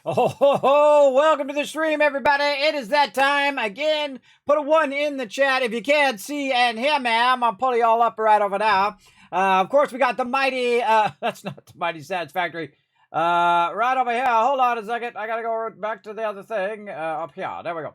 Oh, welcome to the stream, everybody. It is that time again. Put a 1 in the chat if you can't see and hear me. I'm going to pull you all up right over now. Of course, we got the mighty, that's not the mighty Satisfactory. Right over here. Hold on a second. I got to go back to the other thing. Up here. There we go.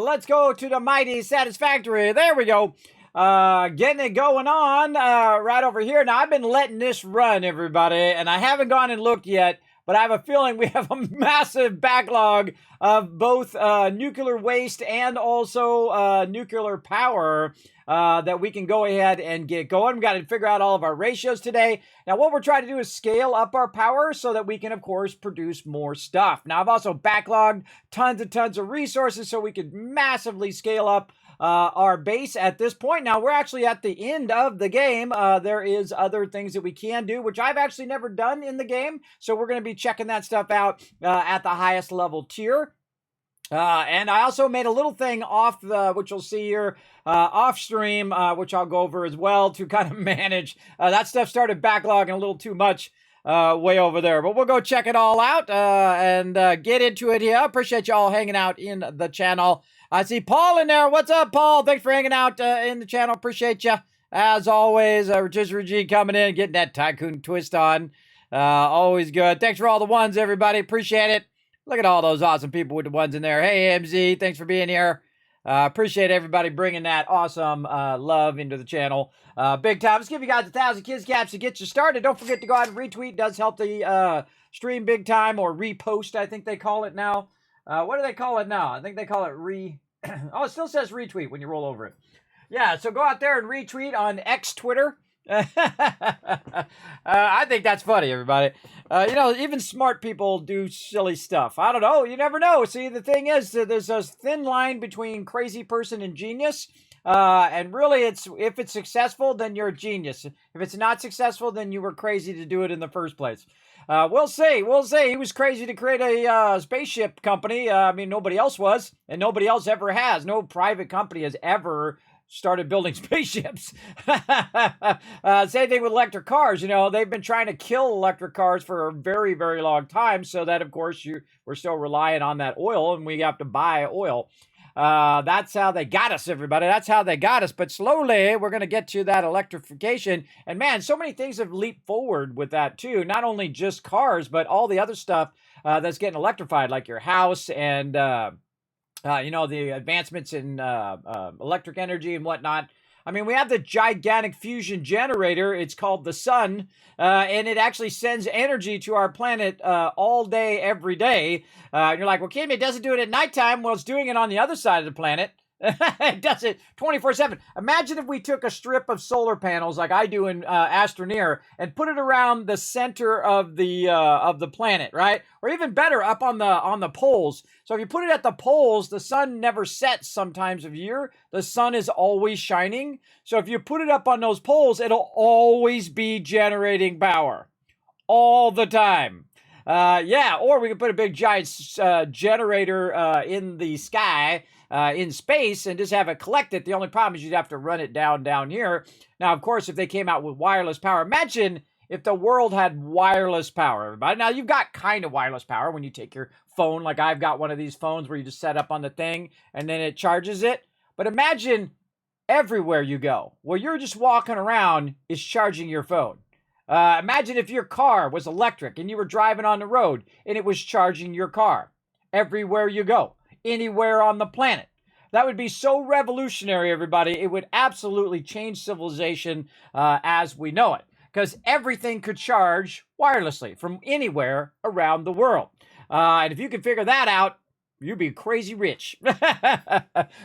Let's go to the mighty Satisfactory. There we go. Getting it going on right over here. Now, I've been letting this run, everybody, and I haven't gone and looked yet. But I have a feeling we have a massive backlog of both nuclear waste and also nuclear power that we can go ahead and get going. We've got to figure out all of our ratios today. Now, what we're trying to do is scale up our power so that we can, of course, produce more stuff. Now, I've also backlogged tons of resources so we could massively scale up our base at this point. Now, we're actually at the end of the game. There is other things that we can do, which I've actually never done in the game. So we're going to be checking that stuff out at the highest level tier. And I also made a little thing off which you'll see here off stream, which I'll go over as well to kind of manage. That stuff started backlogging a little too much way over there. But we'll go check it all out and get into it here. Appreciate y'all hanging out in the channel. I see Paul in there. What's up, Paul? Thanks for hanging out in the channel. Appreciate you. As always, Rotisserie G coming in, getting that Tycoon twist on. Always good. Thanks for all the ones, everybody. Appreciate it. Look at all those awesome people with the ones in there. Hey, MZ, thanks for being here. Appreciate everybody bringing that awesome love into the channel. Big time. Let's give you guys 1,000 kids caps to get you started. Don't forget to go out and retweet. It does help the stream big time, or repost, I think they call it now. What do they call it now? I think they call it oh, it still says retweet when you roll over it. Yeah, so go out there and retweet on X Twitter. I think that's funny, everybody. Even smart people do silly stuff. I don't know. You never know. See, the thing is, there's a thin line between crazy person and genius. And really, if it's successful, then you're a genius. If it's not successful, then you were crazy to do it in the first place. We'll see. He was crazy to create a spaceship company. I mean, nobody else was, and nobody else ever has. No private company has ever started building spaceships. Same thing with electric cars. You know, they've been trying to kill electric cars for a very, very long time, so that, of course, we're still relying on that oil, and we have to buy oil. That's how they got us, everybody. That's how they got us. But slowly, we're going to get to that electrification. And man, so many things have leaped forward with that too. Not only just cars, but all the other stuff that's getting electrified, like your house and, the advancements in electric energy and whatnot. I mean, we have the gigantic fusion generator. It's called the sun, and it actually sends energy to our planet all day, every day. And you're like, well, Kim, it doesn't do it at nighttime. Well, it's doing it on the other side of the planet. It does it 24/7. Imagine if we took a strip of solar panels like I do in Astroneer and put it around the center of the planet, right? Or even better, up on the poles. So if you put it at the poles, the sun never sets sometimes of year. The sun is always shining. So if you put it up on those poles, it'll always be generating power all the time. Or we could put a big giant generator in the sky. In space and just have it collect it. The only problem is you'd have to run it down here. Now, of course, if they came out with wireless power, imagine if the world had wireless power, everybody. Now, you've got kind of wireless power when you take your phone, like I've got one of these phones where you just set up on the thing and then it charges it. But imagine everywhere you go, where you're just walking around is charging your phone. Imagine if your car was electric and you were driving on the road and it was charging your car everywhere you go. Anywhere on the planet. That would be so revolutionary, everybody. It would absolutely change civilization as we know it. Because everything could charge wirelessly from anywhere around the world. And if you could figure that out, you'd be crazy rich.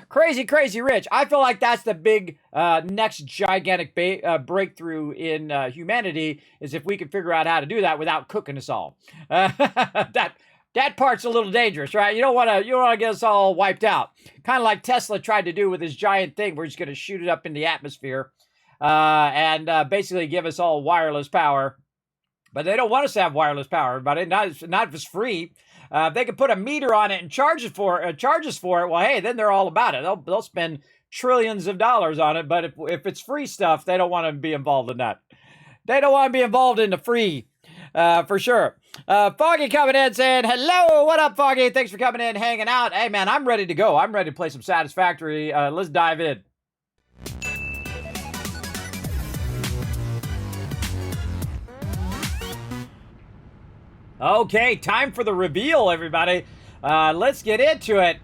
Crazy rich. I feel like that's the big next gigantic breakthrough in humanity, is if we could figure out how to do that without cooking us all. That part's a little dangerous, right? You don't want to get us all wiped out. Kind of like Tesla tried to do with his giant thing, where he's going to shoot it up in the atmosphere and basically give us all wireless power. But they don't want us to have wireless power, but not if it's free. If they could put a meter on it and charge us for it, well, hey, then they're all about it. They'll spend trillions of dollars on it. But if it's free stuff, they don't want to be involved in that. They don't want to be involved in the free. For sure. Foggy coming in saying, hello, what up, Foggy? Thanks for coming in, hanging out. Hey, man, I'm ready to go. I'm ready to play some Satisfactory. Let's dive in. Okay, time for the reveal, everybody. Let's get into it.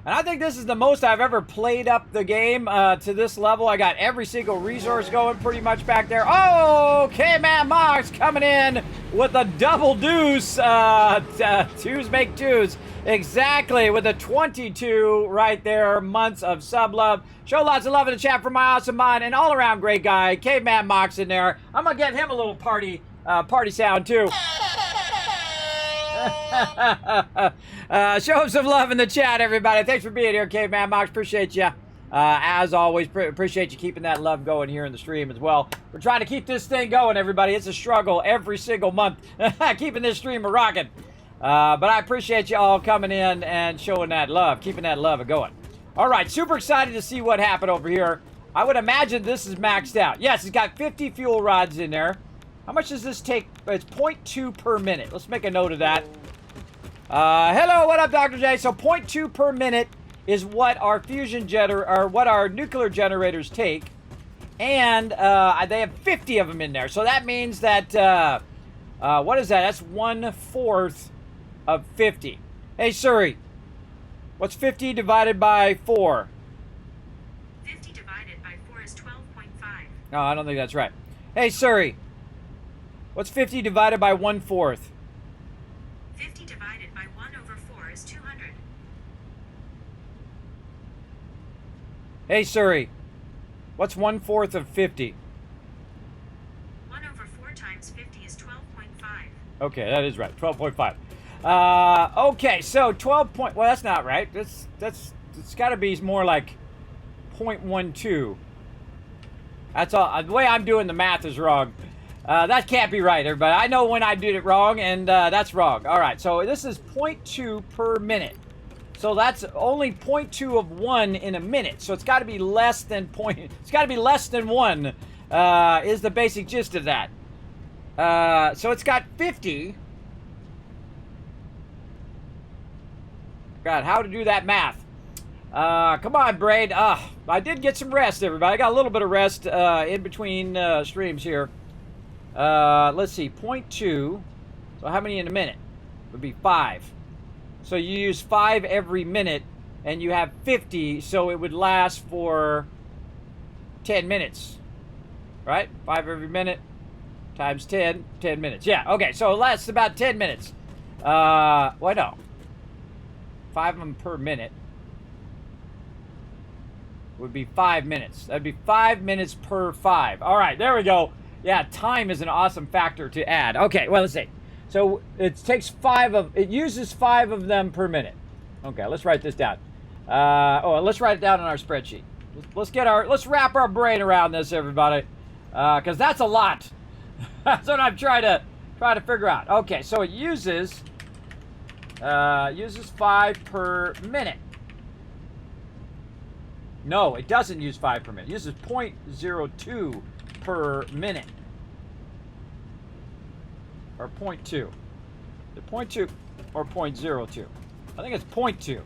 And I think this is the most I've ever played up the game to this level. I got every single resource going pretty much back there. Oh, K-Man Mox coming in with a double deuce. Twos make twos. Exactly, with a 22 right there. Months of sub love. Show lots of love in the chat for my awesome mind and all around great guy, Caveman Mox in there. I'm going to give him a little party sound too. Show him some love in the chat, everybody. Thanks for being here, Caveman Mox. Appreciate you. As always, appreciate you keeping that love going here in the stream as well. We're trying to keep this thing going, everybody. It's a struggle every single month, keeping this stream rocking. But I appreciate you all coming in and showing that love, keeping that love going. All right, super excited to see what happened over here. I would imagine this is maxed out. Yes, it's got 50 fuel rods in there. How much does this take? It's 0.2 per minute. Let's make a note of that. Hello, what up, Dr. J? So 0.2 per minute is what our what our nuclear generators take. And they have 50 of them in there. So that means that, what is that? That's 1/4 of 50. Hey, Siri, what's 50 divided by 4? 50 divided by 4 is 12.5. No, I don't think that's right. Hey, Siri, what's 50 divided by 1/4? 50 divided by 1/4 is 200. Hey, Siri, what's 1/4 of 50? 1/4 times 50 is 12.5. Okay, that is right. 12.5. Okay, so 12 well, that's not right. It's got to be more like 0.12. That's all. The way I'm doing the math is wrong. That can't be right, everybody. I know when I did it wrong, and that's wrong. All right, so this is 0.2 per minute. So that's only 0.2 of 1 in a minute. So it's got to be less than It's got to be less than 1. Is the basic gist of that. So it's got 50. God, how to do that math? Come on, brain. I did get some rest, everybody. I got a little bit of rest in between streams here. Let's see, 0.2. So how many in a minute? Would be 5. So you use 5 every minute, and you have 50, so it would last for 10 minutes. Right? 5 every minute times 10 minutes. Yeah, okay, so it lasts about 10 minutes. Why no? 5 of them per minute would be 5 minutes. That'd be 5 minutes per 5. All right, there we go. Yeah, time is an awesome factor to add. Okay, well, let's see. So it uses 5 of them per minute. Okay, let's write this down. Let's write it down on our spreadsheet. Let's wrap our brain around this, everybody, because that's a lot. That's what I'm trying to figure out. Okay, so it uses 5 per minute. No, it doesn't use 5 per minute. It uses 0.02 per minute. Or 0.2. The 0.2 or 0.02. I think it's 0.2.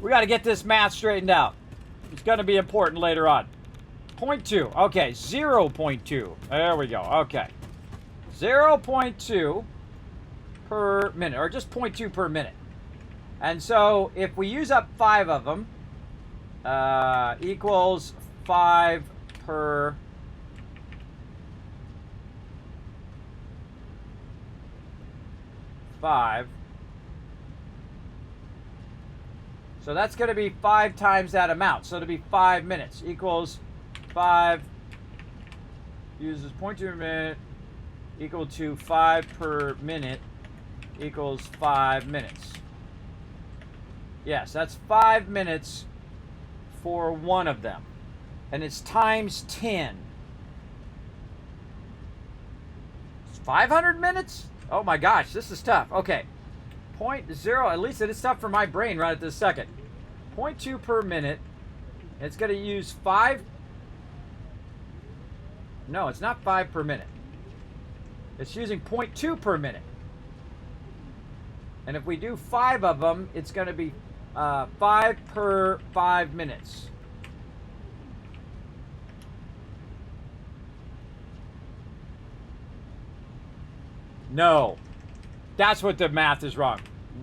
We got to get this math straightened out. It's going to be important later on. 0.2. Okay, 0.2. There we go. Okay. 0.2 per minute, or just 0.2 per minute. And so if we use up 5 of them, equals 5 per 5. So that's going to be 5 times that amount. So it'll be 5 minutes equals 5 uses 0.2 per minute equal to 5 per minute equals 5 minutes. Yes, that's 5 minutes for one of them. And it's times 10. It's 500 minutes? Oh my gosh, this is tough. Okay. 0.0, at least it is tough for my brain right at this second. 0.2 per minute. It's going to use 5. No, it's not 5 per minute. It's using 0.2 per minute. And if we do 5 of them, it's going to be 5 per 5 minutes. No. That's what the math is wrong.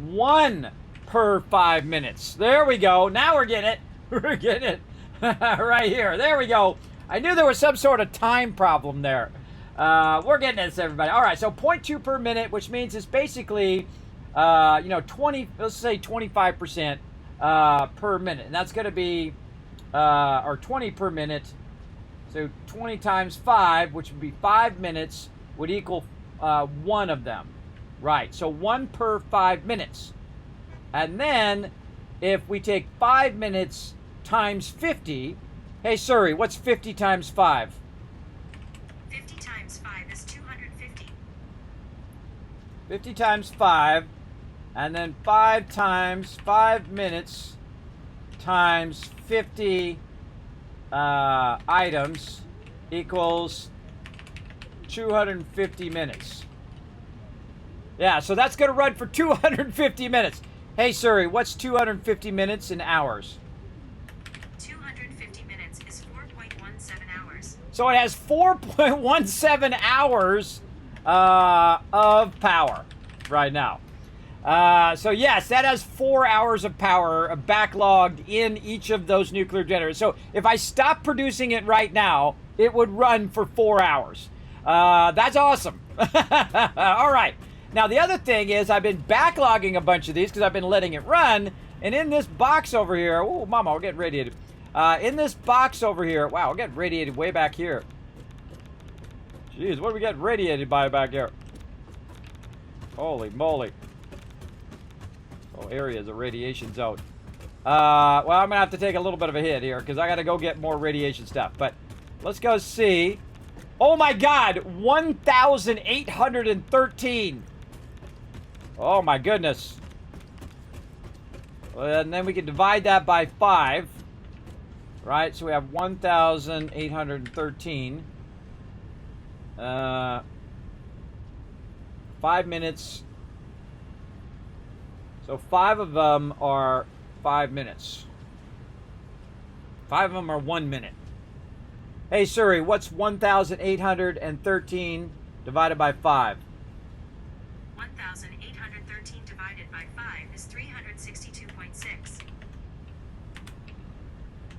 1 per 5 minutes. There we go. Now we're getting it. We're getting it right here. There we go. I knew there was some sort of time problem there. We're getting this, everybody. All right, so 0.2 per minute, which means it's basically, 20, let's say 25% per minute. And that's going to be, or 20 per minute. So 20 times 5, which would be 5 minutes, would equal 1 of them. Right, so 1 per 5 minutes. And then if we take 5 minutes times 50, hey Siri, what's 50 times 5? 50 times 5 is 250. 50 times 5, and then 5 times 5 minutes times 50 items equals 250 minutes. Yeah, so that's going to run for 250 minutes. Hey Siri, what's 250 minutes in hours? 250 minutes is 4.17 hours. So it has 4.17 hours of power right now. So yes, that has 4 hours of power backlogged in each of those nuclear generators. So if I stop producing it right now, it would run for 4 hours. That's awesome. All right. Now the other thing is I've been backlogging a bunch of these because I've been letting it run. And in this box over here, oh mama, we're getting radiated. In this box over here, wow, we're getting radiated way back here. Jeez, what are we getting radiated by back here? Holy moly. Oh, area is a radiation zone. Well, I'm going to have to take a little bit of a hit here because I got to go get more radiation stuff. But let's go see. Oh my God, 1,813. Oh my goodness. And then we can divide that by 5. Right, so we have 1,813. 5 minutes. So 5 of them are 5 minutes. 5 of them are 1 minute. Hey Siri, what's 1,813 divided by 5? 1,813 divided by 5 is 362.6.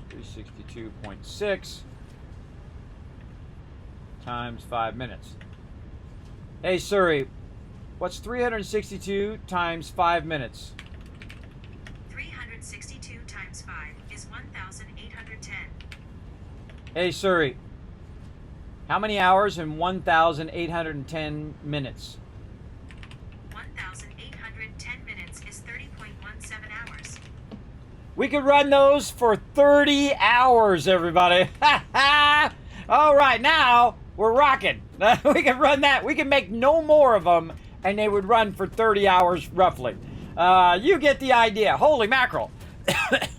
362.6 times 5 minutes. Hey Siri, what's 362 times 5 minutes? 362 times 5 is 1,810. Hey Siri, how many hours in 1,810 minutes? 1,810 minutes is 30.17 hours. We could run those for 30 hours, everybody. All right, now we're rocking. We can run that. We can make no more of them, and they would run for 30 hours roughly. You get the idea. Holy mackerel.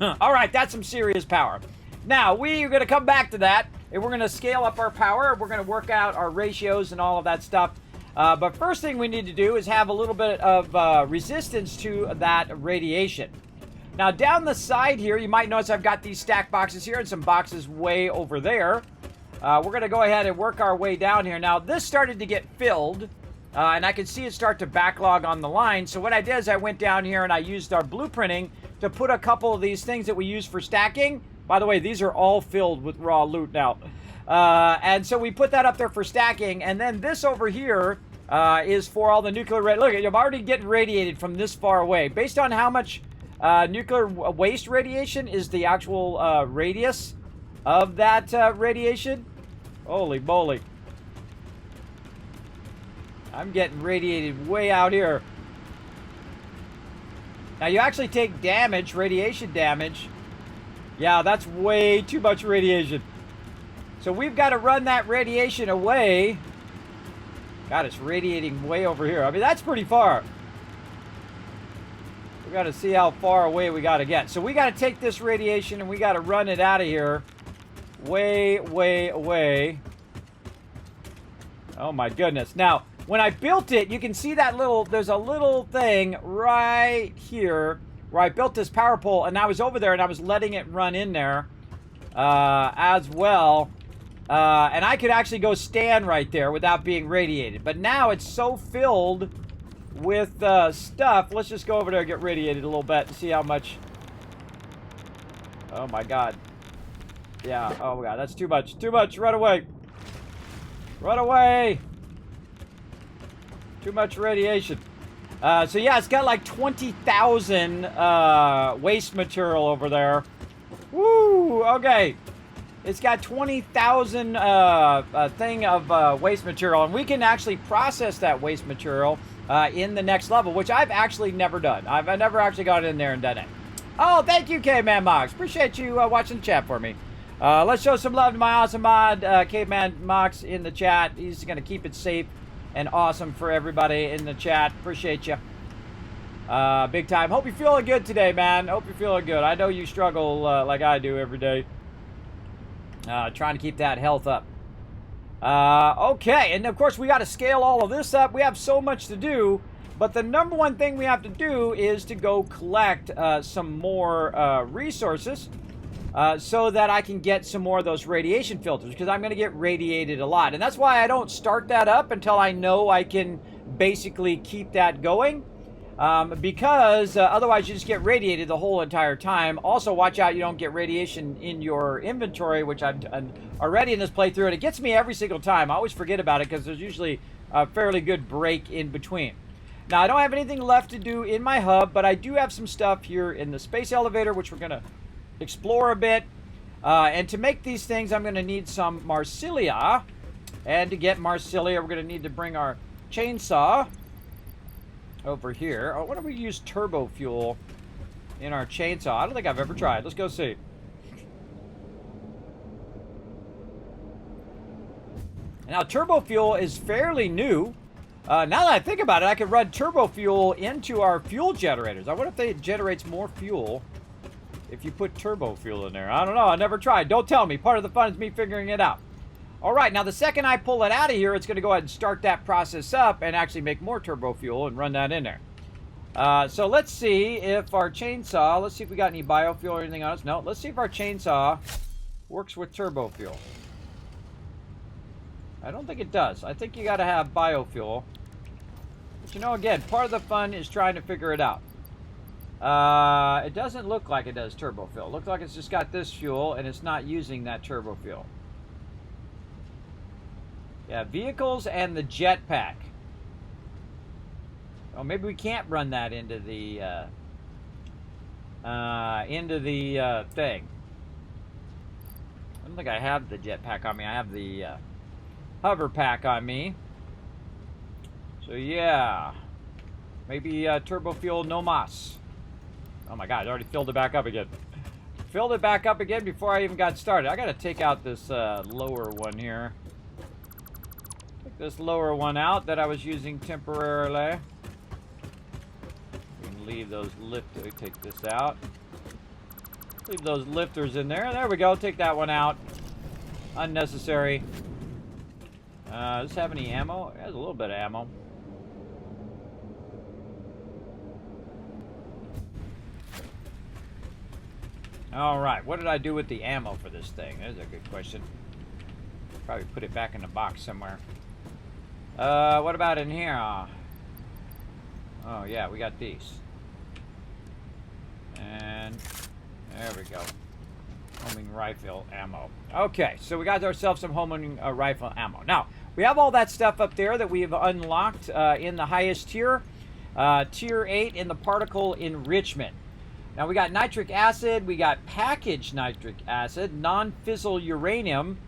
All right, that's some serious power. Now, we are going to come back to that, and we're going to scale up our power. We're going to work out our ratios and all of that stuff. But first thing we need to do is have a little bit of resistance to that radiation. Now, down the side here, you might notice I've got these stack boxes here and some boxes way over there. We're going to go ahead and work our way down here. Now, this started to get filled, and I can see it start to backlog on the line. So what I did is I went down here and I used our blueprinting to put a couple of these things that we use for stacking. By the way, these are all filled with raw loot now. And so we put that up there for stacking. And then this over here is for all the nuclear... Look, I'm already getting radiated from this far away. Based on how much nuclear waste radiation is the actual radius of that radiation. Holy moly. I'm getting radiated way out here. Now, you actually take damage, radiation damage. Yeah, that's way too much radiation. So we've got to run that radiation away. God, it's radiating way over here. I mean, that's pretty far. We got to see how far away we got to get. So we got to take this radiation and we got to run it out of here. Way, way away. Oh my goodness. Now, when I built it, you can see that there's a little thing right here where I built this power pole, and I was over there and I was letting it run in there as well. And I could actually go stand right there without being radiated. But now it's so filled with stuff. Let's just go over there and get radiated a little bit and see how much. Oh my god. Yeah, oh my god, that's too much. Too much, run away. Run away. Too much radiation. So yeah, it's got like 20,000 waste material over there. Woo, okay. It's got 20,000 thing of waste material, and we can actually process that waste material in the next level, which I've actually never done. I've never actually got in there and done it. Oh, thank you, Caveman Mox. Appreciate you watching the chat for me. Let's show some love to my awesome mod, Caveman Mox, in the chat. He's going to keep it safe and awesome for everybody in the chat. Appreciate you. Big time. Hope you're feeling good today, man. Hope you're feeling good. I know you struggle like I do every day. Trying to keep that health up. Okay, and of course we got to scale all of this up. We have so much to do, but the number one thing we have to do is to go collect some more resources so that I can get some more of those radiation filters, because I'm going to get radiated a lot. And that's why I don't start that up until I know I can basically keep that going. Because otherwise you just get radiated the whole entire time. Also, watch out you don't get radiation in your inventory, which I've done already in this playthrough, and it gets me every single time. I always forget about it because there's usually a fairly good break in between. Now, I don't have anything left to do in my hub, but I do have some stuff here in the space elevator, which we're going to explore a bit. And to make these things, I'm going to need some Marsilia. And to get Marsilia, we're going to need to bring our chainsaw over here. Oh, what if we use turbo fuel in our chainsaw? I don't think I've ever tried. Let's go see. Now, turbo fuel is fairly new. Now that I think about it, I could run turbo fuel into our fuel generators. I wonder if it generates more fuel if you put turbo fuel in there. I don't know. I never tried. Don't tell me. Part of the fun is me figuring it out. All right, now the second I pull it out of here, it's going to go ahead and start that process up and actually make more turbo fuel and run that in there. So let's see if our chainsaw, let's see if we got any biofuel or anything on us. No, let's see if our chainsaw works with turbo fuel. I don't think it does. I think you got to have biofuel. But you know, again, part of the fun is trying to figure it out. It doesn't look like it does turbo fuel. It looks like it's just got this fuel and it's not using that turbo fuel. Yeah, vehicles and the jetpack. Oh, maybe we can't run that into the thing. I don't think I have the jetpack on me. I have the hover pack on me. So yeah, maybe turbo fuel no mas. Oh my god, I already filled it back up again. Filled it back up again before I even got started. I gotta take out this lower one here. This lower one out that I was using temporarily. We can leave those lifters. Take this out. Leave those lifters in there. There we go. Take that one out. Unnecessary. Does this have any ammo? It has a little bit of ammo. All right. What did I do with the ammo for this thing? That's a good question. Probably put it back in the box somewhere. What about in here? Oh, yeah, we got these. And there we go. Homing rifle ammo. Okay, so we got ourselves some homing rifle ammo. Now, we have all that stuff up there that we've unlocked in the highest tier. Tier 8 in the particle enrichment. Now, we got nitric acid. We got packaged nitric acid. Non-fissile uranium.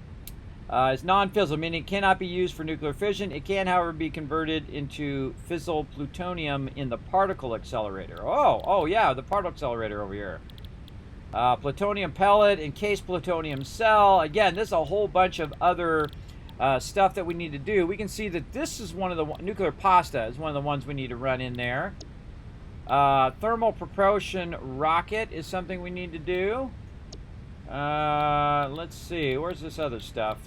It's non-fissile, meaning it cannot be used for nuclear fission. It can, however, be converted into fissile plutonium in the particle accelerator. Oh yeah, the particle accelerator over here. Plutonium pellet, encased plutonium cell. Again, there's a whole bunch of other stuff that we need to do. We can see that this is one of the nuclear pasta is one of the ones we need to run in there. Thermal propulsion rocket is something we need to do. Let's see, where's this other stuff?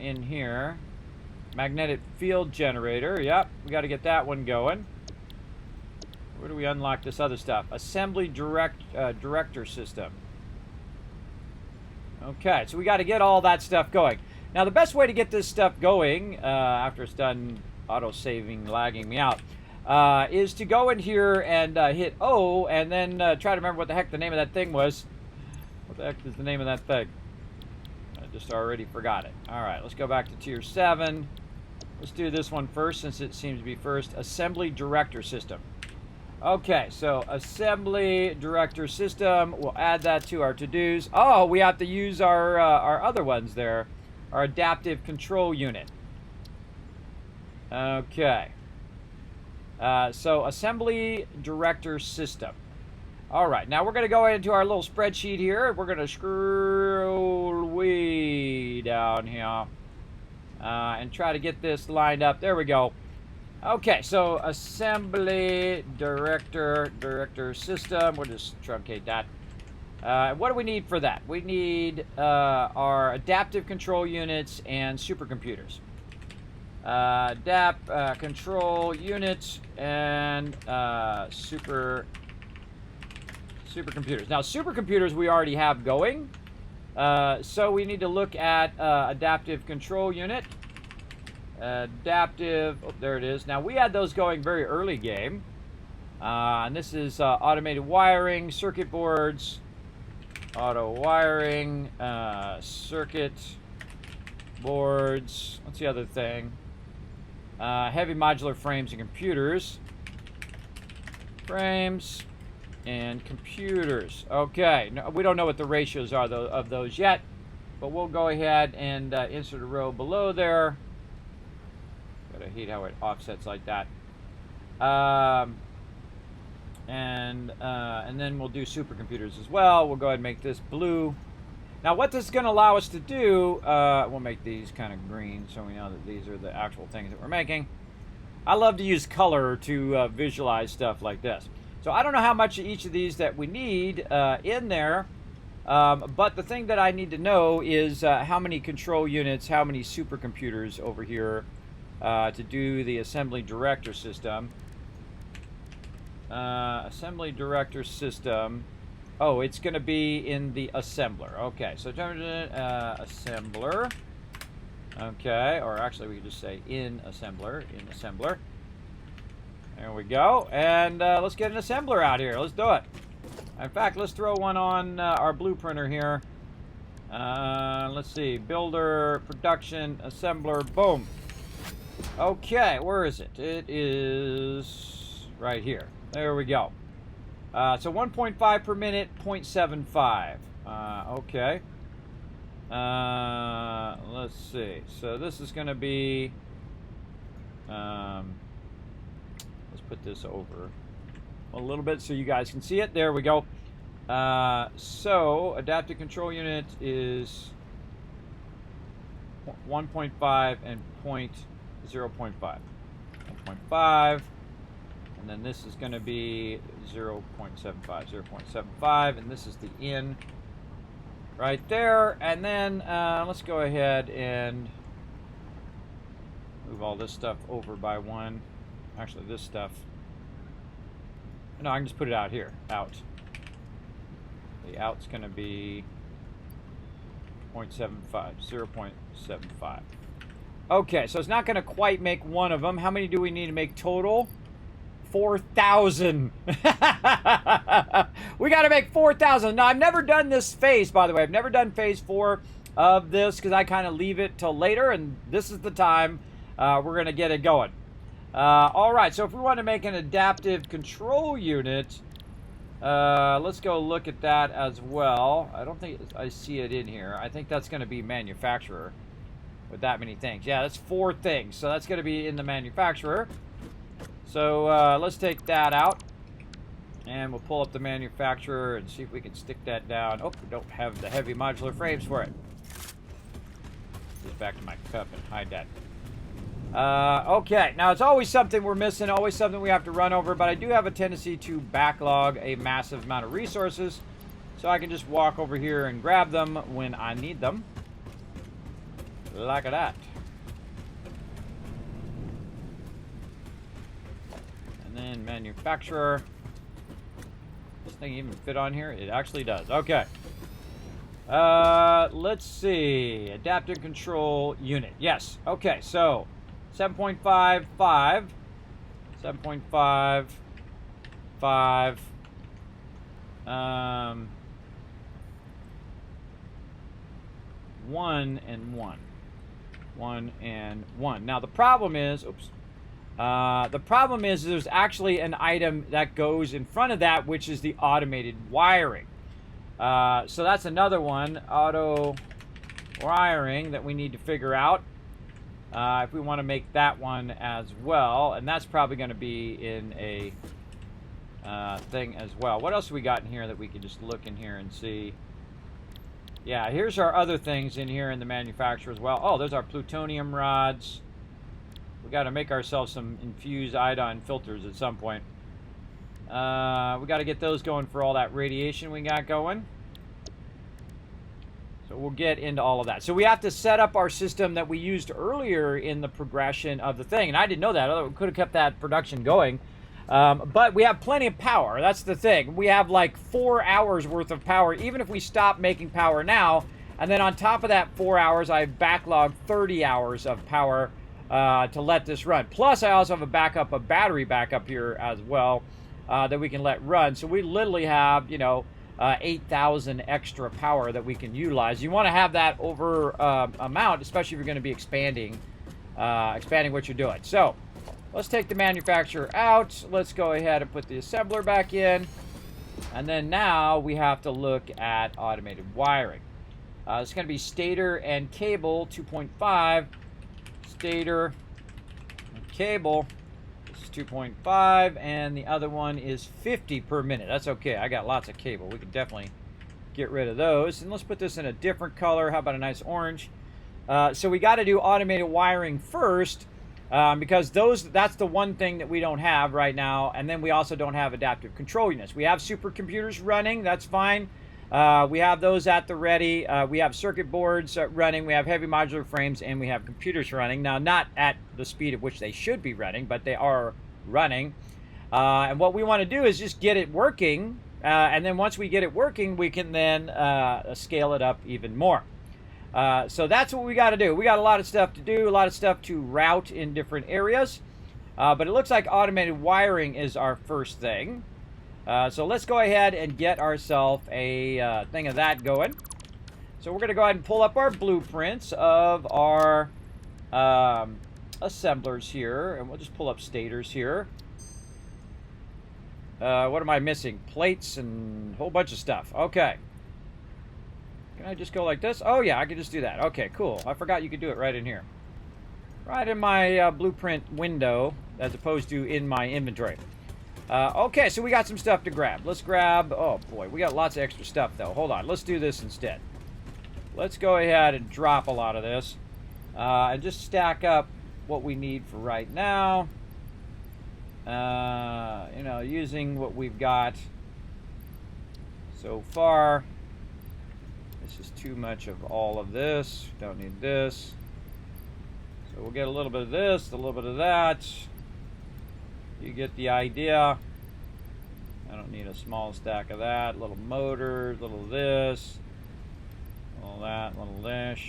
In here. Magnetic field generator. Yep, we got to get that one going. Where do we unlock this other stuff? Assembly director system. Okay, so we got to get all that stuff going. Now, the best way to get this stuff going, after it's done auto-saving, lagging me out, is to go in here and hit O, and then try to remember what the heck the name of that thing was. What the heck is the name of that thing? I just already forgot it. All right, let's go back to Tier 7. Let's do this one first, since it seems to be first. Assembly Director System. Okay, so Assembly Director System. We'll add that to our to-dos. Oh, we have to use our other ones there. Our Adaptive Control Unit. Okay. So Assembly Director System. All right, now we're going to go into our little spreadsheet here. We're going to scroll way down here and try to get this lined up. There we go. Okay, so Assembly Director System. We'll just truncate that. What do we need for that? We need our adaptive control units and supercomputers. Control units and supercomputers. Now, supercomputers we already have going. So we need to look at adaptive control unit. Adaptive, oh, there it is. Now, we had those going very early game. And this is automated wiring, circuit boards, auto wiring, circuit boards. What's the other thing? Heavy modular frames and computers. Frames and computers. Okay, no, we don't know what the ratios are of those yet, but we'll go ahead and insert a row below there. I hate how it offsets like that. And then we'll do supercomputers as well. We'll go ahead and make this blue. Now, what this is going to allow us to do, we'll make these kind of green so we know that these are the actual things that we're making. I love to use color to visualize stuff like this. So I don't know how much of each of these that we need in there, but the thing that I need to know is how many control units, how many supercomputers over here to do the Assembly Director System. Assembly Director System. Oh, it's going to be in the assembler. Okay, so assembler. Okay, or actually we could just say in assembler. There we go. And let's get an assembler out here. Let's do it. In fact, let's throw one on our blueprinter here. Let's see. Builder, production, assembler, boom. Okay, where is it? It is right here. There we go. So 1.5 per minute, 0.75. Okay. Let's see. So this is going to be... let's put this over a little bit so you guys can see it. There we go. So adaptive control unit is 1.5 and 0.5. 1.5. And then this is going to be 0.75, and this is the in right there. And then let's go ahead and move all this stuff over by one. Actually, this stuff. No, I can just put it out here. Out. The out's going to be 0.75, 0.75. Okay, so it's not going to quite make one of them. How many do we need to make total? 4,000. We got to make 4,000. Now, I've never done this phase, by the way. I've never done phase 4 of this because I kind of leave it till later, and this is the time we're going to get it going. All right, so if we want to make an adaptive control unit, let's go look at that as well. I don't think I see it in here. I think that's going to be manufacturer with that many things. Yeah, that's 4 things, so that's going to be in the manufacturer. So let's take that out, and we'll pull up the manufacturer and see if we can stick that down. Oh, we don't have the heavy modular frames for it. Just back to my cup and hide that. Okay, now it's always something we're missing, always something we have to run over, but I do have a tendency to backlog a massive amount of resources, so I can just walk over here and grab them when I need them. Like that. And manufacturer. This thing even fit on here? It actually does. Okay. Let's see. Adaptive control unit. Yes. Okay, so 7.55. 7.55. 1 and 1. 1 and 1. Now the problem is, there's actually an item that goes in front of that, which is the automated wiring. So that's another one, auto wiring, that we need to figure out if we want to make that one as well. And that's probably going to be in a thing as well. What else do we got in here that we can just look in here and see? Yeah, here's our other things in here in the manufacturer as well. Oh, there's our plutonium rods. We got to make ourselves some infused iodine filters at some point. We got to get those going for all that radiation we got going. So we'll get into all of that. So we have to set up our system that we used earlier in the progression of the thing. And I didn't know that. Otherwise, we could have kept that production going. But we have plenty of power. That's the thing. We have like 4 hours worth of power, even if we stop making power now. And then on top of that 4 hours, I backlogged 30 hours of power to let this run. Plus, I also have a battery backup here as well that we can let run. So we literally have, 8,000 extra power that we can utilize. You want to have that over amount, especially if you're going to be expanding what you're doing. So let's take the manufacturer out. Let's go ahead and put the assembler back in. And then now we have to look at automated wiring. It's going to be stator and cable 2.5. Stator and cable. This is 2.5. And the other one is 50 per minute. That's okay. I got lots of cable. We can definitely get rid of those. And let's put this in a different color. How about a nice orange? So we got to do automated wiring first. Because that's the one thing that we don't have right now. And then we also don't have adaptive control units. We have supercomputers running. That's fine. We have those at the ready. We have circuit boards running. We have heavy modular frames. And we have computers running. Now, not at the speed at which they should be running, but they are running. And what we want to do is just get it working. And then once we get it working, we can then scale it up even more. So that's what we got to do. We got a lot of stuff to do, a lot of stuff to route in different areas. But it looks like automated wiring is our first thing. So let's go ahead and get ourselves a thing of that going. So we're going to go ahead and pull up our blueprints of our assemblers here. And we'll just pull up stators here. What am I missing? Plates and a whole bunch of stuff. Okay. Can I just go like this? Oh, yeah, I can just do that. Okay, cool. I forgot you could do it right in here. Right in my blueprint window, as opposed to in my inventory. Okay, so we got some stuff to grab. Let's grab... Oh, boy, we got lots of extra stuff, though. Hold on. Let's do this instead. Let's go ahead and drop a lot of this. And just stack up what we need for right now. Using what we've got so far... This is too much of all of this. Don't need this. So we'll get a little bit of this, a little bit of that. You get the idea. I don't need a small stack of that. Little motors, little this, little that, little this.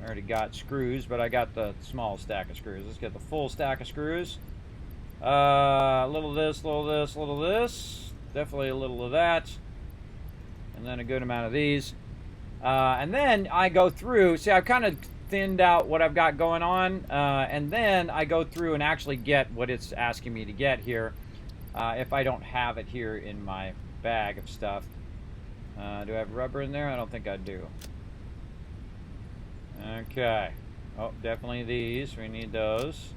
I already got screws, but I got the small stack of screws. Let's get the full stack of screws. A little this, little this, little this. Definitely a little of that. And then a good amount of these. And then I go through, see, I've kind of thinned out what I've got going on. And then I go through and actually get what it's asking me to get here. If I don't have it here in my bag of stuff. Do I have rubber in there? I don't think I do. Okay. Oh, definitely these. We need those.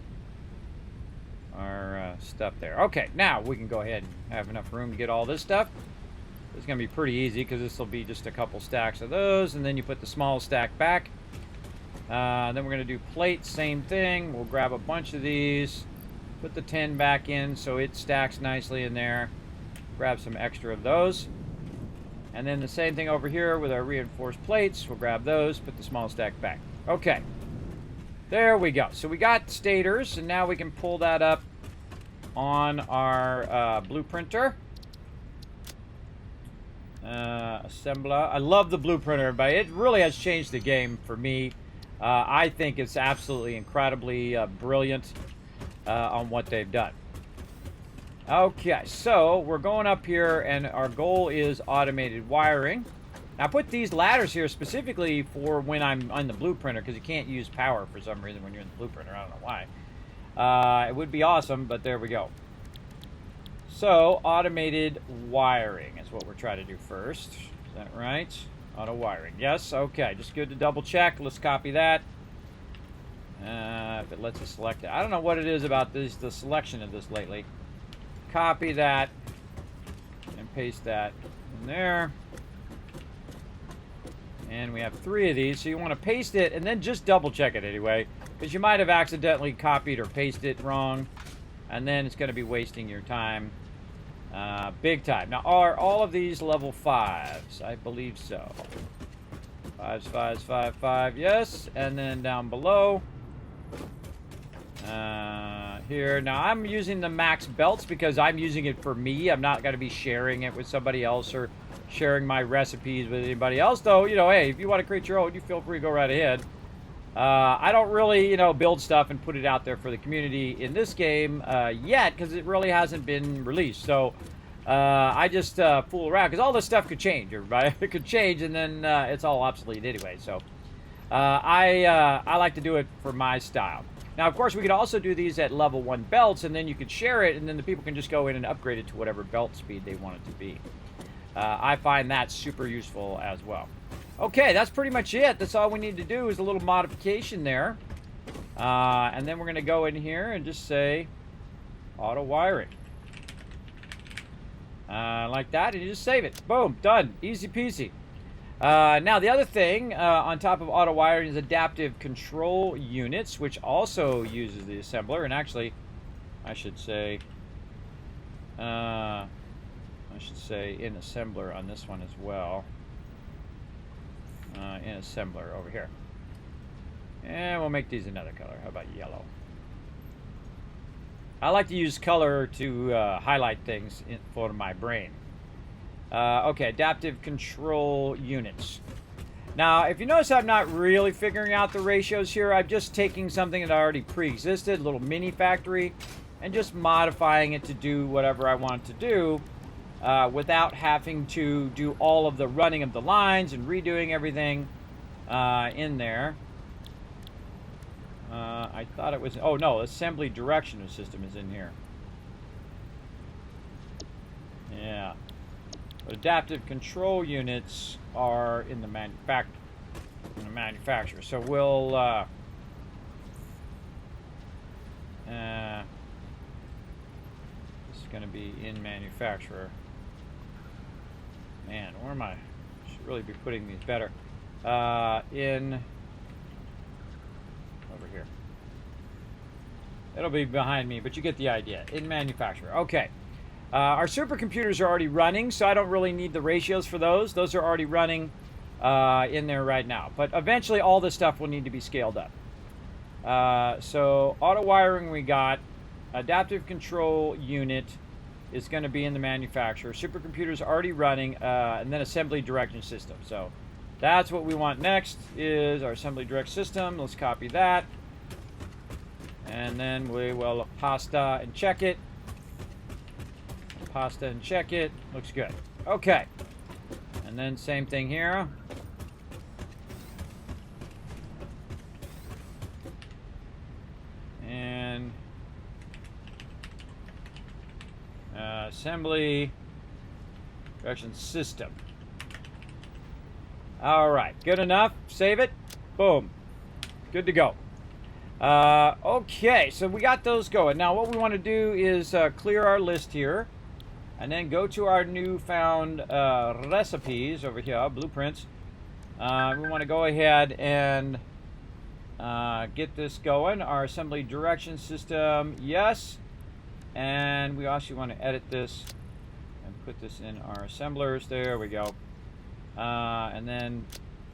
Our stuff there. Okay, now we can go ahead and have enough room to get all this stuff. It's going to be pretty easy because this will be just a couple stacks of those, and then you put the small stack back. Then we're going to do plates, same thing. We'll grab a bunch of these, put the 10 back in so it stacks nicely in there. Grab some extra of those. And then the same thing over here with our reinforced plates. We'll grab those, put the small stack back. Okay. There we go. So we got stators, and now we can pull that up on our blueprinter. Assembler. I love the blueprinter, everybody. It really has changed the game for me. I think it's absolutely incredibly brilliant on what they've done. Okay, so we're going up here, and our goal is automated wiring. Now, I put these ladders here specifically for when I'm on the blueprinter, because you can't use power for some reason when you're in the blueprinter. I don't know why. It would be awesome, but there we go. So, automated wiring is what we're trying to do first. Is that right? Auto wiring. Yes, okay. Just good to double check. Let's copy that. If it lets us select it. I don't know what it is about this, the selection of this lately. Copy that. And paste that in there. And we have 3 of these. So you want to paste it and then just double check it anyway. Because you might have accidentally copied or pasted it wrong. And then it's going to be wasting your time. Big time. Now, are all of these level 5s? I believe so. 5s, 5s, 5, 5. Yes. And then down below. Here. Now, I'm using the max belts because I'm using it for me. I'm not going to be sharing it with somebody else or sharing my recipes with anybody else. Though, you know, hey, if you want to create your own, you feel free to go right ahead. I don't really, you know, build stuff and put it out there for the community in this game yet because it really hasn't been released. So I just fool around because all this stuff could change, everybody. It could change and then it's all obsolete anyway. So I like to do it for my style. Now, of course, we could also do these at level 1 belts, and then you could share it, and then the people can just go in and upgrade it to whatever belt speed they want it to be. I find that super useful as well. Okay, that's pretty much it. That's all we need to do is a little modification there. And then we're going to go in here and just say auto wiring. Like that, and you just save it. Boom, done. Easy peasy. Now, the other thing on top of auto wiring is adaptive control units, which also uses the assembler. And actually, I should say in assembler on this one as well. In assembler over here. And we'll make these another color. How about yellow? I like to use color to highlight things for my brain. Okay, adaptive control units. Now, if you notice, I'm not really figuring out the ratios here. I'm just taking something that already pre-existed, a little mini factory, and just modifying it to do whatever I want it to do without having to do all of the running of the lines and redoing everything in there. I thought it was... Oh, no, assembly direction system is in here. Yeah. But adaptive control units are in the manufacturer. So we'll this is going to be in manufacturer. Man, where am I? Should really be putting these better. In over here. It'll be behind me, but you get the idea. In manufacturer. Okay. Our supercomputers are already running, so I don't really need the ratios for those. Those are already running in there right now. But eventually, all this stuff will need to be scaled up. So, auto wiring we got. Adaptive control unit is going to be in the manufacturer. Supercomputers already running, and then assembly direction system. So, that's what we want next is our assembly direct system. Let's copy that. And then we will pasta and check it. Pasta and check it. Looks good. Okay. And then same thing here. And assembly direction system. All right. Good enough. Save it. Boom. Good to go. Okay. So we got those going. Now what we want to do is clear our list here. And then go to our newfound recipes over here, blueprints. We want to go ahead and get this going. Our assembly direction system, yes. And we also want to edit this and put this in our assemblers. There we go. And then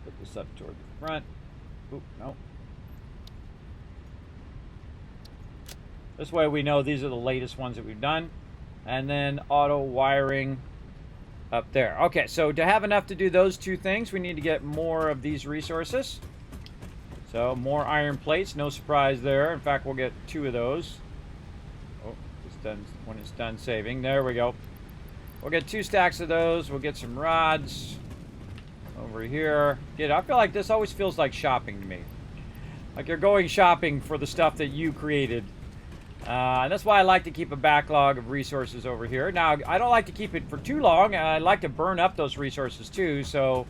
put this up toward the front. Oop, no. This way we know these are the latest ones that we've done. And then auto wiring up there. Okay, so to have enough to do those two things, we need to get more of these resources. So more iron plates, no surprise there. In fact, we'll get 2 of those. Oh, it's done when it's done saving. There we go. We'll get 2 stacks of those. We'll get some rods over here. I feel like this always feels like shopping to me. Like you're going shopping for the stuff that you created. And that's why I like to keep a backlog of resources over here. Now, I don't like to keep it for too long. I like to burn up those resources too. So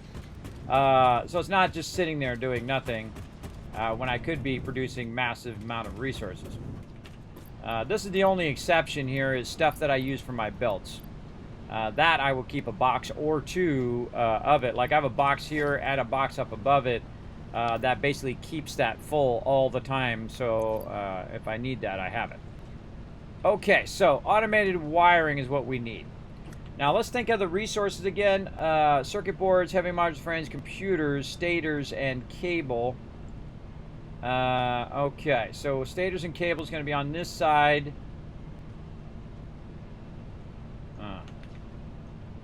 it's not just sitting there doing nothing when I could be producing massive amount of resources. This is the only exception here is stuff that I use for my belts. That I will keep a box or 2 of it. Like I have a box here and a box up above it. That basically keeps that full all the time, so if I need that, I have it. Okay, so automated wiring is what we need. Now let's think of the resources again. Circuit boards, heavy modular frames, computers, stators, and cable. Okay, so stators and cable is going to be on this side.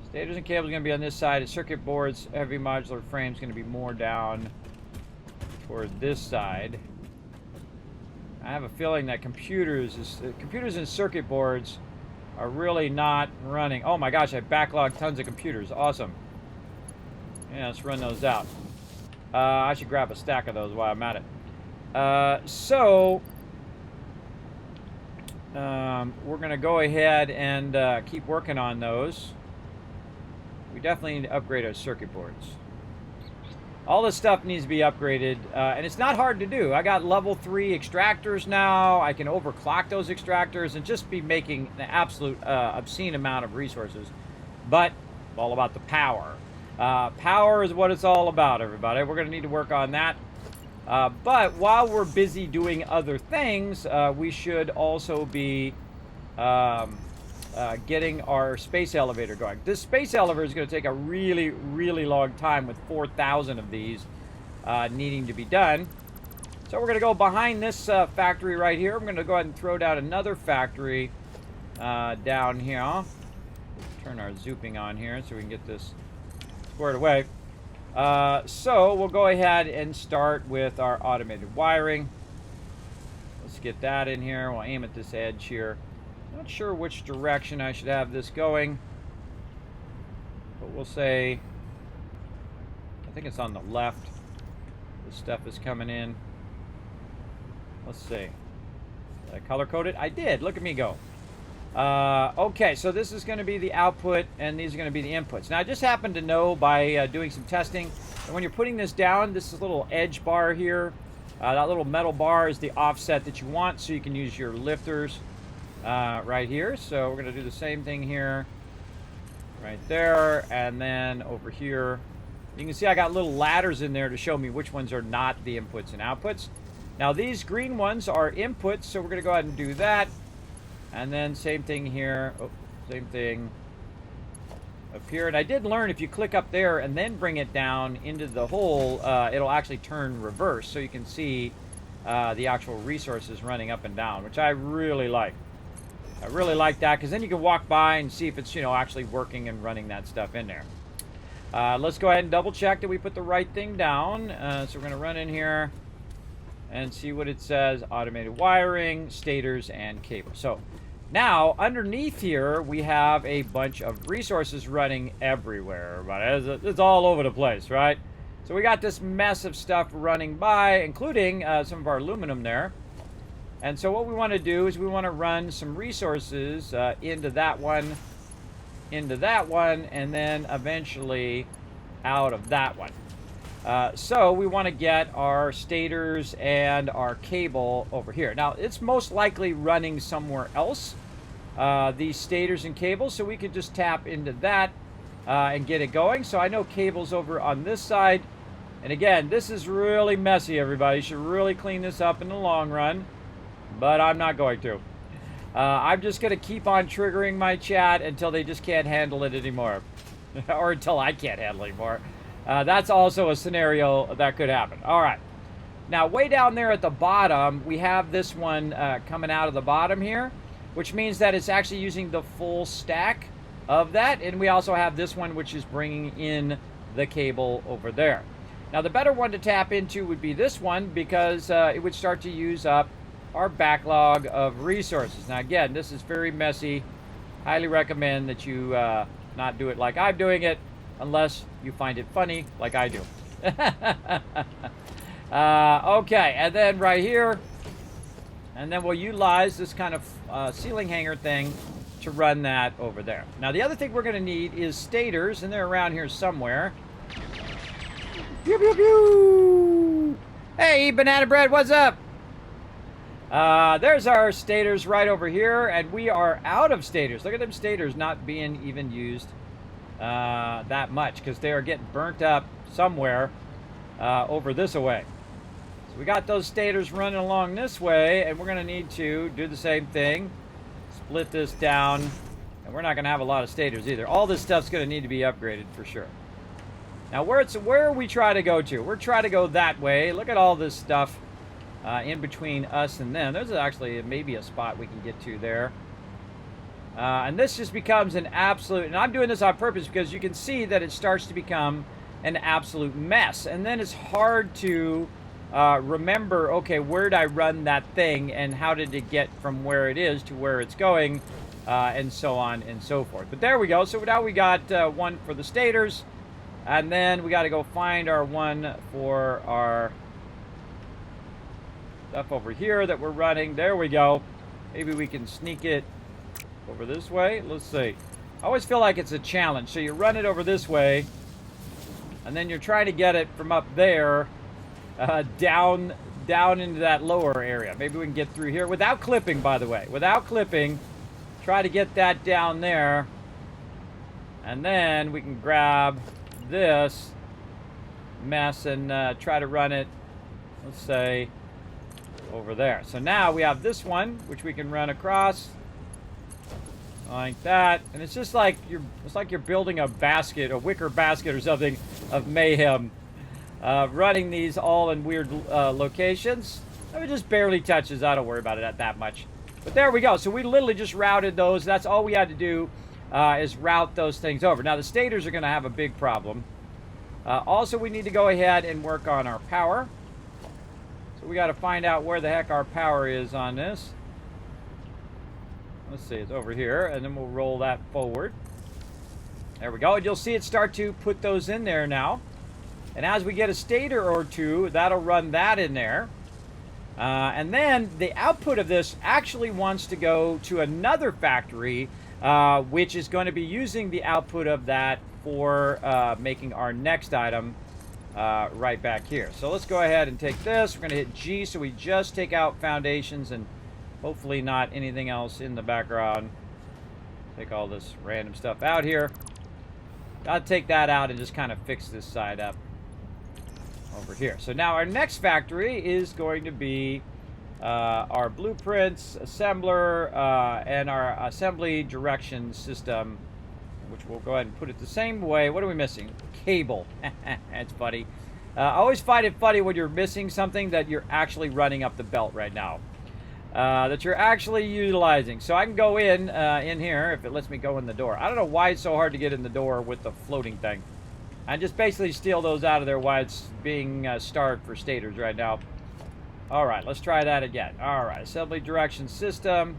Stators and cable is going to be on this side. Circuit boards, heavy modular frames is going to be more down toward this side. I have a feeling that computers and circuit boards are really not running. Oh my gosh, I backlogged tons of computers. Awesome. Yeah, let's run those out. I should grab a stack of those while I'm at it. We're going to go ahead and keep working on those. We definitely need to upgrade our circuit boards. All this stuff needs to be upgraded, and it's not hard to do. I got level 3 extractors now. I can overclock those extractors and just be making an absolute obscene amount of resources. But it's all about the power. Power is what it's all about, everybody. We're going to need to work on that. But while we're busy doing other things, we should also be getting our space elevator going. This space elevator is going to take a really, really long time with 4,000 of these needing to be done. So we're going to go behind this factory right here. I'm going to go ahead and throw down another factory down here. Turn our zooping on here so we can get this squared away. So we'll go ahead and start with our automated wiring. Let's get that in here. We'll aim at this edge here. Not sure which direction I should have this going, but we'll say, I think it's on the left. This stuff is coming in. Let's see. Did I color code it? I did. Look at me go. Okay, so this is going to be the output, and these are going to be the inputs. Now, I just happen to know by doing some testing that when you're putting this down, this little edge bar here, that little metal bar is the offset that you want, so you can use your lifters right here. So we're going to do the same thing here, right there, and then over here. You can see I got little ladders in there to show me which ones are not the inputs and outputs. Now, these green ones are inputs, so we're going to go ahead and do that. And then same thing here. Oh, same thing up here. And I did learn if you click up there and then bring it down into the hole, it'll actually turn reverse. So you can see the actual resources running up and down, which I really like. I really like that because then you can walk by and see if it's, actually working and running that stuff in there. Let's go ahead and double check that we put the right thing down. So we're going to run in here and see what it says. Automated wiring, stators, and cable. So now underneath here we have a bunch of resources running everywhere. It's all over the place, right? So we got this mess of stuff running by, including some of our aluminum there. And so what we want to do is we want to run some resources into that one, and then eventually out of that one. So we want to get our stators and our cable over here. Now, it's most likely running somewhere else, these stators and cables, so we could just tap into that and get it going. So I know cable's over on this side. And again, this is really messy, everybody. You should really clean this up in the long run, but I'm not going to. I'm just going to keep on triggering my chat until they just can't handle it anymore. Or until I can't handle it anymore. That's also a scenario that could happen. All right. Now, way down there at the bottom, we have this one coming out of the bottom here, which means that it's actually using the full stack of that. And we also have this one, which is bringing in the cable over there. Now, the better one to tap into would be this one, because it would start to use up our backlog of resources. Now, again, this is very messy. Highly recommend that you not do it like I'm doing it, unless you find it funny like I do. Okay, and then right here, and then we'll utilize this kind of ceiling hanger thing to run that over there. Now, the other thing we're going to need is stators, and they're around here somewhere. Pew, pew, pew. Hey, Banana Bread, what's up? There's our stators right over here, and we are out of stators. Look at them stators not being even used that much, because they are getting burnt up somewhere over this way. So we got those stators running along this way, and we're going to need to do the same thing. Split this down, and we're not going to have a lot of stators either. All this stuff's going to need to be upgraded for sure. Now, where we try to go to? We're trying to go that way. Look at all this stuff in between us and them. There's actually maybe a spot we can get to there. And this just becomes an absolute, and I'm doing this on purpose because you can see that it starts to become an absolute mess. And then it's hard to remember, okay, where did I run that thing and how did it get from where it is to where it's going, and so on and so forth. But there we go. So now we got one for the stators, and then we got to go find our one for our stuff over here that we're running. There we go. Maybe we can sneak it over this way. Let's see. I always feel like it's a challenge. So you run it over this way, and then you're trying to get it from up there down into that lower area. Maybe we can get through here without clipping, by the way. Without clipping, try to get that down there, and then we can grab this mess and try to run it, let's say, over there. So now we have this one, which we can run across like that, and it's just like you're building a basket, a wicker basket or something of mayhem, running these all in weird locations. It just barely touches. I don't worry about it that much. But there we go. So we literally just routed those. That's all we had to do, is route those things over. Now the stators are going to have a big problem. Also, we need to go ahead and work on our power. So we got to find out where the heck our power is on this. Let's see, it's over here, and then we'll roll that forward. There we go, and you'll see it start to put those in there now. And as we get a stator or two, that'll run that in there. And then the output of this actually wants to go to another factory, which is going to be using the output of that for making our next item right back here. So let's go ahead and take this. We're going to hit G, so we just take out foundations and hopefully not anything else in the background. Take all this random stuff out here. I'll take that out and just kind of fix this side up over here. So now our next factory is going to be our blueprints, assembler, and our assembly direction system, which we'll go ahead and put it the same way. What are we missing? Cable. That's funny. I always find it funny when you're missing something that you're actually running up the belt right now. That you're actually utilizing. So I can go in here if it lets me go in the door. I don't know why it's so hard to get in the door with the floating thing. I just basically steal those out of there while it's being starved for stators right now. Alright, let's try that again. Alright, assembly direction system.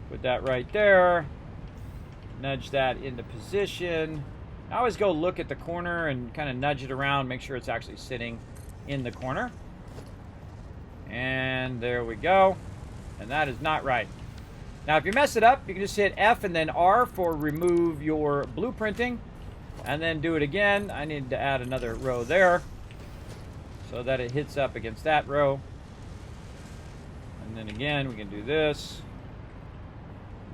Put that right there. Nudge that into position. I always go look at the corner and kind of nudge it around, make sure it's actually sitting in the corner. And there we go. And that is not right. Now, if you mess it up, you can just hit F and then R for remove your blueprinting. And then do it again. I need to add another row there so that it hits up against that row. And then again, we can do this.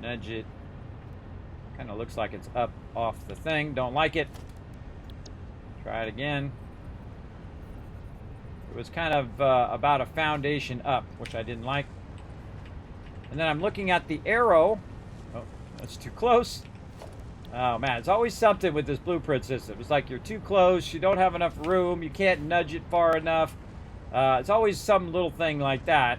Nudge it. Kind of looks like it's up off the thing. Don't like it. Try it again. It was kind of about a foundation up, which I didn't like. And then I'm looking at the arrow. Oh, that's too close. Oh man, it's always something with this blueprint system. It's like you're too close, you don't have enough room, you can't nudge it far enough. It's always some little thing like that.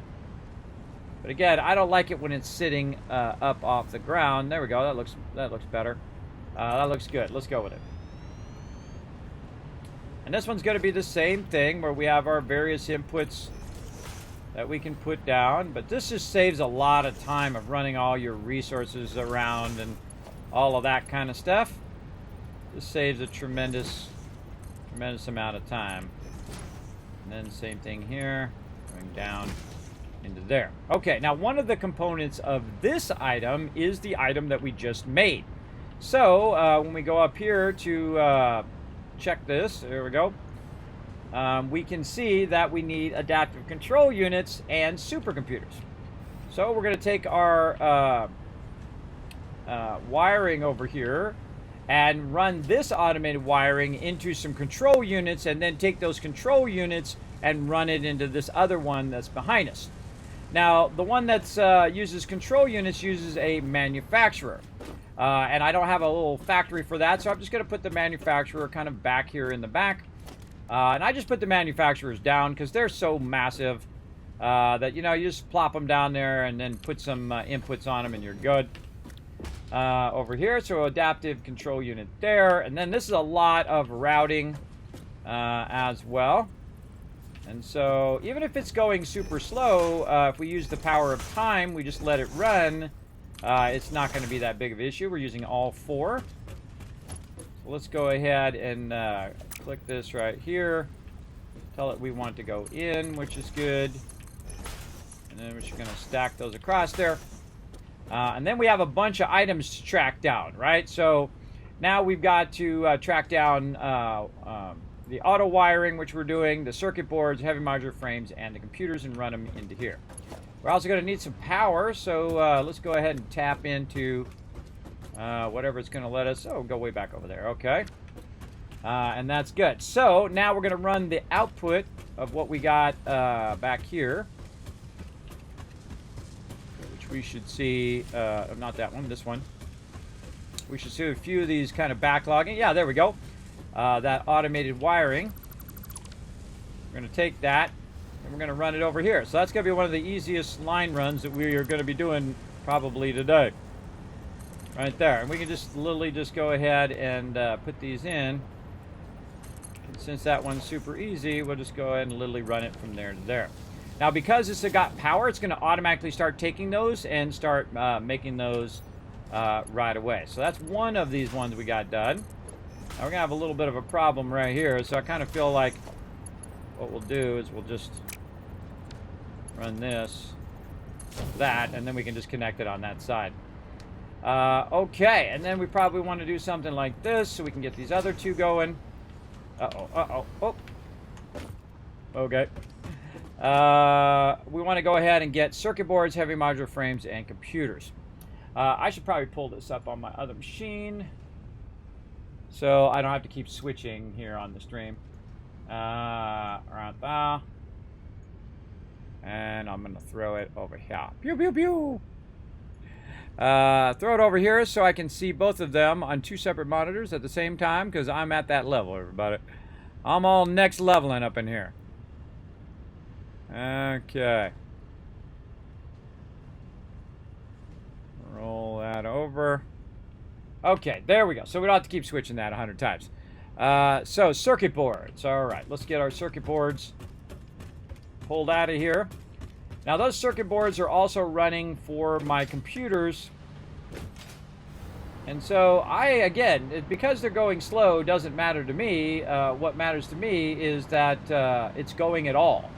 But again, I don't like it when it's sitting up off the ground. There we go. That looks better. That looks good. Let's go with it. And this one's going to be the same thing where we have our various inputs that we can put down. But this just saves a lot of time of running all your resources around and all of that kind of stuff. This saves a tremendous amount of time. And then same thing here, going down into there. Okay, now one of the components of this item is the item that we just made. So when we go up here to check this, there we go, we can see that we need adaptive control units and supercomputers. So we're going to take our wiring over here and run this automated wiring into some control units, and then take those control units and run it into this other one that's behind us. Now, the one that's uses control units uses a manufacturer. And I don't have a little factory for that, so I'm just going to put the manufacturer kind of back here in the back. And I just put the manufacturers down because they're so massive that, you know, you just plop them down there and then put some inputs on them and you're good. Over here, so adaptive control unit there. And then this is a lot of routing as well. And so even if it's going super slow, if we use the power of time, we just let it run, it's not going to be that big of an issue. We're using all 4. So let's go ahead and click this right here. Tell it we want to go in, which is good. And then we're just going to stack those across there. And then we have a bunch of items to track down, right? So now we've got to track down the auto wiring, which we're doing, the circuit boards, heavy modular frames, and the computers, and run them into here. We're also going to need some power, so let's go ahead and tap into whatever it's going to let us. Oh, go way back over there. Okay. And that's good. So now we're going to run the output of what we got back here, which we should see, not that one, this one. We should see a few of these kind of backlogging. Yeah, there we go. That automated wiring. We're going to take that and we're going to run it over here. So that's going to be one of the easiest line runs that we are going to be doing probably today. Right there. And we can just literally just go ahead and put these in. And since that one's super easy, we'll just go ahead and literally run it from there to there. Now, because it's got power, it's going to automatically start taking those and start making those right away. So that's one of these ones we got done. Now we're going to have a little bit of a problem right here, so I kind of feel like what we'll do is we'll just run this, that, and then we can just connect it on that side. Okay, and then we probably want to do something like this so we can get these other 2 going. Oh. Okay. We want to go ahead and get circuit boards, heavy modular frames, and computers. I should probably pull this up on my other machine, so I don't have to keep switching here on the stream. Right there. And I'm going to throw it over here. Pew, pew, pew. Throw it over here so I can see both of them on 2 separate monitors at the same time, because I'm at that level, everybody. I'm all next leveling up in here. Okay. Roll that over. Okay, there we go. So we don't have to keep switching that 100 times. So circuit boards. All right, let's get our circuit boards pulled out of here. Now those circuit boards are also running for my computers. And so again, because they're going slow doesn't matter to me. What matters to me is that it's going at all.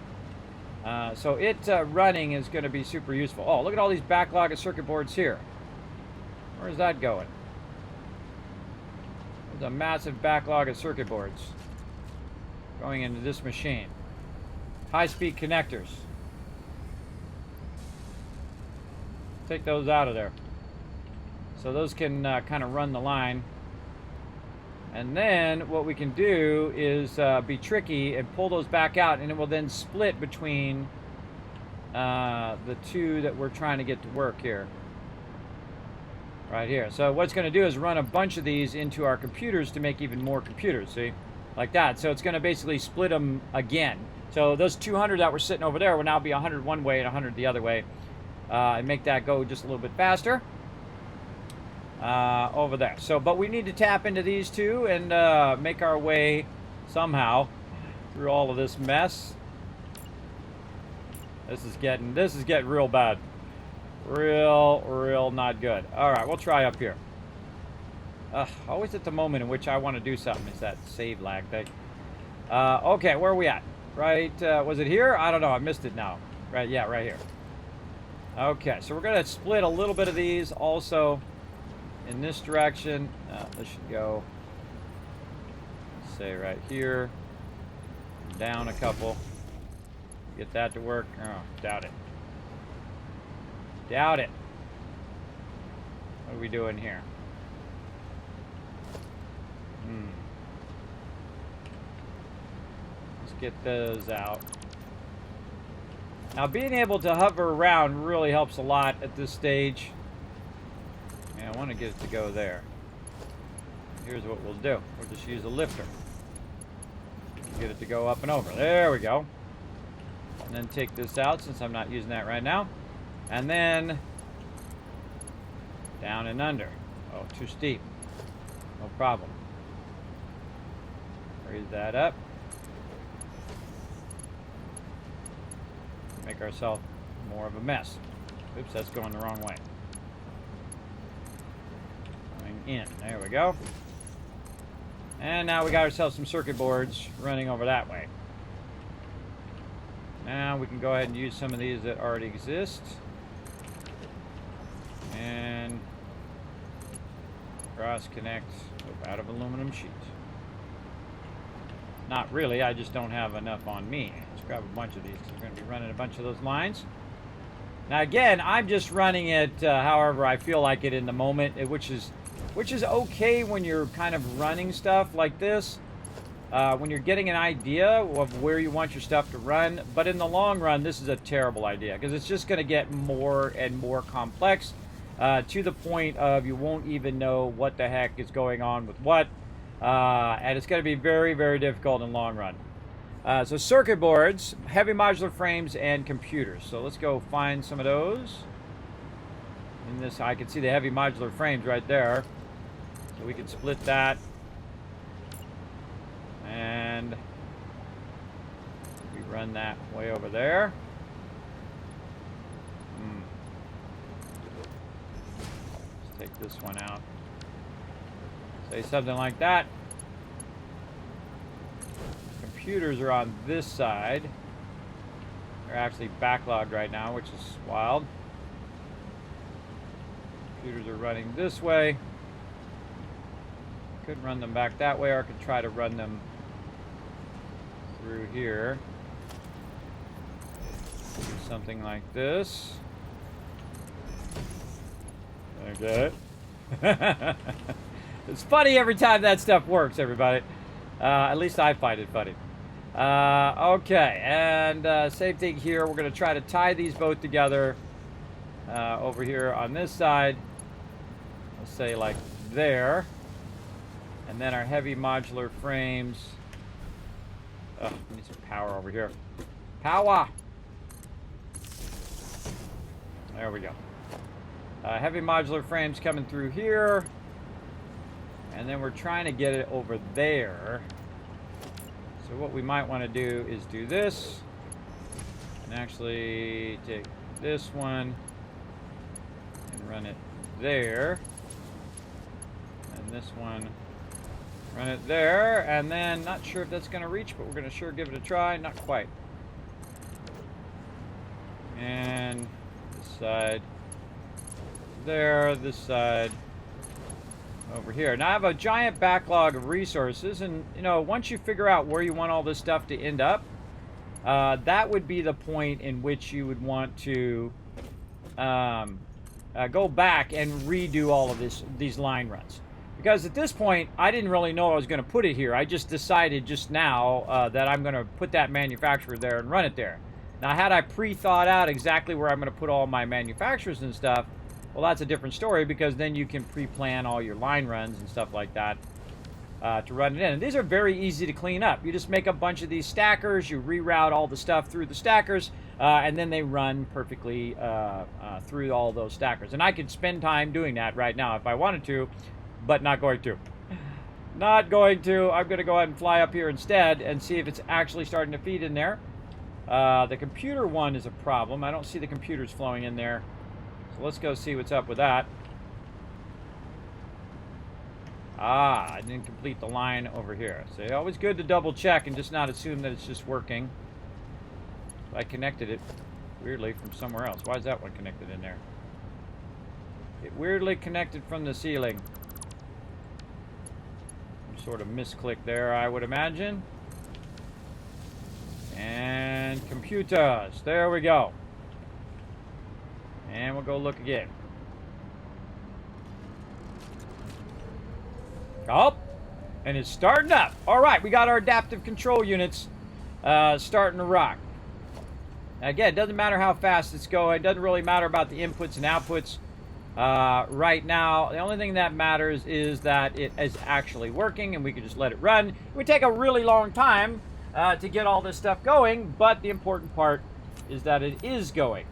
So it running is going to be super useful. Oh, look at all these backlog of circuit boards here. Where's that going? There's a massive backlog of circuit boards going into this machine. High-speed connectors. Take those out of there. So those can kind of run the line. And then what we can do is be tricky and pull those back out, and it will then split between the 2 that we're trying to get to work here. Right here. So what it's going to do is run a bunch of these into our computers to make even more computers, see? Like that. So it's going to basically split them again. So those 200 that were sitting over there will now be 100 one way and 100 the other way. And make that go just a little bit faster. Over there. So, but we need to tap into these two and make our way somehow through all of this mess. This is getting real bad. Real not good. All right, we'll try up here. Always at the moment in which I want to do something is that save lag thing. Okay, where are we at? Right, was it here? I don't know, I missed it now. Right, yeah, right here. Okay, so we're going to split a little bit of these also in this direction. This should go, say, right here. Down a couple. Get that to work. Oh, doubt it. Doubt it. What are we doing here? Let's get those out. Now, being able to hover around really helps a lot at this stage. Yeah, I want to get it to go there. Here's what we'll do. We'll just use a lifter. Get it to go up and over. There we go. And then take this out since I'm not using that right now. And then down and under. Oh, too steep. No problem. Raise that up. Make ourselves more of a mess. Oops, that's going the wrong way. Going in. There we go. And now we got ourselves some circuit boards running over that way. Now we can go ahead and use some of these that already exist. And cross connect out of aluminum sheet. Not really, I just don't have enough on me. Let's grab a bunch of these because we're going to be running a bunch of those lines. Now again, I'm just running it however I feel like it in the moment, which is okay when you're kind of running stuff like this. When you're getting an idea of where you want your stuff to run. But in the long run, this is a terrible idea because it's just going to get more and more complex to the point of you won't even know what the heck is going on with what. And it's going to be very, very difficult in the long run. So circuit boards, heavy modular frames, and computers. So let's go find some of those. In this, I can see the heavy modular frames right there. So we can split that. And we run that way over there. Let's take this one out. Say something like that. Computers are on this side. They're actually backlogged right now, which is wild. Computers are running this way. Could run them back that way, or I could try to run them through here. Do something like this. Okay. It's funny every time that stuff works, everybody. At least I find it funny. Okay, and same thing here. We're going to try to tie these both together over here on this side. Let's say like there. And then our heavy modular frames. Oh, we need some power over here. Power! There we go. Heavy modular frames coming through here. And then we're trying to get it over there. So what we might want to do is do this. And actually take this one and run it there. And this one, run it there. And then, not sure if that's going to reach, but we're going to sure give it a try. Not quite. And this side there, this side over here. Now I have a giant backlog of resources, and you know, once you figure out where you want all this stuff to end up, that would be the point in which you would want to go back and redo all of these line runs. Because at this point, I didn't really know I was going to put it here. I just decided just now that I'm going to put that manufacturer there and run it there. Now, had I pre-thought out exactly where I'm going to put all my manufacturers and stuff, well, that's a different story, because then you can pre-plan all your line runs and stuff like that. to run it in. And these are very easy to clean up. You just make a bunch of these stackers, you reroute all the stuff through the stackers, and then they run perfectly through all those stackers. And I could spend time doing that right now if I wanted to, but not going to. Not going to. I'm going to go ahead and fly up here instead and see if it's actually starting to feed in there. The computer one is a problem. I don't see the computers flowing in there. So let's go see what's up with that. Ah, I didn't complete the line over here. So always good to double check and just not assume that it's just working. I connected it weirdly from somewhere else. Why is that one connected in there? It weirdly connected from the ceiling. Some sort of misclick there, I would imagine. And computers. There we go. And we'll go look again. Oh, and it's starting up. All right, we got our adaptive control units starting to rock. Again, it doesn't matter how fast it's going. It doesn't really matter about the inputs and outputs right now. The only thing that matters is that it is actually working, and we can just let it run. It would take a really long time to get all this stuff going, but the important part is that it is going,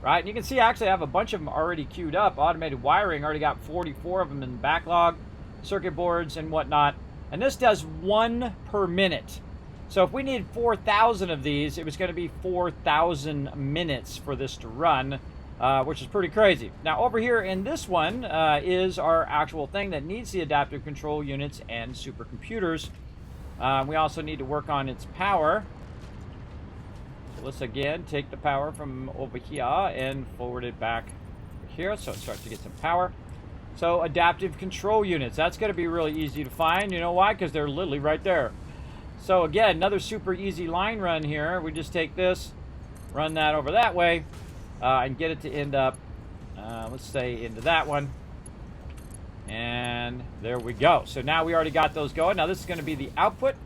right? And you can see actually I have a bunch of them already queued up. Automated wiring, already got 44 of them in backlog. Circuit boards and whatnot, and this does 1 per minute. So if we need 4,000 of these, it was going to be 4,000 minutes for this to run, which is pretty crazy. Now over here in this one is our actual thing that needs the adaptive control units and supercomputers. We also need to work on its power. So let's again take the power from over here and forward it back here so it starts to get some power. So adaptive control units, that's going to be really easy to find. You know why? Because they're literally right there. So again, another super easy line run here. We just take this, run that over that way, and get it to end up, let's say, into that one. And there we go. So now we already got those going. Now this is going to be the output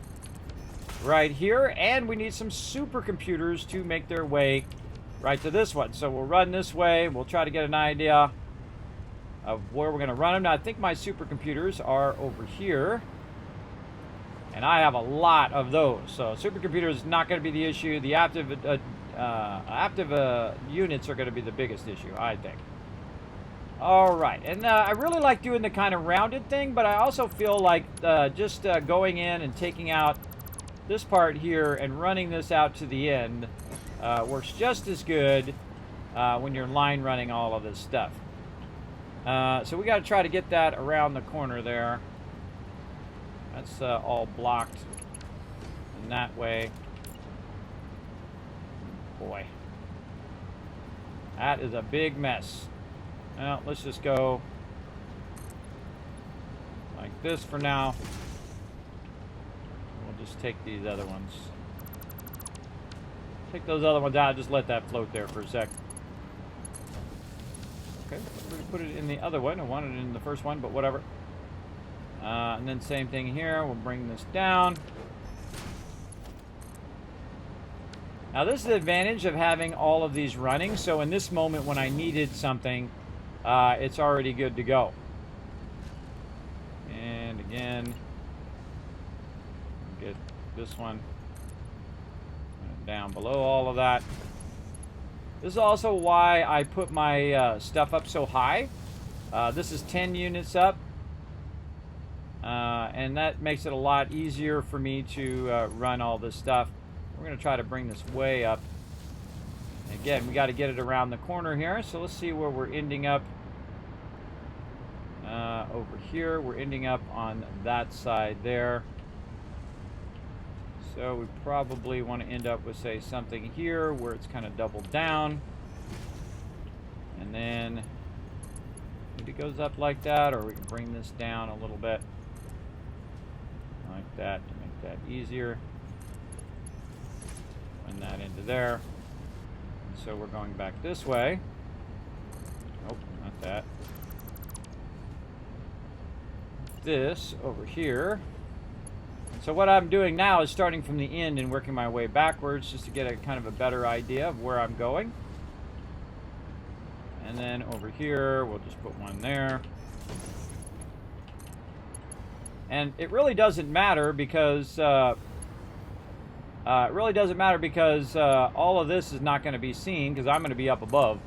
right here. And we need some supercomputers to make their way right to this one. So we'll run this way. We'll try to get an idea of where we're going to run them. Now, I think my supercomputers are over here, and I have a lot of those. So supercomputers is not going to be the issue. The active units are going to be the biggest issue, I think. All right, and I really like doing the kind of rounded thing, but I also feel like just going in and taking out this part here and running this out to the end works just as good when you're line running all of this stuff. So we got to try to get that around the corner there. That's all blocked in that way. Boy, that is a big mess. Well, let's just go like this for now. We'll just take these other ones. Take those other ones out. Just let that float there for a sec. Okay, we're going to put it in the other one. I wanted it in the first one, but whatever. And then same thing here. We'll bring this down. Now this is the advantage of having all of these running. So in this moment when I needed something, it's already good to go. And again, get this one down below all of that. This is also why I put my stuff up so high. This is 10 units up. And that makes it a lot easier for me to run all this stuff. We're going to try to bring this way up. And again, we got to get it around the corner here. So let's see where we're ending up. Over here, we're ending up on that side there. So we probably want to end up with, say, something here where it's kind of doubled down. And then maybe it goes up like that, or we can bring this down a little bit. Like that to make that easier. Run that into there. And so we're going back this way. Nope, not that. This over here. So what I'm doing now is starting from the end and working my way backwards just to get a kind of a better idea of where I'm going. And then over here, we'll just put one there. And it really doesn't matter because all of this is not going to be seen because I'm going to be up above.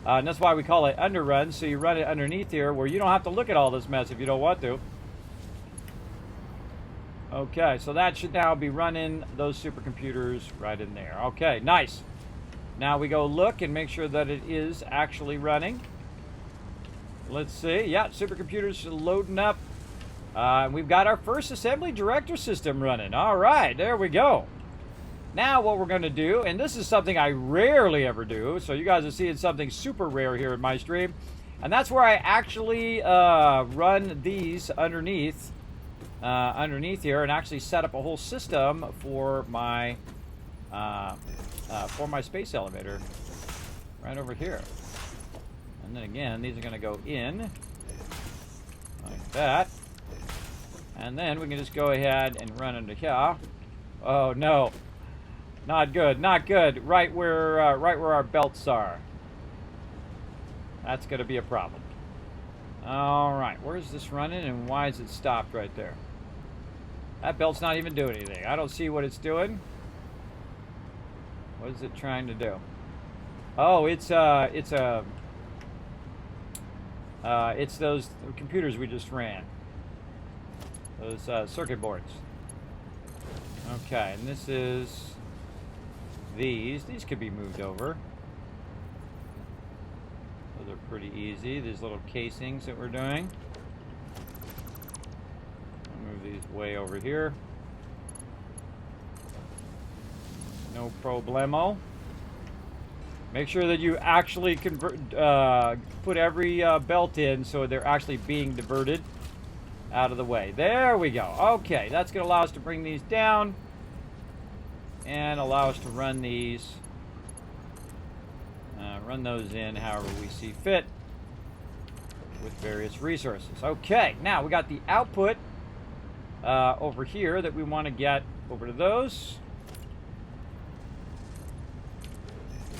And that's why we call it underrun. So you run it underneath here where you don't have to look at all this mess if you don't want to. Okay, so that should now be running those supercomputers right in there. Okay, nice. Now we go look and make sure that it is actually running. Let's see. Yeah, supercomputers are loading up. We've got our first assembly director system running. All right, there we go. Now what we're going to do, and this is something I rarely ever do, so you guys are seeing something super rare here in my stream, and that's where I actually run these underneath here and actually set up a whole system for my space elevator right over here. And then again, these are going to go in like that. And then we can just go ahead and run into here. Oh no, not good, not good. Right where our belts are. That's going to be a problem. All right, where's this running and why is it stopped right there? That belt's not even doing anything. I don't see what it's doing. What is it trying to do? Oh, it's those computers we just ran. Those circuit boards. Okay, and this is these. These could be moved over. Those are pretty easy. These little casings that we're doing. I'll move these way over here. No problemo. Make sure that you actually put every belt in so they're actually being diverted out of the way. There we go. Okay, that's going to allow us to bring these down and allow us to run these, run those in however we see fit with various resources. Okay, now we got the output over here that we want to get over to those.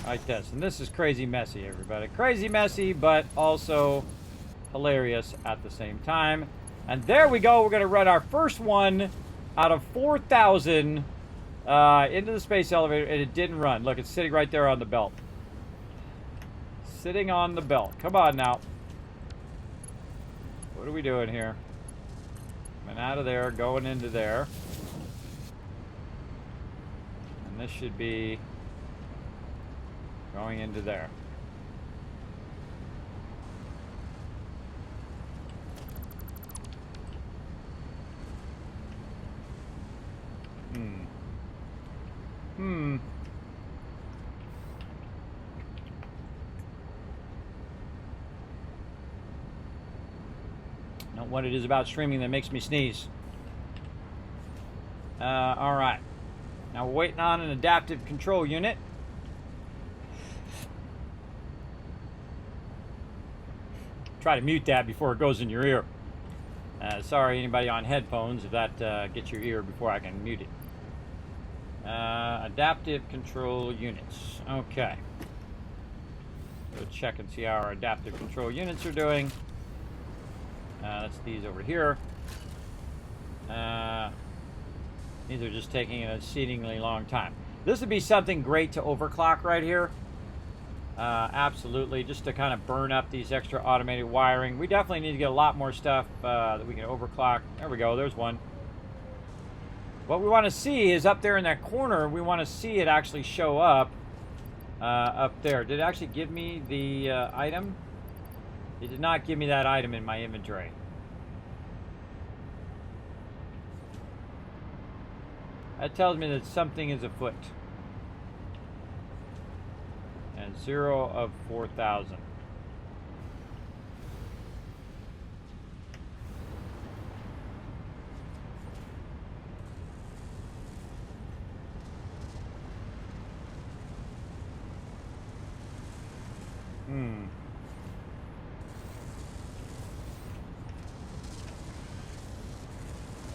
Like this. And this is crazy messy, everybody. Crazy messy, but also hilarious at the same time. And there we go. We're going to run our first one out of 4,000 into the space elevator, and it didn't run. Look, it's sitting right there on the belt. Sitting on the belt. Come on now. What are we doing here? Coming out of there, going into there. And this should be going into there. Not what it is about streaming that makes me sneeze. All right. Now we're waiting on an adaptive control unit. Try to mute that before it goes in your ear. Sorry, anybody on headphones, if that gets your ear before I can mute it. Adaptive control units. Okay. Go check and see how our adaptive control units are doing. That's these over here. These are just taking an exceedingly long time. This would be something great to overclock right here. Absolutely, just to kind of burn up these extra automated wiring. We definitely need to get a lot more stuff that we can overclock. There we go, there's one. What we want to see is up there in that corner, we want to see it actually show up up there. Did it actually give me the item? It did not give me that item in my inventory. That tells me that something is afoot. And 0 of 4,000.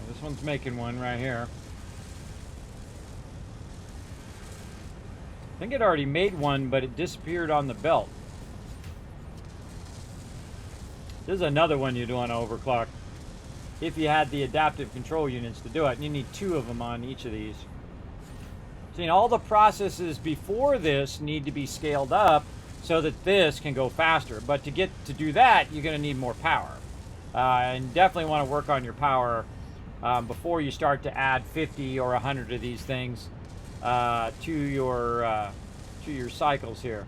This one's making one right here. I think it already made one, but it disappeared on the belt. This is another one you'd want to overclock. if you had the adaptive control units to do it. And you need 2 of them on each of these. So, all the processes before this need to be scaled up so that this can go faster. But to do that, you're going to need more power. And definitely want to work on your power before you start to add 50 or 100 of these things to your cycles here.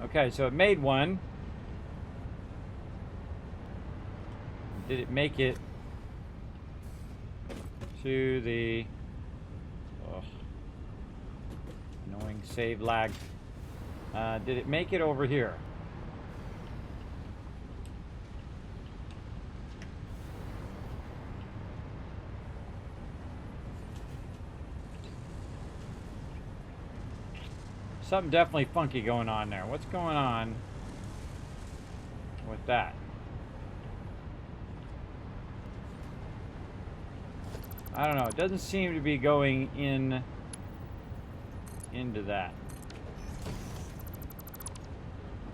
Okay, so it made one. Did it make it to the annoying save lag? Did it make it over here? Something definitely funky going on there. What's going on with that? I don't know. It doesn't seem to be going into that.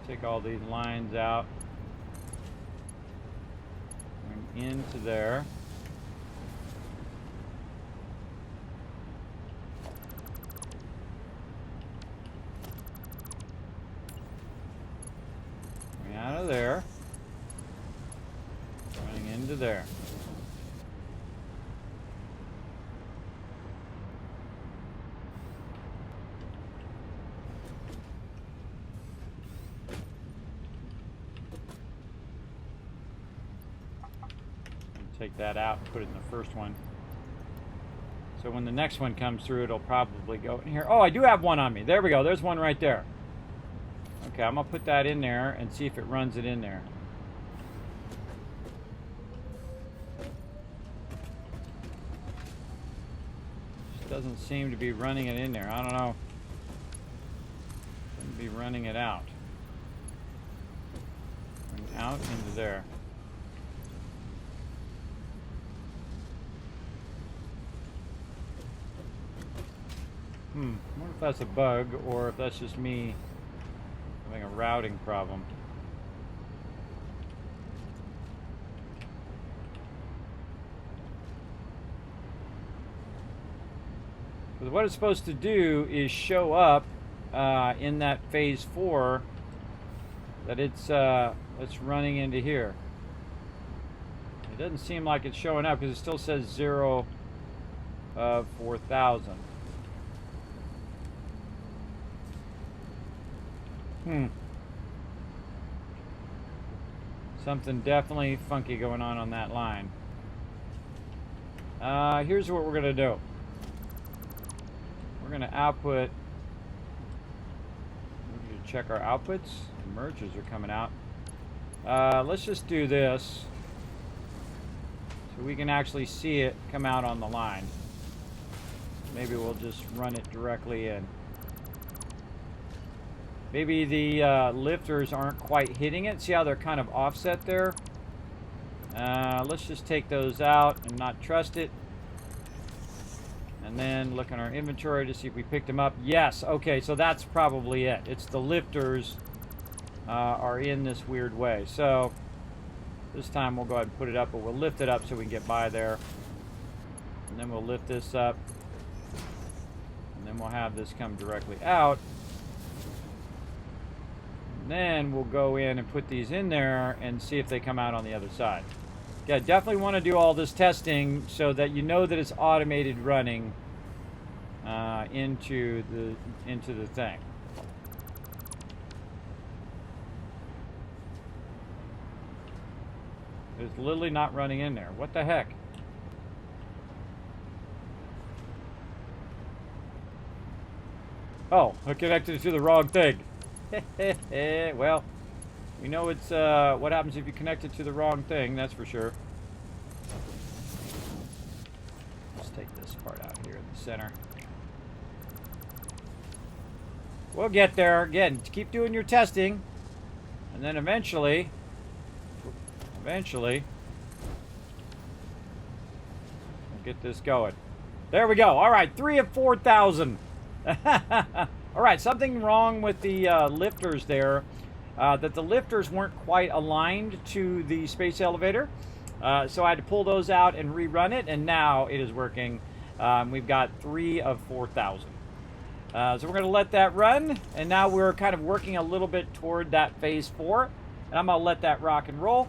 Take all these lines out. Going into there. Going out of there. Going into there. Take that out and put it in the first one. So when the next one comes through, it'll probably go in here. Oh, I do have one on me. There we go. There's one right there. Okay, I'm going to put that in there and see if it runs it in there. Just doesn't seem to be running it in there. I don't know. Shouldn't be running it out. Running out into there. I wonder if that's a bug or if that's just me having a routing problem. Because what it's supposed to do is show up in that phase 4 that it's running into here. It doesn't seem like it's showing up because it still says 0 of 4,000. Something definitely funky going on that line. Here's what we're going to do. We're going to output. We're going to check our outputs. The merges are coming out. Let's just do this so we can actually see it come out on the line. Maybe we'll just run it directly in. Maybe the lifters aren't quite hitting it. See how they're kind of offset there? Let's just take those out and not trust it. And then look in our inventory to see if we picked them up. Yes, okay, so that's probably it. It's the lifters are in this weird way. So this time we'll go ahead and put it up, but we'll lift it up so we can get by there. And then we'll lift this up. And then we'll have this come directly out. Then we'll go in and put these in there and see if they come out on the other side. Yeah, definitely want to do all this testing so that you know that it's automated running into the thing. It's literally not running in there. What the heck? Oh, I connected it to the wrong thing. Well, we know it's what happens if you connect it to the wrong thing, that's for sure. Let's take this part out here in the center. We'll get there. Again, keep doing your testing. And then eventually, we'll get this going. There we go. All right, 3 of 4,000. All right, something wrong with the lifters there, that the lifters weren't quite aligned to the space elevator. So I had to pull those out and rerun it, and now it is working. We've got 3 of 4,000. So we're going to let that run, and now we're kind of working a little bit toward that phase 4, and I'm going to let that rock and roll.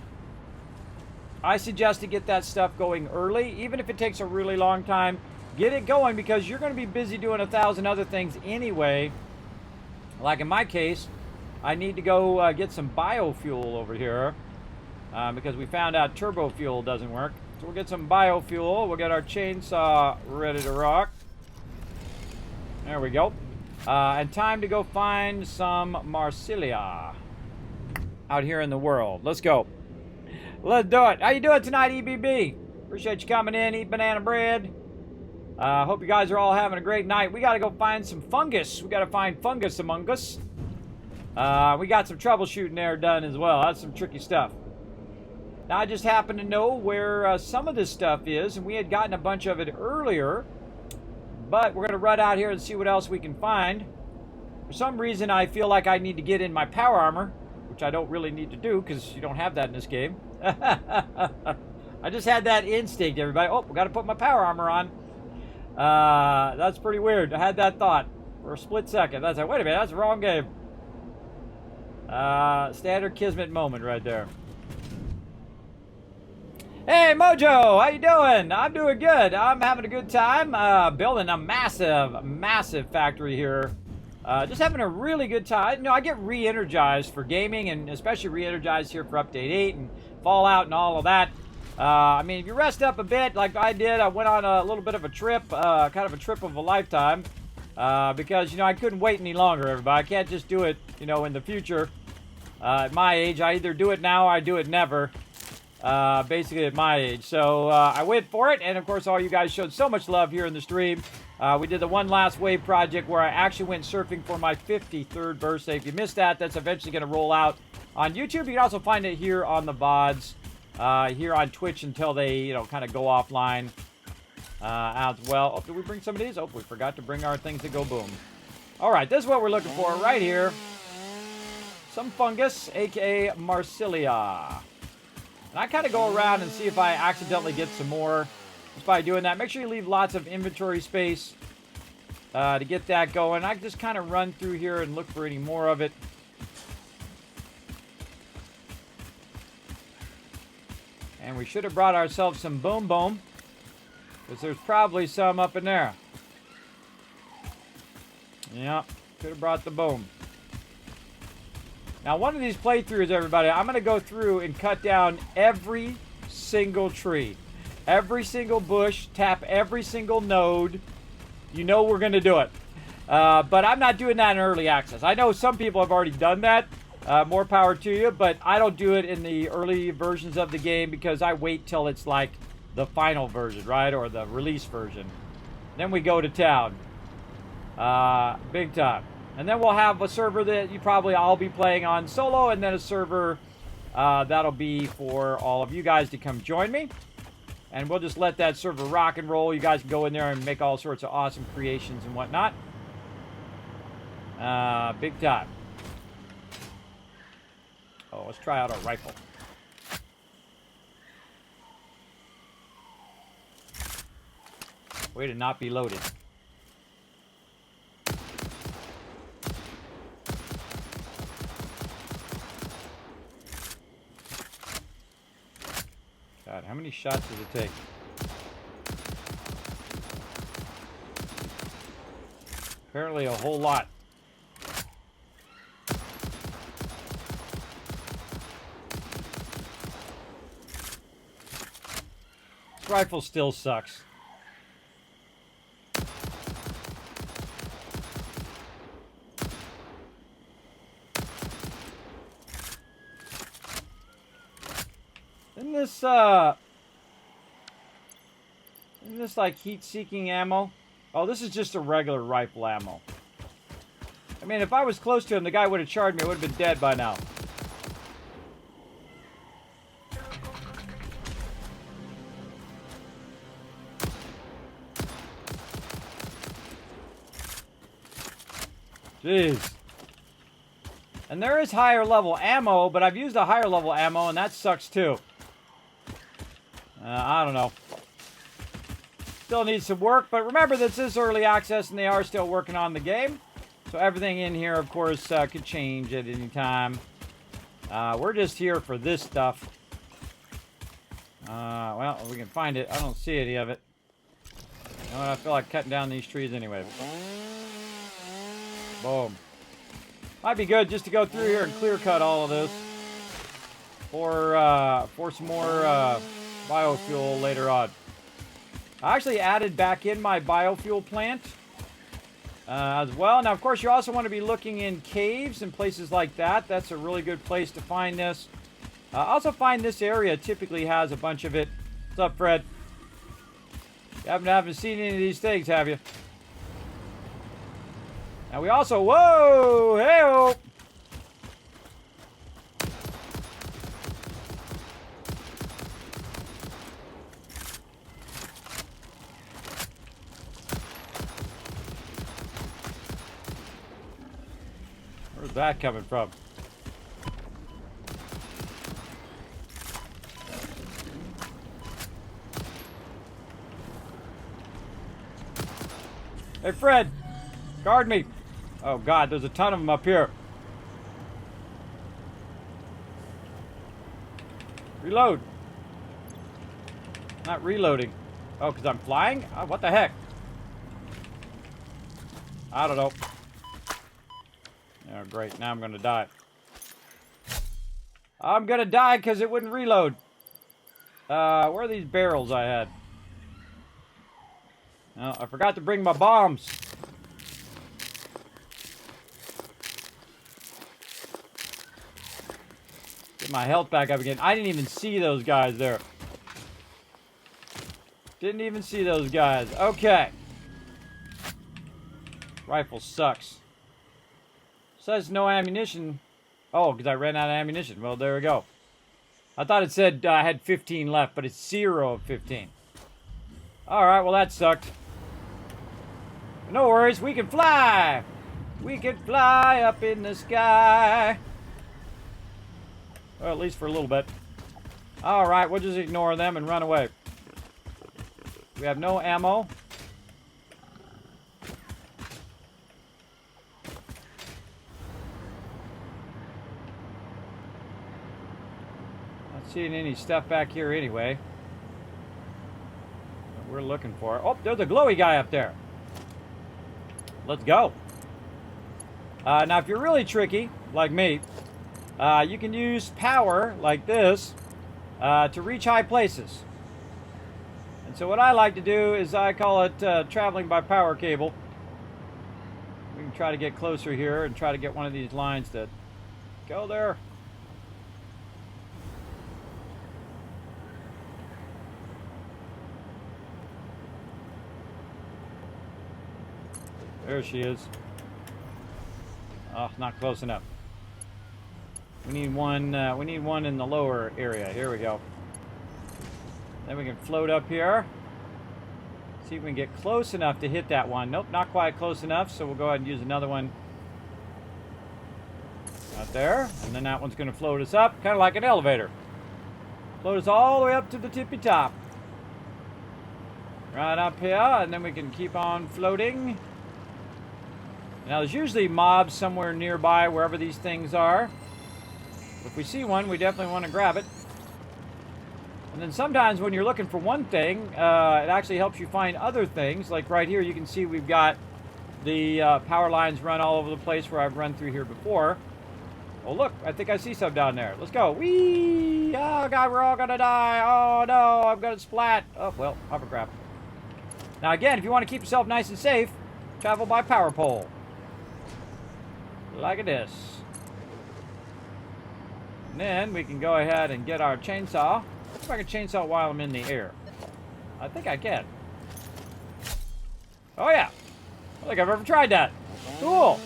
I suggest to get that stuff going early, even if it takes a really long time. Get it going, because you're going to be busy doing 1,000 other things anyway. Like in my case, I need to go get some biofuel over here, because we found out turbo fuel doesn't work. So we'll get some biofuel. We'll get our chainsaw ready to rock. There we go. And time to go find some Marsilia out here in the world. Let's go. Let's do it. How you doing tonight, EBB? Appreciate you coming in, eat banana bread. Hope you guys are all having a great night. We got to go find some fungus. We got to find fungus among us. We got some troubleshooting there done as well. That's some tricky stuff. Now, I just happen to know where some of this stuff is, and we had gotten a bunch of it earlier. But we're going to run out here and see what else we can find. For some reason, I feel like I need to get in my power armor, which I don't really need to do because you don't have that in this game. I just had that instinct, everybody. Oh, we got to put my power armor on. That's pretty weird. I had that thought for a split second. That's like, wait a minute, that's the wrong game. Standard Kismet moment right there. Hey, Mojo, how you doing? I'm doing good. I'm having a good time building a massive factory here. Just having a really good time. You know, I get re-energized for gaming, and especially re-energized here for Update 8 and Fallout and all of that. I mean, if you rest up a bit, like I did, I went on a little bit of a trip, kind of a trip of a lifetime, because, you know, I couldn't wait any longer, everybody. I can't just do it, you know, in the future. At my age, I either do it now or I do it never. Basically at my age. So I went for it, and of course all you guys showed so much love here in the stream. We did the One Last Wave project where I actually went surfing for my 53rd birthday. If you missed that, that's eventually going to roll out on YouTube. You can also find it here on the VODs, here on Twitch until they, you know, kind of go offline as well. Oh, did we bring some of these? Oh, we forgot to bring our things that go boom. All right, this is what we're looking for right here. Some fungus, aka Marsilia. And I kind of go around and see if I accidentally get some more just by doing that. Make sure you leave lots of inventory space to get that going. I just kind of run through here and look for any more of it. And we should have brought ourselves some boom boom, because there's probably some up in there. Yeah, could have brought the boom. Now, one of these playthroughs, everybody, I'm going to go through and cut down every single tree, every single bush, tap every single node. You know we're going to do it. But I'm not doing that in early access. I know some people have already done that. More power to you, but I don't do it in the early versions of the game because I wait till it's like the final version, right? Or the release version. Then we go to town. Big time. And then we'll have a server that you probably all be playing on solo, and then a server that'll be for all of you guys to come join me. And we'll just let that server rock and roll. You guys can go in there and make all sorts of awesome creations and whatnot. Big time. Oh, let's try out our rifle. Way to not be loaded. God, how many shots does it take? Apparently a whole lot. This rifle still sucks. Isn't this like heat-seeking ammo? Oh, this is just a regular rifle ammo. I mean, if I was close to him, the guy would have charged me. I would have been dead by now. Jeez. And there is higher level ammo, but I've used a higher level ammo, and that sucks too. I don't know. Still needs some work, but remember this is early access and they are still working on the game. So everything in here, of course, could change at any time. We're just here for this stuff. Well, we can find it. I don't see any of it. You know what? I feel like cutting down these trees anyway. Boom. Might be good just to go through here and clear cut all of this for some more biofuel later on. I actually added back in my biofuel plant as well. Now, of course, you also want to be looking in caves and places like that. That's a really good place to find this. I also find this area typically has a bunch of it. What's up, Fred? You haven't seen any of these things, have you? Now, we also... Whoa! Hey-oh! Where's that coming from? Hey, Fred! Guard me! Oh, God, there's a ton of them up here. Reload. Not reloading. Oh, because I'm flying? Oh, what the heck? I don't know. Oh, great. Now I'm going to die. I'm going to die because it wouldn't reload. Where are these barrels I had? Oh, I forgot to bring my bombs. Get my health back up again. I didn't even see those guys there. Didn't even see those guys. Okay. Rifle sucks. Says no ammunition. Oh, because I ran out of ammunition. Well, there we go. I thought it said I had 15 left, but it's 0 of 15. Alright, well that sucked. No worries, we can fly! We can fly up in the sky. Well, at least for a little bit. Alright, we'll just ignore them and run away. We have no ammo. Not seeing any stuff back here anyway. What we're looking for. Oh, there's a glowy guy up there. Let's go. Now, if you're really tricky, like me, you can use power, like this, to reach high places. And so what I like to do is I call it traveling by power cable. We can try to get closer here and try to get one of these lines to go there. There she is. Oh, not close enough. We need one in the lower area. Here we go. Then we can float up here. See if we can get close enough to hit that one. Nope, not quite close enough, so we'll go ahead and use another one. Out there. And then that one's going to float us up, kind of like an elevator. Float us all the way up to the tippy top. Right up here, and then we can keep on floating. Now, there's usually mobs somewhere nearby, wherever these things are. If we see one, we definitely want to grab it. And then sometimes when you're looking for one thing, it actually helps you find other things. Like right here, you can see we've got the power lines run all over the place where I've run through here before. Oh, look, I think I see some down there. Let's go. Whee! Oh, God, we're all going to die. Oh, no, I'm going to splat. Oh, well, hovercraft. Now, again, if you want to keep yourself nice and safe, travel by power pole. Like this. And then we can go ahead and get our chainsaw. Let's see if I can chainsaw while I'm in the air. I think I can. Oh yeah. I don't think I've ever tried that. Cool.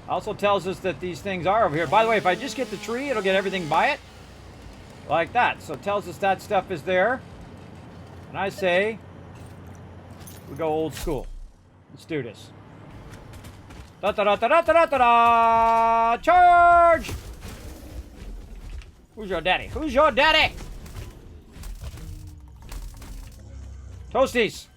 Also tells us that these things are over here. By the way, if I just get the tree, it'll get everything by it. Like that. So it tells us that stuff is there. And I say... we go old school. Let's do this. Da da da da da da da da! Charge! Who's your daddy? Who's your daddy? Toasties!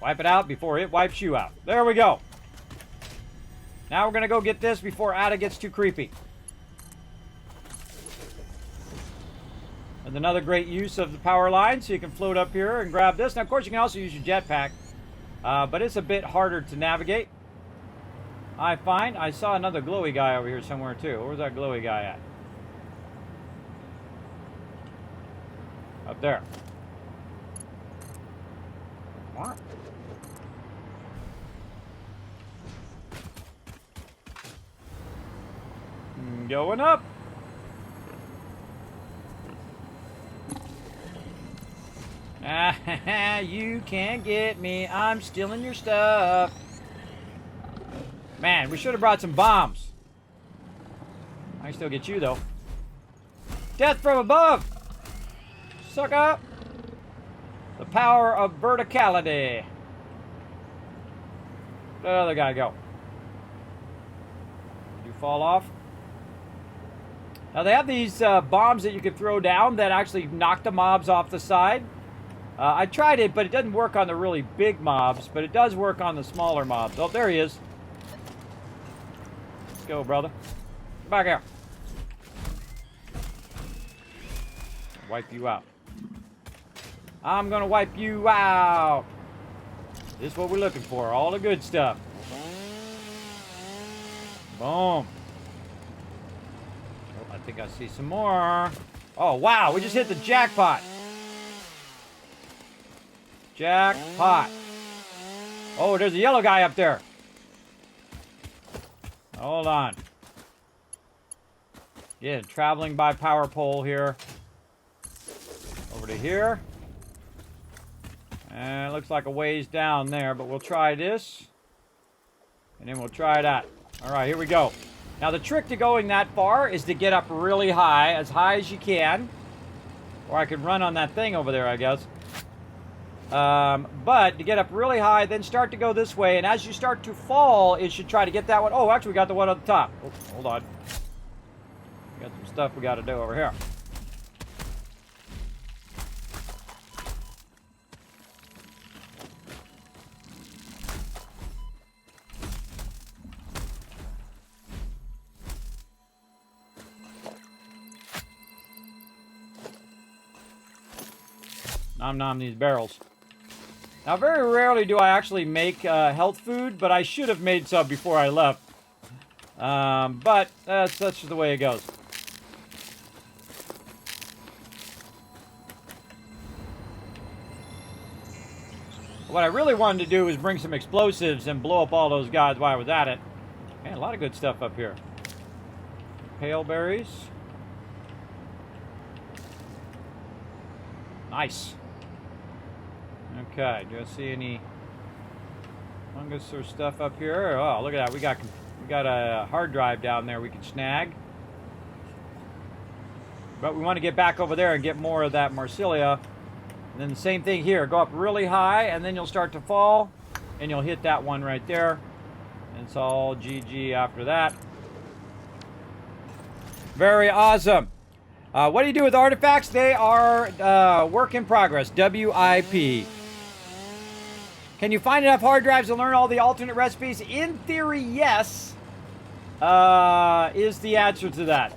Wipe it out before it wipes you out. There we go. Now we're going to go get this before Ada gets too creepy. And another great use of the power line, so you can float up here and grab this. Now, of course, you can also use your jetpack, but it's a bit harder to navigate. I find I saw another glowy guy over here somewhere, too. Where's that glowy guy at? Up there. What? Going up. You can't get me. I'm stealing your stuff. Man, we should have brought some bombs. I can still get you, though. Death from above. Suck up. The power of verticality. Where'd the other guy go? Did you fall off? Now they have these bombs that you can throw down that actually knock the mobs off the side. I tried it, but it doesn't work on the really big mobs, but it does work on the smaller mobs. Oh, there he is. Let's go, brother. Come back here. Wipe you out. I'm gonna wipe you out. This is what we're looking for. All the good stuff. Boom. I think I see some more. Oh, wow. We just hit the jackpot. Jackpot. Oh, there's a yellow guy up there. Hold on. Yeah, traveling by power pole here. Over to here. And it looks like a ways down there, but we'll try this. And then we'll try that. All right, here we go. Now, the trick to going that far is to get up really high as you can. Or I could run on that thing over there, I guess. But to get up really high, then start to go this way. And as you start to fall, it should try to get that one. Oh, actually, we got the one on the top. Oh, hold on. We got some stuff we got to do over here. Nom nom these barrels. Now, very rarely do I actually make health food, but I should have made some before I left. But that's just the way it goes. What I really wanted to do was bring some explosives and blow up all those guys while I was at it. Man, a lot of good stuff up here. Pale berries. Nice. Okay, do I see any fungus or stuff up here? Oh, look at that. We got a hard drive down there we can snag. But we want to get back over there and get more of that Marsilia. And then the same thing here. Go up really high, and then you'll start to fall, and you'll hit that one right there. And it's all GG after that. Very awesome. What do you do with artifacts? They are work in progress. WIP. Can you find enough hard drives to learn all the alternate recipes? In theory, yes. Is the answer to that.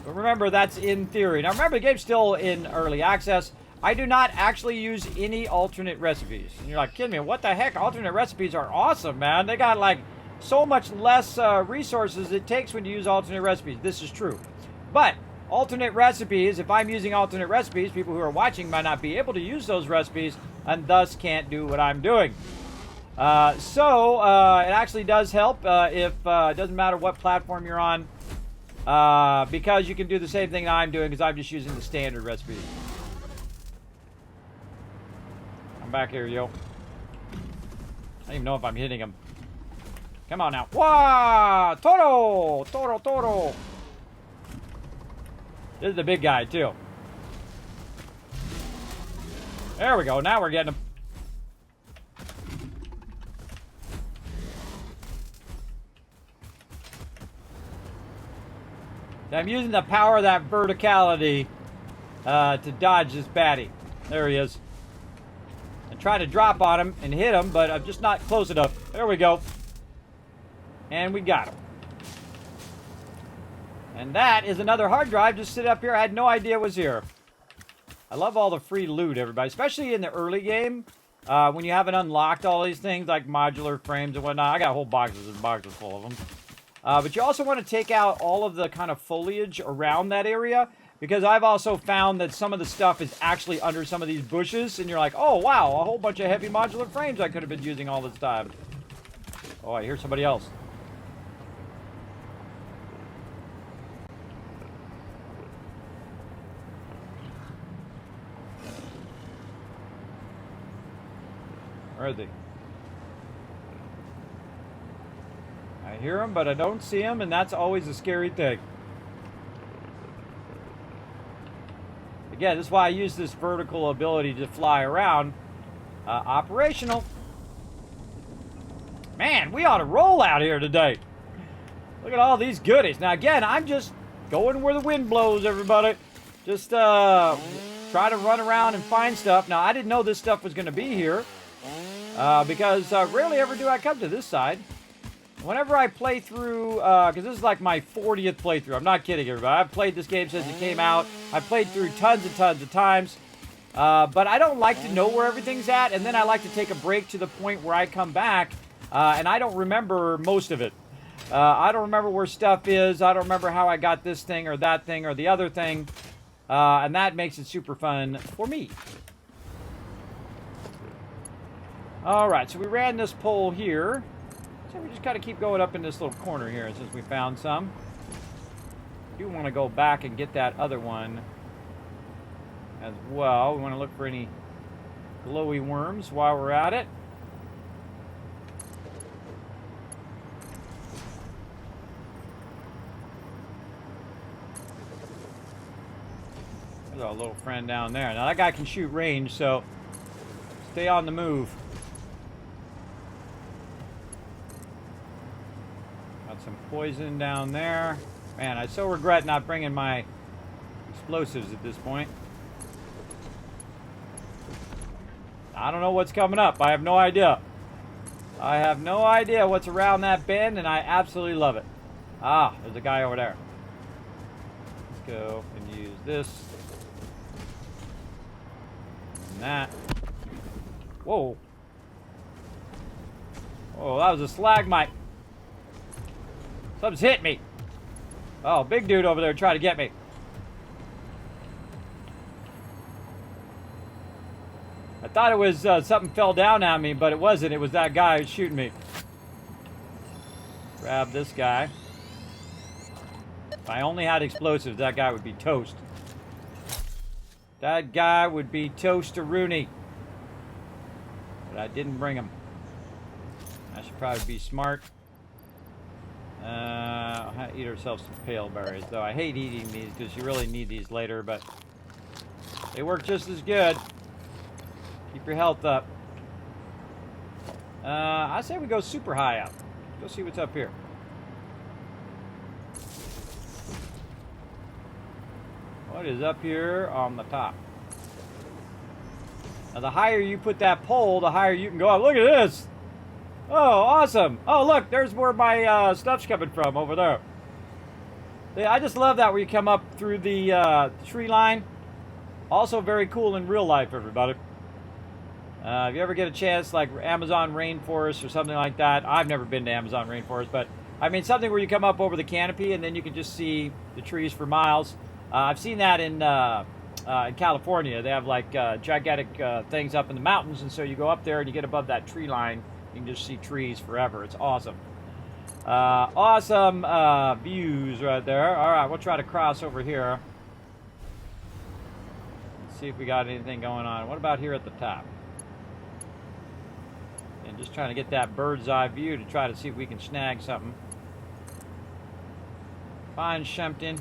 But remember, that's in theory. Now, remember, the game's still in early access. I do not actually use any alternate recipes. And you're like, kidding me, what the heck? Alternate recipes are awesome, man. They got, like, so much less resources it takes when you use alternate recipes. This is true. But alternate recipes, if I'm using alternate recipes, people who are watching might not be able to use those recipes and thus can't do what I'm doing. So it actually does help if it doesn't matter what platform you're on, because you can do the same thing that I'm doing because I'm just using the standard recipes. I'm back here, yo. I don't even know if I'm hitting him. Come on now. Wah! Toro! Toro, Toro! This is the big guy, too. There we go. Now we're getting them. I'm using the power of that verticality to dodge this baddie. There he is. And try to drop on him and hit him, but I'm just not close enough. There we go. And we got him. And that is another hard drive just sit up here. I had no idea it was here. I love all the free loot, everybody, especially in the early game when you haven't unlocked all these things like modular frames and whatnot. I got whole boxes and boxes full of them. But you also want to take out all of the kind of foliage around that area, because I've also found that some of the stuff is actually under some of these bushes, and you're like, oh, wow, a whole bunch of heavy modular frames I could have been using all this time. Oh, I hear somebody else. Where is he? I hear him, but I don't see him, and that's always a scary thing. Again, this is why I use this vertical ability to fly around. Operational. Man, we ought to roll out here today. Look at all these goodies. Now, again, I'm just going where the wind blows, everybody. Just try to run around and find stuff. Now, I didn't know this stuff was going to be here because rarely ever do I come to this side. Whenever I play through, because this is like my 40th playthrough. I'm not kidding, everybody. I've played this game since it came out. I've played through tons and tons of times. But I don't like to know where everything's at, and then I like to take a break to the point where I come back, and I don't remember most of it. I don't remember where stuff is. I don't remember how I got this thing or that thing or the other thing. And that makes it super fun for me. Alright, so we ran this pole here. So we just got to keep going up in this little corner here since we found some. I do want to go back and get that other one as well. We want to look for any glowy worms while we're at it. There's our little friend down there. Now that guy can shoot range, so stay on the move. Got some poison down there. Man, I so regret not bringing my explosives at this point. I don't know what's coming up. I have no idea. I have no idea what's around that bend, and I absolutely love it. Ah, there's a guy over there. Let's go and use this. And that. Whoa. Oh, that was a slagmite. Something's hit me. Oh, big dude over there trying to get me. I thought it was something fell down on me, but it wasn't. It was that guy who's shooting me. Grab this guy. If I only had explosives, that guy would be toast. That guy would be toast-a-rooney. But I didn't bring him. I should probably be smart. Eat ourselves some pale berries, though I hate eating these because you really need these later, but they work just as good. Keep your health up. I say we go super high up. Go see what's up here. What is up here on the top? Now, the higher you put that pole, the higher you can go up. Look at this! Oh, awesome! Oh, look, there's where my stuff's coming from, over there. Yeah, I just love that where you come up through the tree line. Also very cool in real life, everybody. If you ever get a chance, like Amazon rainforest or something like that. I've never been to Amazon rainforest, but I mean something where you come up over the canopy and then you can just see the trees for miles. I've seen that in California. They have like gigantic things up in the mountains, and so you go up there and you get above that tree line. You can just see trees forever. It's awesome. Awesome views right there. All right, we'll try to cross over here. Let's see if we got anything going on. What about here at the top? And just trying to get that bird's eye view to try to see if we can snag something. Fine, Shempton.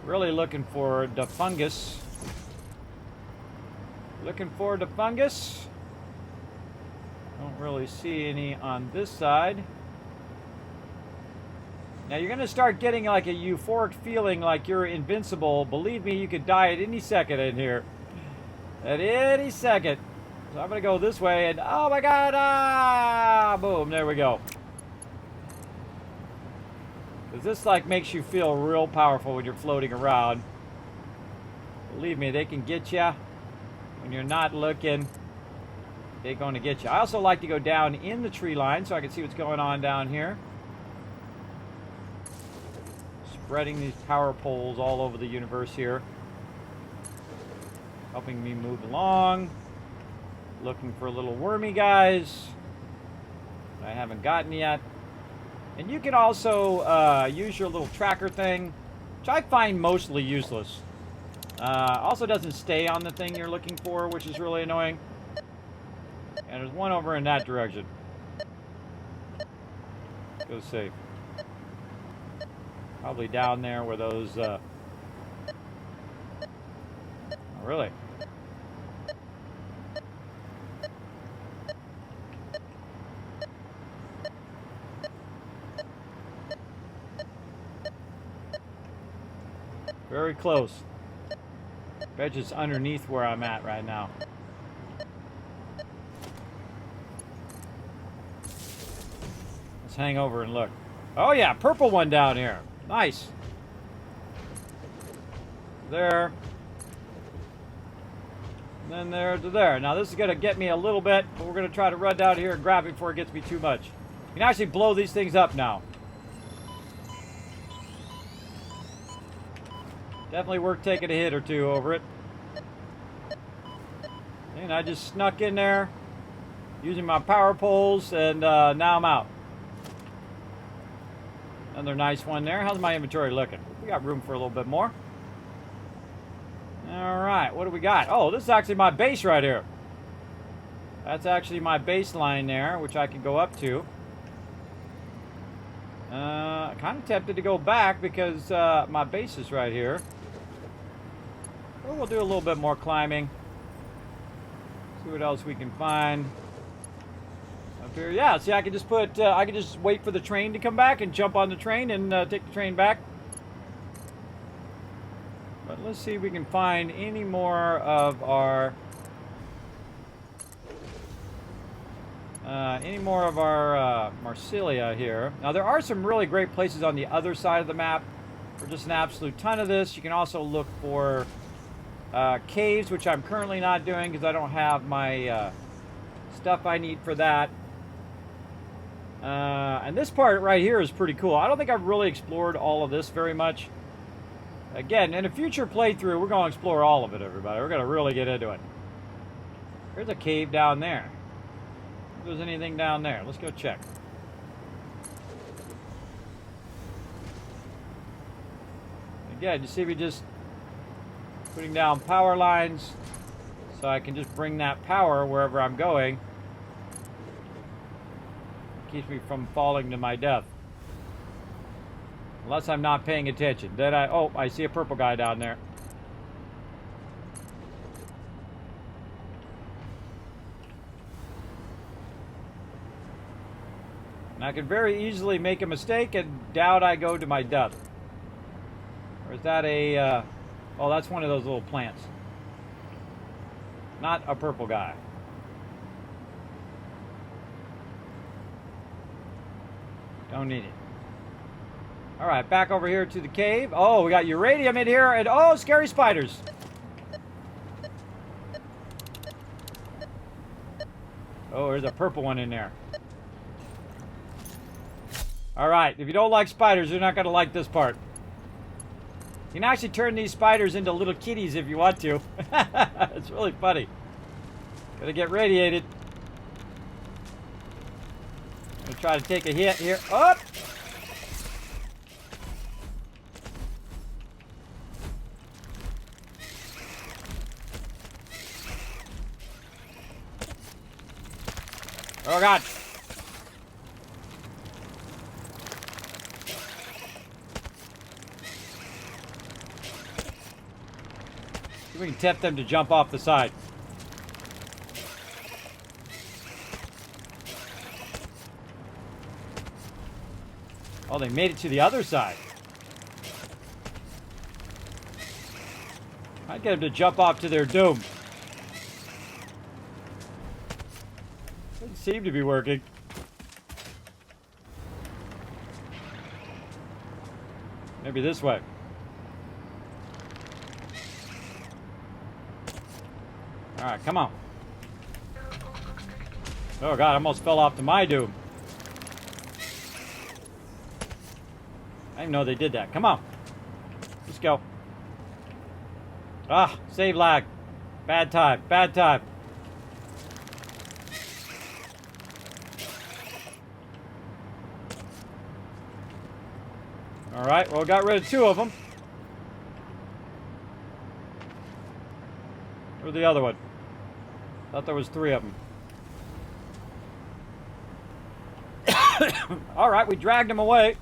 Really looking for the fungus. Looking for the fungus. Don't really see any on this side. Now you're going to start getting like a euphoric feeling like you're invincible. Believe me, you could die at any second in here. At any second. So I'm going to go this way and oh my god, ah! Boom, there we go. Because this like makes you feel real powerful when you're floating around. Believe me, they can get you when you're not looking. They're going to get you. I also like to go down in the tree line so I can see what's going on down here. Spreading these power poles all over the universe here. Helping me move along. Looking for little wormy guys that I haven't gotten yet. And you can also use your little tracker thing, which I find mostly useless. Also doesn't stay on the thing you're looking for, which is really annoying. And there's one over in that direction. Let's go see. Probably down there where those... Oh, really? Very close. Bet it's underneath where I'm at right now. Let's hang over and look. Oh yeah, purple one down here. Nice. There. And then there to there. Now this is going to get me a little bit, but we're going to try to run down here and grab it before it gets me too much. You can actually blow these things up now. Definitely worth taking a hit or two over it. And I just snuck in there using my power poles, and now I'm out. Another nice one there. How's my inventory looking? We got room for a little bit more. Alright, what do we got? Oh, this is actually my base right here. That's actually my baseline there, which I can go up to. Kind of tempted to go back because my base is right here. But we'll do a little bit more climbing. See what else we can find up here. Yeah, see, I can just put, I can just wait for the train to come back and jump on the train and take the train back. But let's see if we can find any more of our, Marsilia here. Now, there are some really great places on the other side of the map for just an absolute ton of this. You can also look for caves, which I'm currently not doing because I don't have my stuff I need for that. And this part right here is pretty cool. I don't think I've really explored all of this very much. Again, in a future playthrough, we're going to explore all of it, everybody. We're going to really get into it. There's a cave down there. If there's anything down there, let's go check. Again, you see me just putting down power lines so I can just bring that power wherever I'm going. Keeps me from falling to my death. Unless I'm not paying attention. Then I see a purple guy down there. And I could very easily make a mistake and down I go to my death. Or is that a... oh, that's one of those little plants. Not a purple guy. Don't need it. Alright, back over here to the cave. Oh, we got uranium in here, and oh, scary spiders. Oh, there's a purple one in there. Alright, if you don't like spiders, you're not going to like this part. You can actually turn these spiders into little kitties if you want to. It's really funny. Gotta get radiated. I'm gonna try to take a hit here. Up! Oh god! We can tempt them to jump off the side. Oh, they made it to the other side. I'd get them to jump off to their doom. Doesn't seem to be working. Maybe this way. Alright, come on. Oh god, I almost fell off to my doom. I didn't know they did that. Come on. Let's go. Ah, save lag. Bad time. Bad time. Alright, well, got rid of 2 of them. Where's the other one? Thought there was 3 of them. Alright, we dragged them away.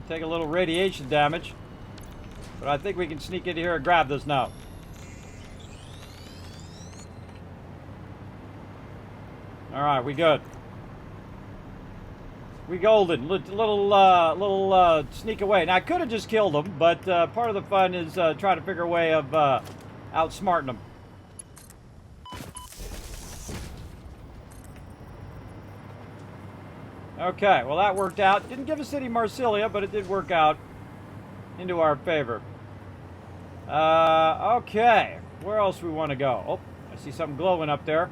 Take a little radiation damage. But I think we can sneak in here and grab this now. Alright, we good. We golden. Little sneak away. Now, I could have just killed them, but part of the fun is trying to figure a way of outsmarting them. Okay, well that worked out. Didn't give us any Marsilia, but it did work out into our favor. Okay, where else we want to go? Oh, I see something glowing up there.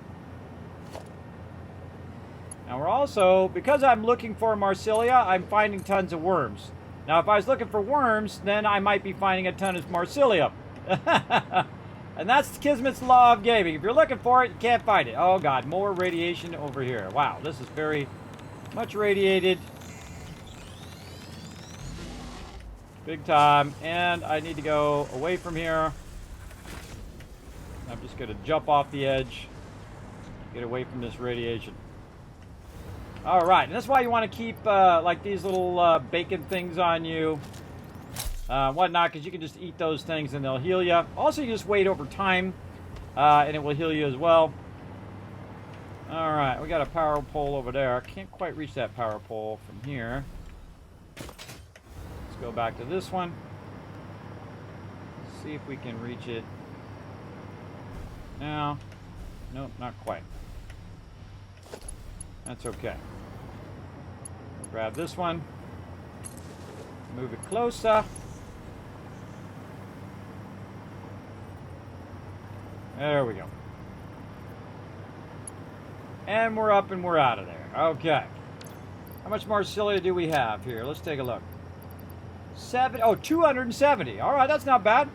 Now we're also, because I'm looking for Marsilia, I'm finding tons of worms. Now if I was looking for worms, then I might be finding a ton of Marsilia. And that's Kismet's law of gaming. If you're looking for it, you can't find it. Oh god, more radiation over here. Wow, this is very much radiated. Big time. And I need to go away from here. I'm just going to jump off the edge. Get away from this radiation. Alright, and that's why you want to keep like these little bacon things on you. Whatnot, because you can just eat those things and they'll heal you. Also, you just wait over time and it will heal you as well. Alright, we got a power pole over there. I can't quite reach that power pole from here. Let's go back to this one. See if we can reach it. No. Nope, not quite. That's okay. We'll grab this one. Move it closer. There we go. And we're up and we're out of there. Okay. How much Marsilia do we have here? Let's take a look. 270. All right, that's not bad.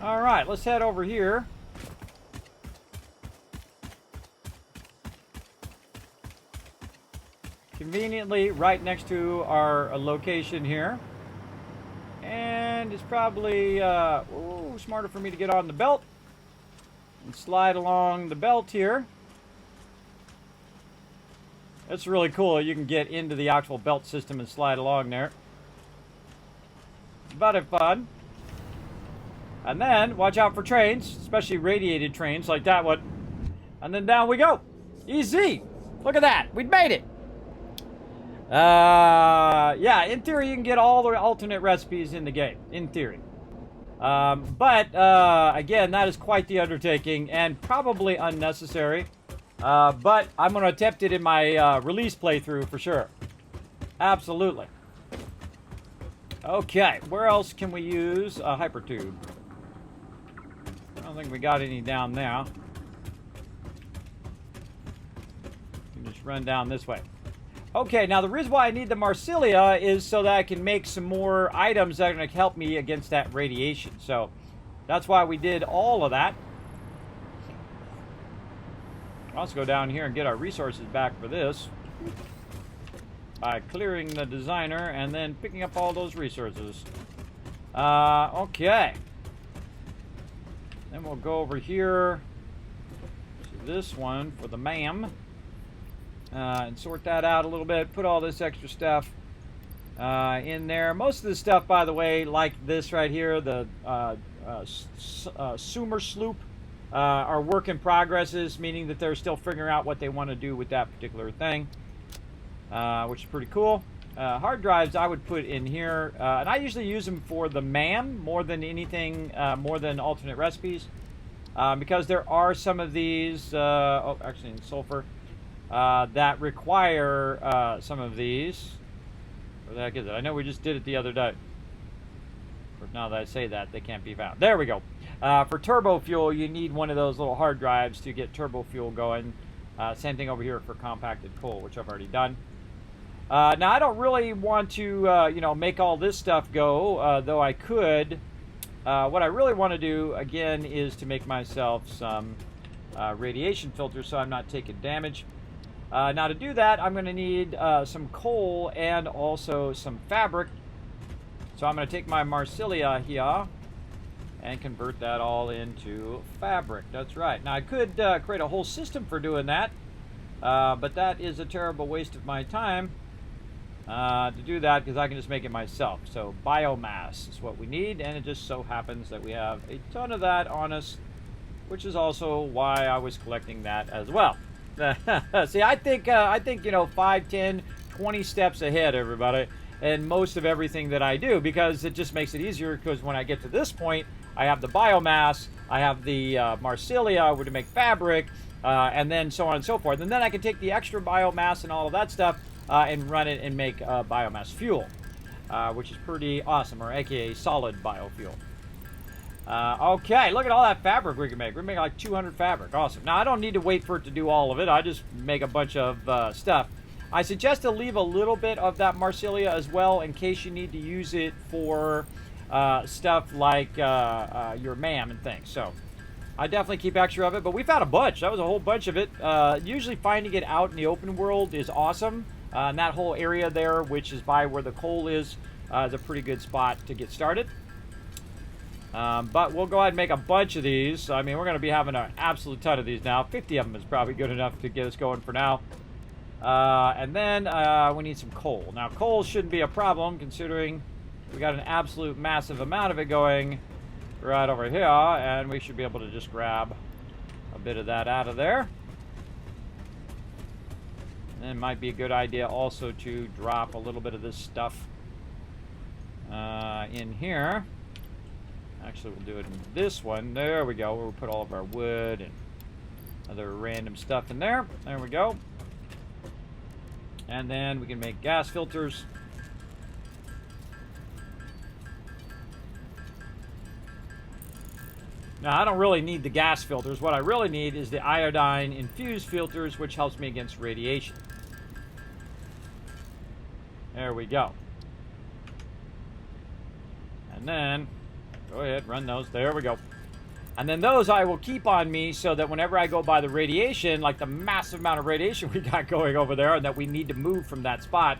All right, let's head over here. Conveniently right next to our location here. And it's probably smarter for me to get on the belt and slide along the belt here. That's really cool. You can get into the actual belt system and slide along there. But it's fun. And then watch out for trains, especially radiated trains like that one. And then down we go. Easy. Look at that. We made it. Yeah, in theory you can get all the alternate recipes in the game, in theory. But again, that is quite the undertaking and probably unnecessary. But I'm going to attempt it in my release playthrough for sure. Absolutely. Okay, where else can we use a hypertube? I don't think we got any down there. You can just run down this way. Okay, now the reason why I need the Marsilia is so that I can make some more items that are going to help me against that radiation. So that's why we did all of that. Let's go down here and get our resources back for this by clearing the designer and then picking up all those resources. Okay. Then we'll go over here to this one for the MAM. And sort that out a little bit. Put all this extra stuff in there. Most of the stuff, by the way, like this right here, the Sumer Sloop, are work in progresses, meaning that they're still figuring out what they want to do with that particular thing. which is pretty cool. Hard drives I would put in here, and I usually use them for the MAM more than anything, more than alternate recipes, because there are some of these, oh, actually in sulfur, that require some of these. Where the heck is it? I know we just did it the other day. But now that I say that, they can't be found. There we go. For turbo fuel, you need one of those little hard drives to get turbo fuel going. Same thing over here for compacted coal, which I've already done. Now, I don't really want to, you know, make all this stuff go, though I could. What I really want to do, again, is to make myself some radiation filters so I'm not taking damage. Now, to do that, I'm going to need some coal and also some fabric. So I'm going to take my Marsilia here and convert that all into fabric. That's right. Now, I could create a whole system for doing that, but that is a terrible waste of my time. To do that, because I can just make it myself. So biomass is what we need, and it just so happens that we have a ton of that on us, which is also why I was collecting that as well. See, I think you know, 5, 10, 20 steps ahead, everybody, and most of everything that I do, because it just makes it easier. Because when I get to this point, I have the biomass, I have the Marsilia to make fabric, and then so on and so forth, and then I can take the extra biomass and all of that stuff and run it and make biomass fuel, which is pretty awesome, or aka solid biofuel. Okay, look at all that fabric we can make. We're making like 200 fabric. Awesome. Now, I don't need to wait for it to do all of it. I just make a bunch of stuff. I suggest to leave a little bit of that Marsilia as well in case you need to use it for stuff like your MAM and things. So I definitely keep extra of it, but we found a bunch. That was a whole bunch of it. Usually finding it out in the open world is awesome. And that whole area there, which is by where the coal is a pretty good spot to get started. But we'll go ahead and make a bunch of these. I mean, we're going to be having an absolute ton of these now. 50 of them is probably good enough to get us going for now. And then we need some coal. Now, coal shouldn't be a problem considering we got an absolute massive amount of it going right over here. And we should be able to just grab a bit of that out of there. And it might be a good idea also to drop a little bit of this stuff in here. Actually, we'll do it in this one. There we go. We'll put all of our wood and other random stuff in there. There we go. And then we can make gas filters. Now, I don't really need the gas filters. What I really need is the iodine infused filters, which helps me against radiation. There we go. And then, go ahead, run those. There we go. And then those I will keep on me so that whenever I go by the radiation, like the massive amount of radiation we got going over there and that we need to move from that spot,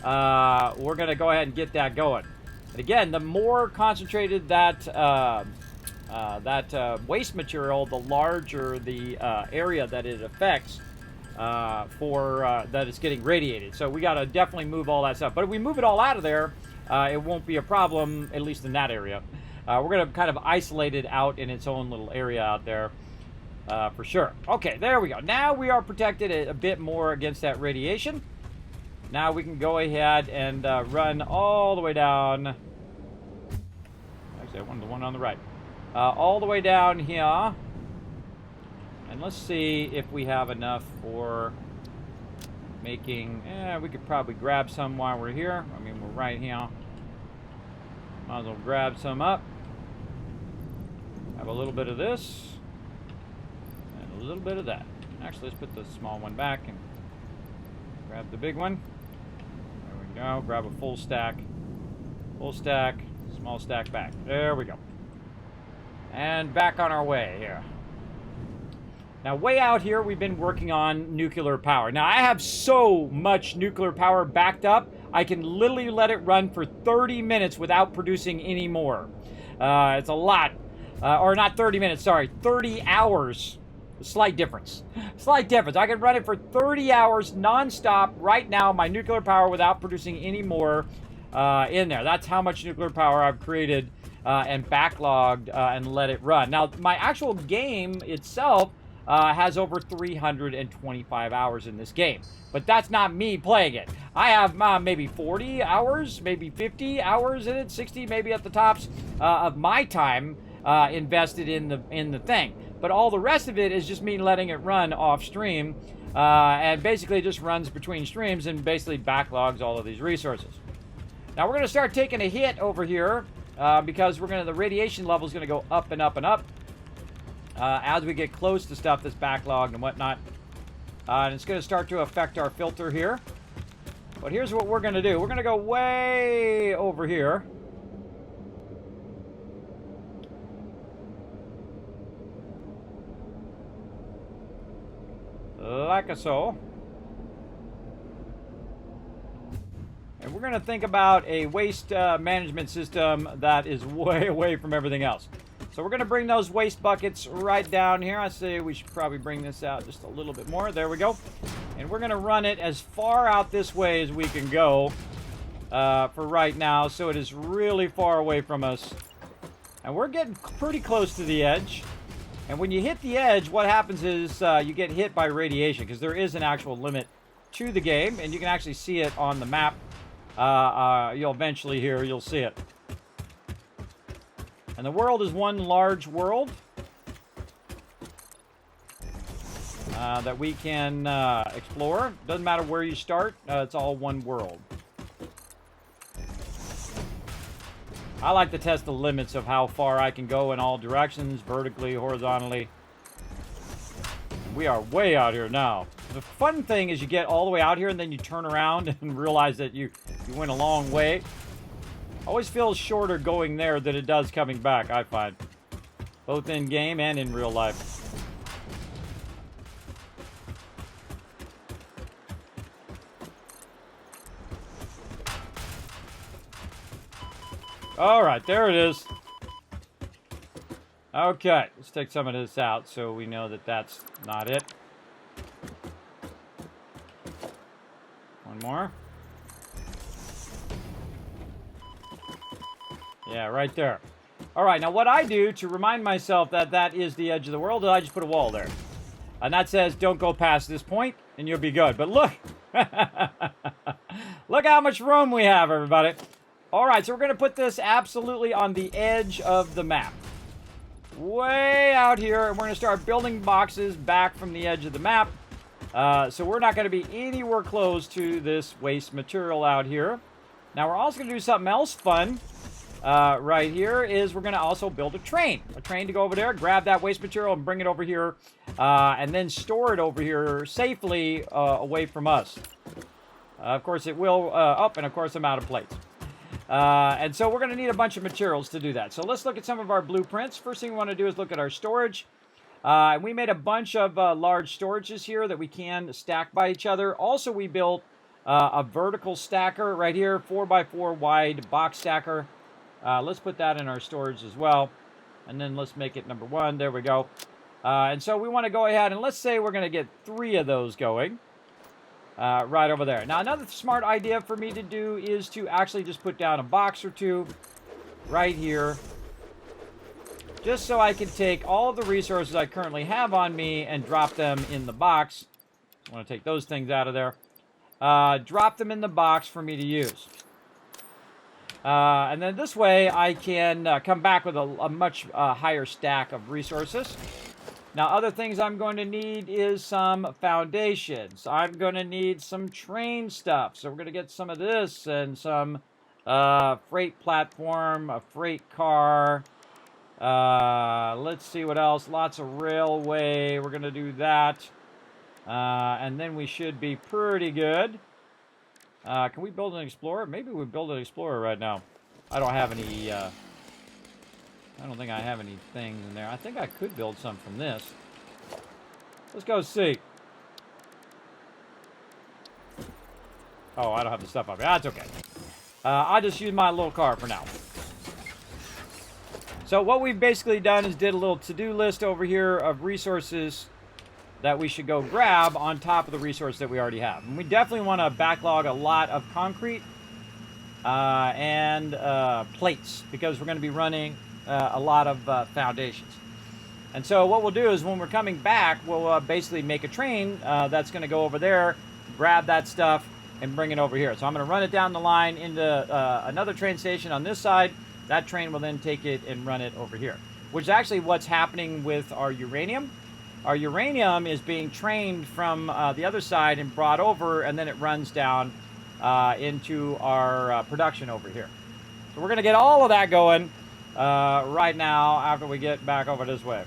we're going to go ahead and get that going. And again, the more concentrated that waste material, the larger the area that it affects that it's getting radiated. So we got to definitely move all that stuff. But if we move it all out of there, it won't be a problem, at least in that area. We're going to kind of isolate it out in its own little area out there for sure. Okay, there we go. Now we are protected a bit more against that radiation. Now we can go ahead and run all the way down. Actually, I wanted the one on the right. All the way down here. And let's see if we have enough for making... we could probably grab some while we're here. I mean, we're right here. Might as well grab some up. Have a little bit of this. And a little bit of that. Actually, let's put the small one back and grab the big one. There we go. Grab a full stack. Full stack. Small stack back. There we go. And back on our way here. Now, way out here, we've been working on nuclear power. Now, I have so much nuclear power backed up, I can literally let it run for 30 minutes without producing any more. It's a lot. Or not 30 minutes, sorry, 30 hours. Slight difference. Slight difference. I can run it for 30 hours non-stop right now, my nuclear power, without producing any more in there. That's how much nuclear power I've created and backlogged and let it run. Now, my actual game itself, has over 325 hours in this game. But that's not me playing it. I have maybe 40 hours, maybe 50 hours in it, 60 maybe at the tops of my time invested in the thing. But all the rest of it is just me letting it run off stream, and basically it just runs between streams and basically backlogs all of these resources. Now we're going to start taking a hit over here because the radiation level is going to go up and up and up as we get close to stuff that's backlogged and whatnot. And it's going to start to affect our filter here. But here's what we're going to do. We're going to go way over here. Like so. And we're going to think about a waste management system that is way away from everything else. So we're going to bring those waste buckets right down here. I say we should probably bring this out just a little bit more. There we go. And we're going to run it as far out this way as we can go for right now. So it is really far away from us. And we're getting pretty close to the edge. And when you hit the edge, what happens is you get hit by radiation, because there is an actual limit to the game. And you can actually see it on the map. You'll eventually you'll see it. And the world is one large world that we can explore. Doesn't matter where you start, it's all one world. I like to test the limits of how far I can go in all directions, vertically, horizontally. We are way out here now. The fun thing is you get all the way out here and then you turn around and realize that you went a long way. Always feels shorter going there than it does coming back, I find. Both in game and in real life. Alright, there it is. Okay, let's take some of this out so we know that that's not it. One more. Yeah, right there. All right, now what I do to remind myself that that is the edge of the world is I just put a wall there. And that says, don't go past this point, and you'll be good. But look. Look how much room we have, everybody. All right, so we're going to put this absolutely on the edge of the map. Way out here, and we're going to start building boxes back from the edge of the map. So we're not going to be anywhere close to this waste material out here. Now, we're also going to do something else fun. Right here is we're going to also build a train to go over there, grab that waste material and bring it over here, and then store it over here safely away from us. Of course, it will up, and of course, I'm out of plates. And so we're going to need a bunch of materials to do that. So let's look at some of our blueprints. First thing we want to do is look at our storage. And we made a bunch of large storages here that we can stack by each other. Also, we built a vertical stacker right here, 4x4 wide box stacker. Let's put that in our storage as well. And then let's make it number 1. There we go. And so we want to go ahead and let's say we're going to get 3 of those going. Right over there. Now, another smart idea for me to do is to actually just put down a box or 2 right here. Just so I can take all of the resources I currently have on me and drop them in the box. I want to take those things out of there. Drop them in the box for me to use. And then this way I can come back with a much higher stack of resources. Now, other things I'm going to need is some foundations. I'm going to need some train stuff. So we're going to get some of this and some freight platform, a freight car. Let's see what else. Lots of railway. We're going to do that. And then we should be pretty good. Can we build an Explorer? Maybe we build an Explorer right now. I don't have any... I don't think I have any things in there. I think I could build some from this. Let's go see. Oh, I don't have the stuff up here. That's okay. I'll just use my little car for now. So what we've basically done is did a little to-do list over here of resources that we should go grab on top of the resource that we already have. And we definitely want to backlog a lot of concrete and plates because we're going to be running a lot of foundations. And so what we'll do is when we're coming back, we'll basically make a train that's going to go over there, grab that stuff, and bring it over here. So I'm going to run it down the line into another train station on this side. That train will then take it and run it over here, which is actually what's happening with our uranium. Our uranium is being trained from the other side and brought over, and then it runs down into our production over here. So we're going to get all of that going right now after we get back over this way.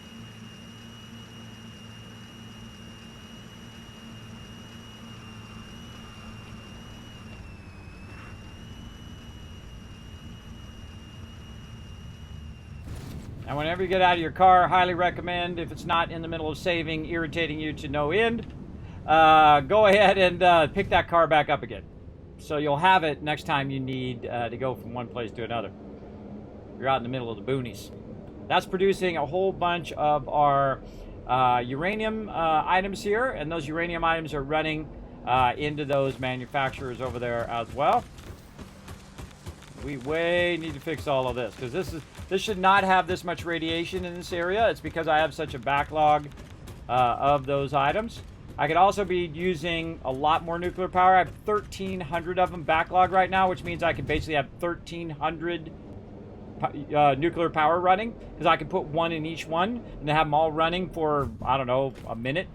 And whenever you get out of your car, highly recommend, if it's not in the middle of saving, irritating you to no end, go ahead and pick that car back up again. So you'll have it next time you need to go from one place to another. You're out in the middle of the boonies. That's producing a whole bunch of our uranium items here, and those uranium items are running into those manufacturers over there as well. We way need to fix all of this, because this should not have this much radiation in this area. It's because I have such a backlog of those items. I could also be using a lot more nuclear power. I have 1,300 of them backlog right now, which means I could basically have 1,300 nuclear power running, because I can put one in each one and have them all running for, I don't know, a minute.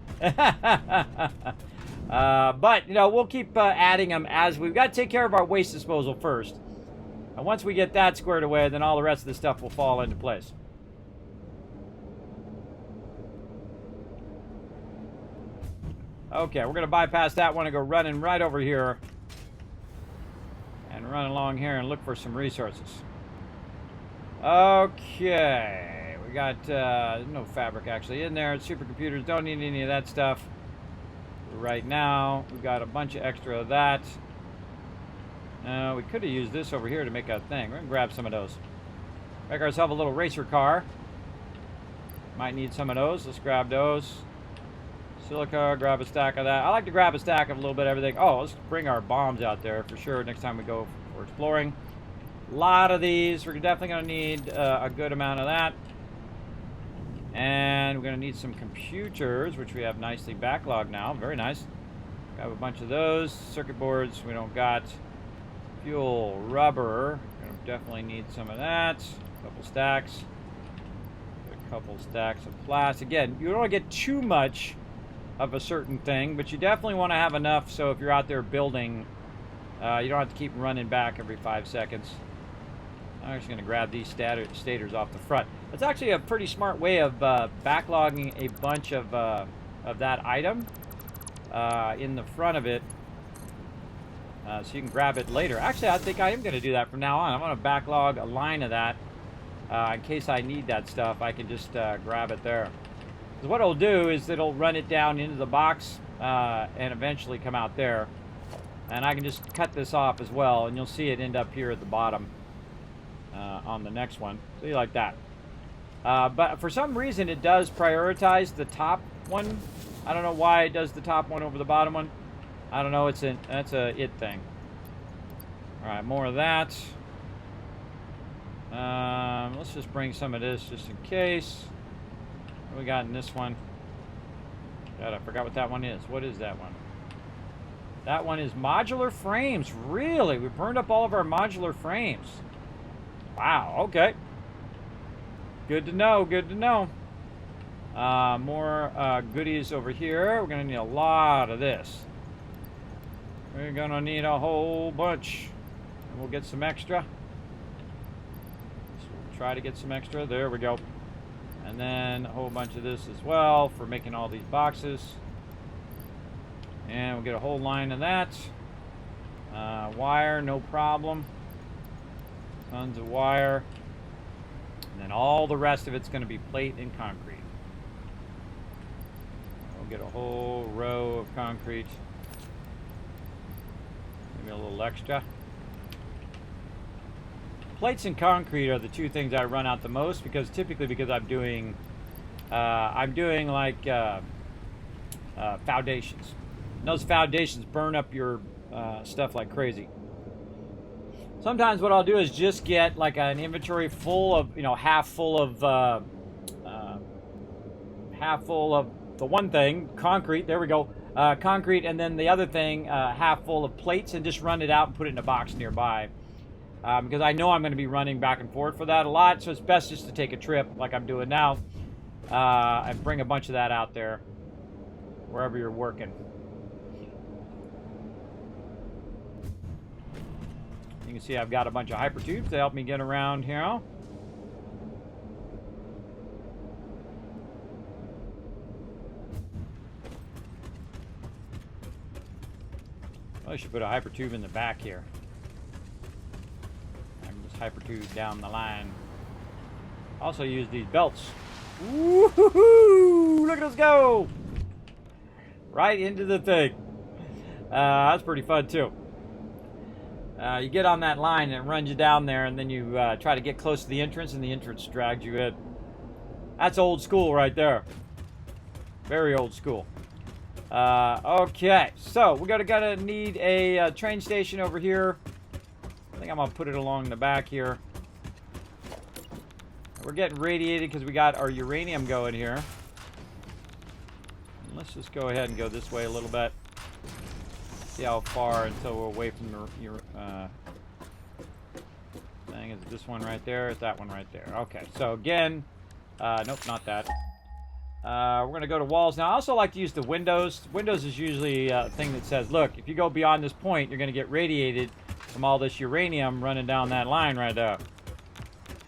But, you know, we'll keep adding them as we've got to take care of our waste disposal first. And once we get that squared away, then all the rest of the stuff will fall into place. Okay, we're going to bypass that one and go running right over here. And run along here and look for some resources. Okay, we got no fabric actually in there. Supercomputers don't need any of that stuff right now. We've got a bunch of extra of that. We could have used this over here to make a thing. We're going to grab some of those. Make ourselves a little racer car. Might need some of those. Let's grab those. Silica, grab a stack of that. I like to grab a stack of a little bit of everything. Oh, let's bring our bombs out there for sure next time we go for exploring. A lot of these. We're definitely going to need a good amount of that. And we're going to need some computers, which we have nicely backlogged now. Very nice. Grab a bunch of those. Circuit boards we don't got. Fuel, rubber. We're going to definitely need some of that. A couple stacks. A couple stacks of plastic. Again, you don't want to get too much of a certain thing, but you definitely want to have enough so if you're out there building, you don't have to keep running back every 5 seconds. I'm just going to grab these stators off the front. That's actually a pretty smart way of backlogging a bunch of that item in the front of it, so you can grab it later. Actually, I think I am going to do that from now on. I'm going to backlog a line of that in case I need that stuff. I can just grab it there. Because what it'll do is it'll run it down into the box and eventually come out there. And I can just cut this off as well, and you'll see it end up here at the bottom on the next one. See, like that. But for some reason, it does prioritize the top one. I don't know why it does the top one over the bottom one. I don't know. That's a it thing. All right, more of that. Let's just bring some of this just in case. What we got in this one? God, I forgot what that one is. What is that one? That one is modular frames. Really? We burned up all of our modular frames. Wow, okay. Good to know, good to know. More goodies over here. We're going to need a lot of this. We're going to need a whole bunch. And we'll get some extra. So we'll try to get some extra. There we go. And then a whole bunch of this as well for making all these boxes. And we'll get a whole line of that. Wire, no problem. Tons of wire. And then all the rest of it's going to be plate and concrete. We'll get a whole row of concrete. Maybe a little extra. Plates and concrete are the two things I run out the most because I'm doing like foundations. And those foundations burn up your stuff like crazy. Sometimes what I'll do is just get like an inventory full of, half full of half full of the one thing, concrete. There we go. Concrete, and then the other thing, half full of plates, and just run it out and put it in a box nearby. Because I know I'm going to be running back and forth for that a lot, so it's best just to take a trip like I'm doing now and bring a bunch of that out there wherever you're working. You can see I've got a bunch of hypertubes to help me get around here. I should put a hypertube in the back here. I can just hypertube down the line. Also use these belts. Woo-hoo-hoo! Look at us go! Right into the thing. That's pretty fun too. You get on that line and it runs you down there, and then you try to get close to the entrance, and the entrance drags you in. That's old school right there. Very old school. Okay, so we're gonna need a train station over here. I think I'm gonna put it along the back here. We're getting radiated because we got our uranium going here. And let's just go ahead and go this way a little bit. See how far until we're away from the thing. Is it this one right there? Is that one right there? Okay, so again, nope, not that. We're going to go to walls. Now, I also like to use the windows. Windows is usually a thing that says, look, if you go beyond this point, you're going to get radiated from all this uranium running down that line right there.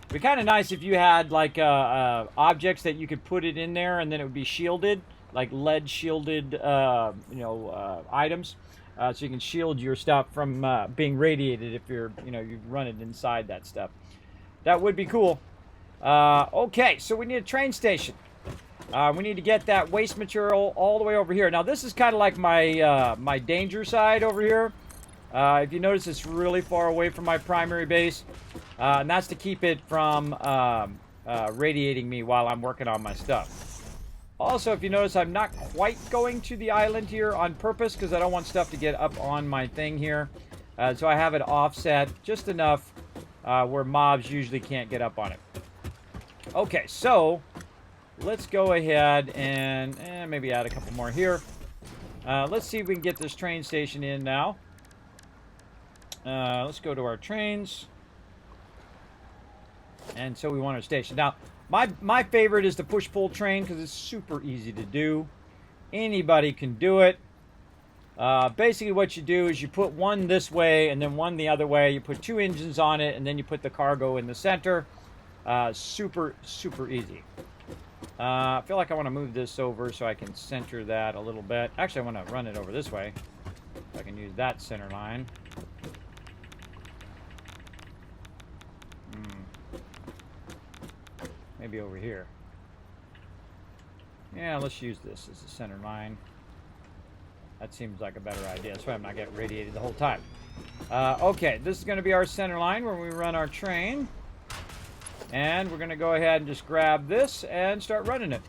It'd be kind of nice if you had, like, objects that you could put it in there and then it would be shielded, like lead-shielded, items. So you can shield your stuff from being radiated if you run it inside that stuff. That would be cool. Okay, so we need a train station. We need to get that waste material all the way over here. Now, this is kind of like my my danger side over here. If you notice, it's really far away from my primary base. And that's to keep it from radiating me while I'm working on my stuff. Also, if you notice, I'm not quite going to the island here on purpose because I don't want stuff to get up on my thing here. So I have it offset just enough where mobs usually can't get up on it. Okay, so let's go ahead and maybe add a couple more here. Let's see if we can get this train station in now. Let's go to our trains. And so we want our station. Now, my favorite is the push-pull train because it's super easy to do. Anybody can do it. Basically what you do is you put one this way and then one the other way. You put two engines on it and then you put the cargo in the center. Super, super easy. I feel like I want to move this over so I can center that a little bit. Actually, I want to run it over this way. So I can use that center line. Maybe over here. Yeah, let's use this as a center line. That seems like a better idea. That's why I'm not getting radiated the whole time. Okay, this is going to be our center line where we run our train. And we're going to go ahead and just grab this and start running it.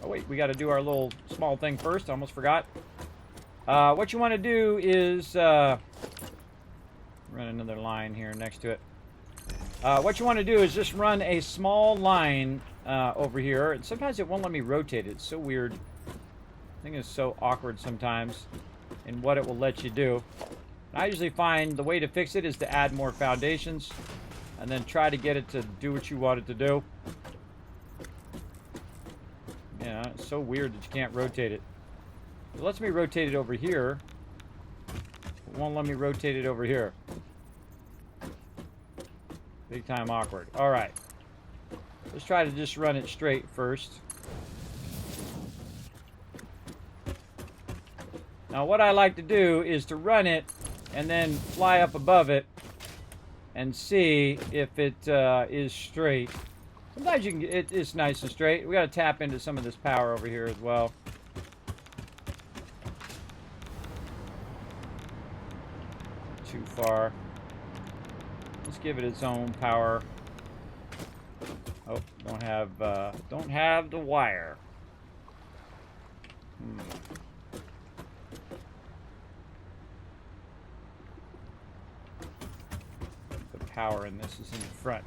Oh, wait, we got to do our little small thing first. I almost forgot. What you want to do is... run another line here next to it. What you want to do is just run a small line over here. And sometimes it won't let me rotate it. It's so weird. I think it's so awkward sometimes in what it will let you do. I usually find the way to fix it is to add more foundations and then try to get it to do what you want it to do. Yeah, it's so weird that you can't rotate it. It lets me rotate it over here. It won't let me rotate it over here. Big time awkward. All right. Let's try to just run it straight first. Now what I like to do is to run it and then fly up above it and see if it is straight. Sometimes you can it's nice and straight. We got to tap into some of this power over here as well. Too far. Let's give it its own power. Oh, don't have the wire. The power in this is in the front.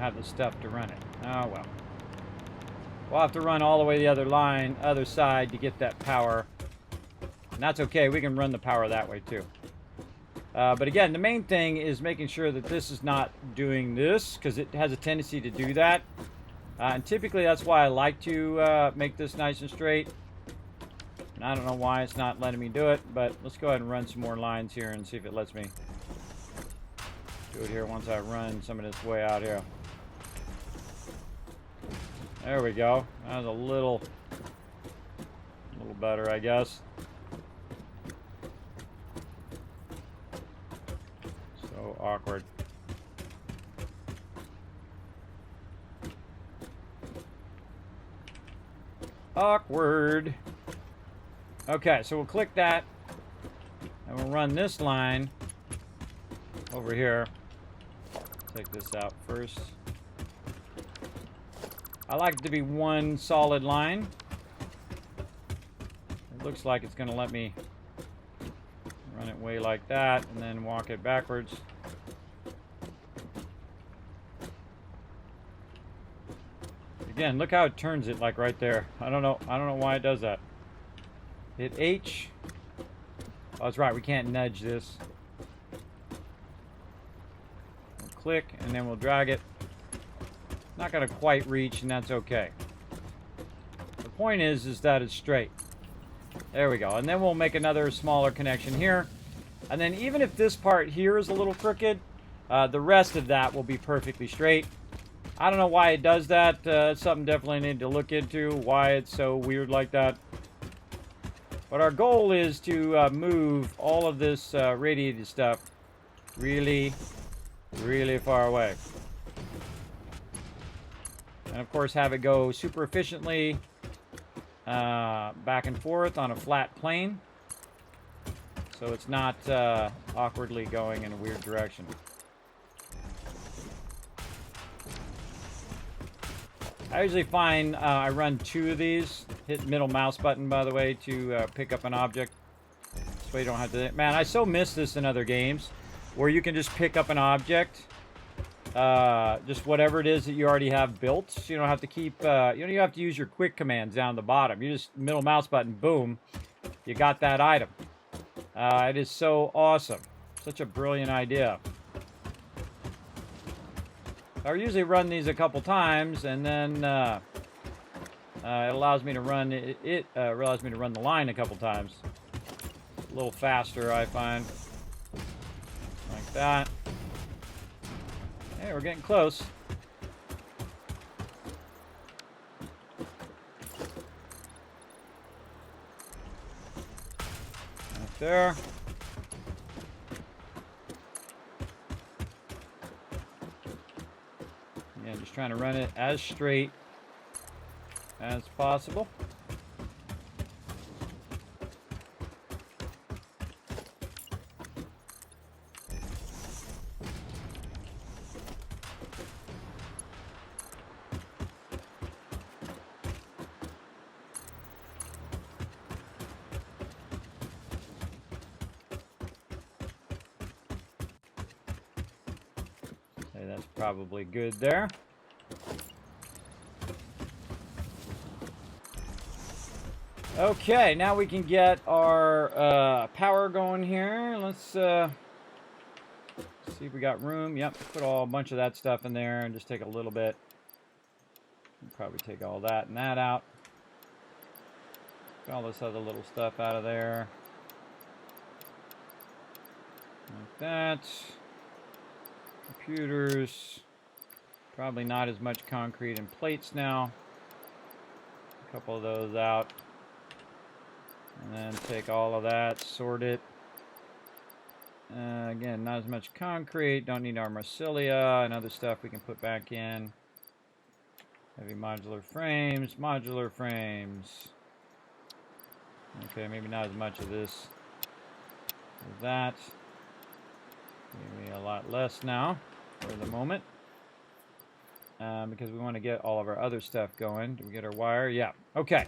have the stuff to run it. Oh, well. We'll have to run all the way the other side to get that power. And that's okay. We can run the power that way, too. But again, the main thing is making sure that this is not doing this, because it has a tendency to do that. And typically, that's why I like to make this nice and straight. And I don't know why it's not letting me do it, but let's go ahead and run some more lines here and see if it lets me do it here once I run some of this way out here. There we go. That was a little better, I guess. So awkward. Awkward. Okay, so we'll click that, and we'll run this line over here. Take this out first. I like it to be one solid line. It looks like it's going to let me run it way like that, and then walk it backwards. Again, look how it turns it, like right there. I don't know why it does that. Hit H. Oh, that's right. We can't nudge this. We'll click, and then we'll drag it. Not going to quite reach, and that's okay. The point is that it's straight. There we go. And then we'll make another smaller connection here. And then even if this part here is a little crooked, the rest of that will be perfectly straight. I don't know why it does that. It's something definitely need to look into, why it's so weird like that. But our goal is to move all of this radiated stuff really, really far away. And of course have it go super efficiently back and forth on a flat plane. So it's not awkwardly going in a weird direction. I usually find I run 2 of these. Hit middle mouse button, by the way, to pick up an object. This way you don't have to... Man, I so miss this in other games, where you can just pick up an object. Just whatever it is that you already have built. So you don't have to keep... you don't even have to use your quick commands down the bottom. You just middle mouse button, boom. You got that item. It is so awesome. Such a brilliant idea. I usually run these a couple times, and then it allows me to run allows me to run the line a couple times. A little faster, I find. Like that. Hey, we're getting close. Right there. Yeah, just trying to run it as straight as possible. Okay, that's probably good there. Okay, now we can get our power going here. Let's see if we got room. Yep, put a bunch of that stuff in there and just take a little bit. Probably take all that and that out. Get all this other little stuff out of there. Like that. Computers. Probably not as much concrete and plates now. A couple of those out. And then take all of that, sort it. Again, not as much concrete. Don't need our Marsilia and other stuff we can put back in. Heavy modular frames, modular frames. Okay, maybe not as much of this as that. Maybe a lot less now for the moment. Because we want to get all of our other stuff going. Do we get our wire? Yeah. Okay.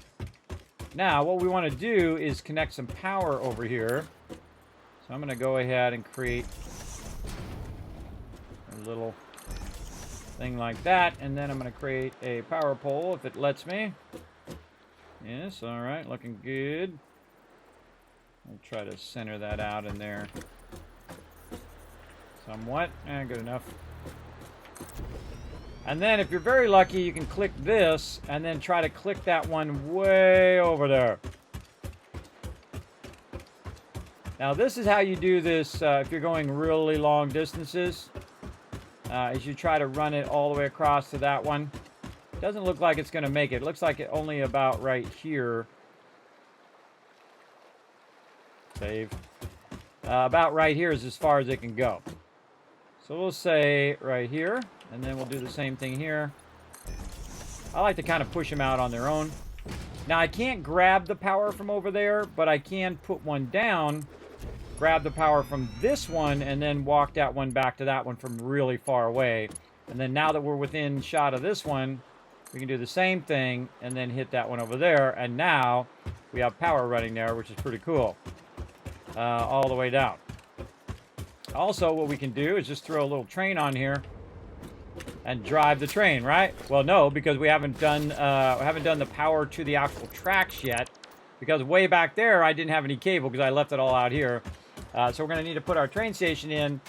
Now, what we want to do is connect some power over here. So I'm going to go ahead and create a little thing like that. And then I'm going to create a power pole if it lets me. Yes, all right, looking good. I'll try to center that out in there somewhat. Good enough. And then if you're very lucky, you can click this and then try to click that one way over there. Now this is how you do this if you're going really long distances. Is you try to run it all the way across to that one. Doesn't look like it's going to make it. It looks like it only about right here. Save. About right here is as far as it can go. So we'll say right here, and then we'll do the same thing here. I like to kind of push them out on their own. Now I can't grab the power from over there, but I can put one down, grab the power from this one, and then walk that one back to that one from really far away. And then now that we're within shot of this one, we can do the same thing and then hit that one over there. And now we have power running there, which is pretty cool. All the way down. Also, what we can do is just throw a little train on here and drive the train, right? Well, no, because we haven't done the power to the actual tracks yet. Because way back there, I didn't have any cable because I left it all out here. So we're going to need to put our train station in,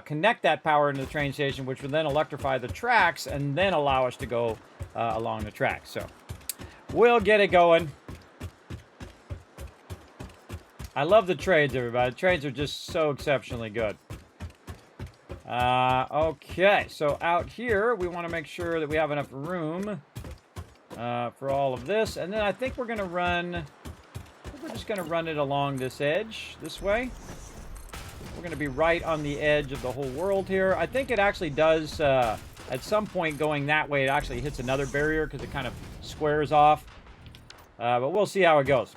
connect that power into the train station, which will then electrify the tracks and then allow us to go along the tracks. So we'll get it going. I love the trades, everybody. The trades are just so exceptionally good. Okay, so out here, we want to make sure that we have enough room for all of this. And then I think we're going to run... We're just going to run it along this edge, this way. We're going to be right on the edge of the whole world here. I think it actually does, at some point going that way, it actually hits another barrier because it kind of squares off. But we'll see how it goes.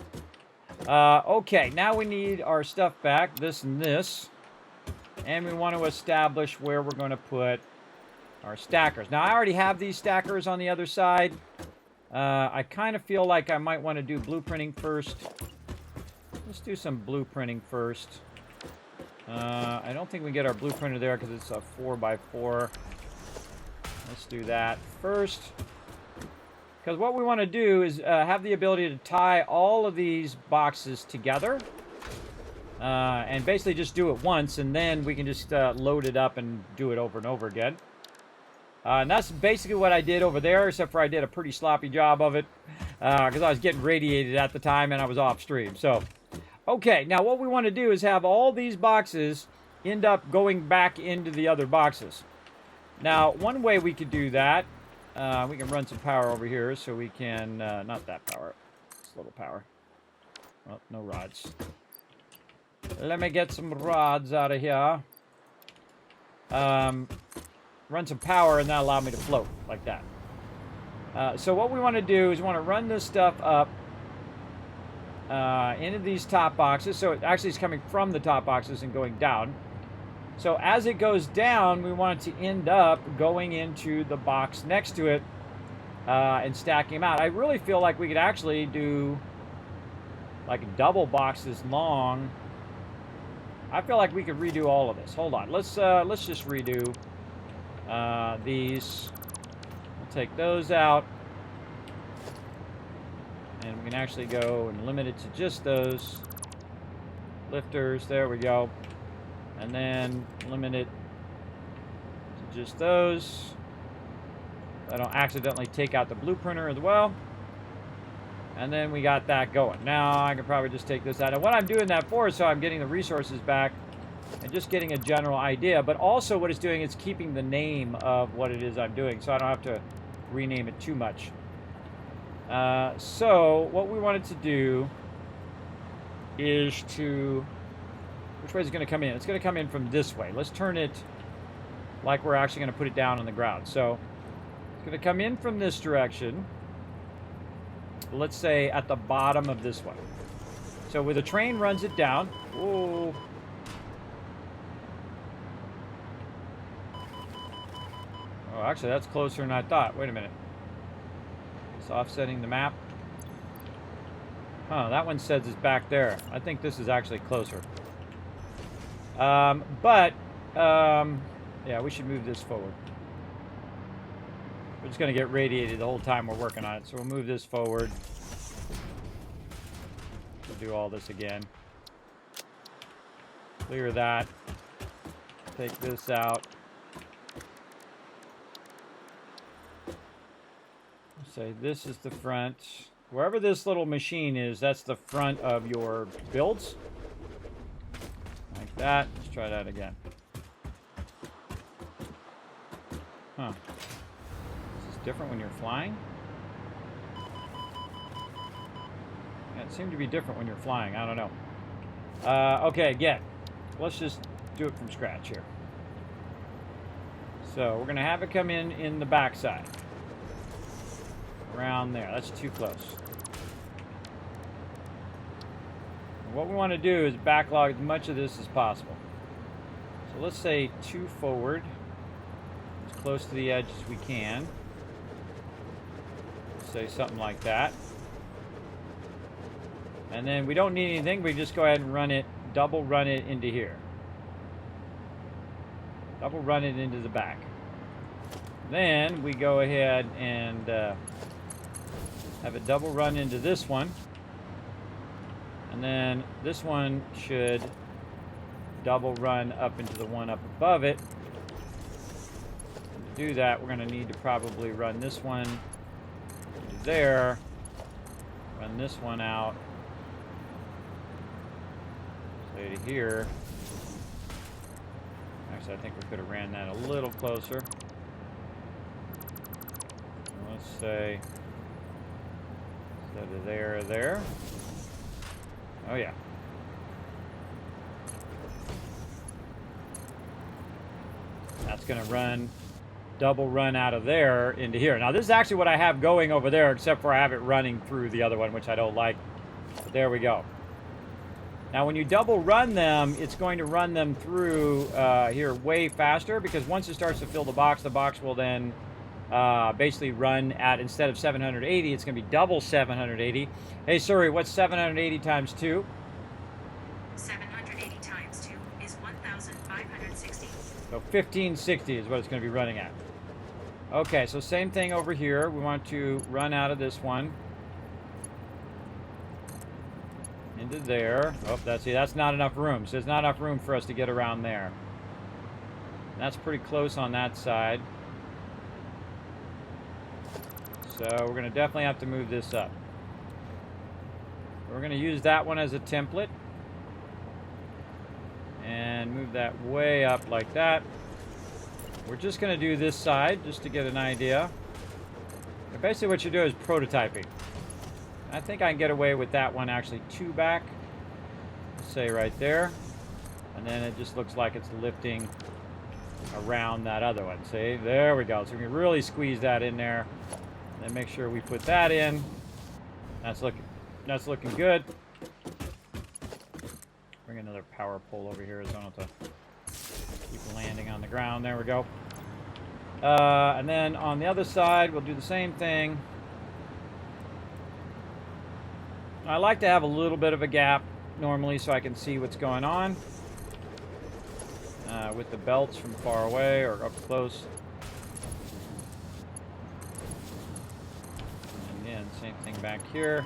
Okay, now we need our stuff back, this and this. And we want to establish where we're going to put our stackers. Now, I already have these stackers on the other side. I kind of feel like I might want to do blueprinting first. Let's do some blueprinting first. I don't think we get our blueprinter there because it's a 4x4. Let's do that first. Because what we want to do is have the ability to tie all of these boxes together. And basically just do it once, and then we can just load it up and do it over and over again. And that's basically what I did over there, except for I did a pretty sloppy job of it. Because I was getting radiated at the time and I was off stream. So, okay, now what we want to do is have all these boxes end up going back into the other boxes. Now, one way we could do that, we can run some power over here so we can, not that power, it's a little power. Oh, no rods. Let me get some rods out of here. Run some power, and that'll allow me to float like that. So what we want to do is we want to run this stuff up into these top boxes. So it actually is coming from the top boxes and going down. So as it goes down, we want it to end up going into the box next to it and stacking them out. I really feel like we could actually do like double boxes long. I feel like we could redo all of this. Hold on. Let's just redo these. We'll take those out. And we can actually go and limit it to just those lifters. There we go. And then limit it to just those. I don't accidentally take out the blueprinter as well. And then we got that going. Now I can probably just take this out. And what I'm doing that for is so I'm getting the resources back and just getting a general idea. But also what it's doing is keeping the name of what it is I'm doing, so I don't have to rename it too much. So what we wanted to do is to... Which way is it going to come in? It's going to come in from this way. Let's turn it like we're actually going to put it down on the ground. So it's going to come in from this direction. Let's say at the bottom of this one. So where the train runs it down. Whoa. Oh, actually, that's closer than I thought. Wait a minute. It's offsetting the map. Huh, that one says it's back there. I think this is actually closer. Yeah, we should move this forward. We're just going to get radiated the whole time we're working on it. So we'll move this forward. We'll do all this again. Clear that. Take this out. Say this is the front. Wherever this little machine is, that's the front of your builds. Like that. Let's try that again. Huh. Is this different when you're flying? Yeah, it seemed to be different when you're flying. I don't know. Okay, again. Let's just do it from scratch here. So we're going to have it come in the backside. Around there. That's too close. And what we want to do is backlog as much of this as possible. So let's say 2 forward. As close to the edge as we can. Let's say something like that. And then we don't need anything. We just go ahead and run it, double run it into here. Double run it into the back. Then we go ahead and have a double run into this one. And then this one should double run up into the one up above it. And to do that, we're going to need to probably run this one into there. Run this one out. Say to here. Actually, I think we could have ran that a little closer. Let's say instead of there. Oh yeah. That's going to run, double run out of there into here. Now this is actually what I have going over there, except for I have it running through the other one, which I don't like. But there we go. Now when you double run them, it's going to run them through here way faster, because once it starts to fill the box will then basically run at, instead of 780, it's going to be double 780. Hey, Suri, what's 780 times 2? 780 times 2 is 1,560. So 1560 is what it's going to be running at. Okay, so same thing over here. We want to run out of this one. Into there. Oh, that's not enough room. So there's not enough room for us to get around there. That's pretty close on that side. So we're going to definitely have to move this up. We're going to use that one as a template. And move that way up like that. We're just going to do this side just to get an idea. And basically what you do is prototyping. I think I can get away with that one actually 2 back. Let's say right there. And then it just looks like it's lifting around that other one. See? There we go. So we can really squeeze that in there. Then make sure we put that in. That's looking good. Bring another power pole over here so I don't have to keep landing on the ground. There we go. And then on the other side, we'll do the same thing. I like to have a little bit of a gap normally so I can see what's going on with the belts from far away or up close. And again, same thing back here.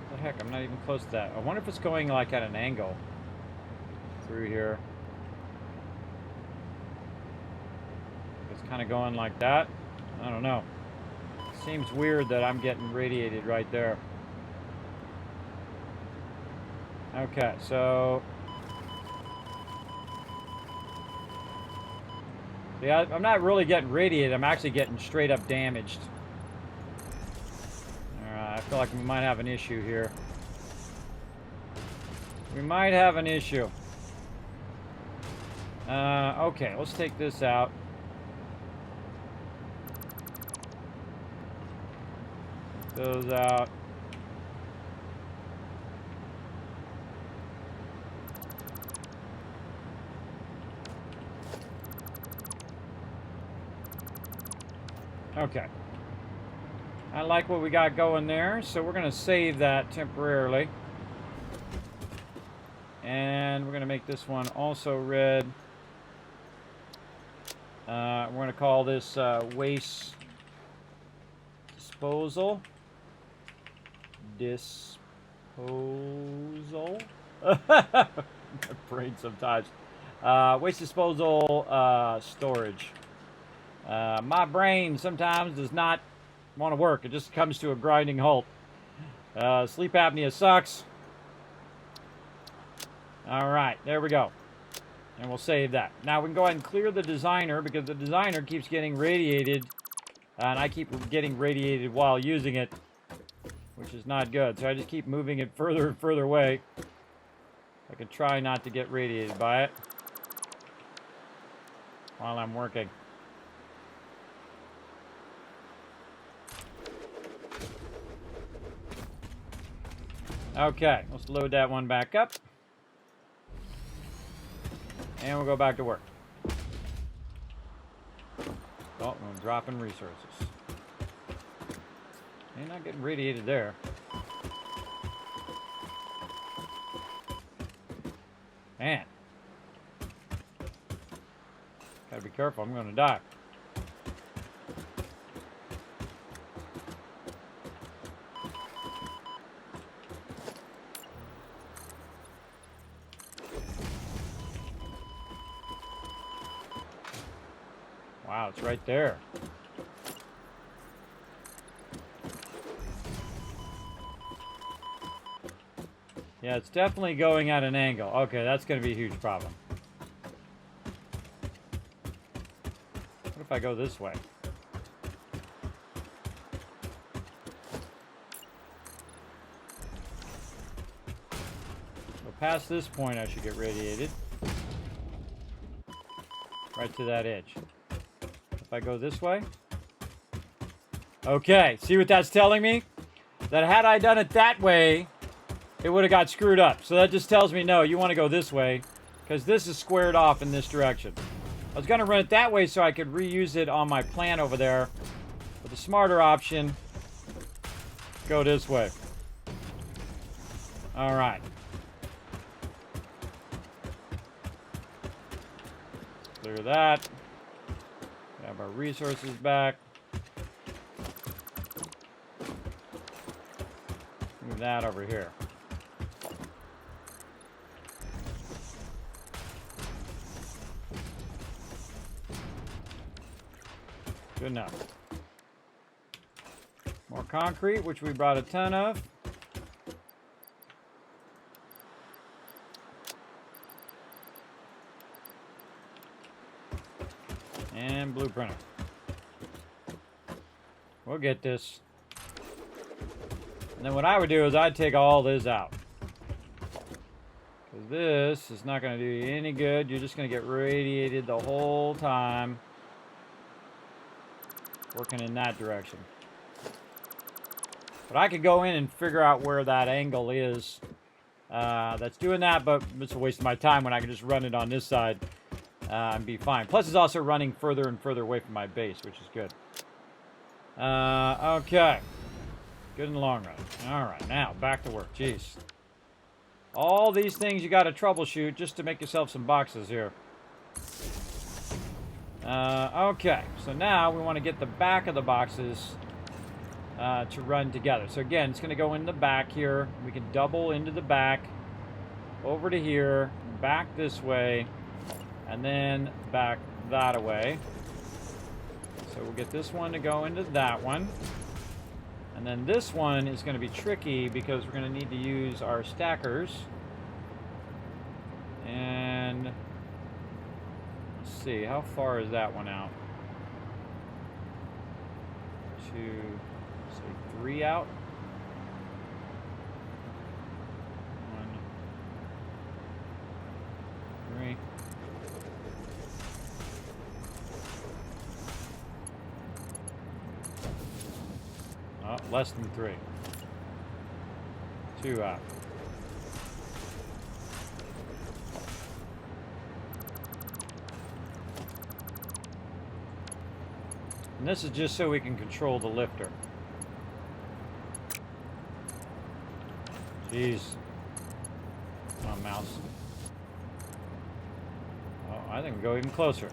What the heck? I'm not even close to that. I wonder if it's going like at an angle through here. It's kind of going like that. I don't know. Seems weird that I'm getting radiated right there. Okay, so yeah, I'm not really getting radiated. I'm actually getting straight up damaged. I feel like we might have an issue here. We might have an issue. Okay, let's take this out. Those out. Okay. I like what we got going there, so we're going to save that temporarily. And we're going to make this one also red. We're going to call this waste disposal. Disposal. My brain sometimes. Waste disposal storage. My brain sometimes does not want to work. It just comes to a grinding halt. Sleep apnea sucks. All right, there we go. And we'll save that. Now we can go ahead and clear the designer because the designer keeps getting radiated. And I keep getting radiated while using it, which is not good. So I just keep moving it further and further away. I can try not to get radiated by it while I'm working. Okay, let's load that one back up. And we'll go back to work. Oh, I'm dropping resources. They're not getting radiated there. Man. Gotta be careful, I'm gonna die. Wow, it's right there. Yeah, it's definitely going at an angle. Okay, that's going to be a huge problem. What if I go this way? So past this point, I should get radiated. Right to that edge. If I go this way. Okay, see what that's telling me? That had I done it that way, it would have got screwed up. So that just tells me, no, you want to go this way, because this is squared off in this direction. I was going to run it that way so I could reuse it on my plan over there. But the smarter option, go this way. All right. Clear that. Have our resources back. Move that over here. Good enough. More concrete, which we brought a ton of. And blueprinter. We'll get this. And then what I would do is I'd take all this out. Because this is not going to do you any good. You're just going to get radiated the whole time. Working in that direction. But I could go in and figure out where that angle is. That's doing that, but it's a waste of my time when I can just run it on this side. And be fine. Plus, it's also running further and further away from my base, which is good. Okay. Good in the long run. All right, now back to work. Jeez. All these things you got to troubleshoot just to make yourself some boxes here. Okay, so now we want to get the back of the boxes to run together. So again, it's going to go in the back here. We can double into the back, over to here, back this way. And then back that way. So we'll get this one to go into that one. And then this one is going to be tricky because we're going to need to use our stackers. And let's see, how far is that one out? 2, say 3 out. 1, 3. Oh, less than 3. 2 out. And this is just so we can control the lifter. Jeez. Come on, mouse. Oh, I think we go even closer.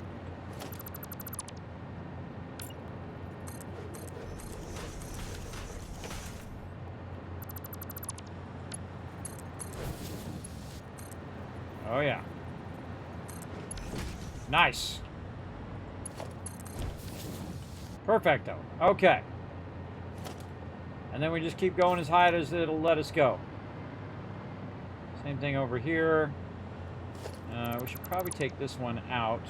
Oh, yeah. Nice. Perfecto. Okay. And then we just keep going as high as it'll let us go. Same thing over here. We should probably take this one out.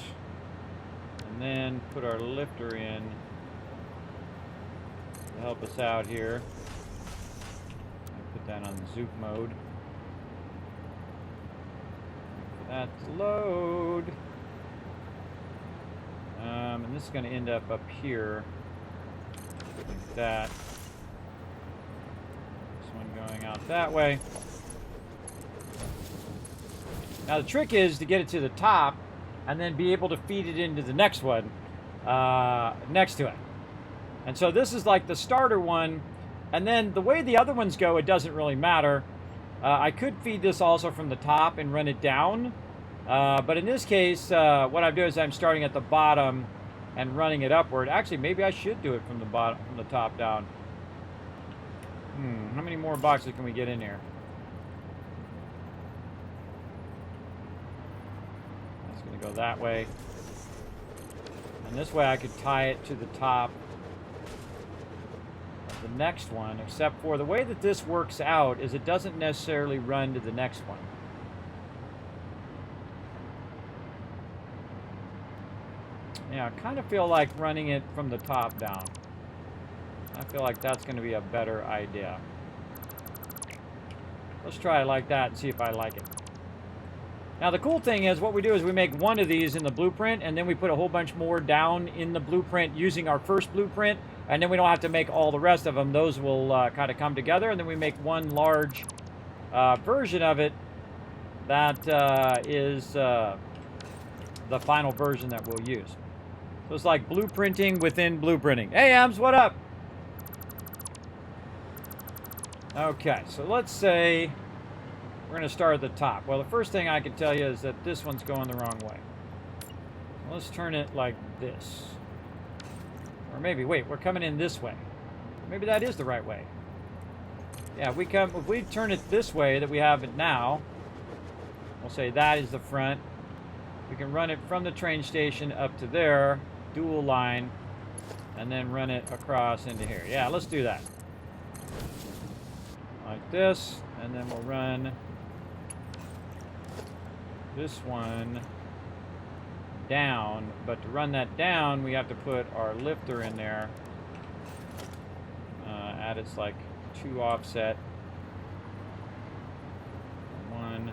And then put our lifter in to help us out here. Put that on zoop mode. That's load. And this is going to end up here. Like that. This one going out that way. Now the trick is to get it to the top and then be able to feed it into the next one next to it. And so this is like the starter one. And then the way the other ones go, it doesn't really matter. I could feed this also from the top and run it down. But in this case, what I'm doing is I'm starting at the bottom and running it upward. Actually, maybe I should do it from the bottom, from the top down. How many more boxes can we get in here? That's going to go that way. And this way I could tie it to the top of the next one, except for the way that this works out is it doesn't necessarily run to the next one. Yeah, I kind of feel like running it from the top down. I feel like that's going to be a better idea. Let's try it like that and see if I like it. Now, the cool thing is what we do is we make one of these in the blueprint, and then we put a whole bunch more down in the blueprint using our first blueprint, and then we don't have to make all the rest of them. Those will kind of come together, and then we make one large version of it that is the final version that we'll use. So it's like blueprinting within blueprinting. Hey, Ems, what up? Okay, so let's say we're going to start at the top. Well, the first thing I can tell you is that this one's going the wrong way. So let's turn it like this. Or maybe, wait, we're coming in this way. Maybe that is the right way. Yeah, if we turn it this way that we have it now, we'll say that is the front. We can run it from the train station up to there, dual line, and then run it across into here. Yeah, let's do that. Like this, and then we'll run this one down. But to run that down, we have to put our lifter in there at its like 2 offset. One.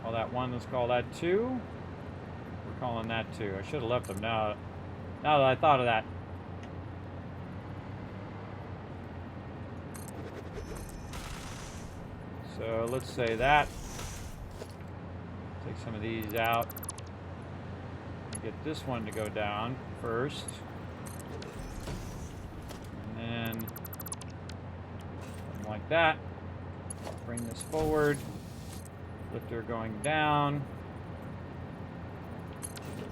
Call that 1. Let's call that 2. We're calling that 2. I should have left them now that I thought of that. So let's say that. Take some of these out. And get this one to go down first. And then something like that. Bring this forward. Lifter going down.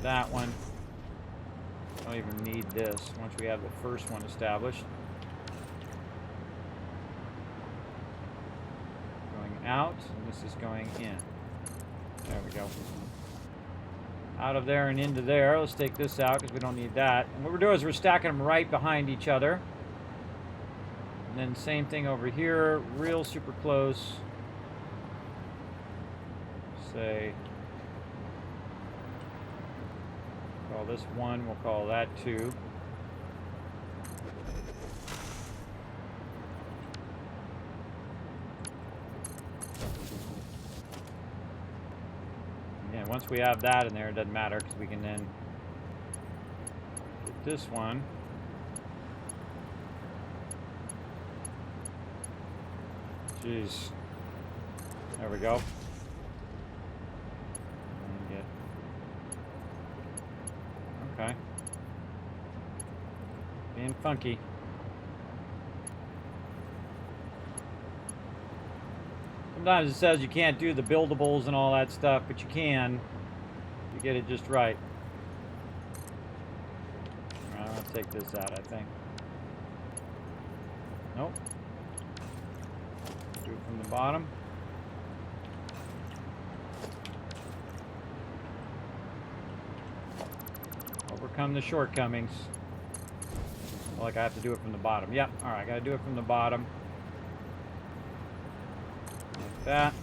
That one. Don't even need this once we have the first one established. Going out, and this is going in. There we go. Out of there and into there. Let's take this out because we don't need that. And what we're doing is we're stacking them right behind each other. And then same thing over here, real super close. Say, call this 1, we'll call that 2. Again, once we have that in there, it doesn't matter because we can then get this one. Jeez. There we go. Okay. Being funky. Sometimes it says you can't do the buildables and all that stuff, but you can. You get it just right. Alright, I'll take this out, I think. Nope. Do it from the bottom. overcome the shortcomings. Like I have to do it from the bottom. Yep. All right, I got to do it from the bottom. Like that.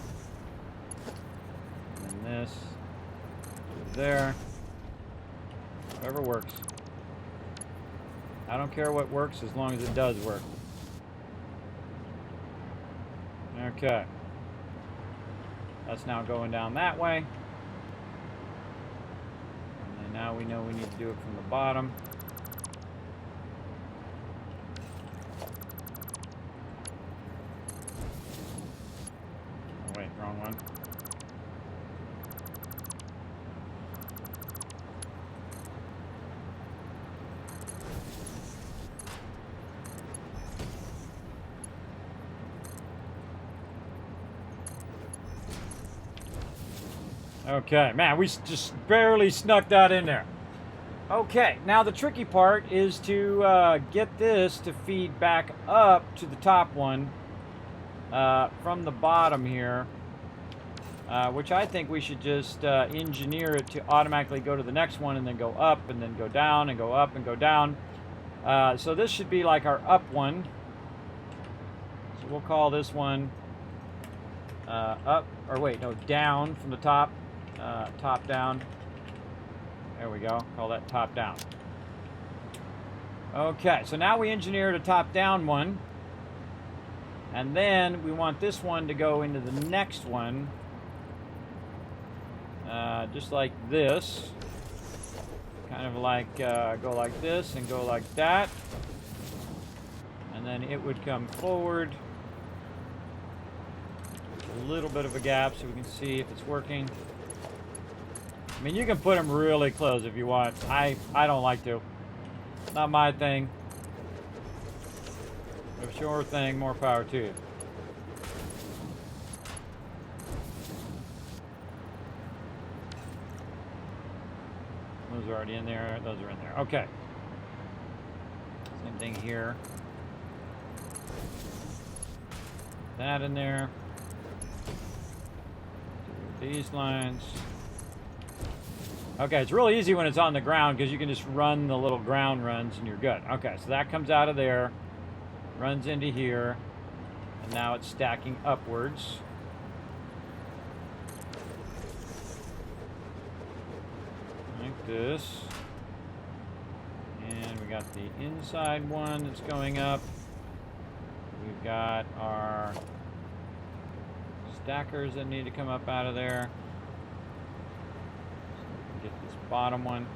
And then this. There. Whatever works. I don't care what works as long as it does work. Okay. That's now going down that way. And then now we know we need to do it from the bottom. Oh, wait, wrong one. Okay, man, we just barely snuck that in there. Okay, now the tricky part is to get this to feed back up to the top one from the bottom here, which I think we should just engineer it to automatically go to the next one and then go up and then go down and go up and go down. So this should be like our up one. So we'll call this one up, or wait, no, down from the top. Top down. There we go. Call that top down. Okay, so now we engineered a top down one. And then we want this one to go into the next one. Just like this. Kind of like go like this and go like that. And then it would come forward. A little bit of a gap so we can see if it's working. I mean, you can put them really close if you want. I don't like to. Not my thing. If it's your thing, more power to you. Those are already in there. Those are in there. Okay. Same thing here. That in there. Do these lines. Okay, it's really easy when it's on the ground because you can just run the little ground runs and you're good. Okay, so that comes out of there, runs into here, and now it's stacking upwards. Like this. And we got the inside one that's going up. We've got our stackers that need to come up out of there. Get this bottom one.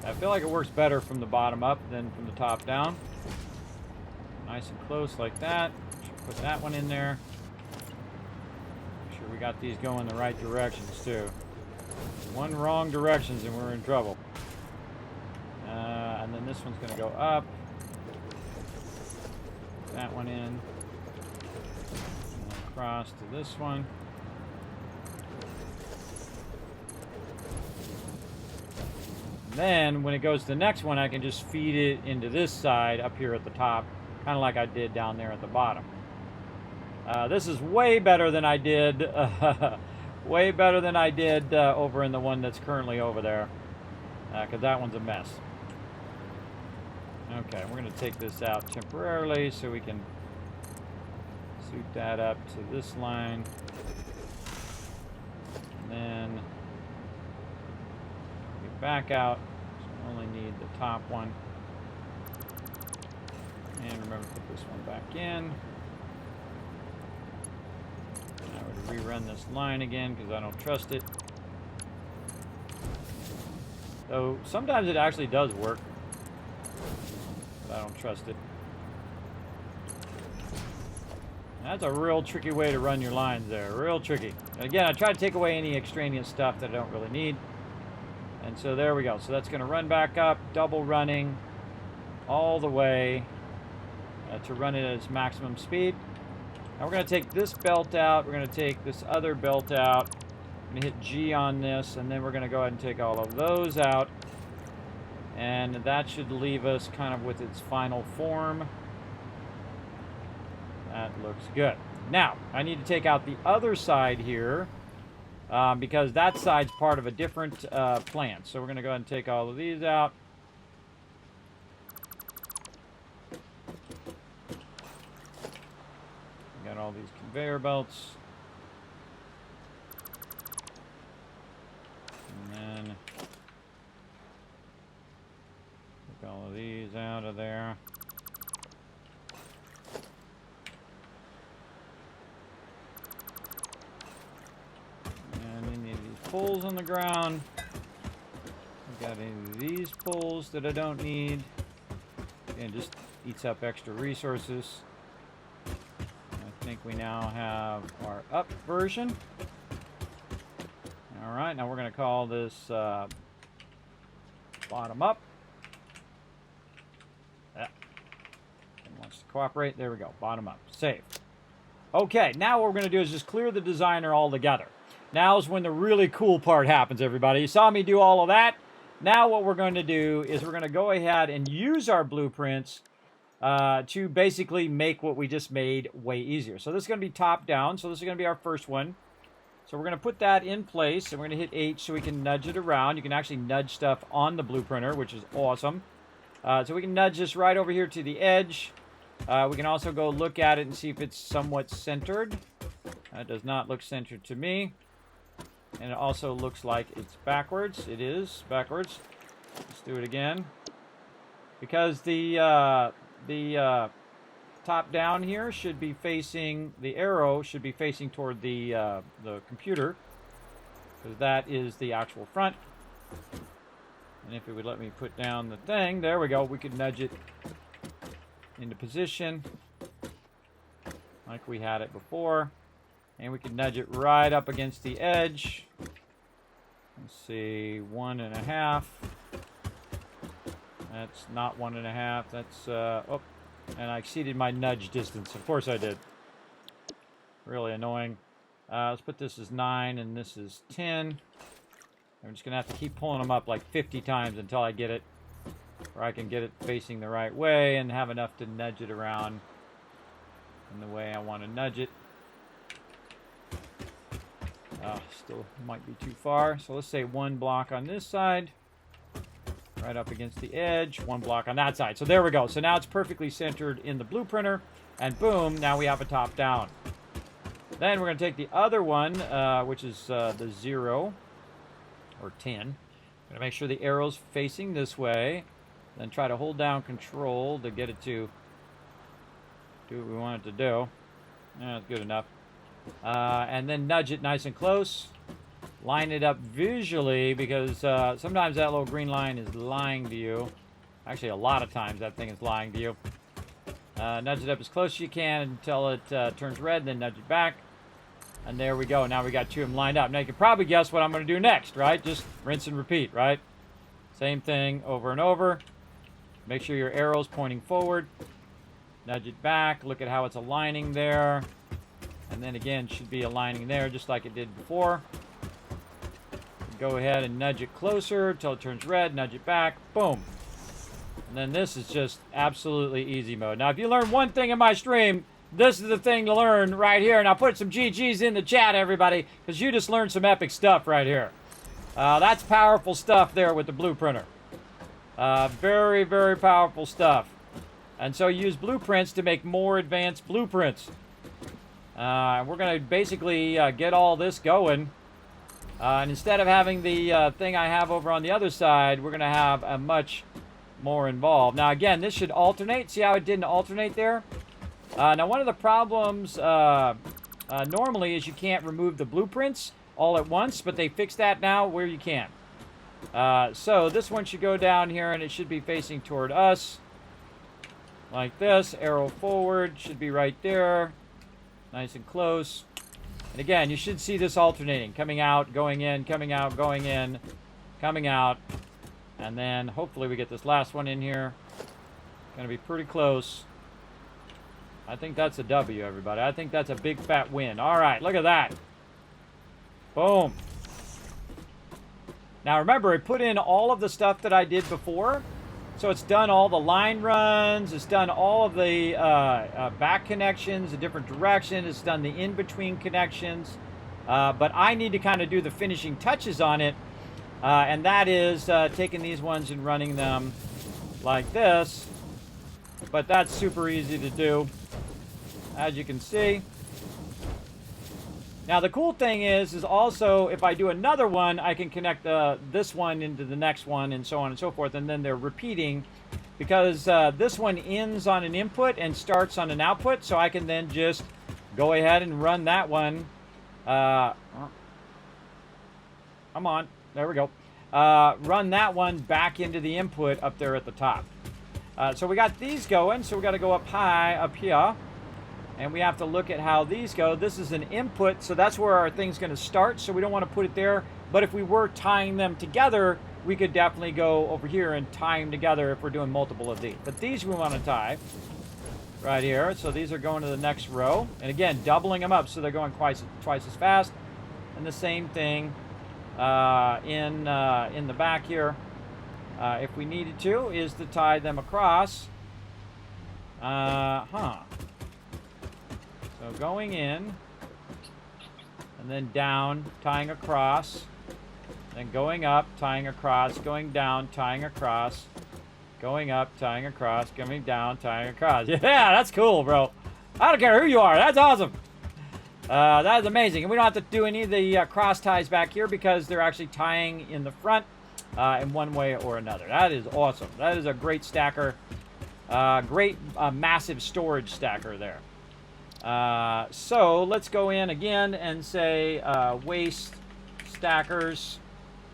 I feel like it works better from the bottom up than from the top down. Nice and close like that. Put that one in there. Make sure we got these going the right directions too. One wrong directions and we're in trouble. And then this one's going to go up. Put that one in. And then across to this one. Then, when it goes to the next one, I can just feed it into this side up here at the top, kind of like I did down there at the bottom. This is way better than I did, way better than I did over in the one that's currently over there, because that one's a mess. Okay, we're going to take this out temporarily so we can suit that up to this line. And then back out, so we only need the top one. And remember to put this one back in. I would rerun this line again because I don't trust it. Though sometimes it actually does work, but I don't trust it. That's a real tricky way to run your lines there, real tricky. And again, I try to take away any extraneous stuff that I don't really need. And so there we go. So that's going to run back up, double running all the way to run it at its maximum speed. Now we're going to take this belt out. We're going to take this other belt out. I'm going to hit G on this, and then we're going to go ahead and take all of those out. And that should leave us kind of with its final form. That looks good. Now, I need to take out the other side here. because that side's part of a different plan. So we're going to go ahead and take all of these out. Got all these conveyor belts. And then take all of these out of there. And any of these poles on the ground. We've got any of these poles that I don't need. Again, just eats up extra resources. I think we now have our up version. All right, now we're going to call this bottom up. Yeah. It wants to cooperate. There we go. Bottom up. Save. Okay, now what we're going to do is just clear the designer altogether. Now's when the really cool part happens, everybody. You saw me do all of that. Now what we're going to do is we're going to go ahead and use our blueprints to basically make what we just made way easier. So this is going to be top down. So this is going to be our first one. So we're going to put that in place, and we're going to hit H so we can nudge it around. You can actually nudge stuff on the blueprinter, which is awesome. So we can nudge this right over here to the edge. We can also go look at it and see if it's somewhat centered. It does not look centered to me. And it also looks like it's backwards. It is backwards. Let's do it again. Because the top down here should be facing, the arrow should be facing toward the computer, because that is the actual front. And if it would let me put down the thing, there we go, we could nudge it into position like we had it before, and we could nudge it right up against the edge. Let's see, 1.5. That's not 1.5. That's oh. And I exceeded my nudge distance. Of course I did. Really annoying. Let's put this as 9 and this is 10. I'm just going to have to keep pulling them up like 50 times until I get it where I can get it facing the right way and have enough to nudge it around in the way I want to nudge it. Still might be too far. So let's say 1 block on this side. Right up against the edge, 1 block on that side. So there we go. So now it's perfectly centered in the blueprinter, and boom, now we have a top down. Then we're going to take the other one, which is the 0 or 10. I'm going to make sure the arrow's facing this way, then try to hold down control to get it to do what we want it to do. That's good enough. And then nudge it nice and close. Line it up visually, because sometimes that little green line is lying to you. Actually, a lot of times that thing is lying to you. Nudge it up as close as you can until it turns red, then nudge it back. And there we go. Now we got 2 of them lined up. Now you can probably guess what I'm going to do next, right? Just rinse and repeat, right? Same thing over and over. Make sure your arrow's pointing forward. Nudge it back. Look at how it's aligning there. And then again, should be aligning there just like it did before. Go ahead and nudge it closer until it turns red, nudge it back, boom. And then this is just absolutely easy mode. Now, if you learn one thing in my stream, this is the thing to learn right here. And I'll put some GGs in the chat, everybody, because you just learned some epic stuff right here. That's powerful stuff there with the blueprinter. Very, very powerful stuff. And so use blueprints to make more advanced blueprints. We're going to basically get all this going. And instead of having the thing I have over on the other side, we're going to have a much more involved. Now, again, this should alternate. See how it didn't alternate there? Now, one of the problems normally is you can't remove the blueprints all at once, but they fixed that now where you can. So this one should go down here, and it should be facing toward us. Like this. Arrow forward should be right there. Nice and close. And again, you should see this alternating. Coming out, going in, coming out, going in, coming out. And then hopefully we get this last one in here. Going to be pretty close. I think that's a W, everybody. I think that's a big fat win. All right, look at that. Boom. Now remember, I put in all of the stuff that I did before. So it's done all the line runs. It's done all of the back connections, a different direction. It's done the in-between connections. But I need to kind of do the finishing touches on it, and that is taking these ones and running them like this. But that's super easy to do, as you can see. Now the cool thing is also if I do another one, I can connect this one into the next one and so on and so forth, and then they're repeating because this one ends on an input and starts on an output, so I can then just go ahead and run that one. Come on, there we go. Run that one back into the input up there at the top. So we got these going, so we got to go up high up here. And we have to look at how these go. This is an input, so that's where our thing's going to start, so we don't want to put it there. But if we were tying them together, we could definitely go over here and tie them together if we're doing multiple of these. But these we want to tie right here. So these are going to the next row. And again, doubling them up so they're going twice as fast. And the same thing in the back here, if we needed to, is to tie them across. So going in, and then down, tying across, then going up, tying across, going down, tying across, going up, tying across, coming down, tying across. Yeah, that's cool, bro. I don't care who you are. That's awesome. That is amazing. And we don't have to do any of the cross ties back here because they're actually tying in the front in one way or another. That is awesome. That is a great stacker. Great massive storage stacker there. So let's go in again and say waste stackers.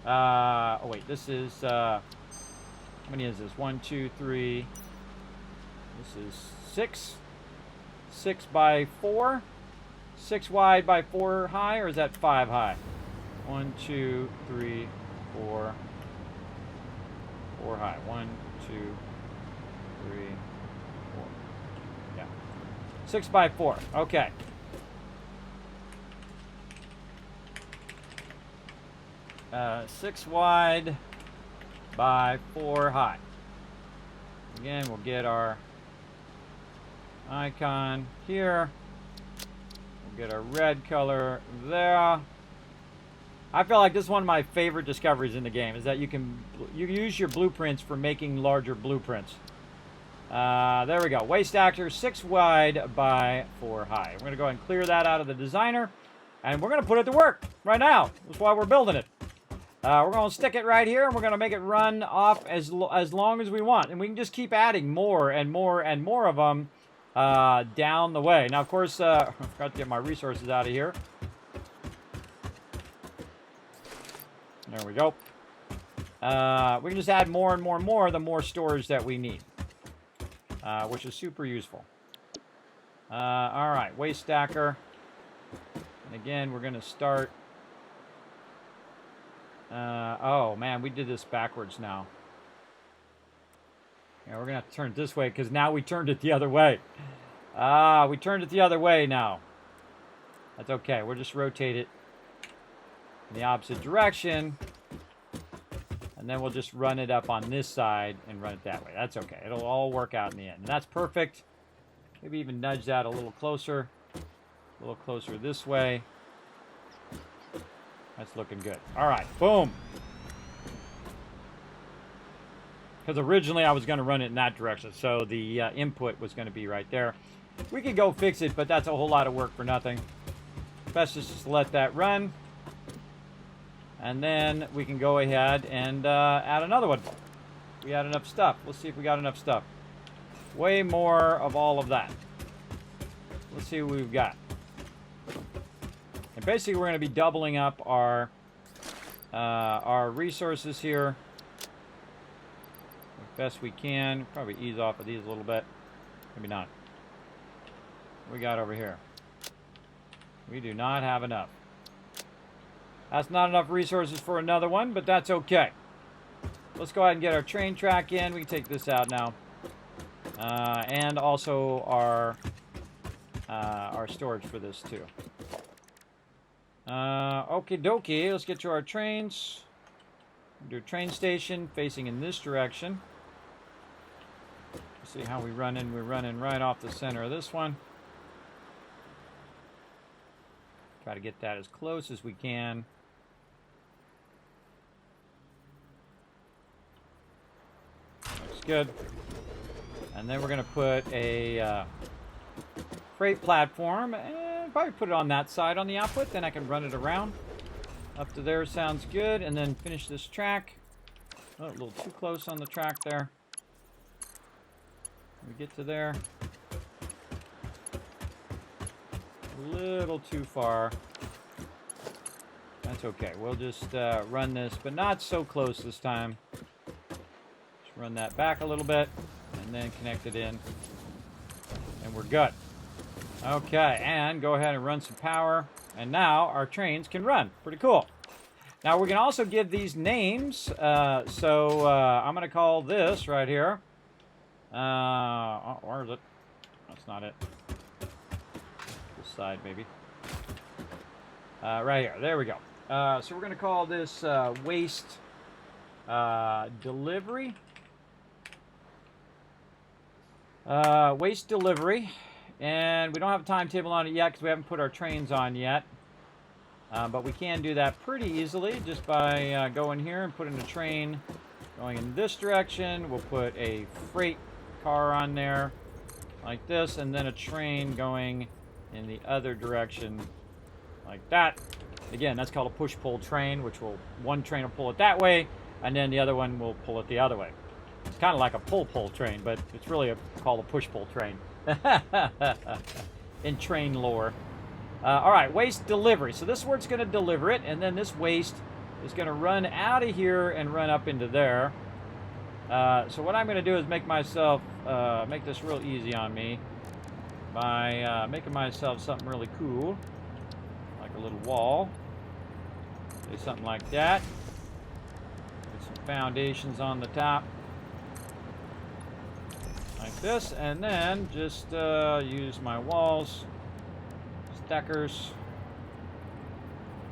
Oh wait, this is how many is this? 1, 2, 3. This is 6. 6 by 4. 6 wide by 4 high, or is that 5 high? 1, 2, 3, 4. 4 high. 1, 2, 3, 4. Yeah. 6 by 4. Okay. Uh, 6 wide by 4 high. Again, we'll get our icon here. We'll get our red color there. I feel like this is one of my favorite discoveries in the game, is that you use your blueprints for making larger blueprints. There we go. Waste actor, 6 wide by 4 high. We're going to go ahead and clear that out of the designer, and we're going to put it to work right now. That's why we're building it. We're going to stick it right here, and we're going to make it run off as long as we want. And we can just keep adding more and more and more of them down the way. Now, of course, I forgot to get my resources out of here. There we go. We can just add more and more and more the more storage that we need, which is super useful. All right, waste stacker. And again, we're going to start. Oh, man, we did this backwards now. Yeah, we're going to have to turn it this way because now we turned it the other way. We turned it the other way now. That's okay. We'll just rotate it in the opposite direction. And then we'll just run it up on this side and run it that way. That's okay. It'll all work out in the end. And that's perfect. Maybe even nudge that a little closer. A little closer this way. That's looking good. All right, boom. Because originally I was going to run it in that direction, so the input was going to be right there. We could go fix it, but that's a whole lot of work for nothing. Best is just let that run. And then we can go ahead and add another one. We add enough stuff. Let's see if we got enough stuff. Way more of all of that. Let's see what we've got. And basically, we're going to be doubling up our resources here as best we can. Probably ease off of these a little bit. Maybe not. What we got over here? We do not have enough. That's not enough resources for another one, but that's okay. Let's go ahead and get our train track in. We can take this out now. And also our storage for this too. Okie dokie, let's get to our trains. Do a train station facing in this direction. Let's see how we run in. We're running right off the center of this one. Try to get that as close as we can. Looks good. And then we're going to put a freight platform, and probably put it on that side on the output. Then I can run it around. Up to there sounds good. And then finish this track. Oh, a little too close on the track there. We get to there. A little too far. That's okay. We'll just run this, but not so close this time. Just run that back a little bit, and then connect it in. And we're good. Okay, and go ahead and run some power. And now our trains can run. Pretty cool. Now we can also give these names. I'm going to call this right here. Where is it? That's not it. This side, maybe. Right here. There we go. So we're going to call this waste delivery. Waste delivery. And we don't have a timetable on it yet because we haven't put our trains on yet. But we can do that pretty easily just by going here and putting a train going in this direction. We'll put a freight car on there like this, and then a train going in the other direction like that. Again, that's called a push-pull train, which will, one train will pull it that way, and then the other one will pull it the other way. It's kind of like a pull-pull train, but it's really called a push-pull train in train lore. All right, waste delivery. So this is where it's going to deliver it, and then this waste is going to run out of here and run up into there. So what I'm going to do is make this real easy on me by making myself something really cool, like a little wall. Say something like that. Put some foundations on the top, like this, and then just use my walls, stackers.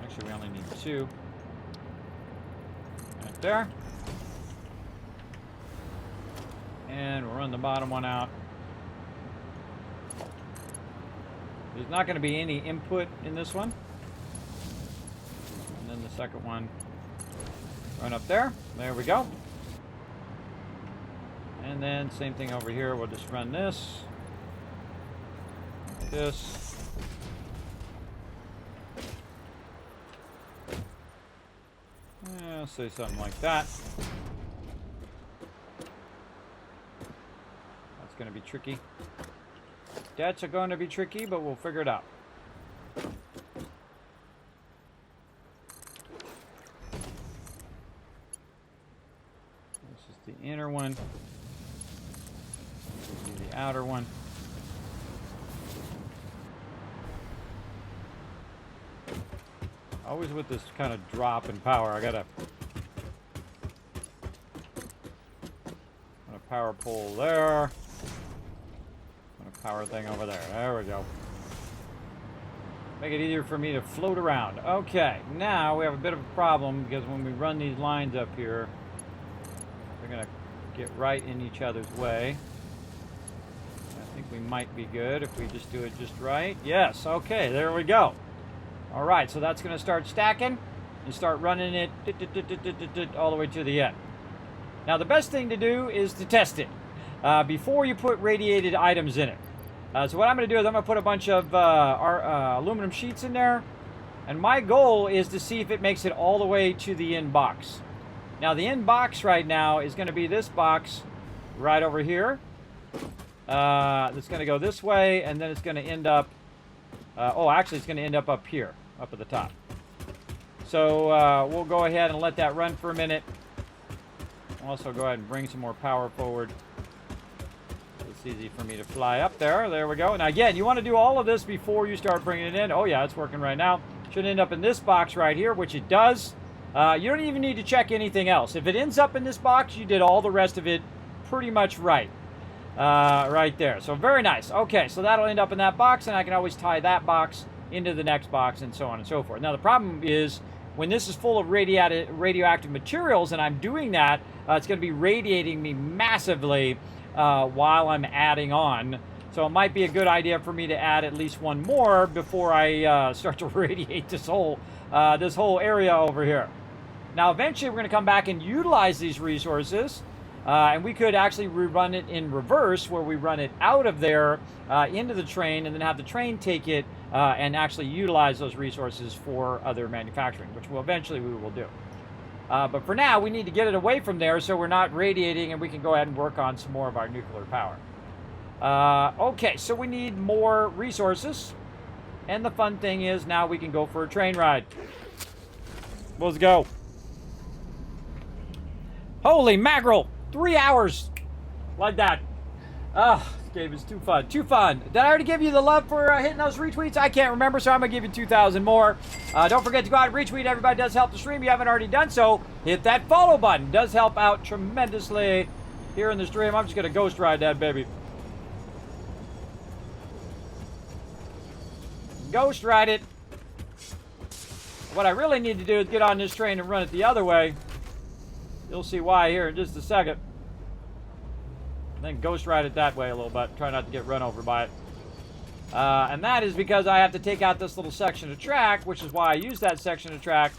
Actually, we only need 2. Right there. And we'll run the bottom one out. There's not going to be any input in this one. And then the second one, run up there. There we go. And then same thing over here. We'll just run this. Like this. Yeah, say something like that. Going to be tricky. That's going to be tricky, but we'll figure it out. This is the inner one. This is the outer one. Always with this kind of drop in power, I gotta power pole there. Power thing over there. There we go. Make it easier for me to float around. Okay, now we have a bit of a problem because when we run these lines up here, they're going to get right in each other's way. I think we might be good if we just do it just right. Yes, okay, there we go. All right, so that's going to start stacking and start running it all the way to the end. Now, the best thing to do is to test it before you put radiated items in it. So what I'm going to do is I'm going to put a bunch of aluminum sheets in there, and my goal is to see if it makes it all the way to the end box. Now, the end box right now is going to be this box right over here. It's going to go this way, and then it's going to end up... it's going to end up here, up at the top. So we'll go ahead and let that run for a minute. Also go ahead and bring some more power forward. It's easy for me to fly up there. There we go. Now again, you want to do all of this before you start bringing it in. Oh yeah, it's working right now. Should end up in this box right here, which it does. You don't even need to check anything else. If it ends up in this box, you did all the rest of it pretty much right. Right there. So very nice. Okay, so that'll end up in that box, and I can always tie that box into the next box and so on and so forth. Now the problem is when this is full of radioactive materials and I'm doing that, it's going to be radiating me massively while I'm adding on So it might be a good idea for me to add at least one more before I start to radiate this whole area over here. Now, eventually, we're going to come back and utilize these resources, and we could actually rerun it in reverse, where we run it out of there into the train, and then have the train take it and actually utilize those resources for other manufacturing, which we will do. But for now, we need to get it away from there so we're not radiating, and we can go ahead and work on some more of our nuclear power. Okay, so we need more resources. And the fun thing is now we can go for a train ride. Let's go. Holy mackerel! 3 hours! Like that. This game is too fun. Too fun. Did I already give you the love for hitting those retweets? I can't remember, so I'm going to give you 2,000 more. Don't forget to go out and retweet. Everybody does help the stream. If you haven't already done so, hit that follow button. It does help out tremendously here in the stream. I'm just going to ghost ride that baby. Ghost ride it. What I really need to do is get on this train and run it the other way. You'll see why here in just a second. And then ghost ride it that way a little bit. Try not to get run over by it. And that is because I have to take out this little section of track, which is why I use that section of track.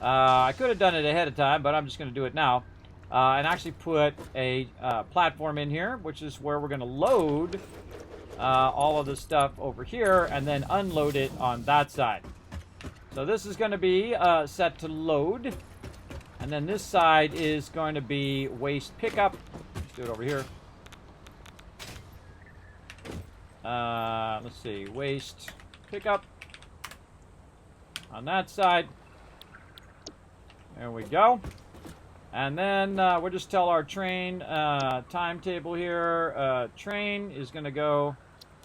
I could have done it ahead of time, but I'm just going to do it now. And actually put a platform in here, which is where we're going to load all of the stuff over here and then unload it on that side. So this is going to be set to load, and then this side is going to be waste pickup. Let's do it over here. Let's see, waste pickup on that side. There we go. And then we'll just tell our train timetable here. Train is going to go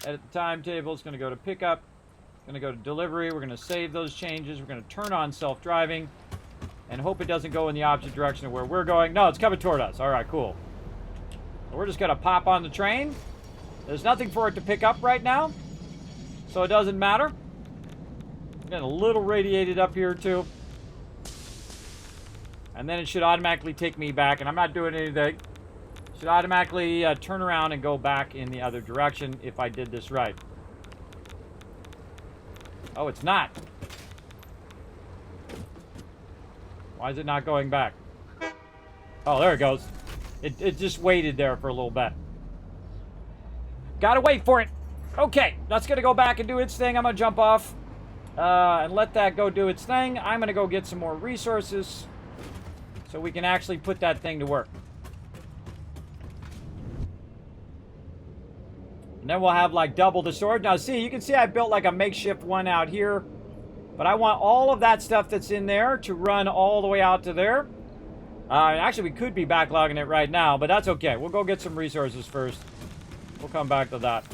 edit the timetable. It's going to go to pickup. It's going to go to delivery. We're going to save those changes. We're going to turn on self-driving and hope it doesn't go in the opposite direction of where we're going. No, it's coming toward us. All right, cool. So we're just going to pop on the train. There's nothing for it to pick up right now, so it doesn't matter. I'm getting a little radiated up here too. And then it should automatically take me back, and I'm not doing anything. It should automatically turn around and go back in the other direction if I did this right. Oh, it's not. Why is it not going back? Oh, there it goes. It just waited there for a little bit. Gotta wait for it. Okay, that's gonna go back and do its thing. I'm gonna jump off and let that go do its thing. I'm gonna go get some more resources so we can actually put that thing to work. And then we'll have like double the storage. Now see, you can see I built like a makeshift one out here, but I want all of that stuff that's in there to run all the way out to there. Actually, we could be backlogging it right now, but that's okay. We'll go get some resources first. We'll come back to that.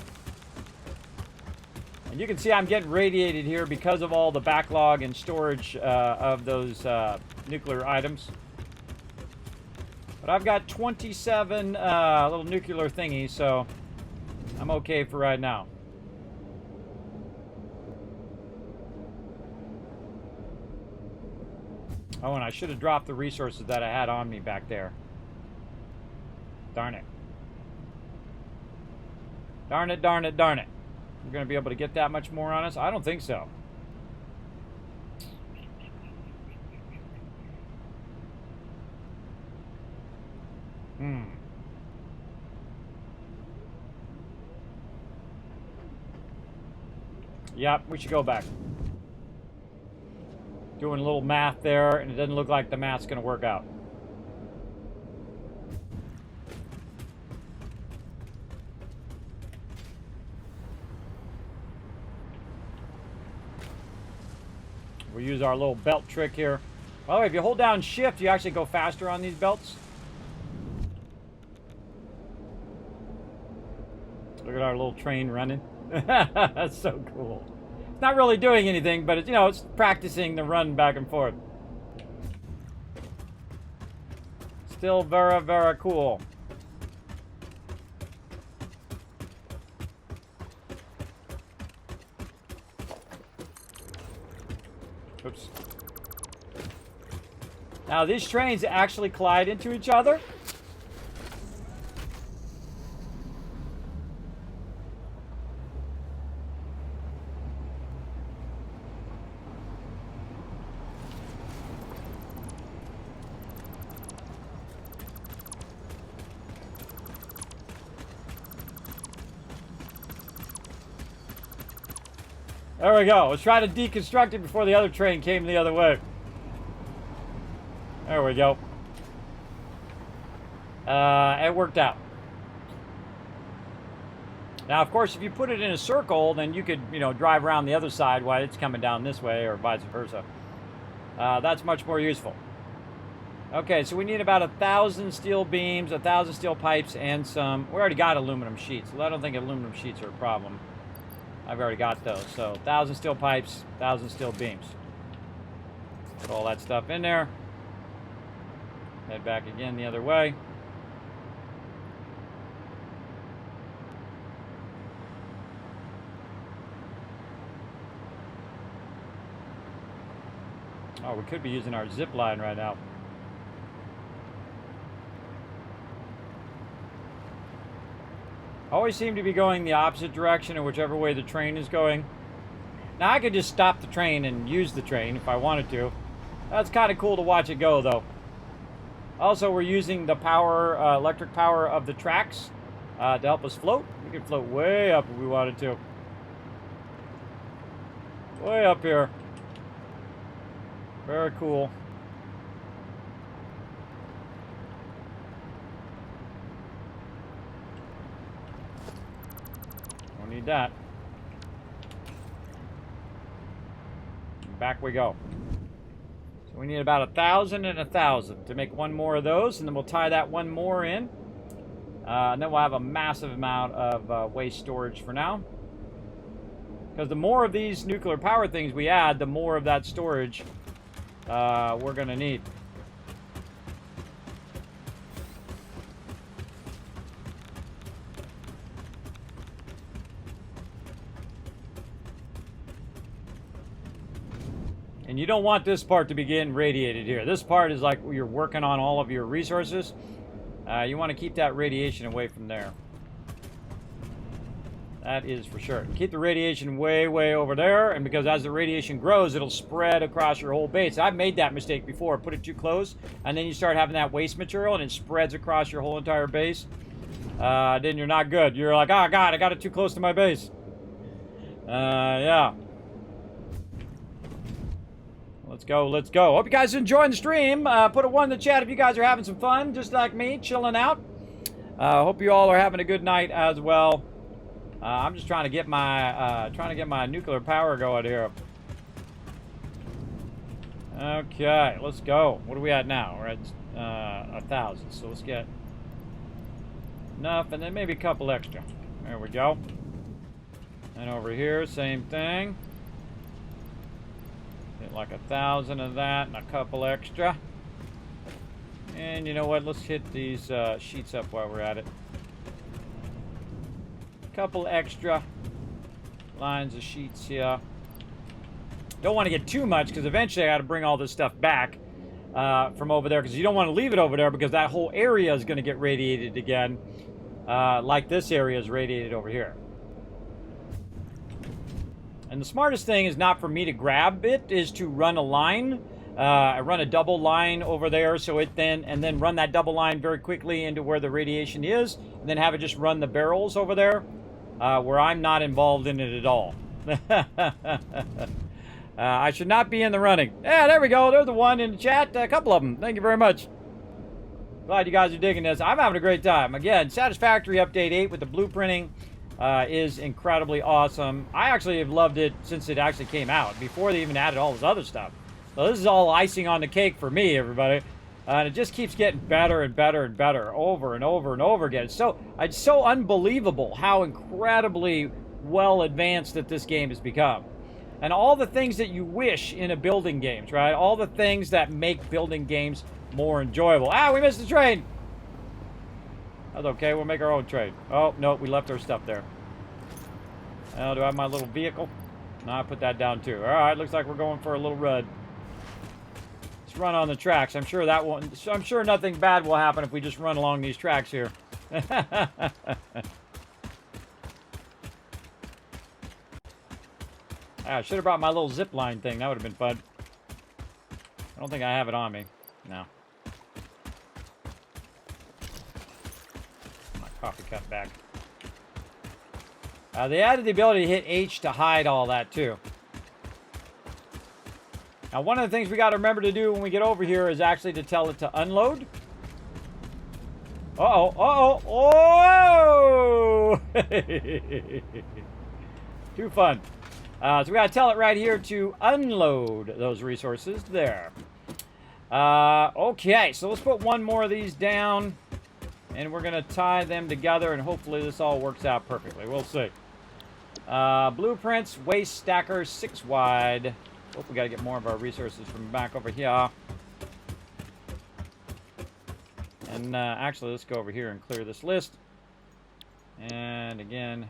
And you can see I'm getting radiated here because of all the backlog and storage of those nuclear items. But I've got 27 little nuclear thingies, so I'm okay for right now. Oh, and I should have dropped the resources that I had on me back there. Darn it. Darn it, darn it, darn it. We're going to be able to get that much more on us? I don't think so. Yep, we should go back. Doing a little math there, and it doesn't look like the math's going to work out. We'll use our little belt trick here. By the way, if you hold down shift, you actually go faster on these belts. Look at our little train running. That's so cool. It's not really doing anything, but it's, you know, it's practicing the run back and forth. Still very, very cool. Oops. Now these trains actually collide into each other. There we go. Let's try to deconstruct it before the other train came the other way. There we go. It worked out. Now, of course, if you put it in a circle, then you could, you know, drive around the other side while it's coming down this way, or vice versa. That's much more useful. Okay, so we need about 1,000 steel beams, 1,000 steel pipes, and some... We already got aluminum sheets, so I don't think aluminum sheets are a problem. I've already got those. So 1,000 steel pipes, 1,000 steel beams. Put all that stuff in there. Head back again the other way. Oh, we could be using our zip line right now. Always seem to be going the opposite direction of whichever way the train is going. Now, I could just stop the train and use the train if I wanted to. That's kind of cool to watch it go, though. Also, we're using the power, electric power of the tracks to help us float. We could float way up if we wanted to. Way up here. Very cool. Don't need that. Back we go. So we need about 1,000 and 1,000 to make one more of those, and then we'll tie that one more in. And then we'll have a massive amount of waste storage for now. Because the more of these nuclear power things we add, the more of that storage we're going to need. And you don't want this part to be getting radiated here. This part is like you're working on all of your resources. You want to keep that radiation away from there. That is for sure. Keep the radiation way, way over there, and because as the radiation grows, it'll spread across your whole base. I've made that mistake before. Put it too close, and then you start having that waste material, and it spreads across your whole entire base. Then you're not good. You're like, oh, God, I got it too close to my base. Yeah. Let's go, let's go. Hope you guys are enjoying the stream. Put a 1 in the chat if you guys are having some fun, just like me, chilling out. Hope you all are having a good night as well. I'm just trying to get my nuclear power going here. Okay, let's go. What are we at now? We're at 1,000. So let's get enough, and then maybe a couple extra. There we go. And over here, same thing. Get like 1,000 of that and a couple extra. And you know what? Let's hit these sheets up while we're at it. Couple extra lines of sheets here. Don't want to get too much because eventually I got to bring all this stuff back from over there, because you don't want to leave it over there because that whole area is going to get radiated again, like this area is radiated over here. And the smartest thing is not for me to grab it, is to run a line. I run a double line over there, so it then run that double line very quickly into where the radiation is, and then have it just run the barrels over there. Where I'm not involved in it at all. I should not be in the running. Yeah, there we go. There's the one in the chat. A couple of them. Thank you very much. Glad you guys are digging this. I'm having a great time. Again, Satisfactory Update 8 with the blueprinting is incredibly awesome. I actually have loved it since it actually came out, before they even added all this other stuff. So this is all icing on the cake for me, everybody. And it just keeps getting better and better and better over and over and over again. It's so unbelievable how incredibly well advanced that this game has become. And all the things that you wish in a building games, right? All the things that make building games more enjoyable. Ah, we missed the train! That's okay, we'll make our own train. Oh, no, we left our stuff there. Oh, do I have my little vehicle? No, I put that down too. Alright, looks like we're going for a little run. Run on the tracks. I'm sure that won't. I'm sure nothing bad will happen if we just run along these tracks here. I should have brought my little zip line thing. That would have been fun. I don't think I have it on me. No. My coffee cup back. They added the ability to hit H to hide all that too. Now, one of the things we got to remember to do when we get over here is actually to tell it to unload. Uh-oh, uh-oh, oh! Too fun. So we got to tell it right here to unload those resources there. Okay, so let's put one more of these down. And we're going to tie them together, and hopefully this all works out perfectly. We'll see. Blueprints, waste stackers, 6 wide. Hope we got to get more of our resources from back over here. And actually, let's go over here and clear this list. And again,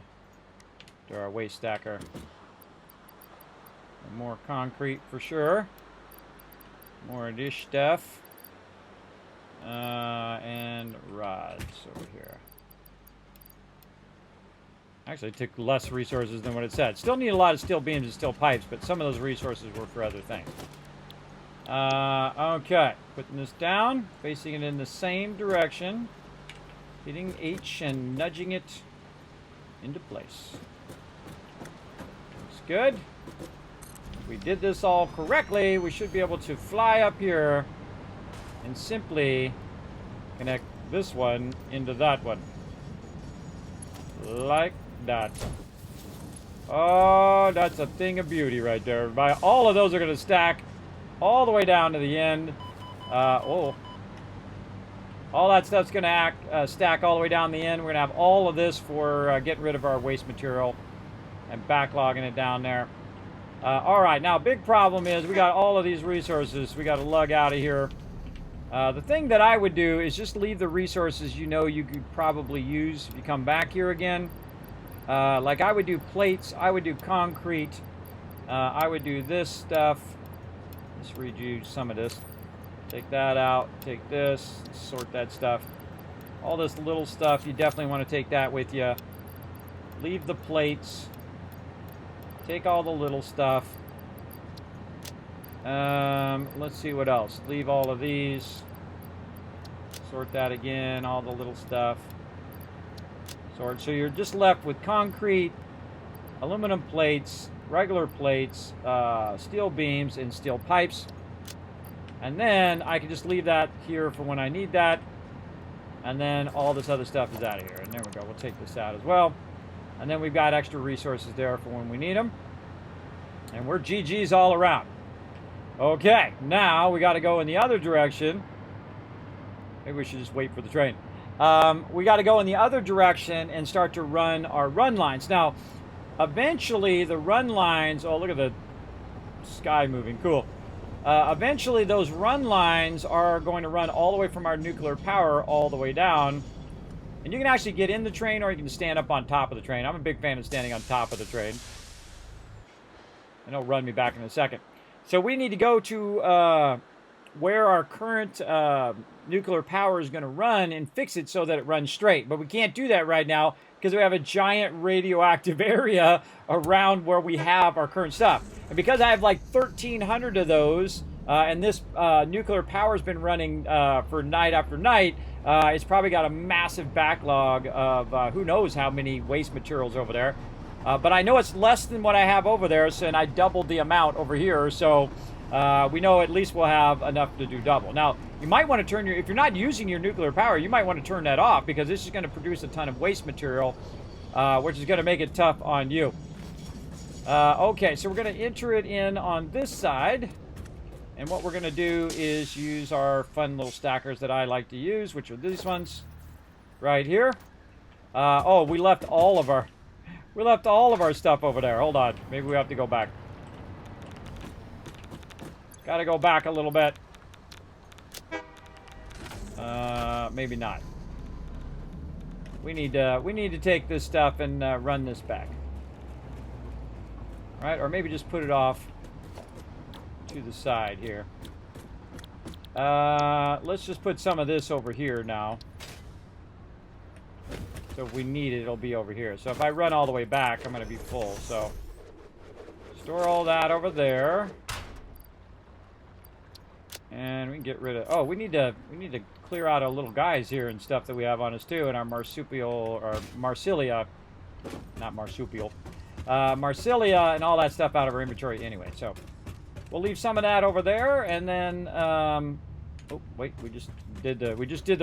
to our waste stacker. More concrete for sure. More of this stuff. And rods over here. Actually, it took less resources than what it said. Still need a lot of steel beams and steel pipes, but some of those resources were for other things. Okay. Putting this down, facing it in the same direction. Hitting H and nudging it into place. Looks good. If we did this all correctly, we should be able to fly up here and simply connect this one into that one. Like that. Oh, that's a thing of beauty right there, everybody. All of those are going to stack all the way down to the end. All that stuff's going to stack all the way down the end. We're going to have all of this for getting rid of our waste material and backlogging it down there. All right, now big problem is we got all of these resources. We got to lug out of here. The thing that I would do is just leave the resources you know you could probably use if you come back here again. Like I would do plates, I would do concrete, I would do this stuff. Let's read you some of this. Take that out, take this, sort that stuff. All this little stuff, you definitely want to take that with you. Leave the plates. Take all the little stuff. Let's see what else. Leave all of these. Sort that again, all the little stuff. Sort. So you're just left with concrete, aluminum plates, regular plates, steel beams, and steel pipes. And then I can just leave that here for when I need that. And then all this other stuff is out of here. And there we go. We'll take this out as well. And then we've got extra resources there for when we need them. And we're GG's all around. Okay, now we got to go in the other direction. Maybe we should just wait for the train. We got to go in the other direction and start to run our run lines. Now, eventually the run lines... Oh, look at the sky moving. Cool. Eventually those run lines are going to run all the way from our nuclear power all the way down. And you can actually get in the train or you can stand up on top of the train. I'm a big fan of standing on top of the train. And it'll run me back in a second. So we need to go to where our current nuclear power is going to run and fix it so that it runs straight. But we can't do that right now because we have a giant radioactive area around where we have our current stuff. And because I have like 1,300 of those, and this nuclear power has been running for night after night, it's probably got a massive backlog of who knows how many waste materials over there. But I know it's less than what I have over there, so, and I doubled the amount over here, so we know at least we'll have enough to do double. Now, you might want to turn your, if you're not using your nuclear power, you might want to turn that off because this is going to produce a ton of waste material, which is going to make it tough on you. Okay, so we're going to enter it in on this side. And what we're going to do is use our fun little stackers that I like to use, which are these ones right here. Oh, we left all of our stuff over there. Hold on. Maybe we have to go back. Got to go back a little bit. Maybe not. We need to take this stuff and run this back. All right, or maybe just put it off to the side here. Let's just put some of this over here now. So if we need it, it'll be over here. So if I run all the way back, I'm going to be full. So store all that over there. And we can get rid of... Oh, we need to clear out our little guys here and stuff that we have on us too. And our marsupial, or Marsilia, not marsupial. Marsilia and all that stuff out of our inventory anyway. So We'll leave some of that over there, and then oh wait, we just did the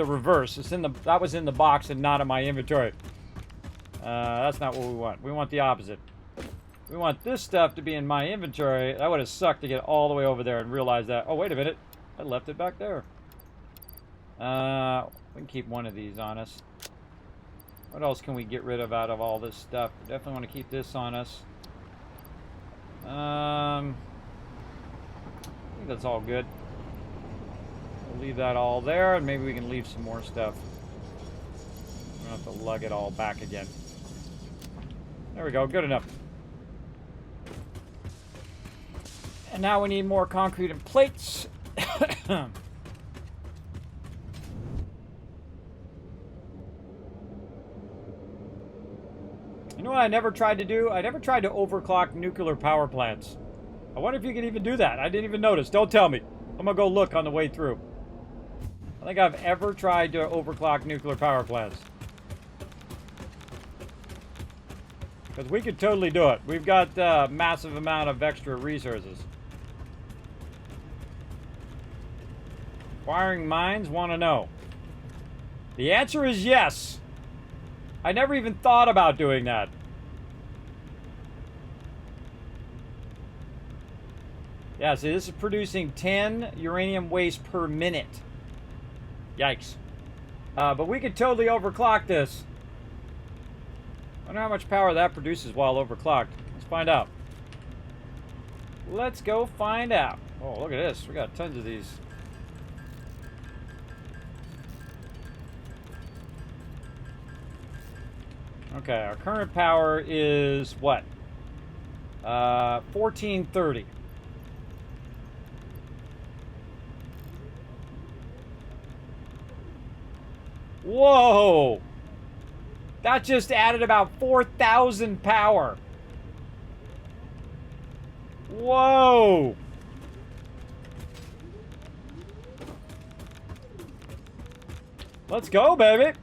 reverse. That was in the box and not in my inventory. That's not what we want. We want the opposite. We want this stuff to be in my inventory. That would have sucked to get all the way over there and realize that. Oh, wait a minute. I left it back there. We can keep one of these on us. What else can we get rid of out of all this stuff? We definitely want to keep this on us. I think that's all good. We'll leave that all there, and maybe we can leave some more stuff. We don't have to lug it all back again. There we go. Good enough. And now we need more concrete and plates. You know what I never tried to do? I never tried to overclock nuclear power plants. I wonder if you can even do that. I didn't even notice. Don't tell me. I'm gonna go look on the way through. I think I've ever tried to overclock nuclear power plants. Because we could totally do it. We've got a massive amount of extra resources. Acquiring mines, want to know. The answer is yes. I never even thought about doing that. Yeah, see, this is producing 10 uranium waste per minute. Yikes. But we could totally overclock this. I wonder how much power that produces while overclocked. Let's find out. Let's go find out. Oh, look at this. We got tons of these. Okay, our current power is what? 1430. Whoa! That just added about 4,000 power. Whoa! Let's go, baby!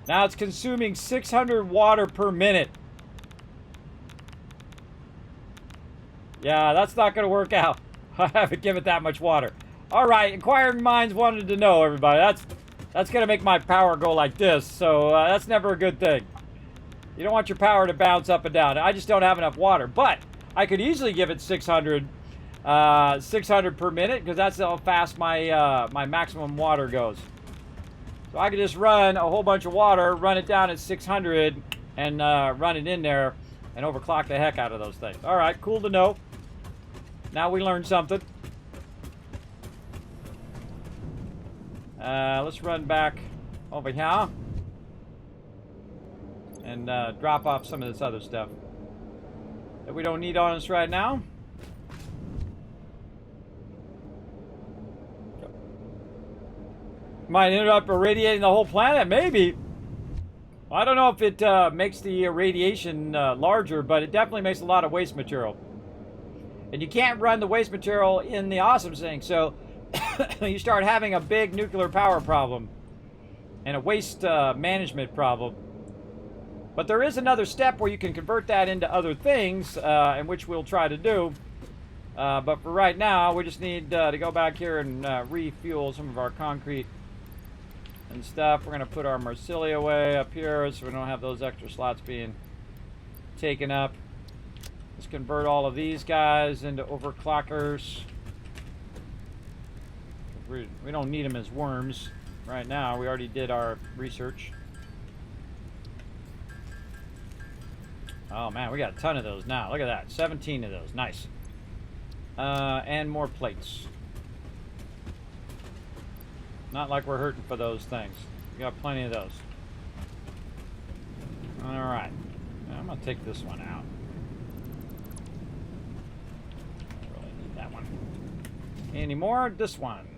Now it's consuming 600 water per minute. Yeah, that's not going to work out. I haven't given it that much water. All right, inquiring minds wanted to know, everybody. That's going to make my power go like this, so that's never a good thing. You don't want your power to bounce up and down. I just don't have enough water, but I could easily give it 600 per minute because that's how fast my my maximum water goes. So I could just run a whole bunch of water, run it down at 600, and run it in there and overclock the heck out of those things. All right, cool to know. Now we learned something. Let's run back over here and drop off some of this other stuff that we don't need on us right now. Might end up irradiating the whole planet, maybe. I don't know if it makes the irradiation larger, but it definitely makes a lot of waste material. And you can't run the waste material in the awesome sink, so you start having a big nuclear power problem and a waste management problem. But there is another step where you can convert that into other things, and which we'll try to do. But for right now, we just need to go back here and refuel some of our concrete and stuff. We're going to put our Marsilia away up here so we don't have those extra slots being taken up. Let's convert all of these guys into overclockers. We don't need them as worms right now. We already did our research. Oh man, we got a ton of those now. Look at that, 17 of those. Nice. And more plates. Not like we're hurting for those things. We got plenty of those. All right. I'm gonna take this one out. I really need that one. Any more? This one.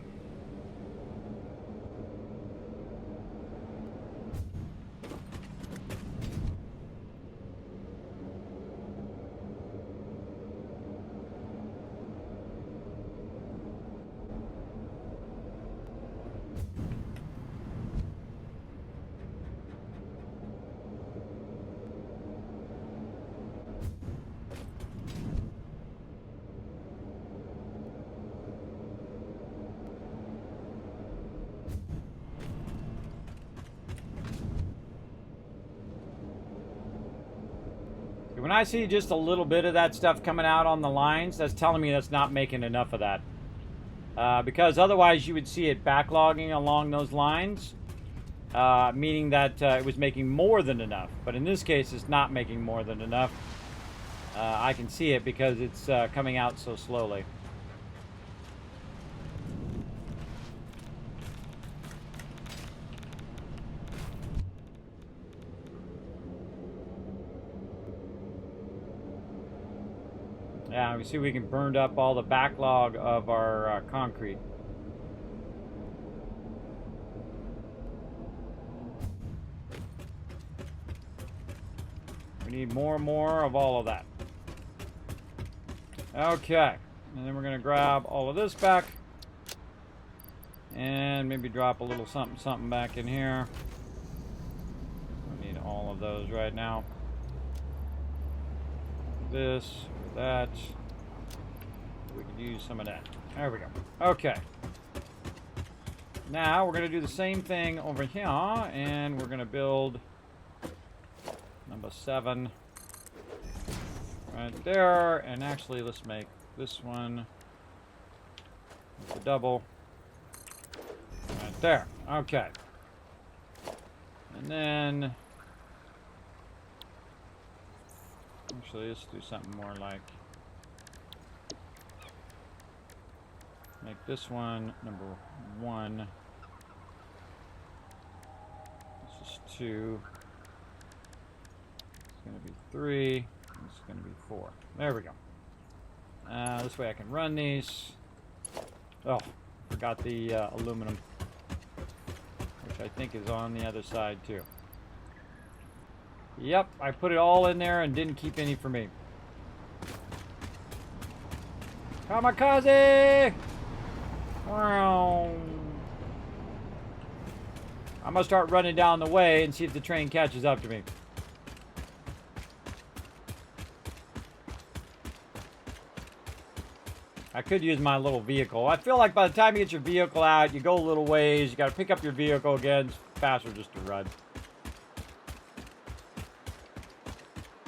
When I see just a little bit of that stuff coming out on the lines, that's telling me that's not making enough of that. Because otherwise you would see it backlogging along those lines, meaning that it was making more than enough. But in this case, it's not making more than enough. I can see it because it's coming out so slowly. Yeah, we see we can burn up all the backlog of our concrete. We need more and more of all of that. Okay, and then we're going to grab all of this back. And maybe drop a little something back in here. We need all of those right now. This, that. We could use some of that. There we go. Okay. Now we're going to do the same thing over here, and we're going to build number 7 right there. And actually, let's make this one the double right there. Okay. And then actually, let's do something more like make this one number 1. This is 2. It's going to be 3. This is going to be 4. There we go. This way I can run these. Oh, forgot the aluminum, which I think is on the other side too. Yep, I put it all in there and didn't keep any for me. Kamikaze! I'm gonna start running down the way and see if the train catches up to me. I could use my little vehicle. I feel like by the time you get your vehicle out, you go a little ways, you gotta pick up your vehicle again. It's faster just to run.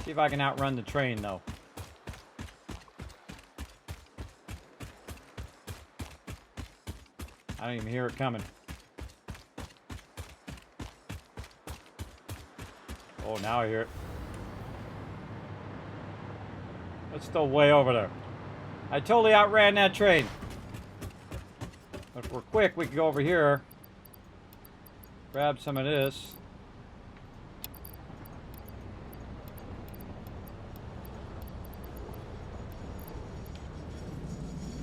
See if I can outrun the train, though. I don't even hear it coming. Oh, now I hear it. It's still way over there. I totally outran that train. But if we're quick, we can go over here. Grab some of this.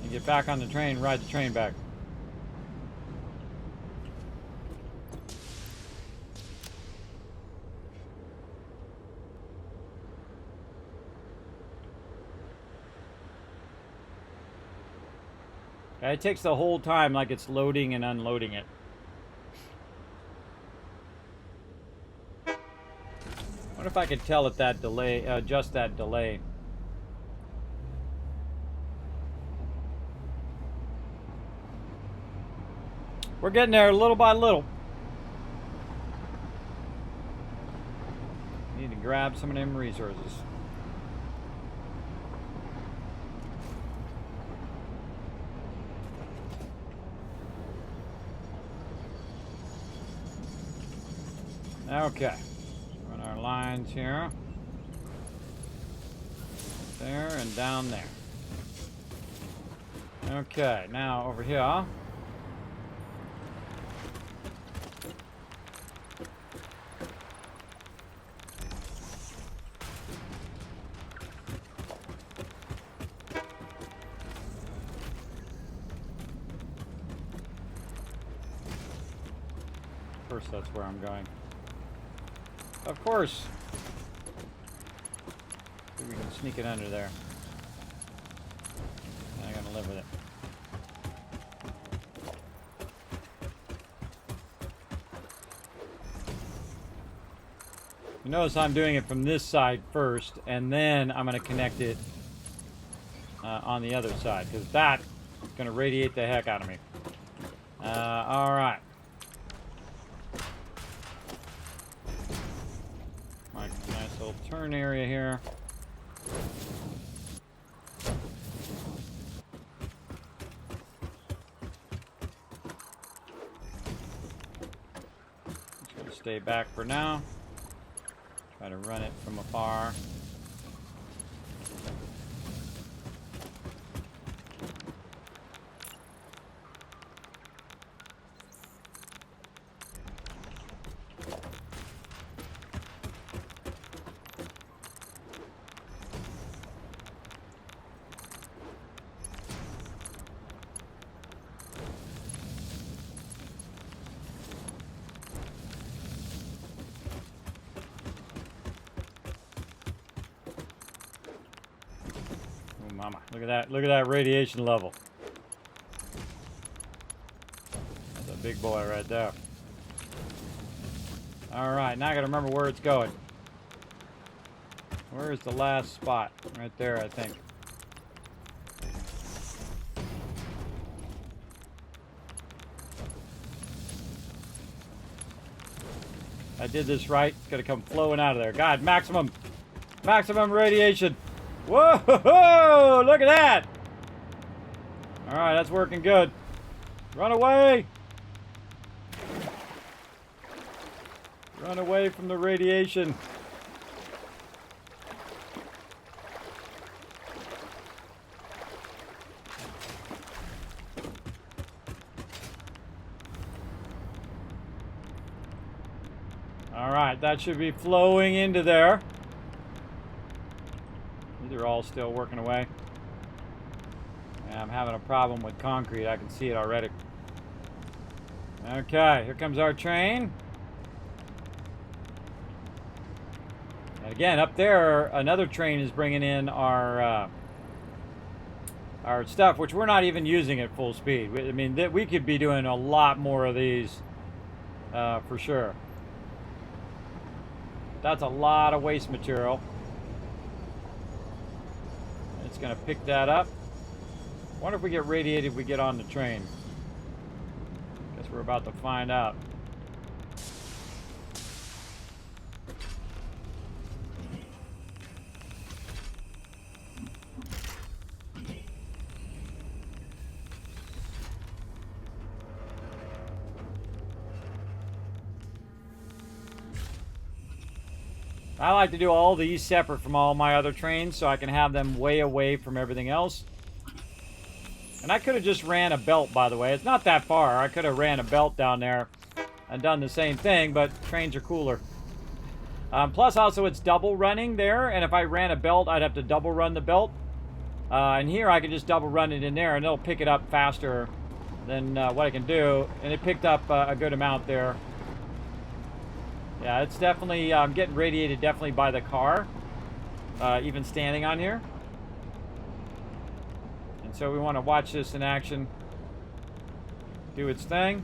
And get back on the train, ride the train back. It takes the whole time like it's loading and unloading it. I wonder if I could tell it that delay, adjust that delay. We're getting there little by little. Need to grab some of them resources. Okay, run our lines here, there and down there. Okay, now over here. First, that's where I'm going. Of course. See if we can sneak it under there. I'm gonna live with it. You notice I'm doing it from this side first, and then I'm gonna connect it on the other side, because that's gonna radiate the heck out of me. All right. Nice little turn area here. Just stay back for now. Try to run it from afar. Mama, look at that. Look at that radiation level. That's a big boy right there. Alright, now I gotta remember where it's going. Where is the last spot? Right there, I think. I did this right. It's gonna come flowing out of there. God, maximum radiation. Whoa! Look at that! Alright, that's working good. Run away! Run away from the radiation. Alright, that should be flowing into there. These are all still working away. I'm having a problem with concrete. I can see it already. Okay, here comes our train. And again, up there, another train is bringing in our stuff, which we're not even using at full speed. I mean, we could be doing a lot more of these for sure. That's a lot of waste material. It's going to pick that up. Wonder if we get radiated if we get on the train. Guess we're about to find out. I like to do all these separate from all my other trains so I can have them way away from everything else. And I could have just ran a belt, by the way. It's not that far. I could have ran a belt down there and done the same thing, but trains are cooler. Plus, also, it's double running there, and if I ran a belt, I'd have to double run the belt. And here, I could just double run it in there, and it'll pick it up faster than what I can do. And it picked up a good amount there. Yeah, it's definitely getting radiated definitely by the car, even standing on here. And so we want to watch this in action, do its thing.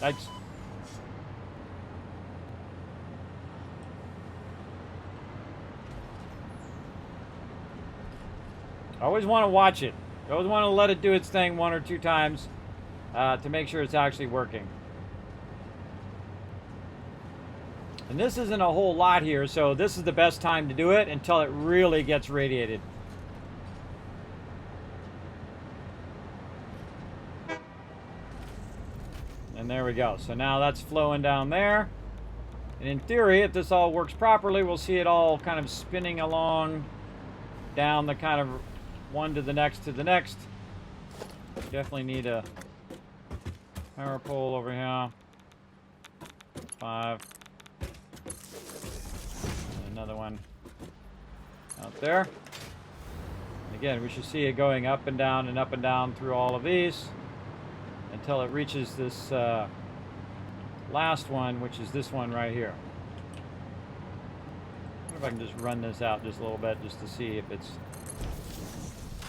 Thanks. I always want to watch it. I always want to let it do its thing 1 or 2 times to make sure it's actually working. And this isn't a whole lot here, so this is the best time to do it until it really gets radiated. And there we go. So now that's flowing down there. And in theory, if this all works properly, we'll see it all kind of spinning along down the kind of one to the next to the next. Definitely need a power pole over here. 5. And another one out there. And again, we should see it going up and down through all of these until it reaches this last one, which is this one right here. I wonder if I can just run this out just a little bit just to see if it's...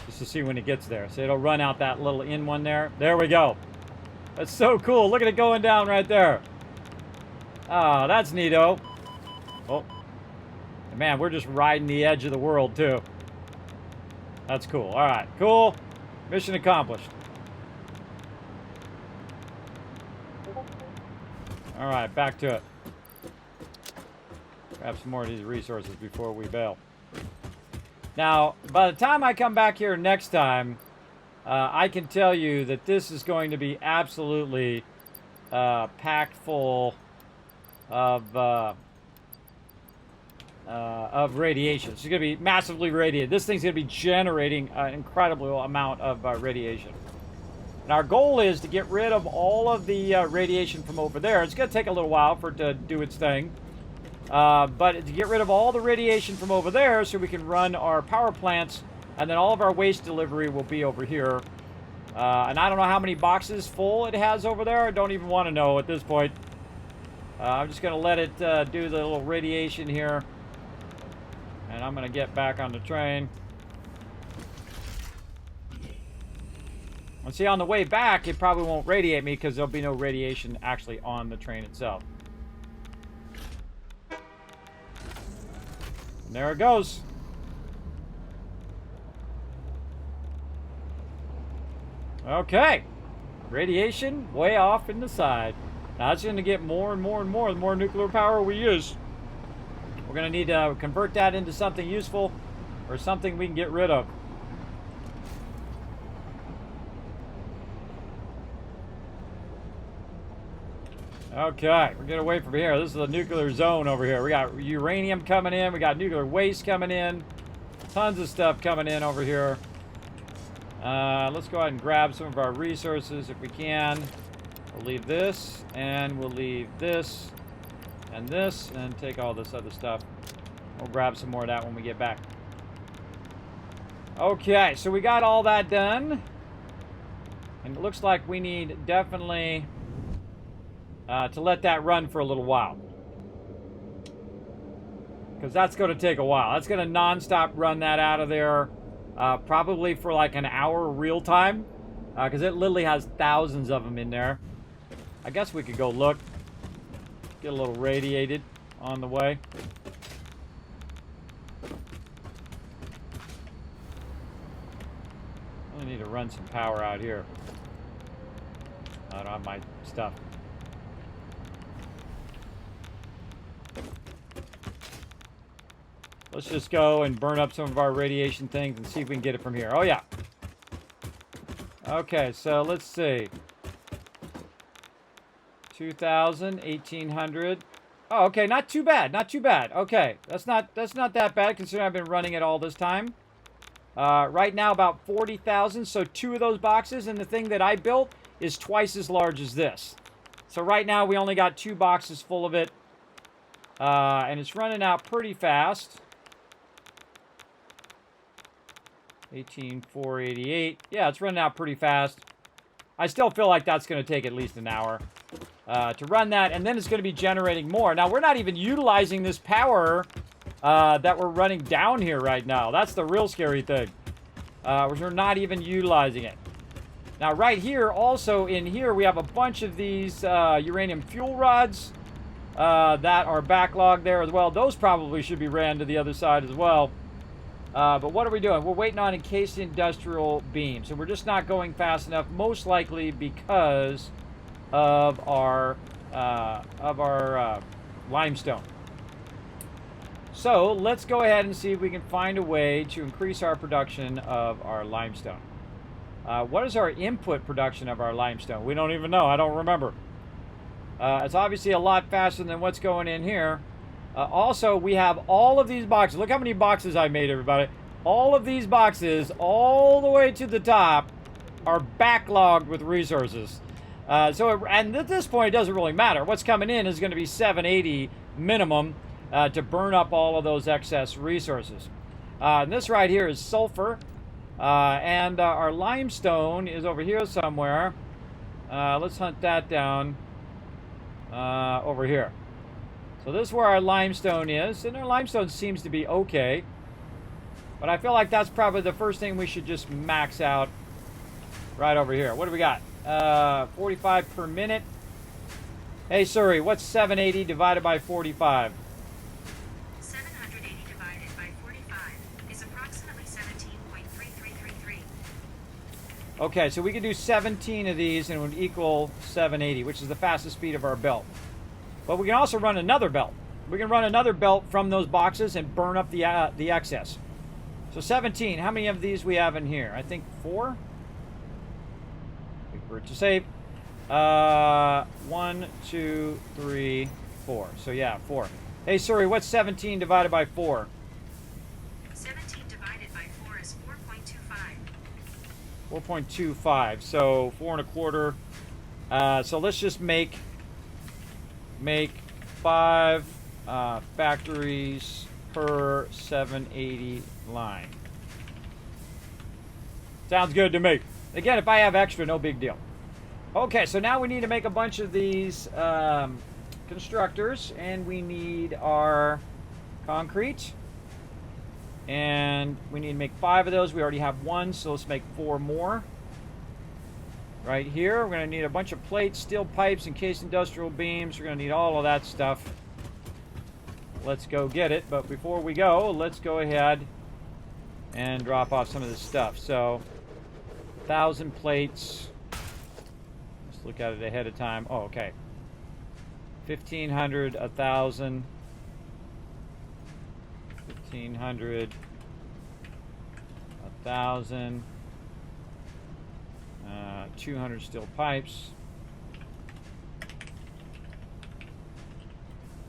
Just to see when it gets there. So it'll run out that little in one there. There we go. That's so cool. Look at it going down right there. Ah, that's neato. Oh. And man, we're just riding the edge of the world, too. That's cool. All right. Cool. Mission accomplished. All right. Back to it. Grab some more of these resources before we bail. Now, by the time I come back here next time, I can tell you that this is going to be absolutely packed full of radiation. It's going to be massively radiated. This thing's going to be generating an incredible amount of radiation. And our goal is to get rid of all of the radiation from over there. It's going to take a little while for it to do its thing. But to get rid of all the radiation from over there so we can run our power plants, and then all of our waste delivery will be over here. And I don't know how many boxes full it has over there. I don't even want to know at this point. I'm just going to let it do the little radiation here. And I'm going to get back on the train. And see, on the way back, it probably won't radiate me because there'll be no radiation actually on the train itself. And there it goes. Okay. Radiation way off in the side. Now it's going to get more and more and more the more nuclear power we use. We're going to need to convert that into something useful or something we can get rid of. Okay, we're getting away from here. This is the nuclear zone over here. We got uranium coming in. We got nuclear waste coming in. Tons of stuff coming in over here. Let's go ahead and grab some of our resources if we can. We'll leave this, and we'll leave this, and this, and take all this other stuff. We'll grab some more of that when we get back. Okay, so we got all that done. And it looks like we need definitely to let that run for a little while. Because that's going to take a while. That's going to non-stop run that out of there. Probably for like an hour real time. Because it literally has thousands of them in there. I guess we could go look. Get a little radiated on the way. I need to run some power out here. I don't have my stuff. Let's just go and burn up some of our radiation things and see if we can get it from here. Oh, yeah. Okay, so let's see. 2,000, 1,800. Oh, okay, not too bad, not too bad. Okay, that's not that bad considering I've been running it all this time. Right now, about 40,000. So 2 of those boxes, and the thing that I built is twice as large as this. So right now, we only got 2 boxes full of it. And it's running out pretty fast. 18,488. Yeah, it's running out pretty fast. I still feel like that's going to take at least an hour to run that, and then it's going to be generating more. Now, we're not even utilizing this power that we're running down here right now. That's the real scary thing. We're not even utilizing it. Now, right here, also in here, we have a bunch of these uranium fuel rods that are backlogged there as well. Those probably should be ran to the other side as well. But what are we doing? We're waiting on encased industrial beams. So we're just not going fast enough, most likely because of our limestone. So let's go ahead and see if we can find a way to increase our production of our limestone. What is our input production of our limestone? We don't even know. I don't remember. It's obviously a lot faster than what's going in here. Also, we have all of these boxes. Look how many boxes I made, everybody. All of these boxes, all the way to the top, are backlogged with resources. And at this point, it doesn't really matter. What's coming in is going to be 780 minimum to burn up all of those excess resources. And this right here is sulfur. And our limestone is over here somewhere. Let's hunt that down over here. So this is where our limestone is, and our limestone seems to be okay. But I feel like that's probably the first thing we should just max out right over here. What do we got? 45 per minute. Hey, Suri, what's 780 divided by 45? 780 divided by 45 is approximately 17.3333. Okay, so we can do 17 of these and it would equal 780, which is the fastest speed of our belt. But we can also run another belt. We can run another belt from those boxes and burn up the excess. So 17, how many of these we have in here? I think 4? for it to save. 1, 2, 3, 4. So yeah, 4. Hey, sorry, what's 17 divided by 4? 17 divided by 4 is 4.25. 4.25. So 4 1/4. So let's just make 5 factories per 780 line. Sounds good to me. Again, if I have extra, no big deal. Okay, so now we need to make a bunch of these constructors, and we need our concrete. And we need to make 5 of those. We already have 1, so let's make 4 more. Right here, we're going to need a bunch of plates, steel pipes, encased industrial beams. We're going to need all of that stuff. Let's go get it. But before we go, let's go ahead and drop off some of this stuff. So, 1,000 plates. Let's look at it ahead of time. Oh, okay. 1,500, 1,000. 1,500, 1,000. 200 steel pipes.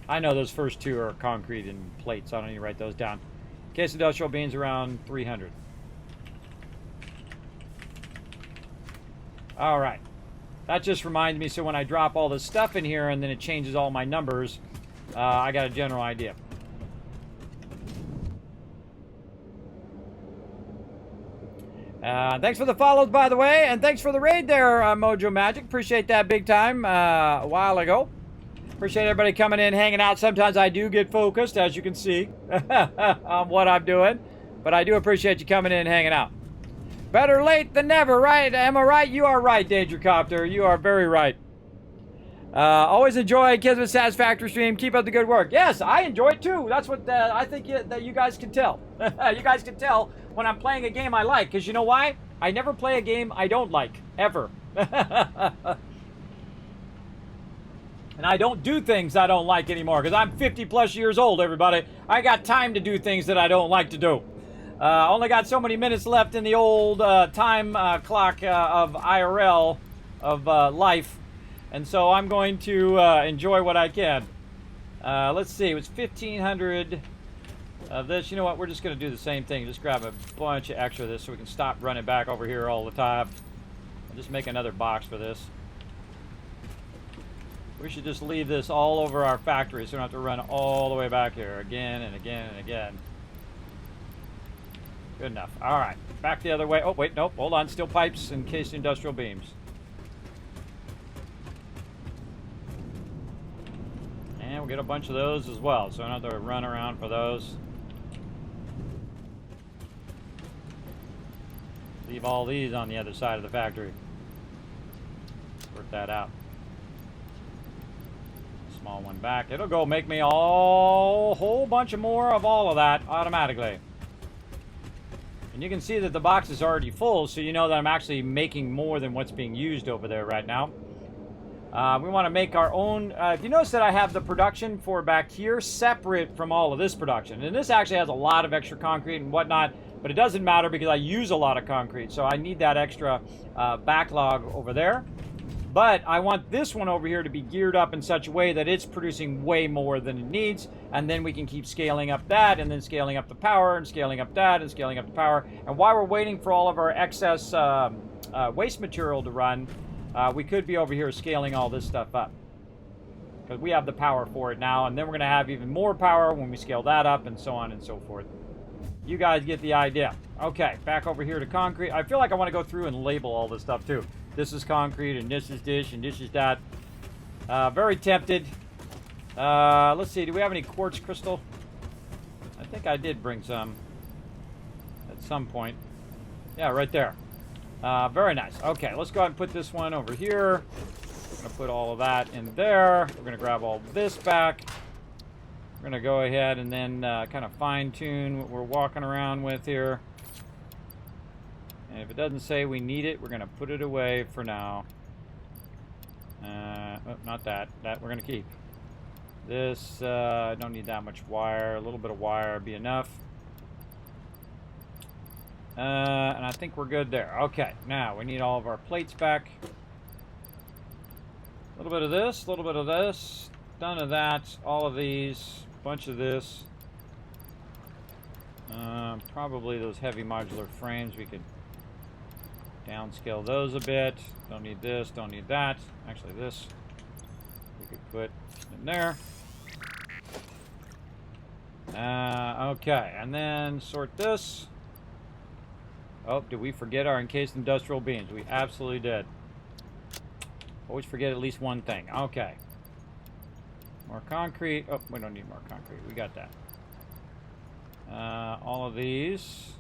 I know those first 2 are concrete and plates, so I don't need to write those down. Case industrial beans around 300. All right. That just reminds me, so when I drop all this stuff in here and then it changes all my numbers, I got a general idea. Thanks for the follows, by the way, and thanks for the raid there, Mojo Magic. Appreciate that big time a while ago. Appreciate everybody coming in, hanging out. Sometimes I do get focused, as you can see, on what I'm doing. But I do appreciate you coming in and hanging out. Better late than never, right? Am I right? You are right, Dangercopter. You are very right. Always enjoy Kismet Satisfactory stream. Keep up the good work. Yes, I enjoy it too. That's what I think that you guys can tell. You guys can tell when I'm playing a game I like. Because you know why? I never play a game I don't like. Ever. And I don't do things I don't like anymore. Because I'm 50 plus years old, everybody. I got time to do things that I don't like to do. Only got so many minutes left in the old time clock of IRL of life. And so I'm going to enjoy what I can. Let's see, it was 1,500 of this. You know what, we're just going to do the same thing. Just grab a bunch of extra of this so we can stop running back over here all the time. I'll just make another box for this. We should just leave this all over our factory so we don't have to run all the way back here again and again and again. Good enough. All right, back the other way. Oh, wait, nope, hold on. Steel pipes and encased industrial beams. And we'll get a bunch of those as well, so I don't have to run around for those. Leave all these on the other side of the factory. Work that out. Small one back. It'll go make me a whole bunch of more of all of that automatically. And you can see that the box is already full, so you know that I'm actually making more than what's being used over there right now. We want to make our own. If you notice that I have the production for back here separate from all of this production. And this actually has a lot of extra concrete and whatnot, but it doesn't matter because I use a lot of concrete. So I need that extra backlog over there. But I want this one over here to be geared up in such a way that it's producing way more than it needs. And then we can keep scaling up that, and then scaling up the power, and scaling up that, and scaling up the power. And while we're waiting for all of our excess waste material to run, we could be over here scaling all this stuff up. Because we have the power for it now, and then we're going to have even more power when we scale that up, and so on and so forth. You guys get the idea. Okay, back over here to concrete. I feel like I want to go through and label all this stuff too. This is concrete, and this is this, and this is that. Very tempted. Let's see, do we have any quartz crystal? I think I did bring some at some point. Yeah, right there. Very nice. Okay, let's go ahead and put this one over here. We're going to put all of that in there. We're going to grab all this back. We're going to go ahead and then kind of fine-tune what we're walking around with here. And if it doesn't say we need it, we're going to put it away for now. Oh, not that. That we're going to keep. This, I don't need that much wire. A little bit of wire would be enough. And I think we're good there. Okay, now we need all of our plates back. A little bit of this, a little bit of this. None of that. All of these. Bunch of this. Probably those heavy modular frames. We could downscale those a bit. Don't need this, don't need that. Actually, this we could put in there. Okay, and then sort this. Oh, did we forget our encased industrial beams? We absolutely did. Always forget at least one thing. Okay. More concrete. Oh, we don't need more concrete. We got that. All of these.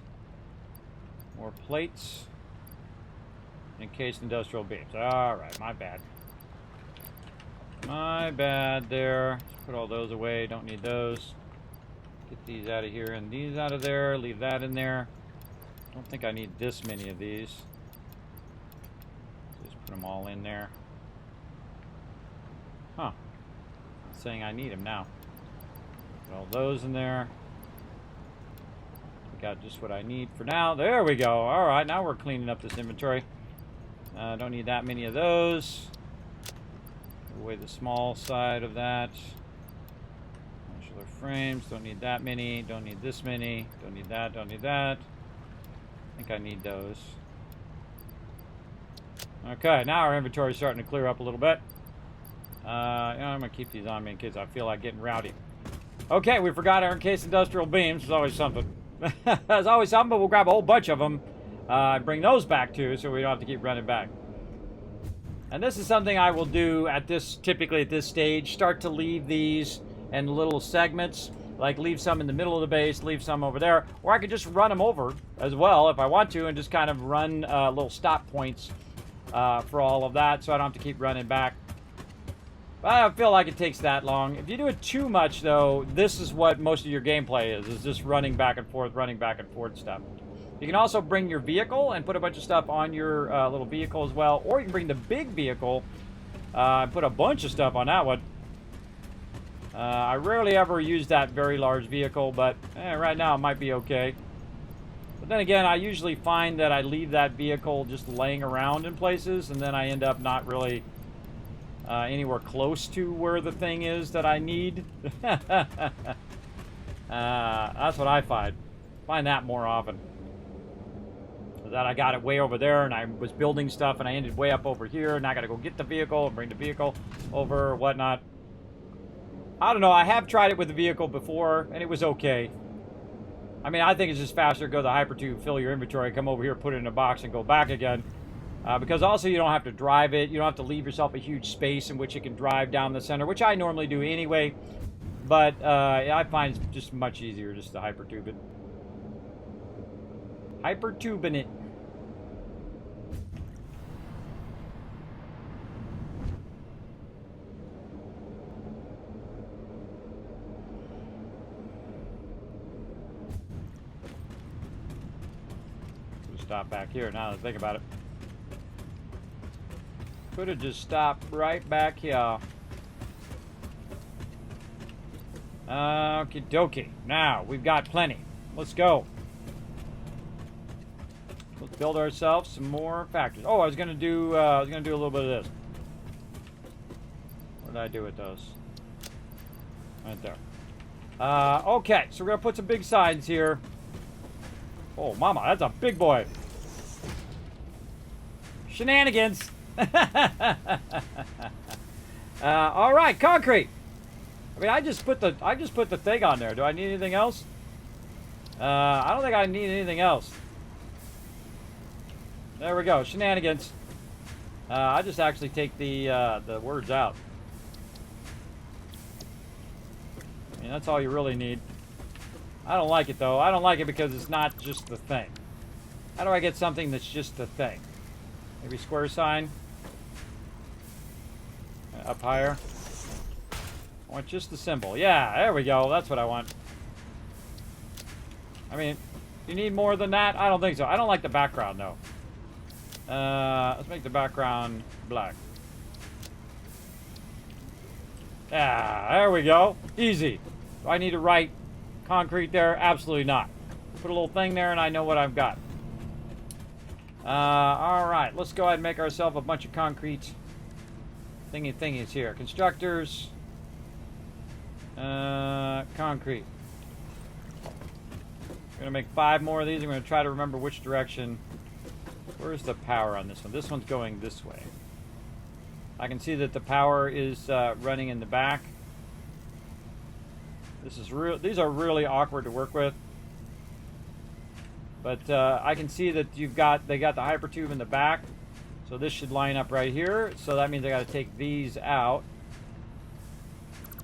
More plates. Encased industrial beams. Alright, my bad. My bad there. Let's put all those away. Don't need those. Get these out of here and these out of there. Leave that in there. Don't think I need this many of these. Just put them all in there. Huh. It's saying I need them now. Put all those in there. We got just what I need for now. There we go. Alright, now we're cleaning up this inventory. Don't need that many of those. Put away the small side of that. Modular frames. Don't need that many. Don't need this many. Don't need that. Don't need that. I think I need those. Okay, now our inventory is starting to clear up a little bit. I'm going to keep these on me in case I feel like getting rowdy. Okay, we forgot our encased industrial beams. There's always something. There's always something, but we'll grab a whole bunch of them. Bring those back too, so we don't have to keep running back. And this is something I will do typically at this stage. Start to leave these in little segments. Like leave some in the middle of the base, leave some over there. Or I could just run them over as well if I want to and just kind of run little stop points for all of that so I don't have to keep running back. But I don't feel like it takes that long. If you do it too much though, this is what most of your gameplay is just running back and forth stuff. You can also bring your vehicle and put a bunch of stuff on your little vehicle as well. Or you can bring the big vehicle and put a bunch of stuff on that one. I rarely ever use that very large vehicle, but right now it might be okay. But then again, I usually find that I leave that vehicle just laying around in places, and then I end up not really anywhere close to where the thing is that I need. That's what I find. Find that more often. That I got it way over there, and I was building stuff, and I ended way up over here, and I got to go get the vehicle and bring the vehicle over or whatnot. I don't know. I have tried it with the vehicle before, and it was okay. I mean, I think it's just faster to go to the hypertube, fill your inventory, come over here, put it in a box, and go back again. Because also you don't have to drive it. You don't have to leave yourself a huge space in which it can drive down the center, which I normally do anyway. But I find it's just much easier just to hypertube it. Hypertubing it. Stop back here now that I think about it. Could have just stopped right back here. Okie dokie. Now we've got plenty. Let's go. Let's build ourselves some more factories. Oh, I was gonna do a little bit of this. What did I do with those? Right there. Okay, so we're gonna put some big signs here. Oh, mama, that's a big boy. Shenanigans. All right, concrete. I mean, I just put the thing on there. Do I need anything else? I don't think I need anything else. There we go. Shenanigans. I just actually take the words out. I mean, that's all you really need. I don't like it though. I don't like it because it's not just the thing. How do I get something that's just the thing? Maybe square sign. Up higher. I want just the symbol. Yeah, there we go. That's what I want. I mean, you need more than that? I don't think so. I don't like the background though. Let's make the background black. Yeah, there we go. Easy. Do I need to write concrete there? Absolutely not. Put a little thing there and I know what I've got. Alright, let's go ahead and make ourselves a bunch of concrete. thingies here. Constructors. Concrete. We're going to make 5 more of these. I'm going to try to remember which direction. Where's the power on this one? This one's going this way. I can see that the power is running in the back. This is real. These are really awkward to work with. But I can see that they got the hypertube in the back. So this should line up right here. So that means I got to take these out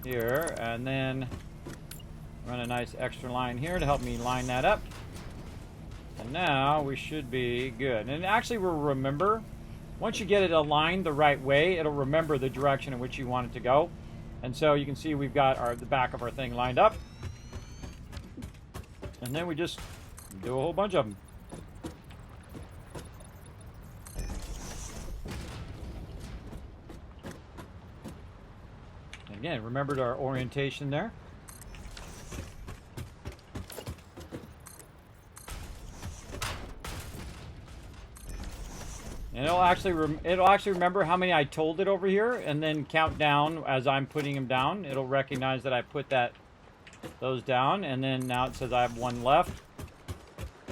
here and then run a nice extra line here to help me line that up. And now we should be good. And actually we'll remember, once you get it aligned the right way, it'll remember the direction in which you want it to go. And so you can see we've got the back of our thing lined up. And then we just do a whole bunch of them. Again, remembered our orientation there. And it'll actually remember how many I told it over here, and then count down as I'm putting them down. It'll recognize that I put those down, and then now it says I have 1 left.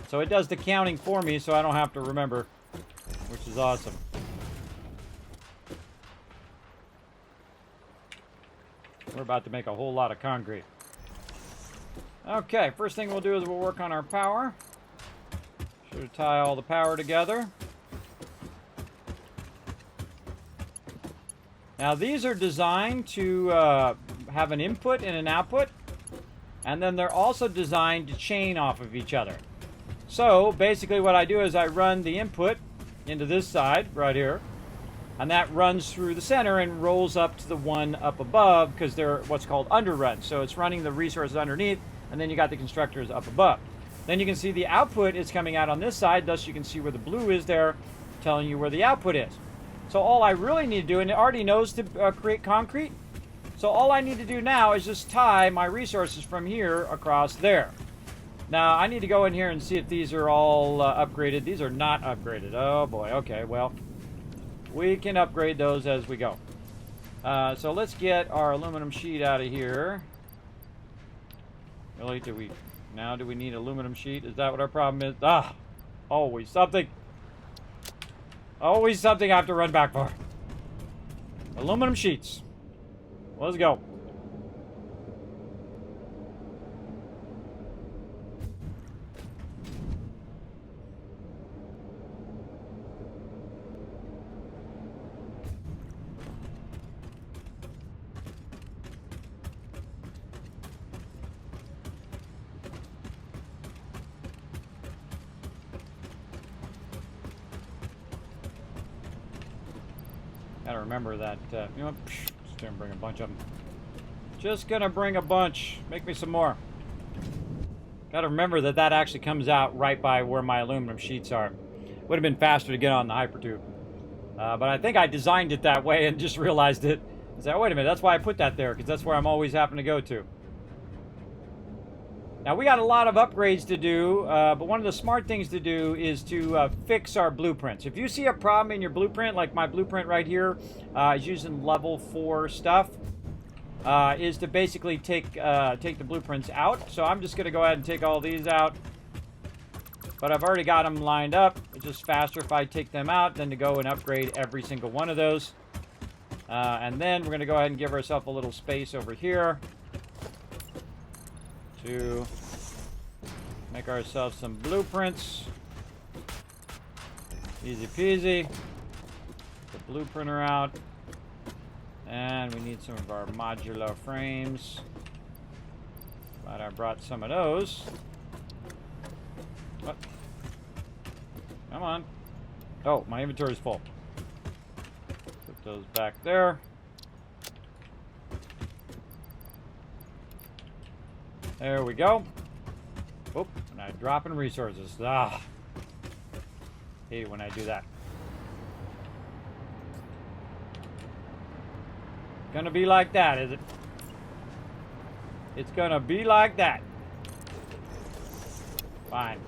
So it does the counting for me, so I don't have to remember, which is awesome. We're about to make a whole lot of concrete. Okay, first thing we'll do is we'll work on our power. Should tie all the power together. Now these are designed to have an input and an output, and then they're also designed to chain off of each other. So basically what I do is I run the input into this side right here, and that runs through the center and rolls up to the one up above because they're what's called underruns. So it's running the resources underneath, and then you got the constructors up above. Then you can see the output is coming out on this side, thus you can see where the blue is there, telling you where the output is. So all I really need to do, and it already knows to create concrete, so all I need to do now is just tie my resources from here across there. Now I need to go in here and see if these are all upgraded. These are not upgraded. Oh boy, okay, well, we can upgrade those as we go. So let's get our aluminum sheet out of here. Really, do we need aluminum sheet? Is that what our problem is? Ah, always something. Always something I have to run back for. Aluminum sheets. Let's go. Gotta remember that, you know what, just gonna bring a bunch of them. Just gonna bring a bunch. Make me some more. Gotta remember that that actually comes out right by where my aluminum sheets are. Would have been faster to get on the hypertube. But I think I designed it that way and just realized it. I said, oh, wait a minute, that's why I put that there, because that's where I'm always having to go to. Now, we got a lot of upgrades to do, but one of the smart things to do is to fix our blueprints. If you see a problem in your blueprint, like my blueprint right here is using level 4 stuff, is to basically take the blueprints out. So I'm just going to go ahead and take all these out. But I've already got them lined up. It's just faster if I take them out than to go and upgrade every single one of those. And then we're going to go ahead and give ourselves a little space over here to make ourselves some blueprints. Easy peasy. The blueprinter out. And we need some of our modular frames. Glad I brought some of those. What? Come on. Oh, my inventory is full. Put those back there. There we go. Oop, and I'm dropping resources. Ah. Hate it when I do that. Gonna be like that, is it? It's gonna be like that. Fine.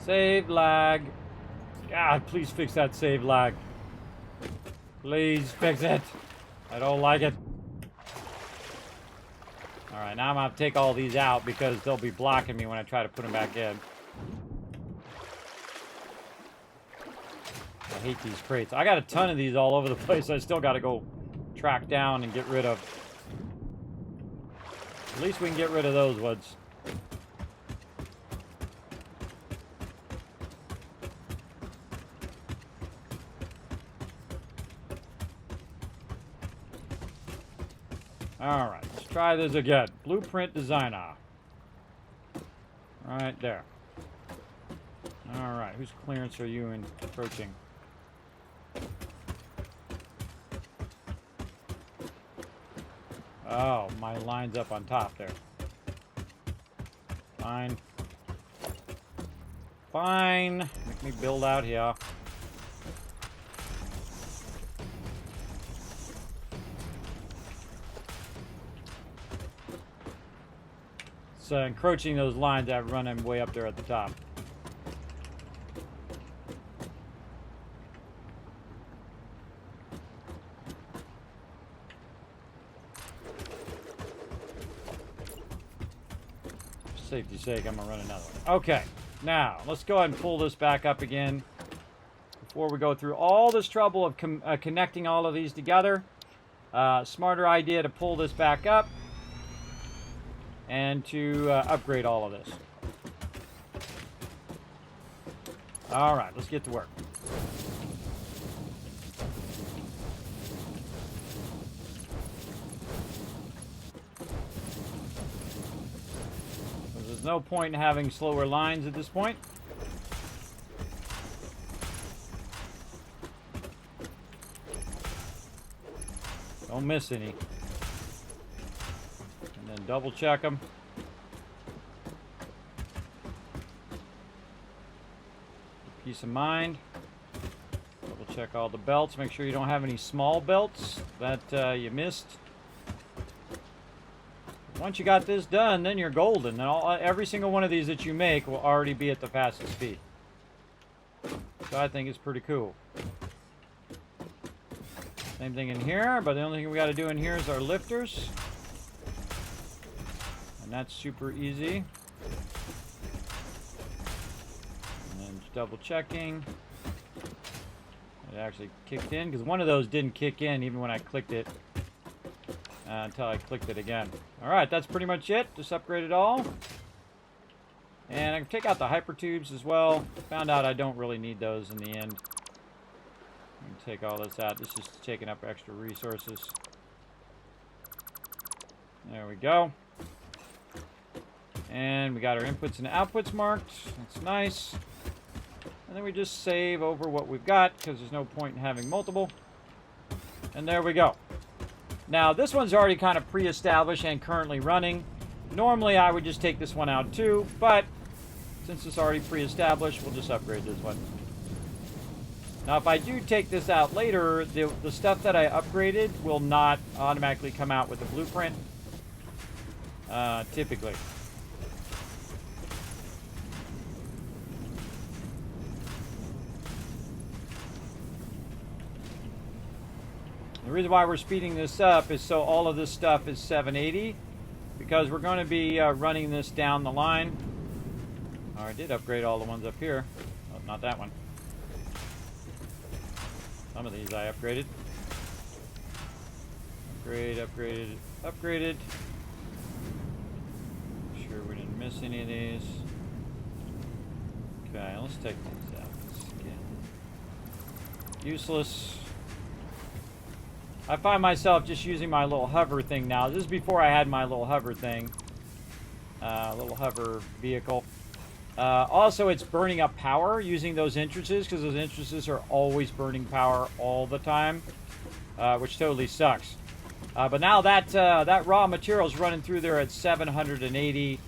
Save lag. God, please fix that save lag. Please fix it. I don't like it. Alright, now I'm going to take all these out because they'll be blocking me when I try to put them back in. I hate these crates. I got a ton of these all over the place. I still got to go track down and get rid of. At least we can get rid of those ones. Alright, let's try this again. Blueprint designer. Right there. Alright, whose clearance are you encroaching? Oh, my line's up on top there. Fine. Fine. Make me build out here. So encroaching those lines, I've run them way up there at the top. For safety's sake, I'm gonna run another one. Okay, now let's go ahead and pull this back up again before we go through all this trouble of connecting all of these together. Smarter idea to pull this back up and to upgrade all of this. All right, let's get to work. There's no point in having slower lines at this point. Don't miss any. And then double check them. Peace of mind. Double check all the belts. Make sure you don't have any small belts that you missed. Once you got this done, then you're golden. And every single one of these that you make will already be at the fastest speed. So I think it's pretty cool. Same thing in here, but the only thing we got to do in here is our lifters. And that's super easy. And then just double checking. It actually kicked in, because one of those didn't kick in even when I clicked it. Until I clicked it again. Alright, that's pretty much it. Just upgrade it all. And I can take out the hyper tubes as well. Found out I don't really need those in the end. Take all this out. This is taking up extra resources. There we go. And we got our inputs and outputs marked. That's nice. And then we just save over what we've got, because there's no point in having multiple. And there we go. Now, this one's already kind of pre-established and currently running. Normally, I would just take this one out too, but since it's already pre-established, we'll just upgrade this one. Now, if I do take this out later, the stuff that I upgraded will not automatically come out with the blueprint, typically. The reason why we're speeding this up is so all of this stuff is 780, because we're going to be running this down the line. Oh, I did upgrade all the ones up here. Oh, not that one. Some of these I upgraded. Upgraded. Make sure we didn't miss any of these. Okay, let's take these out. Useless. I find myself just using my little hover thing now. This is before I had my little hover thing. Little hover vehicle. Also, it's burning up power using those entrances, because those entrances are always burning power all the time, which totally sucks. But now that raw material is running through there at 780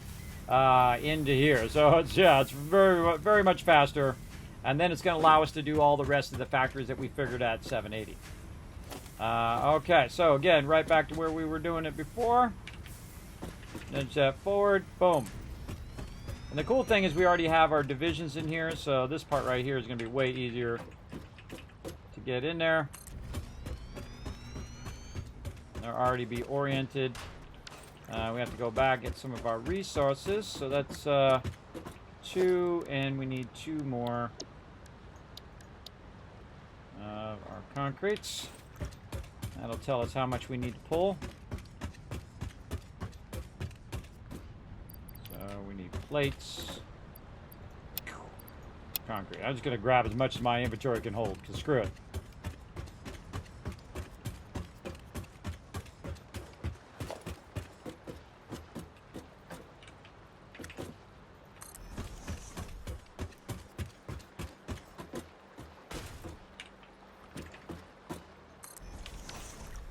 into here, so it's very very much faster, and then it's going to allow us to do all the rest of the factories that we figured at 780. Okay, so again, right back to where we were doing it before. Nudge that forward, boom. And the cool thing is we already have our divisions in here, so this part right here is going to be way easier to get in there. They'll already be oriented. We have to go back, get some of our resources. So that's 2, and we need 2 more of our concretes. That'll tell us how much we need to pull. So we need plates. Concrete. I'm just going to grab as much as my inventory can hold, because screw it.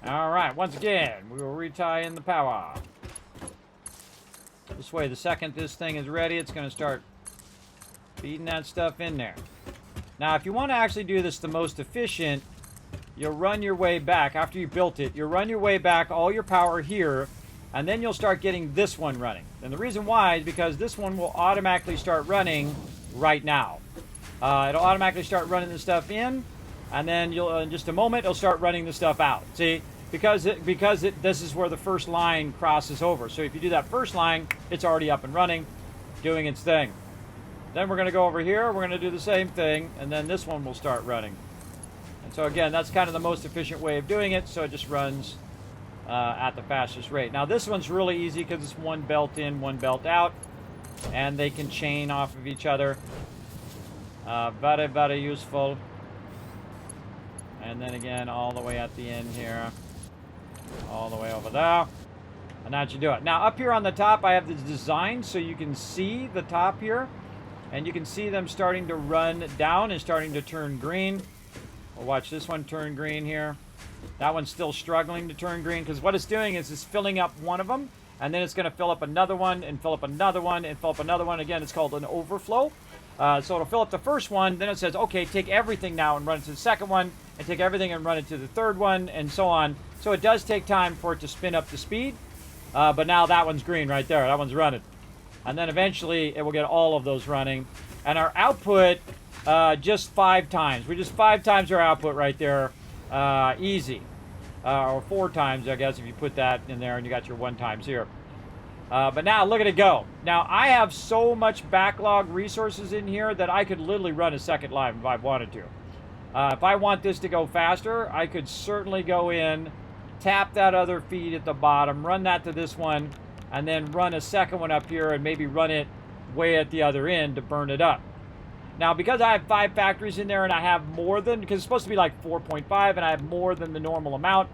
Alright, once again, we will retie in the power. This way, the second this thing is ready, it's going to start feeding that stuff in there. Now, if you want to actually do this the most efficient, you'll run your way back. After you built it, you'll run your way back, all your power here, and then you'll start getting this one running. And the reason why is because this one will automatically start running right now. It'll automatically start running the stuff in, and then you'll, in just a moment, it'll start running the stuff out. See? Because this is where the first line crosses over. So if you do that first line, it's already up and running, doing its thing. Then we're going to go over here, we're going to do the same thing, and then this one will start running. And so again, that's kind of the most efficient way of doing it, so it just runs at the fastest rate. Now this one's really easy because it's one belt in, one belt out, and they can chain off of each other. Very, very useful. And then again, all the way at the end here, all the way over there, and that should do it. Now up here on the top, I have the design so you can see the top here, and you can see them starting to run down and starting to turn green. We'll watch this one turn green here. That one's still struggling to turn green because what it's doing is it's filling up one of them, and then it's going to fill up another one, and fill up another one, and fill up another one. Again, it's called an overflow. So it'll fill up the first one, then it says, okay, take everything now and run it to the second one, and take everything and run it to the third one, and so on. So it does take time for it to spin up the speed, but now that one's green right there. That one's running. And then eventually it will get all of those running. And our output, just 5 times. We just 5 times our output right there, easy. Or 4 times, I guess, if you put that in there and you got your 1 times here. But now, look at it go. Now, I have so much backlog resources in here that I could literally run a second line if I wanted to. If I want this to go faster, I could certainly go in, tap that other feed at the bottom, run that to this one, and then run a second one up here and maybe run it way at the other end to burn it up. Now, because I have 5 factories in there and I have more than, because it's supposed to be like 4.5 and I have more than the normal amount,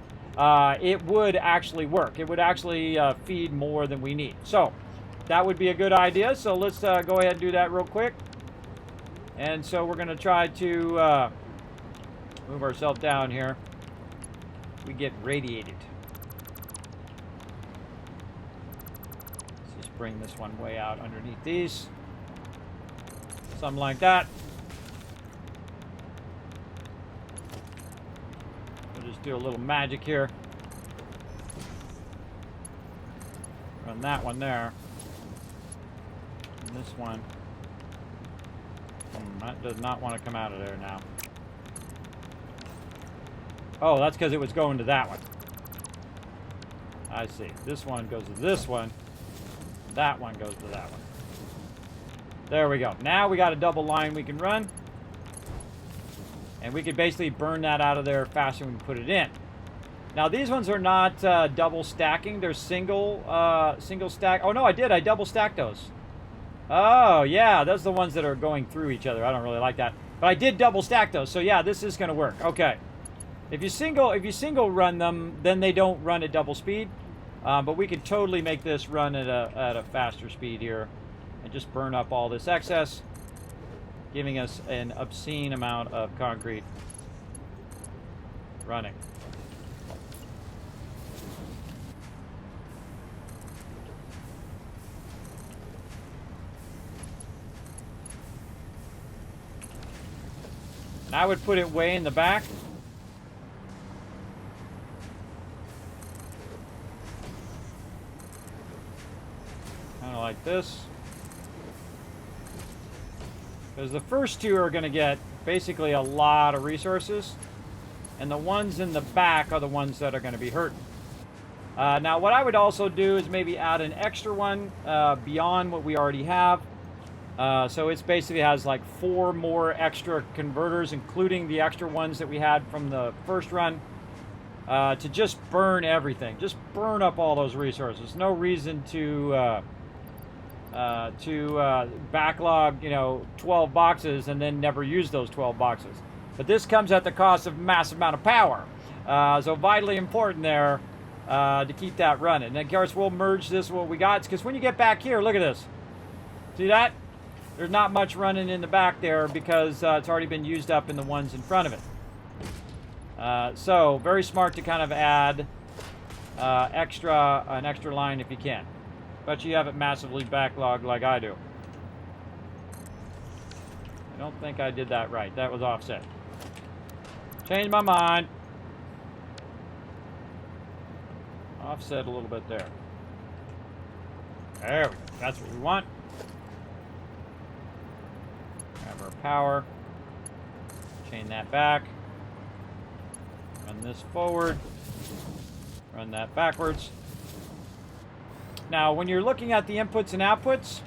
it would actually work. It would actually feed more than we need. So that would be a good idea. So let's go ahead and do that real quick. And so we're going to try to move ourselves down here. We get radiated. Let's just bring this one way out underneath these. Something like that. We'll just do a little magic here. Run that one there. And this one. That does not want to come out of there now. Oh, that's because it was going to that one. I see. This one goes to this one. That one goes to that one. There we go. Now we got a double line we can run. And we could basically burn that out of there faster when we put it in. Now these ones are not double stacking. They're single stack. Oh no, I did. I double stacked those. Oh yeah, those are the ones that are going through each other. I don't really like that. But I did double stack those. So yeah, this is going to work. Okay. If you single run them, then they don't run at double speed. But we could totally make this run at a faster speed here. And just burn up all this excess, giving us an obscene amount of concrete running. And I would put it way in the back. Kind of like this. Because the first two are going to get basically a lot of resources. And the ones in the back are the ones that are going to be hurting. Now, what I would also do is maybe add an extra one beyond what we already have. So it basically has like 4 more extra converters, including the extra ones that we had from the first run, to just burn everything. Just burn up all those resources. No reason to backlog, 12 boxes and then never use those 12 boxes. But this comes at the cost of a massive amount of power. So vitally important there to keep that running. And of course, we'll merge this what we got. Because when you get back here, look at this. See that? There's not much running in the back there because it's already been used up in the ones in front of it. So very smart to kind of add an extra line if you can. But you have it massively backlogged like I do. I don't think I did that right. That was offset. Changed my mind. Offset a little bit there. There we go. That's what we want. Grab our power. Chain that back. Run this forward. Run that backwards. Now, when you're looking at the inputs and outputs,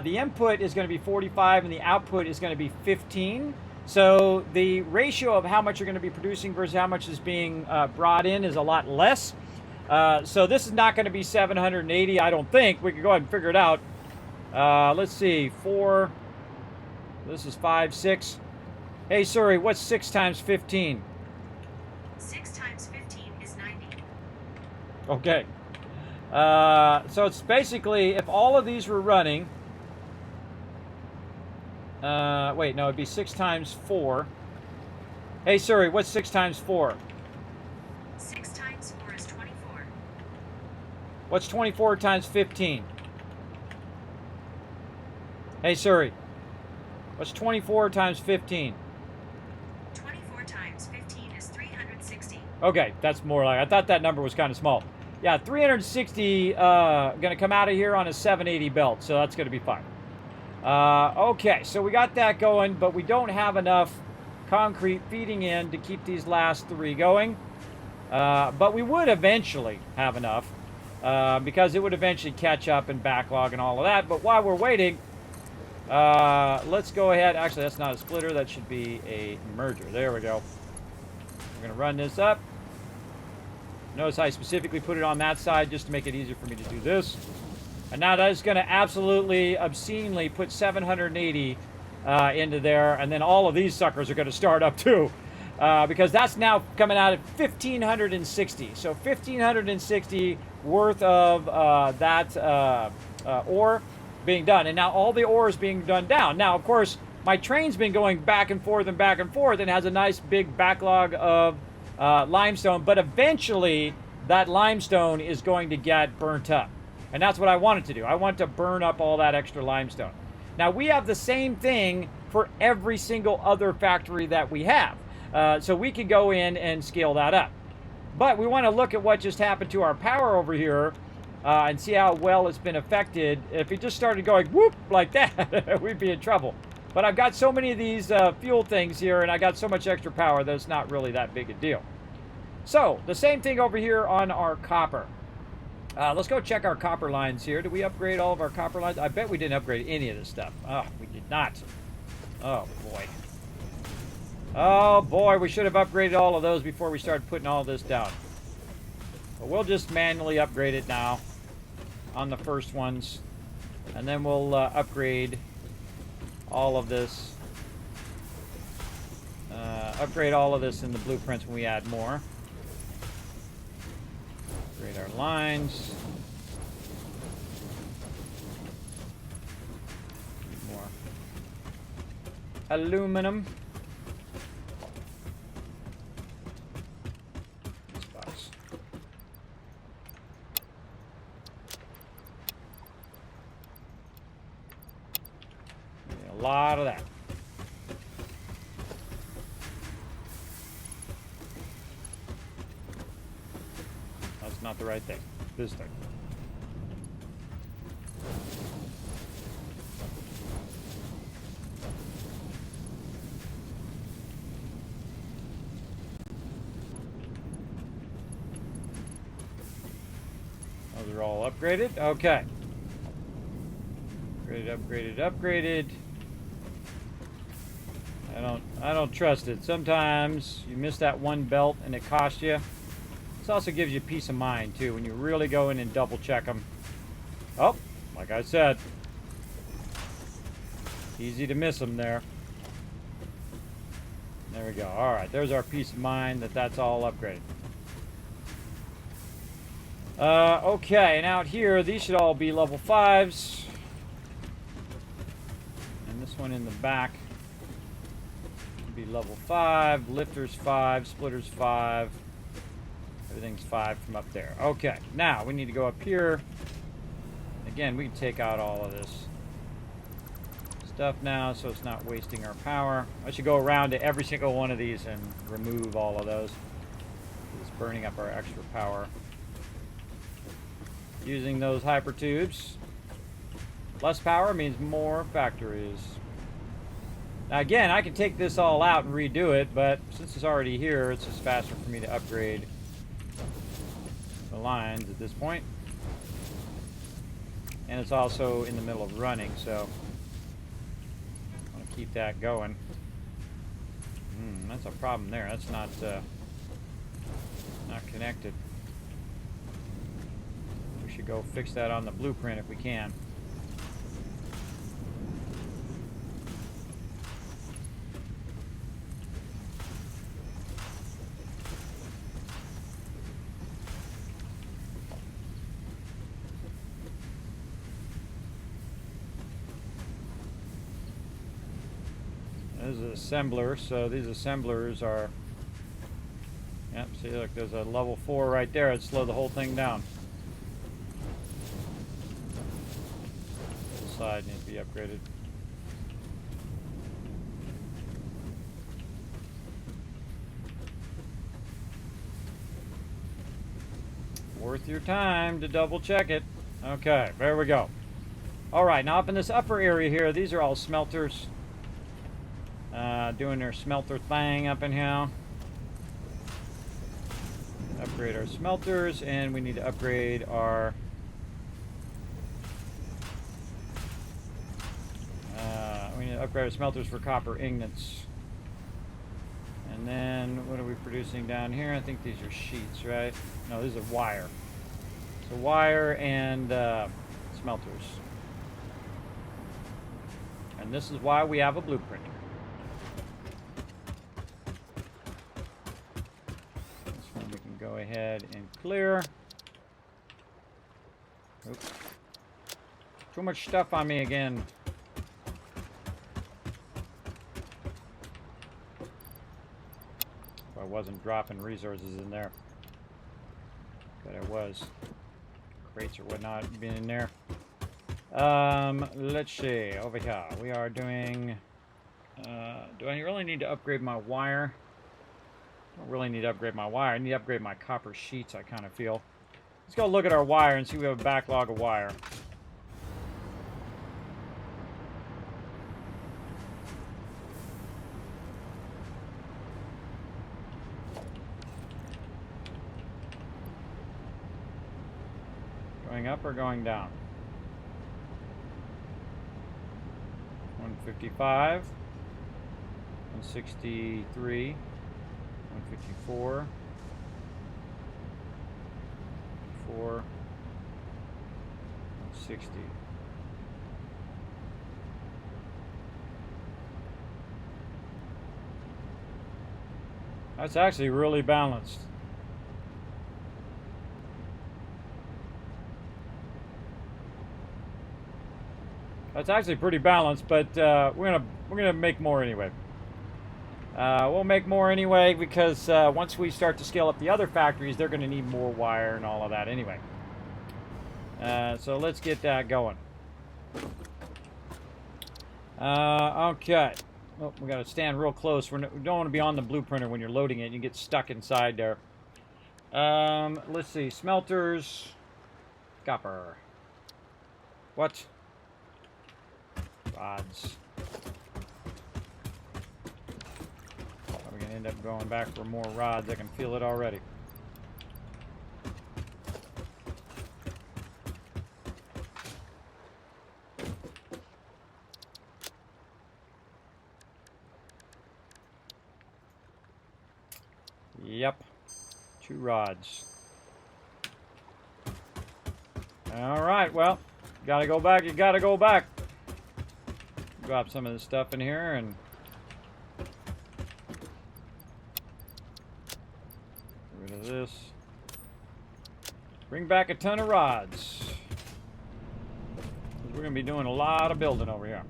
the input is going to be 45 and the output is going to be 15. So the ratio of how much you're going to be producing versus how much is being brought in is a lot less. So this is not going to be 780, I don't think. We could go ahead and figure it out. Let's see, 4. This is 5, 6. Hey, sorry, what's 6 times 15? 6 times 15 is 90. Okay. So it's basically, if all of these were running... wait, no, it'd be 6 times 4. Hey, sorry, what's 6 times 4? 6 times 4 is 24. What's 24 times 15? Hey, sorry. What's 24 times 15? 24 times 15 is 360. Okay, that's more like... I thought that number was kind of small. Yeah, 360 going to come out of here on a 780 belt, so that's going to be fine. Okay, so we got that going, but we don't have enough concrete feeding in to keep these last 3 going. But we would eventually have enough because it would eventually catch up and backlog and all of that. But while we're waiting, let's go ahead. Actually, that's not a splitter. That should be a merger. There we go. We're going to run this up. Notice I specifically put it on that side just to make it easier for me to do this. And now that is going to absolutely obscenely put 780 into there. And then all of these suckers are going to start up too. Because that's now coming out at 1,560. So 1,560 worth of that ore being done. And now all the ore is being done down. Now, of course, my train's been going back and forth and has a nice big backlog of limestone. But eventually, that limestone is going to get burnt up. And that's what I wanted to do. I want to burn up all that extra limestone. Now, we have the same thing for every single other factory that we have. So we can go in and scale that up. But we want to look at what just happened to our power over here and see how well it's been affected. If it just started going whoop like that, we'd be in trouble. But I've got so many of these fuel things here, and I got so much extra power that it's not really that big a deal. So, the same thing over here on our copper. Let's go check our copper lines here. Did we upgrade all of our copper lines? I bet we didn't upgrade any of this stuff. Oh, we did not. Oh, boy. Oh, boy, we should have upgraded all of those before we started putting all this down. But we'll just manually upgrade it now on the first ones. And then we'll upgrade all of this. Upgrade all of this in the blueprints when we add more. Upgrade our lines. More aluminum. A lot of that. That's not the right thing. This thing. are all upgraded. Okay. Upgraded. I don't trust it. Sometimes you miss that one belt and it costs you. This also gives you peace of mind too when you really go in and double check them. Oh, like I said, easy to miss them there. There we go. All right, there's our peace of mind that that's all upgraded. Okay, and out here, these should all be level 5s. And this one in the back should be level 5. Lifters 5, splitters 5. Everything's 5 from up there. Okay, now we need to go up here. Again, we can take out all of this stuff now so it's not wasting our power. I should go around to every single one of these and remove all of those. It's burning up our extra power. Using those hyper tubes. Less power means more factories. Now again, I can take this all out and redo it, but since it's already here, it's just faster for me to upgrade the lines at this point. And it's also in the middle of running, so I want to keep that going. That's a problem there. That's not connected. We should go fix that on the blueprint if we can. This is an assembler, so these assemblers are... Yep, see, look, there's a level 4 right there. It'd slow the whole thing down. This side needs to be upgraded. Worth your time to double check it. Okay, there we go. Alright, now up in this upper area here, these are all smelters. Doing their smelter thing up in here. Upgrade our smelters, and we need to upgrade our smelters for copper ingots. And then what are we producing down here? I think these are sheets, right? No, these are wire. So wire and smelters. And this is why we have a blueprint. Go ahead and clear. Oops. Too much stuff on me again. If I wasn't dropping resources in there. But I was. Crates or whatnot being in there. Let's see. Over here. We are doing... do I really need to upgrade my wire? I don't really need to upgrade my wire. I need to upgrade my copper sheets, I kind of feel. Let's go look at our wire and see if we have a backlog of wire. Going up or going down? 155. 163. 154, 160. That's actually really balanced. That's actually pretty balanced, but we're gonna make more anyway. We'll make more anyway because once we start to scale up the other factories, they're going to need more wire and all of that anyway. So let's get that going. Okay. Oh, we got to stand real close. We don't want to be on the blueprinter when you're loading it. You get stuck inside there. Let's see. Smelters. Copper. What? Rods. We're going to end up going back for more rods. I can feel it already. 2 rods. All right, well, you gotta go back. You gotta go back. Drop some of this stuff in here and get rid of this. Bring back a ton of rods. We're gonna be doing a lot of building over here.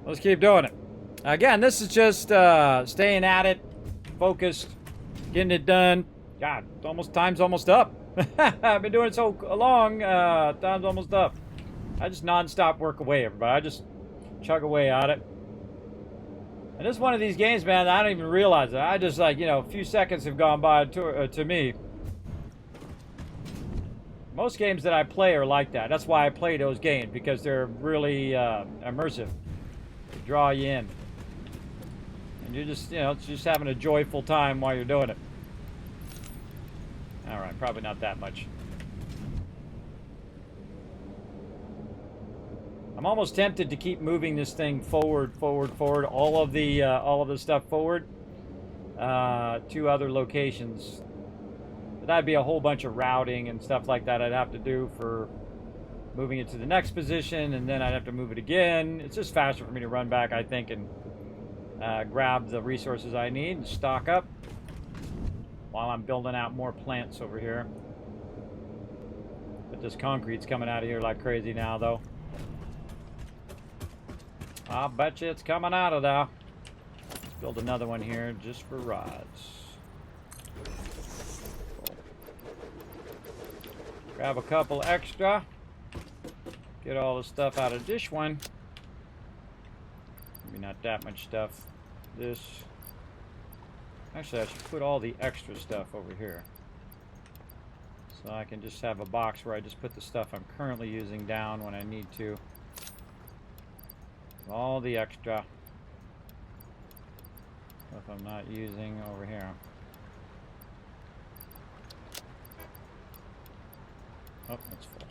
Let's keep doing it. Again, this is just staying at it, focused, getting it done. God, time's almost up. I've been doing it so long, time's almost up. I just non-stop work away, everybody. I just chug away at it. And this is one of these games, man, I don't even realize it. I just, like, you know, a few seconds have gone by to me. Most games that I play are like that. That's why I play those games, because they're really immersive. They draw you in. And you're just, you know, it's just having a joyful time while you're doing it. Alright, probably not that much. I'm almost tempted to keep moving this thing forward, all of the stuff forward to other locations. But that'd be a whole bunch of routing and stuff like that I'd have to do for moving it to the next position, and then I'd have to move it again. It's just faster for me to run back, I think, and grab the resources I need and stock up while I'm building out more plants over here. But this concrete's coming out of here like crazy now, though. I'll bet you it's coming out of there. Let's build another one here just for rods. Grab a couple extra. Get all the stuff out of this one. Maybe not that much stuff. This. Actually, I should put all the extra stuff over here. So I can just have a box where I just put the stuff I'm currently using down when I need to. All the extra stuff I'm not using over here. Oh, that's full.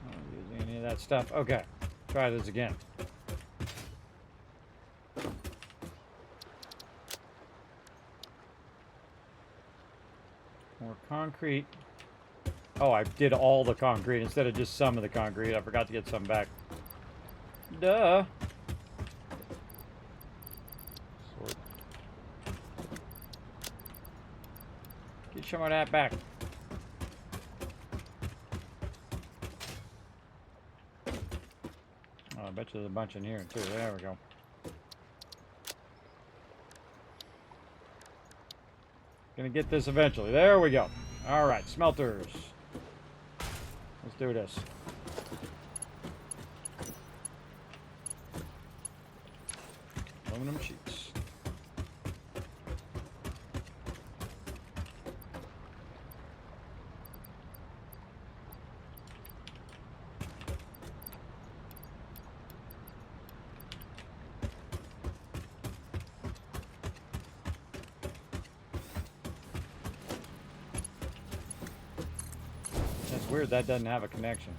Not using any of that stuff. Okay, try this again. More concrete. Oh, I did all the concrete instead of just some of the concrete. I forgot to get some back. Duh. Sort. Get some of that back. Oh, I bet you there's a bunch in here too. There we go. Gonna get this eventually. There we go. All right, smelters. Let's do this. Aluminum sheets. Weird, that doesn't have a connection.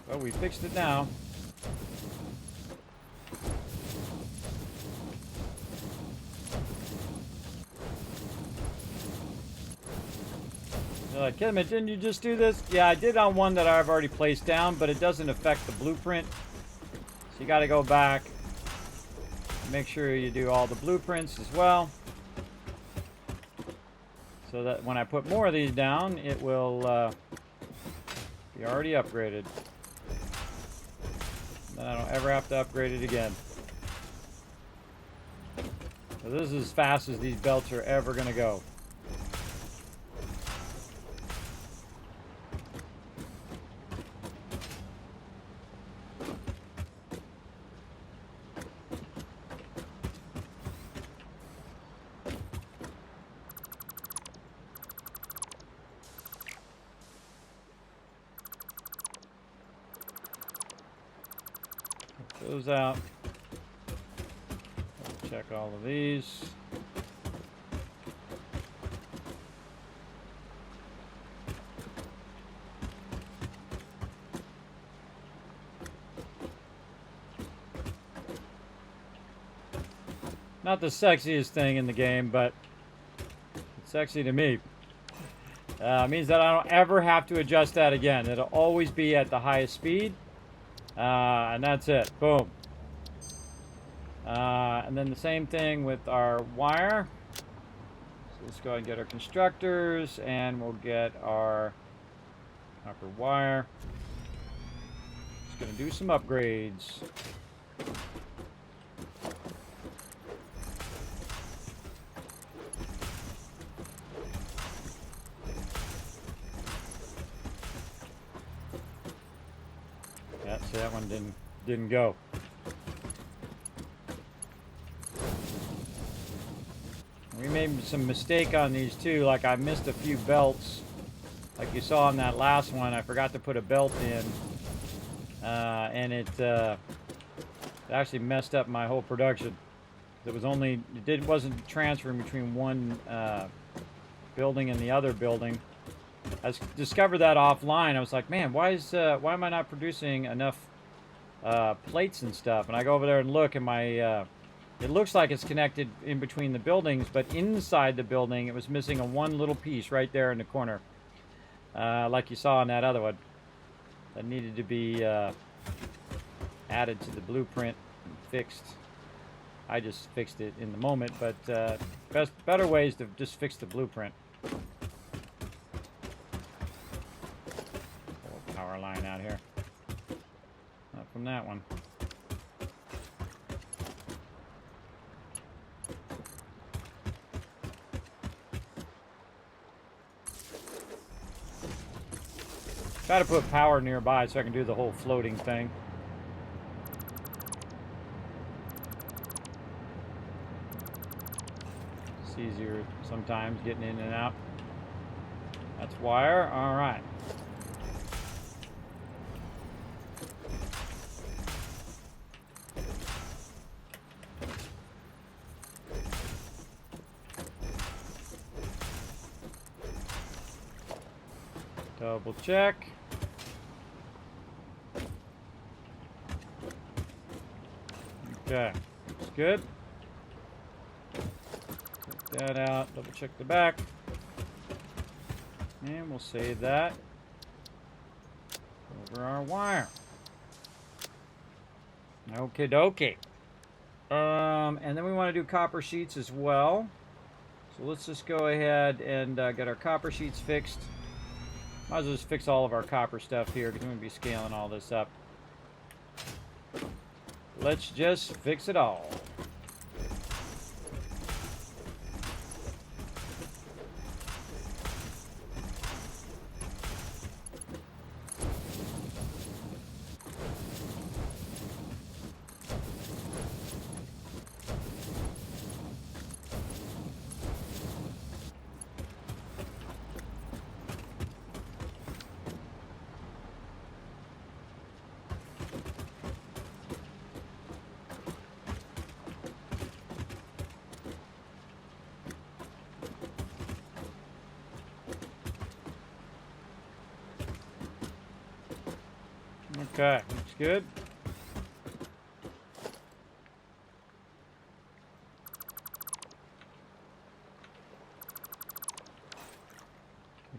Well, we fixed it now. They're like, Kismet, didn't you just do this? Yeah, I did on one that I've already placed down, but it doesn't affect the blueprint. So you got to go back. Make sure you do all the blueprints as well. So that when I put more of these down, it will be already upgraded. Then I don't ever have to upgrade it again. So this is as fast as these belts are ever going to go. Those out. check all of these. Not the sexiest thing in the game, but it's sexy to me. Means that I don't ever have to adjust that again. It'll always be at the highest speed. And that's it. Boom. And then the same thing with our wire. So let's go ahead and get our constructors, and we'll get our copper wire. Just going to do some upgrades. Yeah, see, that one didn't go. We made some mistake on these too, like I missed a few belts. Like you saw on that last one, I forgot to put a belt in. And it actually messed up my whole production. It wasn't transferring between one building and the other building. I discovered that offline. I was like, man, why am I not producing enough plates and stuff? And I go over there and look, and my it looks like it's connected in between the buildings, but inside the building, it was missing one little piece right there in the corner, like you saw on that other one. That needed to be added to the blueprint and fixed. I just fixed it in the moment, but better ways to just fix the blueprint. Power line out here. Not from that one. Try to put power nearby so I can do the whole floating thing. It's easier sometimes getting in and out. That's wire. All right. Double check. Okay, looks good. Take that out, double check the back. And we'll save that over our wire. Okie dokie. And then we want to do copper sheets as well. So let's just go ahead and get our copper sheets fixed. Might as well just fix all of our copper stuff here because we're going to be scaling all this up. Let's just fix it all. Okay, looks good.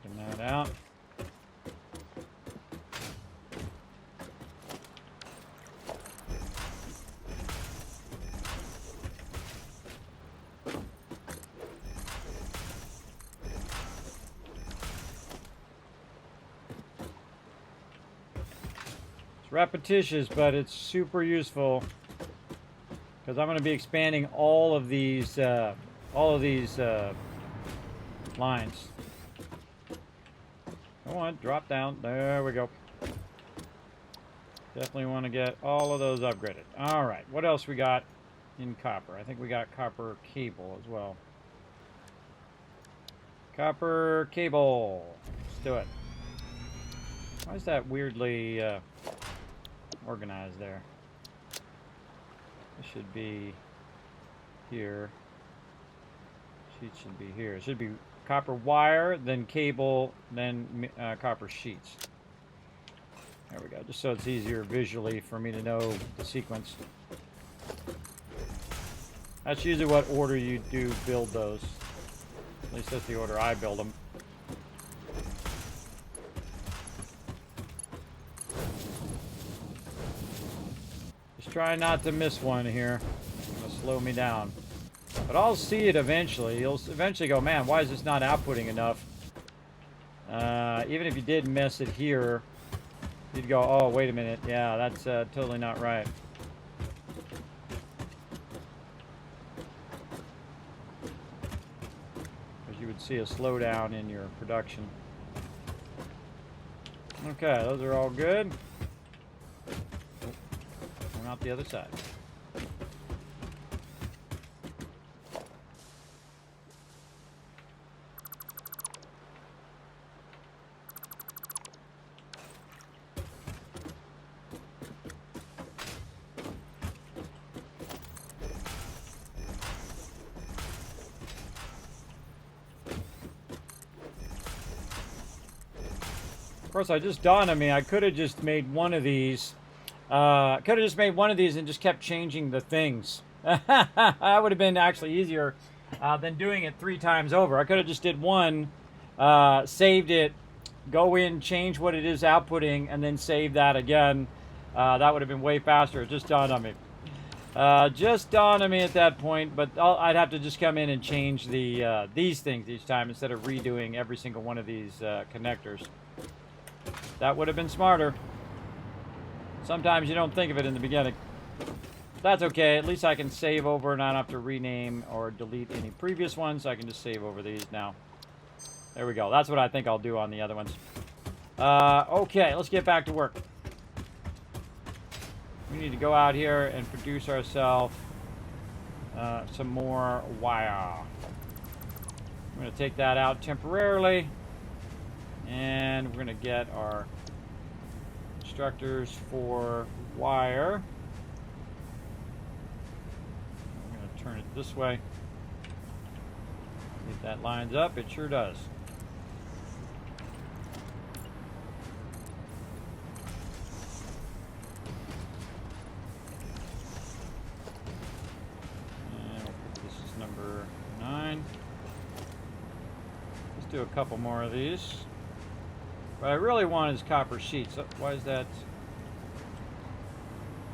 Taking that out. Repetitious, but it's super useful because I'm going to be expanding all of these lines. Come on, drop down. There we go. Definitely want to get all of those upgraded. All right, what else we got in copper? I think we got copper cable as well. Copper cable. Let's do it. Why is that weirdly organized there? It should be here. Sheets should be here. It should be copper wire, then cable, then copper sheets. There we go, just so it's easier visually for me to know the sequence. That's usually what order you do build those. At least that's the order I build them. Just try not to miss one here. It'll slow me down. But I'll see it eventually. You'll eventually go, man, why is this not outputting enough? Even if you did miss it here, you'd go, oh, wait a minute. Yeah, that's totally not right. Because you would see a slowdown in your production. Okay, those are all good. And out the other side. Of course, I just dawned on me, I could have just made one of these. And just kept changing the things. That would have been actually easier than doing it 3 times over. I could have just did one, saved it, go in, change what it is outputting, and then save that again. That would have been way faster. It just dawned on me. Just dawned on me at that point, but I'd have to just come in and change these things each time instead of redoing every single one of these connectors. That would have been smarter. Sometimes you don't think of it in the beginning. That's okay. At least I can save over and I don't have to rename or delete any previous ones. I can just save over these now. There we go. That's what I think I'll do on the other ones. Okay, let's get back to work. We need to go out here and produce ourselves some more wire. I'm going to take that out temporarily. And we're going to get our instructors for wire. I'm going to turn it this way. If that lines up, it sure does. And this is number 9. Let's do a couple more of these. What I really want is copper sheets. Why is that?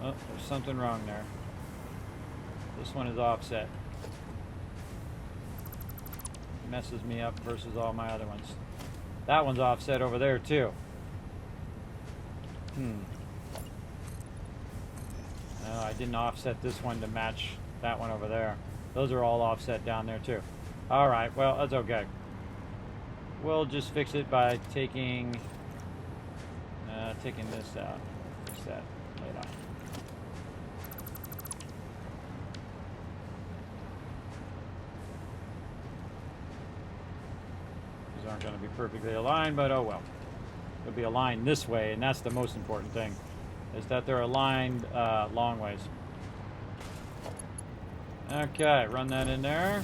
Oh, there's something wrong there. This one is offset. It messes me up versus all my other ones. That one's offset over there too. No, I didn't offset this one to match that one over there. Those are all offset down there too. All right, well, that's okay. We'll just fix it by taking this out. Fix that later. These aren't going to be perfectly aligned, but oh well. They'll be aligned this way, and that's the most important thing, is that they're aligned long ways. Okay, run that in there.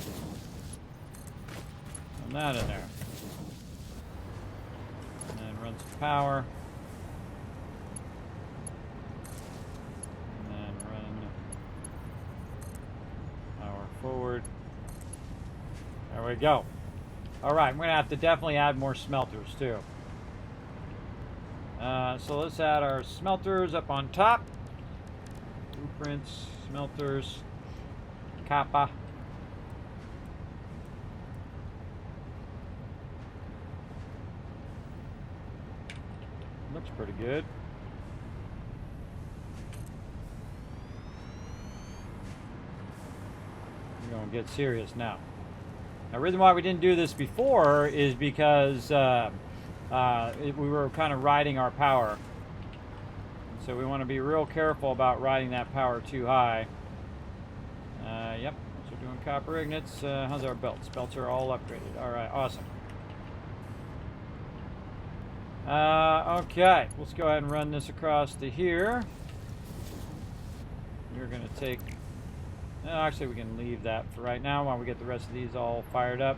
Run that in there. Run some power. And then run power forward. There we go. Alright, I'm going to have to definitely add more smelters too. So let's add our smelters up on top. Blueprints, smelters, kappa. Looks pretty good. We're going to get serious now. Now, the reason why we didn't do this before is because we were kind of riding our power. So we want to be real careful about riding that power too high. Yep, so we're doing copper ignits. How's our belts? Belts are all upgraded. All right, awesome. Okay, let's go ahead and run this across to here. We're going to take Actually, we can leave that for right now while we get the rest of these all fired up.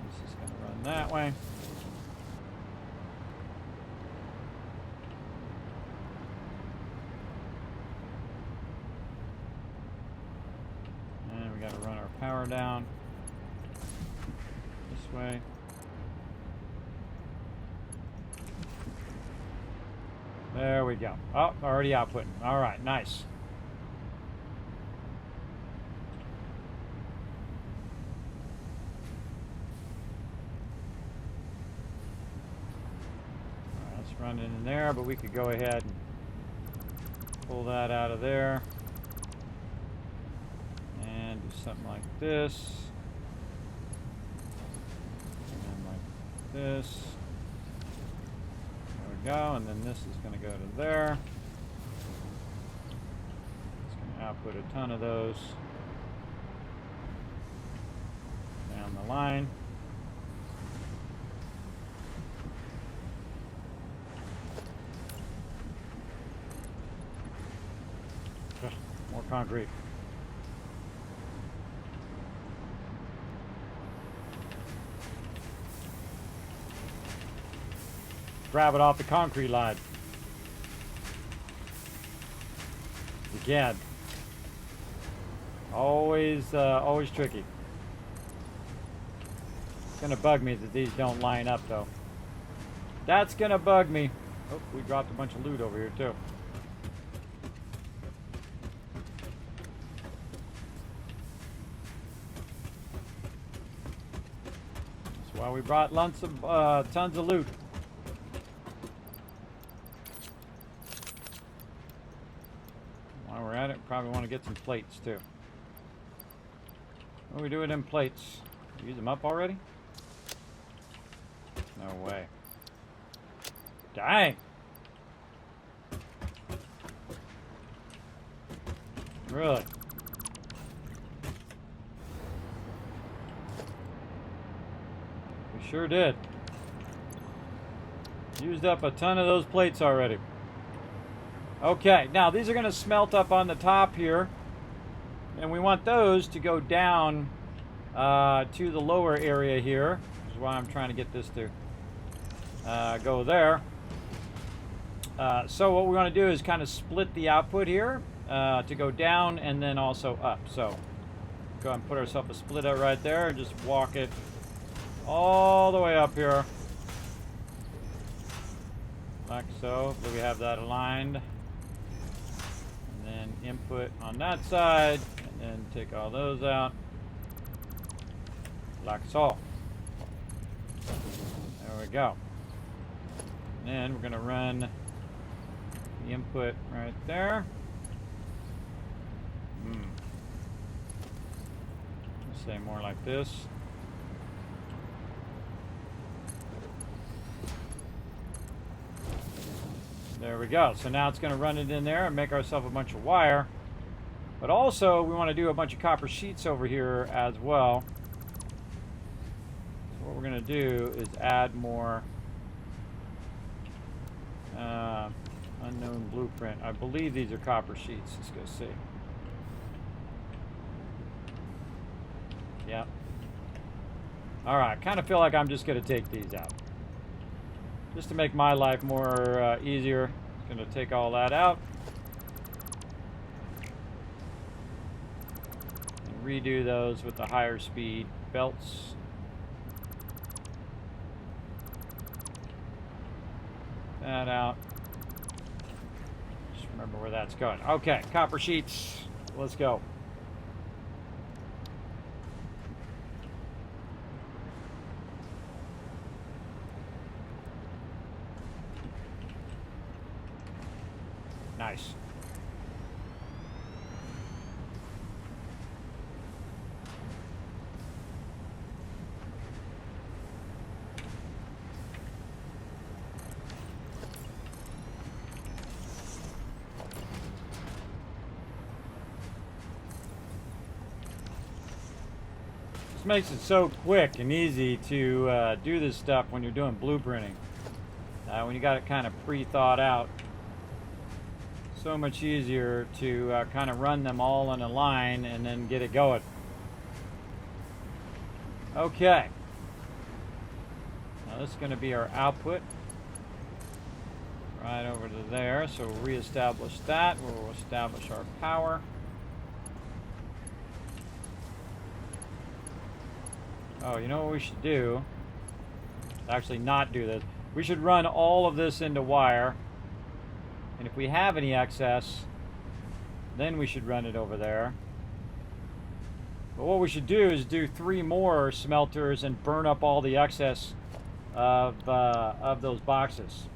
This is going to run that way. And we got to run our power down this way. There we go. Oh, already outputting. All right, nice. All right, let's run it in there, but we could go ahead and pull that out of there and do something like this. And like this. Go, and then this is going to go to there. It's going to output a ton of those down the line. Ugh, more concrete. Grab it off the concrete line. Again. Always tricky. It's gonna bug me that these don't line up though. That's gonna bug me. Oh, we dropped a bunch of loot over here too. That's why we brought tons of loot. Probably want to get some plates too. What do we do with them plates? Use them up already? No way. Dang! Really? We sure did. Used up a ton of those plates already. Okay, now these are going to smelt up on the top here, and we want those to go down to the lower area here, which is why I'm trying to get this to go there. So what we want to do is kind of split the output here to go down and then also up. So go ahead and put ourselves a splitter right there and just walk it all the way up here, like so. So we have that aligned. And input on that side, and then take all those out, like so. There we go. And then we're going to run the input right there. Let's say more like this. There we go. So now it's going to run it in there and make ourselves a bunch of wire. But also, we want to do a bunch of copper sheets over here as well. So what we're going to do is add more unknown blueprint. I believe these are copper sheets. Let's go see. Yep. All right. Kind of feel like I'm just going to take these out. Just to make my life more easier, I'm going to take all that out and redo those with the higher speed belts. That out. Just remember where that's going. Okay, copper sheets. Let's go. Nice. This makes it so quick and easy to do this stuff when you're doing blueprinting. When you got it kind of pre-thought out. So much easier to kind of run them all in a line and then get it going. Okay. Now this is going to be our output. Right over to there. So we'll reestablish that. We'll establish our power. Oh, you know what we should do? Actually not do this. We should run all of this into wire. And if we have any excess, then we should run it over there. But what we should do is do 3 more smelters and burn up all the excess of those boxes.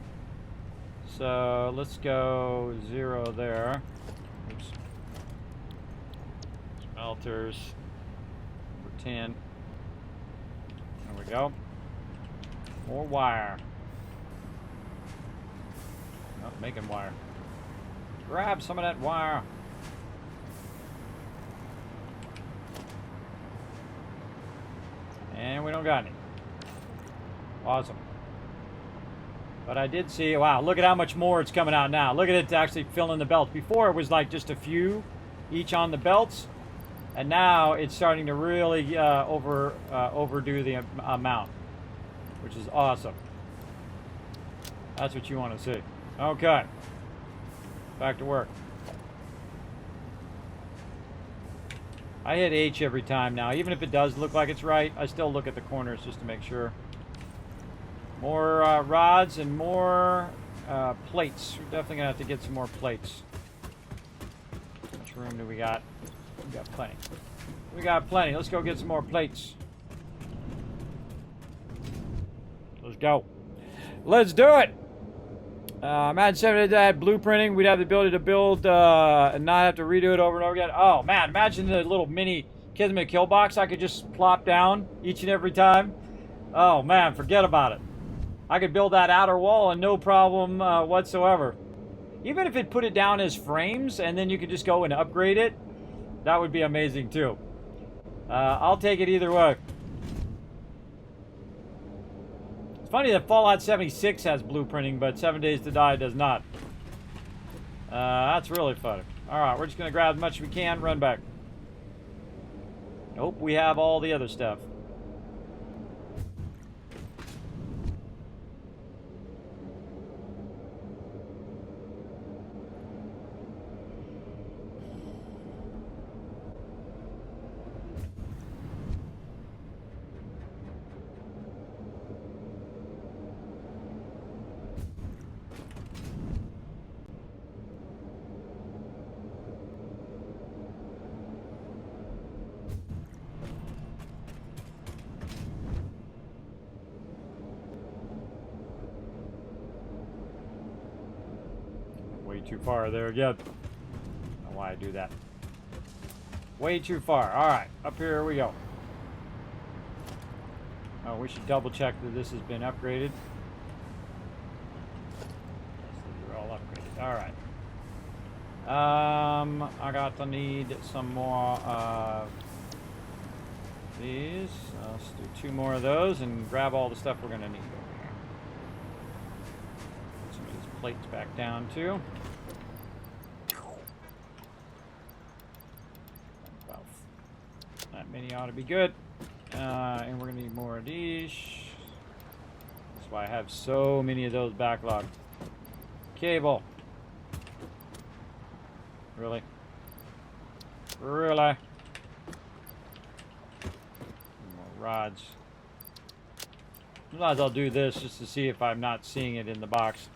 So let's go 0 there. Oops. Smelters, number 10. There we go. More wire. Oh, making wire. Grab some of that wire. And we don't got any. Awesome. But I did see, wow, look at how much more it's coming out now. Look at it actually filling the belts. Before it was like just a few each on the belts. And now it's starting to really overdo the amount, which is awesome. That's what you want to see. Okay. Back to work. I hit H every time now. Even if it does look like it's right, I still look at the corners just to make sure. More rods and more plates. We're definitely going to have to get some more plates. How much room do we got? We got plenty. We got plenty. Let's go get some more plates. Let's go. Let's do it! Imagine 7 had blueprinting. We'd have the ability to build and not have to redo it over and over again. Oh, man. Imagine the little mini Kismet kill box I could just plop down each and every time. Oh, man. Forget about it. I could build that outer wall and no problem whatsoever. Even if it put it down as frames and then you could just go and upgrade it, that would be amazing too. I'll take it either way. It's funny that Fallout 76 has blueprinting, but 7 Days to Die does not. That's really funny. Alright, we're just going to grab as much as we can, run back. Nope, we have all the other stuff. Too far there again. I don't know why I do that. Way too far. Alright, up here we go. Oh, we should double check that this has been upgraded. Yes, these are all upgraded. Alright. I got to need some more these. Let's do 2 more of those and grab all the stuff we're going to need over here. Put some of these plates back down too. That many ought to be good. And we're going to need more of these. That's why I have so many of those backlogged. Cable. Really? Really? More rods. Sometimes I'll do this just to see if I'm not seeing it in the box.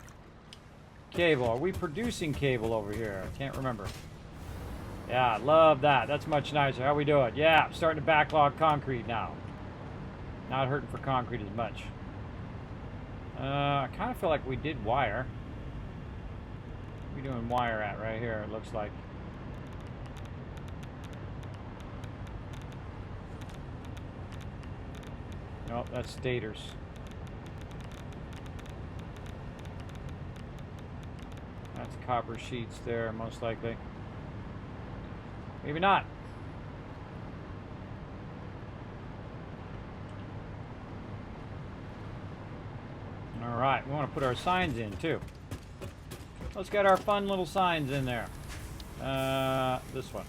Cable. Are we producing cable over here? I can't remember. Yeah, love that. That's much nicer. How we doing? Yeah, I'm starting to backlog concrete now. Not hurting for concrete as much. I kind of feel like we did wire. What are we doing wire at right here, it looks like. Nope, that's stators. That's copper sheets there, most likely. Maybe not. All right, we want to put our signs in too. Let's get our fun little signs in there. This one.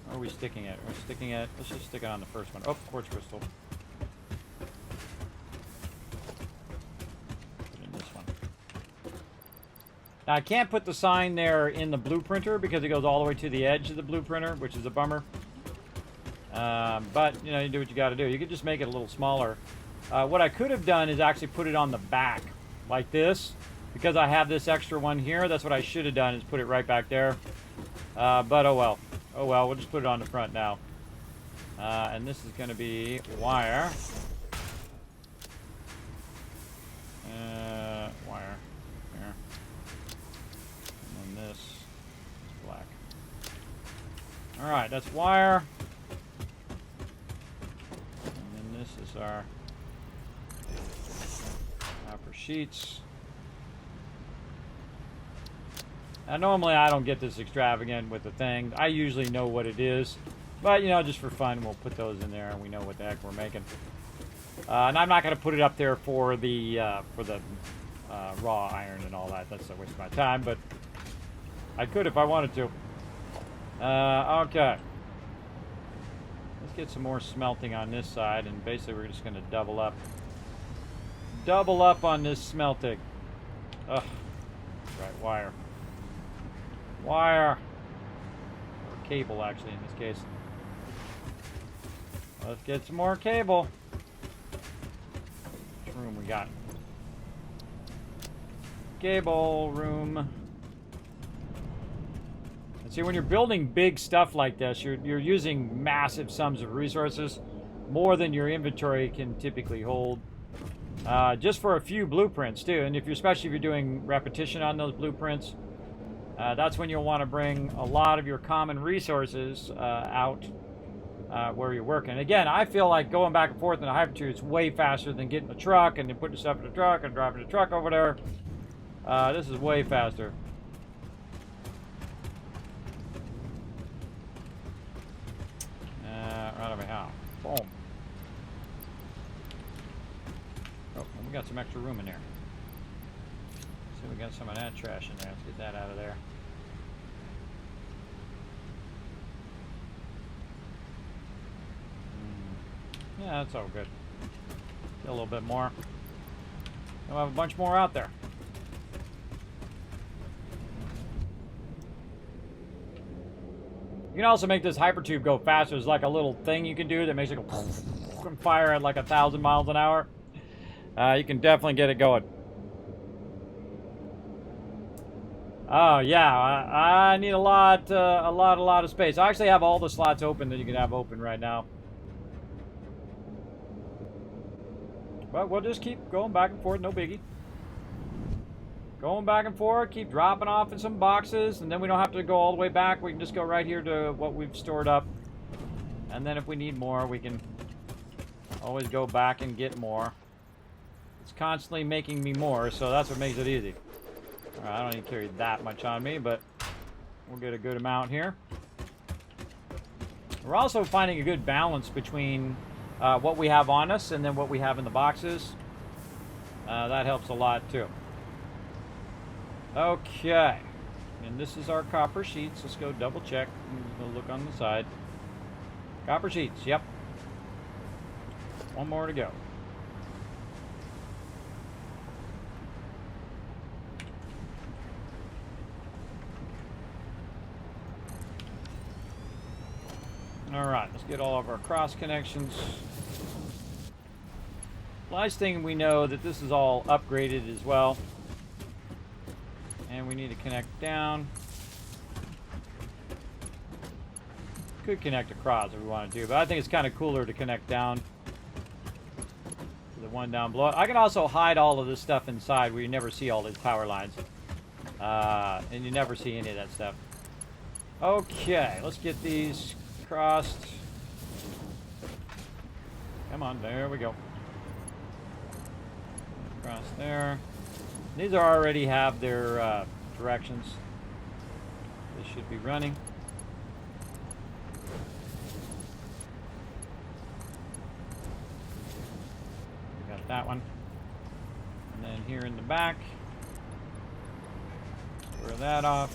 Where are we sticking it? We're sticking it. Let's just stick it on the first one. Oh, quartz crystal. Put in this one. Now I can't put the sign there in the blueprinter because it goes all the way to the edge of the blueprinter, which is a bummer. But you know, you do what you got to do. You could just make it a little smaller. What I could have done is actually put it on the back, like this. Because I have this extra one here, that's what I should have done, is put it right back there. But oh well. Oh well, we'll just put it on the front now. And this is going to be wire. Wire. Here. And then this is black. Alright, that's wire. And then this is our copper sheets. Now, normally I don't get this extravagant with the thing. I usually know what it is. But, you know, just for fun, we'll put those in there and we know what the heck we're making. And I'm not going to put it up there for the raw iron and all that. That's a waste of my time, but I could if I wanted to. Okay. Let's get some more smelting on this side, and basically we're just going to double up. Double up on this smelting. Ugh. Right, wire. Wire. Or cable, actually, in this case. Let's get some more cable. Which room we got? Cable room. And see, when you're building big stuff like this, you're using massive sums of resources, more than your inventory can typically hold. Just for a few blueprints too, and especially if you're doing repetition on those blueprints, that's when you'll want to bring a lot of your common resources out where you're working. Again, I feel like going back and forth in a hypertube is way faster than getting a truck and then putting stuff in the truck and driving the truck over there. This is way faster. Right over here. Boom. Oh, we got some extra room in there. See, we got some of that trash in there. Let's get that out of there. Yeah, that's all good. Get a little bit more. We'll have a bunch more out there. You can also make this hypertube go faster. There's like a little thing you can do that makes it go and fire at like 1,000 miles an hour. You can definitely get it going. Oh yeah, I need a lot of space. I actually have all the slots open that you can have open right now. But we'll just keep going back and forth, no biggie. Going back and forth, keep dropping off in some boxes, and then we don't have to go all the way back. We can just go right here to what we've stored up. And then if we need more, we can always go back and get more. It's constantly making me more, so that's what makes it easy. Alright, I don't need to carry that much on me, but we'll get a good amount here. We're also finding a good balance between what we have on us and then what we have in the boxes. That helps a lot too. Okay, and this is our copper sheets. Let's go double check. We'll look on the side. Copper sheets, yep. One more to go. Alright, let's get all of our cross connections. Last thing, we know that this is all upgraded as well. And we need to connect down. Could connect across if we wanted to, but I think it's kind of cooler to connect down to the one down below. I can also hide all of this stuff inside where you never see all these power lines. And you never see any of that stuff. Okay, let's get these crossed. Come on, there we go. Cross there. These already have their directions. They should be running. We got that one. And then here in the back, Show that off.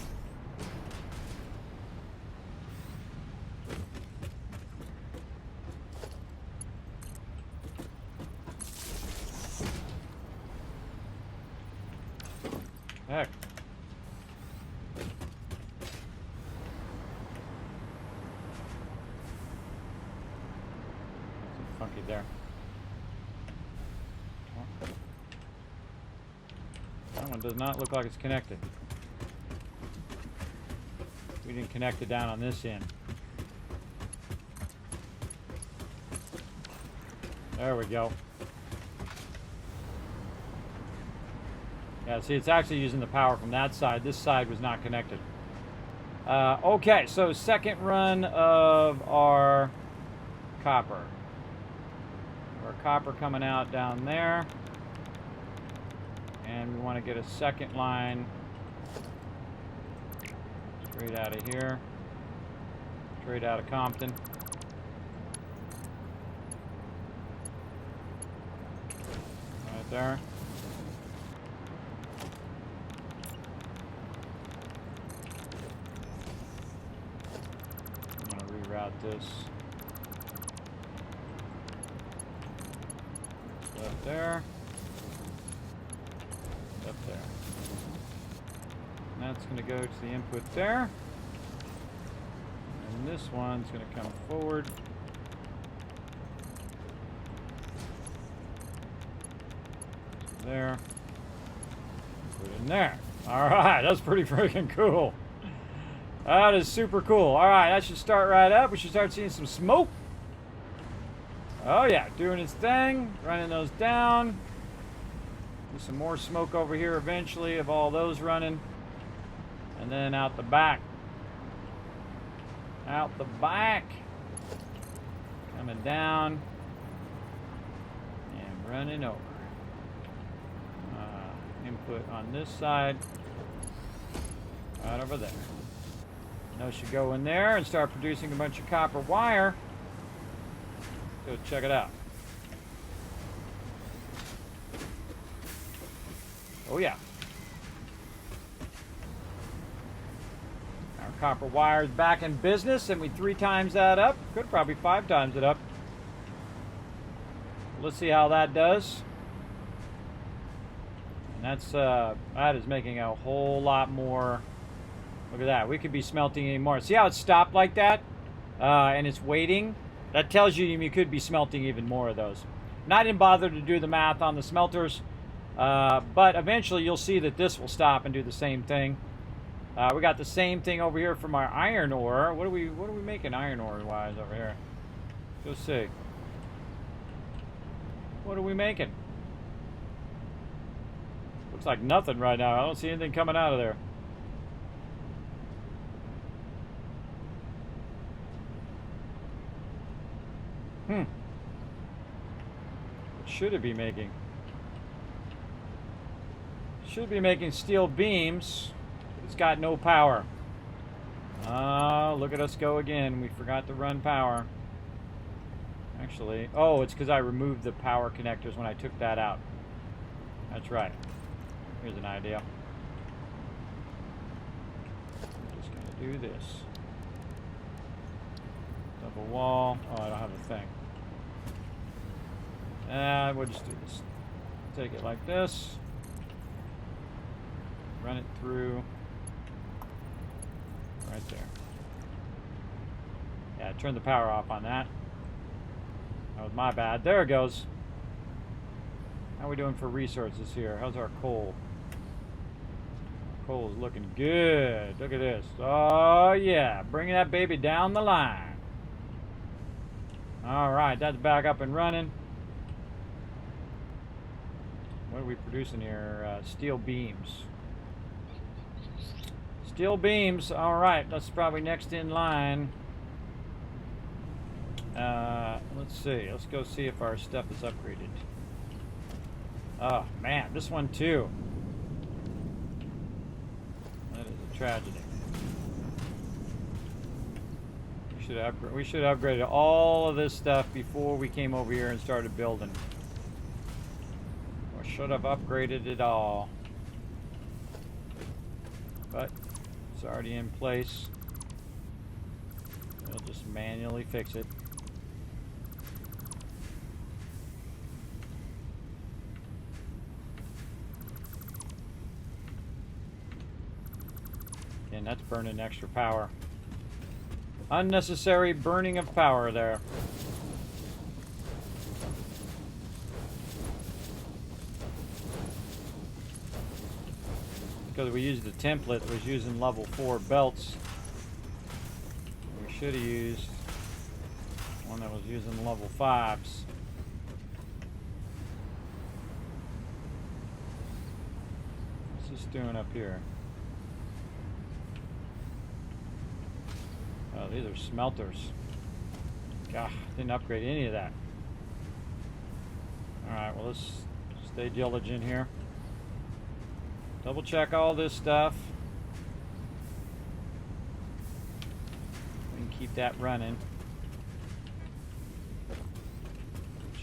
Heck. Something funky there. That one does not look like it's connected. We didn't connect it down on this end. There we go. Yeah, see, it's actually using the power from that side. This side was not connected. Okay, so second run of our copper. Our copper coming out down there. And we want to get a second line straight out of here. Straight out of Compton. Right there. I'm going to reroute this. Up there. Up there. And that's going to go to the input there. And this one's going to come forward. There. Put it in there. Alright, that's pretty freaking cool. That is super cool. Alright, that should start right up. We should start seeing some smoke. Oh yeah, doing its thing. Running those down. Do some more smoke over here eventually of all those running. And then out the back. Out the back. Coming down. And running over. Input on this side. Right over there. Those should go in there and start producing a bunch of copper wire. Go check it out. Oh yeah. Our copper wire is back in business, and we 3 times that up. Could probably 5 times it up. Let's see how that does. And that's that is making a whole lot more. Look at that. We could be smelting any more. See how it's stopped like that? And it's waiting? That tells you you could be smelting even more of those. And I didn't bother to do the math on the smelters. But eventually you'll see that this will stop and do the same thing. We got the same thing over here from our iron ore. What are we making iron ore wise over here? Go see. What are we making? Looks like nothing right now. I don't see anything coming out of there. What should it be making? Should be making steel beams. It's got no power. Oh, look at us go again. We forgot to run power. Actually, oh, it's because I removed the power connectors when I took that out. That's right. Here's an idea. I'm just going to do this. Double wall. Oh, I don't have a thing. We'll just do this. Take it like this. Run it through. Right there. Yeah, turn the power off on that. That was my bad. There it goes. How are we doing for resources here? How's our coal? Coal is looking good. Look at this. Oh, yeah. Bringing that baby down the line. All right. That's back up and running. What are we producing here? Steel beams. Steel beams. All right. That's probably next in line. Let's see. Let's go see if our stuff is upgraded. Oh, man. This one, too. That is a tragedy. We should have upgraded all of this stuff before we came over here and started building. Or should have upgraded it all. but it's already in place. We'll just manually fix it. And that's burning extra power. Unnecessary burning of power there. Because we used the template that was using level 4 belts. We should have used one that was using level 5s. What's this doing up here? Oh, these are smelters. God, didn't upgrade any of that. Alright, well, let's stay diligent here. Double check all this stuff. We can keep that running.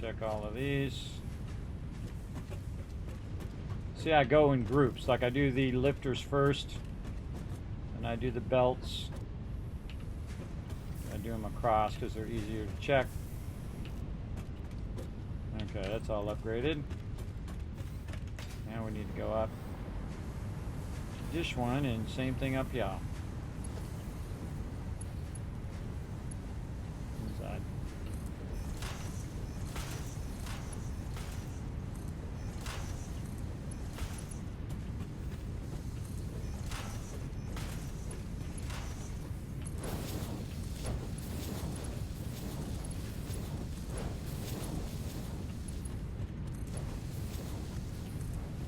Check all of these. See, I go in groups. Like I do the lifters first, and I do the belts. I do them across because they're easier to check. Okay, that's all upgraded. Now we need to go up this one, and same thing up here. Inside.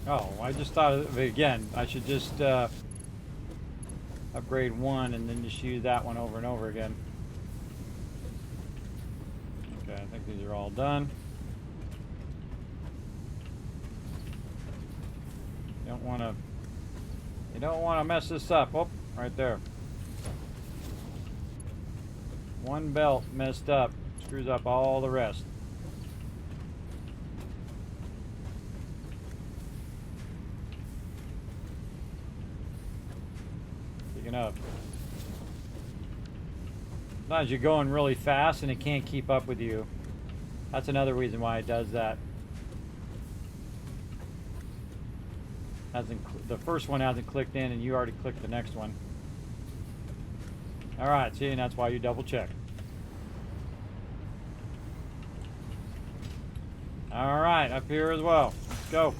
Oh, I just thought of it again. I should just upgrade one and then just use that one over and over again. Okay, I think these are all done. You don't want to mess this up. Oh, right there. One belt messed up, screws up all the rest. Up. Sometimes you're going really fast and it can't keep up with you. That's another reason why it does that. The first one hasn't clicked in and you already clicked the next one. Alright, see, and that's why you double check. Alright, up here as well. Let's go.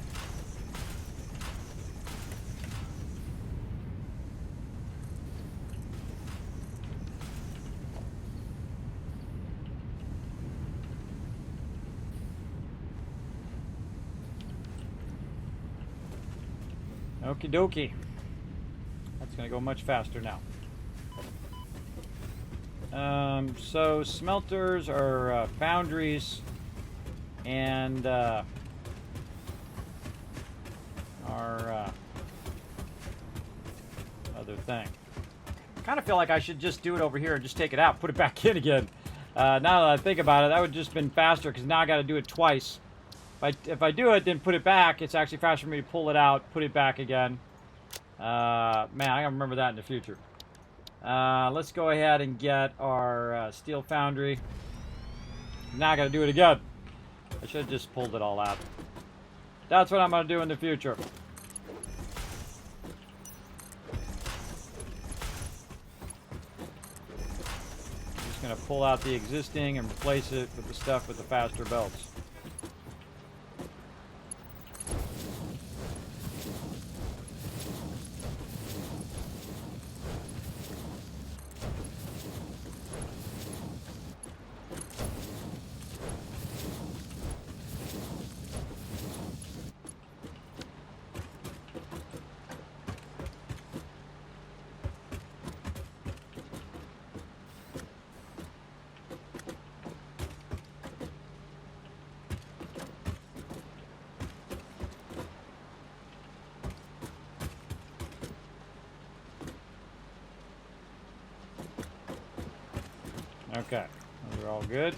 Okie dokie. That's going to go much faster now. So smelters are foundries and our other thing. I kind of feel like I should just do it over here and just take it out, put it back in again. Now that I think about it, that would just been faster because now I got to do it twice. If I do it, then put it back, it's actually faster for me to pull it out, put it back again. Man, I gotta remember that in the future. Let's go ahead and get our steel foundry. Now I gotta do it again. I should have just pulled it all out. That's what I'm gonna do in the future. I'm just gonna pull out the existing and replace it with the stuff with the faster belts. Okay, those are all good.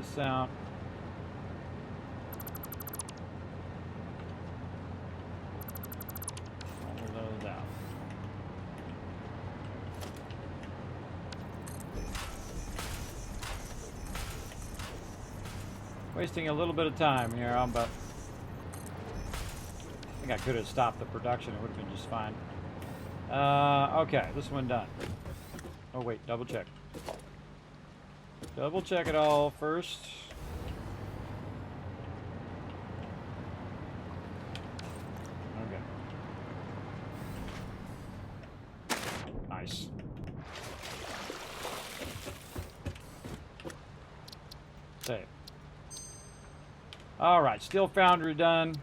this out. All of those out. Wasting a little bit of time here, but I think I could have stopped the production. It would have been just fine. Okay, this one done. Oh wait, double check. Double check it all first. Okay. Nice. Save. All right, steel foundry done.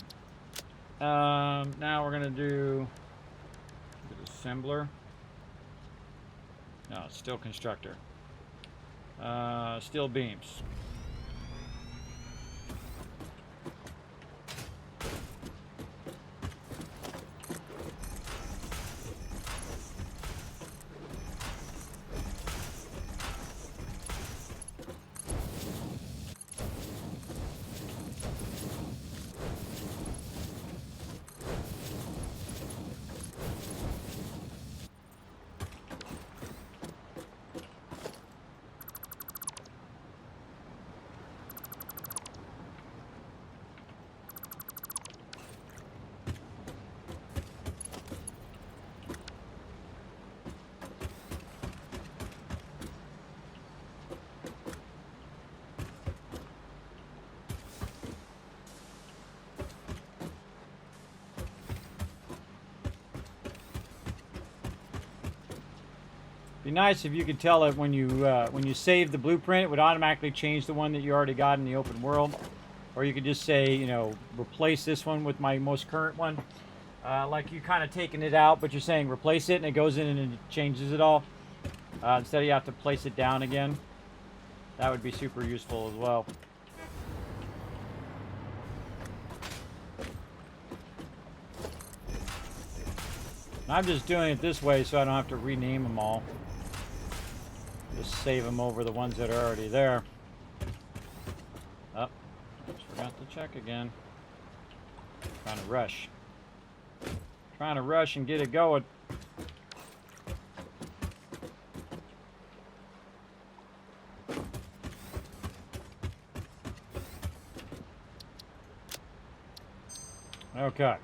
Now we're gonna do the assembler. No, steel constructor. Steel beams. Be nice if you could tell it when you save the blueprint, it would automatically change the one that you already got in the open world, or you could just say, you know, replace this one with my most current one, like you kind of taking it out, but you're saying replace it, and it goes in and it changes it all. Instead of you have to place it down again. That would be super useful as well. I'm just doing it this way so I don't have to rename them all. Just save them over the ones that are already there. Oh, just forgot to check again. Trying to rush. Trying to rush and get it going. Okay.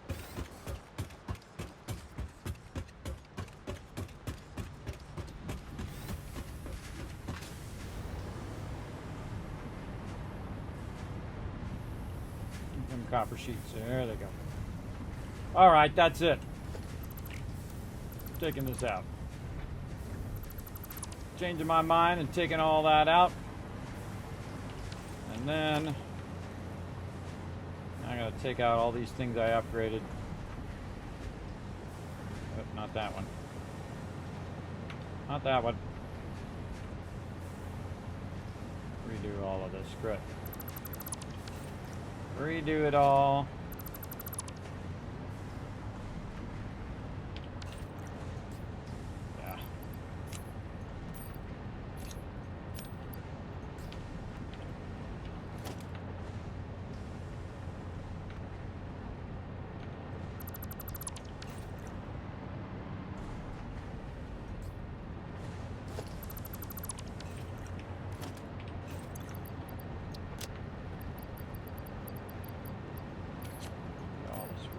Copper sheets. There they go. All right, that's it. Taking this out. Changing my mind and taking all that out. And then I gotta take out all these things I upgraded. Oh, not that one. Not that one. Redo all of this. Great. Redo it all. Yeah.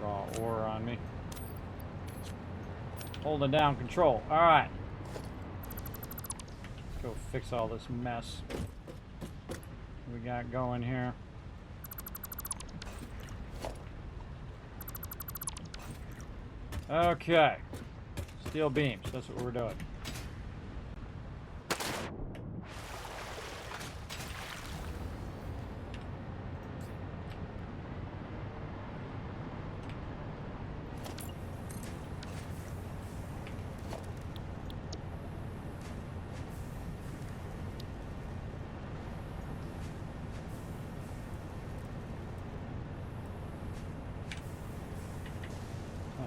Raw ore on me. Holding down control. All right. Let's go fix all this mess we got going here. Okay. Steel beams. That's what we're doing.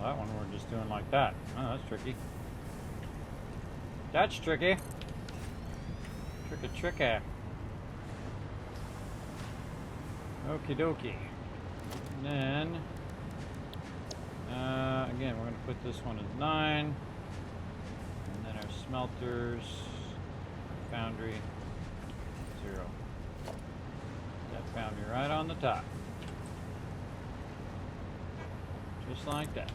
That one we're just doing like that. Oh, that's tricky. That's tricky. Tricky. Okie dokie. And then, again, we're going to put this one as 9. And then our smelters, foundry, 0. That foundry right on the top. Just like that.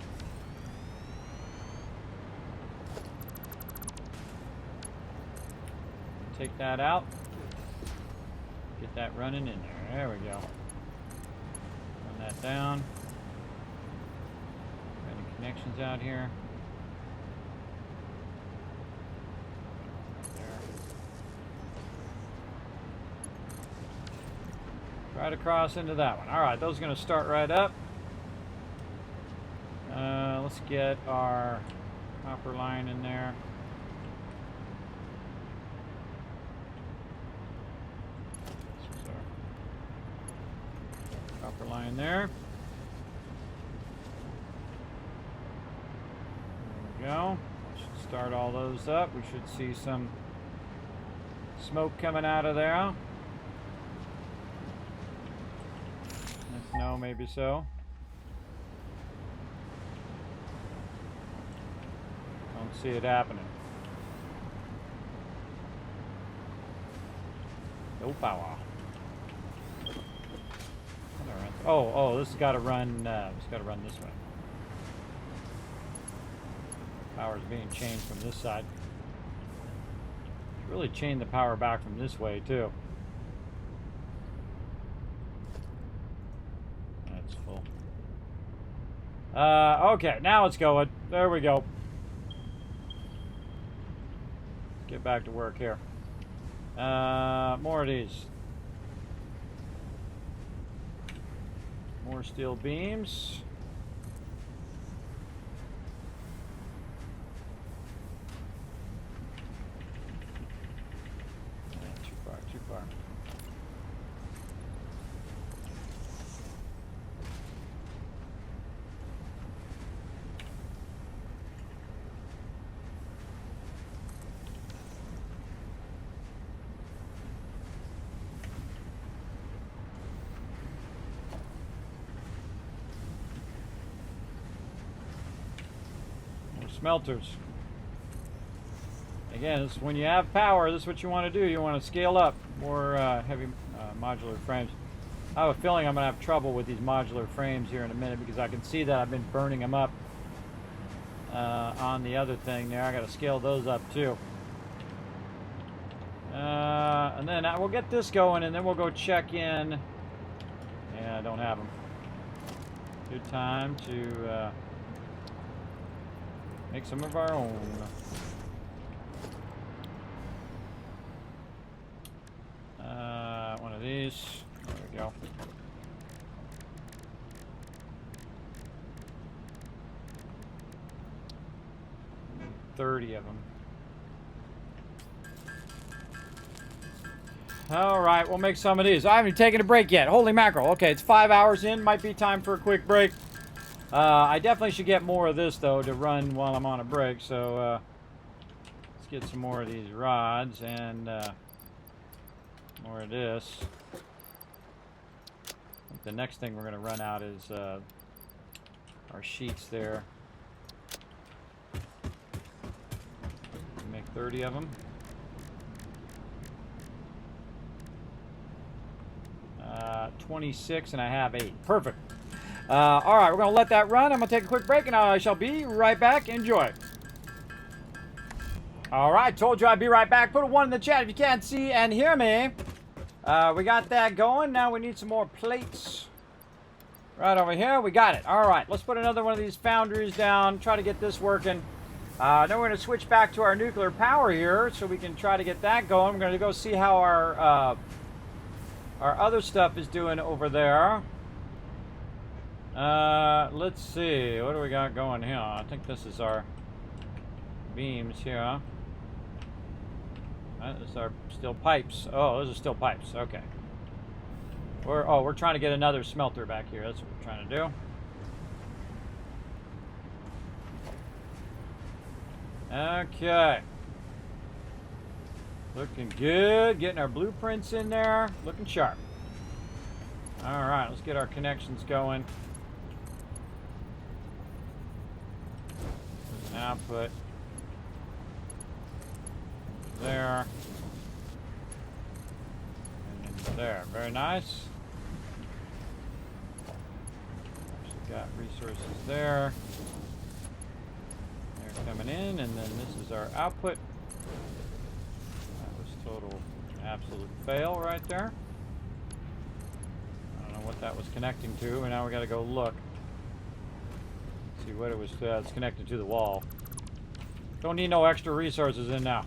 Take that out. Get that running in there. There we go. Run that down. Any connections out here? There. Right across into that one. All right, those are going to start right up. Let's get our copper line in there. Copper line there. There we go. Should start all those up. We should see some smoke coming out of there. No, maybe so. Don't see it happening. No power. Oh, this has got to run. It's got to run this way. Power's being changed from this side. Should really chain the power back from this way too. That's full. Okay, now it's going. There we go. Get back to work here. More of these. More steel beams. Too far, too far. Smelters. Again, this is when you have power, this is what you want to do. You want to scale up more heavy modular frames. I have a feeling I'm going to have trouble with these modular frames here in a minute because I can see that I've been burning them up on the other thing there. I got to scale those up too. And then we'll get this going and then we'll go check in. Yeah, I don't have them. Good time to make some of our own. One of these. There we go. $30 of them. All right, we'll make some of these. I haven't taken a break yet. Holy mackerel. Okay, it's 5 hours in. Might be time for a quick break. I definitely should get more of this, though, to run while I'm on a break. So let's get some more of these rods and more of this. I think the next thing we're going to run out is our sheets there. Make 30 of them. 26, and I have 8. Perfect. All right, we're going to let that run. I'm going to take a quick break, and I shall be right back. Enjoy. All right, told you I'd be right back. Put a 1 in the chat if you can't see and hear me. We got that going. Now we need some more plates. Right over here. We got it. All right, let's put another one of these foundries down. Try to get this working. Then we're going to switch back to our nuclear power here so we can try to get that going. We're going to go see how our other stuff is doing over there. Let's see. What do we got going here? I think this is our beams here. This is our steel pipes. Oh, those are steel pipes. Okay. We're trying to get another smelter back here. That's what we're trying to do. Okay. Looking good. Getting our blueprints in there. Looking sharp. Alright, let's get our connections going. There's an output. There. And into there. Very nice. Actually got resources there. They're coming in, and then this is our output. That was total absolute fail right there. I don't know what that was connecting to, and now we got to go look. See what it was. It's connected to the wall. Don't need no extra resources in now.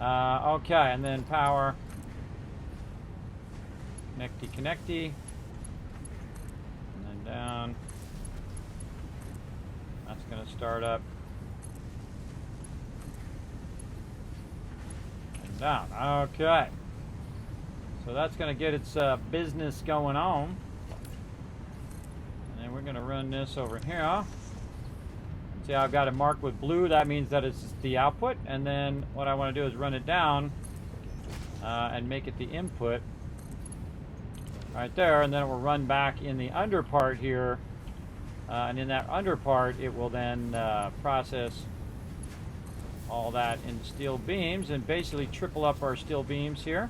Okay, and then power. Connecty. And then down. That's going to start up. And down. Okay. So that's going to get its business going on. And then we're going to run this over here. See how I've got it marked with blue? That means that it's the output. And then what I want to do is run it down and make it the input right there. And then it will run back in the under part here. And in that under part, it will then process all that into steel beams and basically triple up our steel beams here.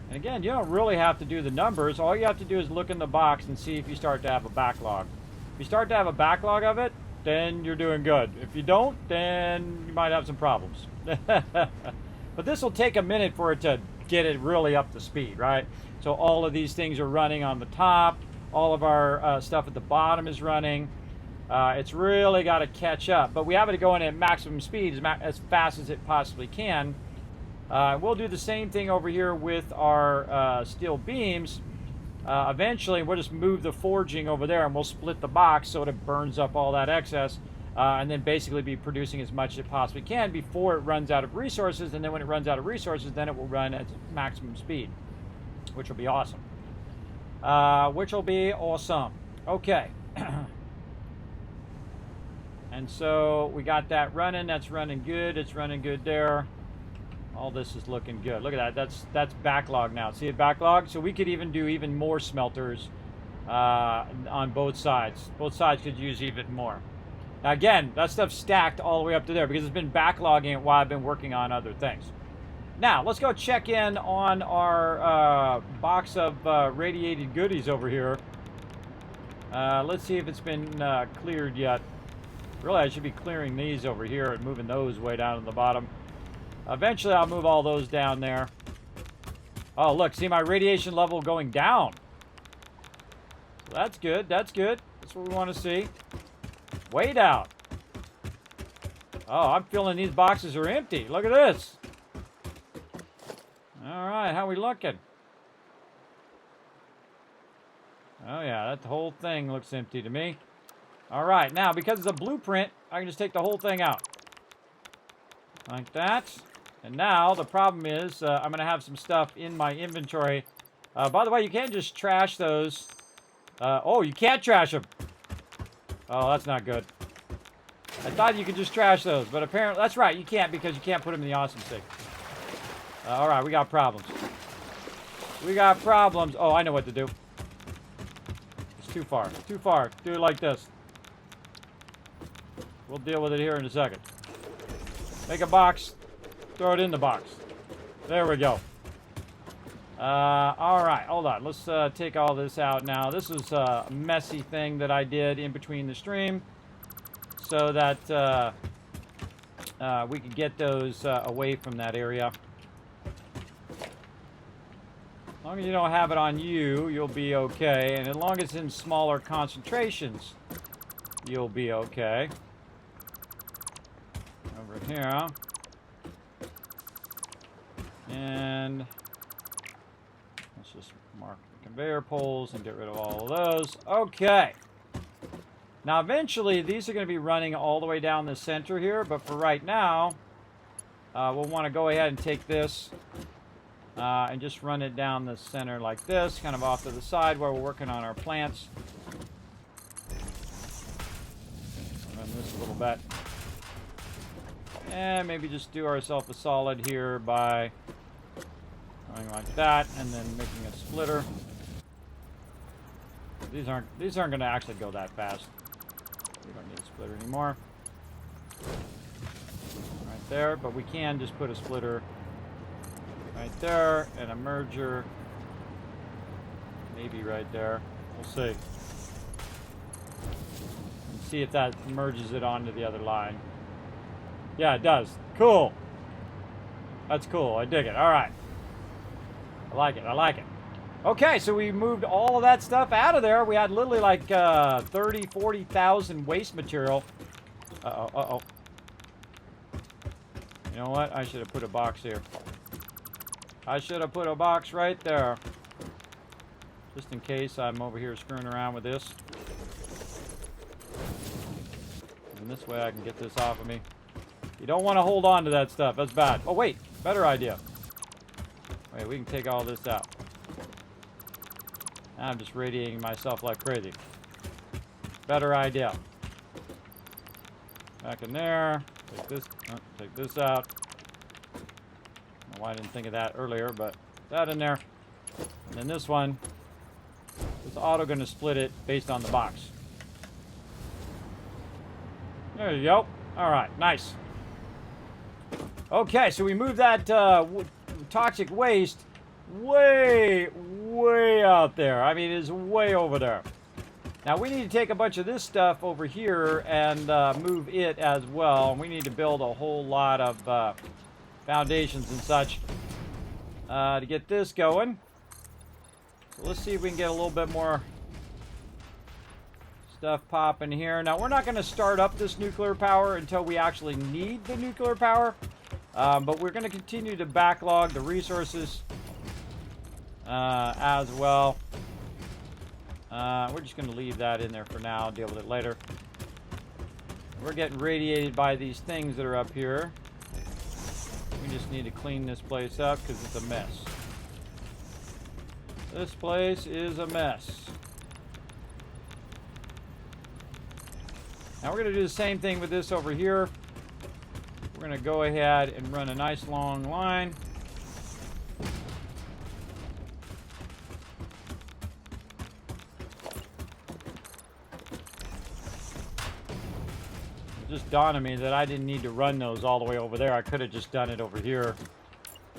And again, you don't really have to do the numbers. All you have to do is look in the box and see if you start to have a backlog. If you start to have a backlog of it, then you're doing good. If you don't, then you might have some problems. But this will take a minute for it to get it really up to speed, right? So all of these things are running on the top. All of our stuff at the bottom is running. It's really got to catch up. But we have it going at maximum speed as fast as it possibly can. We'll do the same thing over here with our steel beams. Eventually, we'll just move the forging over there and we'll split the box so it burns up all that excess and then basically be producing as much as it possibly can before it runs out of resources. And then when it runs out of resources, then it will run at maximum speed, which will be awesome. Okay. And so we got that running. That's running good. It's running good there. All this is looking good. Look at that. That's backlog now. See it backlog? So we could even do even more smelters on both sides. Both sides could use even more. Now again, that stuff's stacked all the way up to there because it's been backlogging it while I've been working on other things. Now, let's go check in on our box of radiated goodies over here. Let's see if it's been cleared yet. Really, I should be clearing these over here and moving those way down to the bottom. Eventually, I'll move all those down there. Oh, look, see my radiation level going down. So that's good, that's good. That's what we want to see. Way down. Oh, I'm feeling these boxes are empty. Look at this. All right, how we looking? Oh, yeah, that whole thing looks empty to me. All right, now, because it's a blueprint, I can just take the whole thing out. Like that. And now, the problem is, I'm going to have some stuff in my inventory. By the way, you can't just trash those. Oh, you can't trash them. Oh, that's not good. I thought you could just trash those, but apparently, that's right, you can't because you can't put them in the awesome stick. All right, we got problems. We got problems. Oh, I know what to do. It's too far. Too far. Do it like this. We'll deal with it here in a second. Make a box. Throw it in the box. There we go. All right, hold on. Let's take all this out now. This is a messy thing that I did in between the stream so that we could get those away from that area. As long as you don't have it on you, you'll be okay. And as long as it's in smaller concentrations, you'll be okay. Over here. And let's just mark the conveyor poles and get rid of all of those. Okay. Now, eventually, these are going to be running all the way down the center here. But for right now, we'll want to go ahead and take this and just run it down the center like this, kind of off to the side where we're working on our plants. Run this a little bit. And maybe just do ourselves a solid here by Going like that, and then making a splitter. These aren't going to actually go that fast. We don't need a splitter anymore. Right there, but we can just put a splitter right there and a merger maybe right there. We'll see. And see if that merges it onto the other line. Yeah, it does. Cool. That's cool. I dig it. All right. I like it. I like it. Okay, so we moved all of that stuff out of there. We had literally like 30, 40,000 waste material. Uh-oh, uh-oh. You know what? I should have put a box here. I should have put a box right there. Just in case I'm over here screwing around with this. And this way I can get this off of me. You don't want to hold on to that stuff. That's bad. Oh, wait. Better idea. Wait, we can take all this out. I'm just radiating myself like crazy. Better idea. Back in there. Take this out. I don't know why I didn't think of that earlier, but that in there. And then this one. It's auto going to split it based on the box. There you go. All right, nice. Okay, so we moved that toxic waste way out there. I mean, it's way over there. Now, we need to take a bunch of this stuff over here and move it as well. We need to build a whole lot of foundations and such to get this going. So let's see if we can get a little bit more stuff popping here. Now, we're not going to start up this nuclear power until we actually need the nuclear power. But we're going to continue to backlog the resources as well. We're just going to leave that in there for now, deal with it later. We're getting radiated by these things that are up here. We just need to clean this place up because it's a mess. This place is a mess. Now we're going to do the same thing with this over here. We're going to go ahead and run a nice long line. It just dawned on me that I didn't need to run those all the way over there. I could have just done it over here.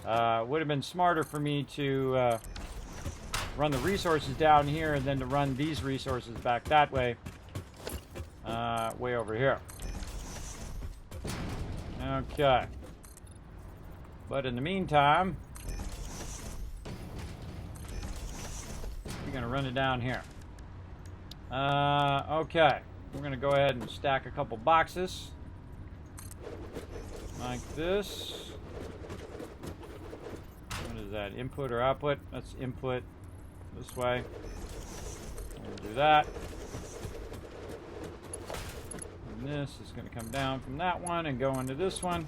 Would have been smarter for me to run the resources down here and then to run these resources back that way. Way over here. Okay. But in the meantime, we're going to run it down here. Okay. We're going to go ahead and stack a couple boxes. Like this. What is that? Input or output? That's input. This way. We'll do that. And this is going to come down from that one and go into this one.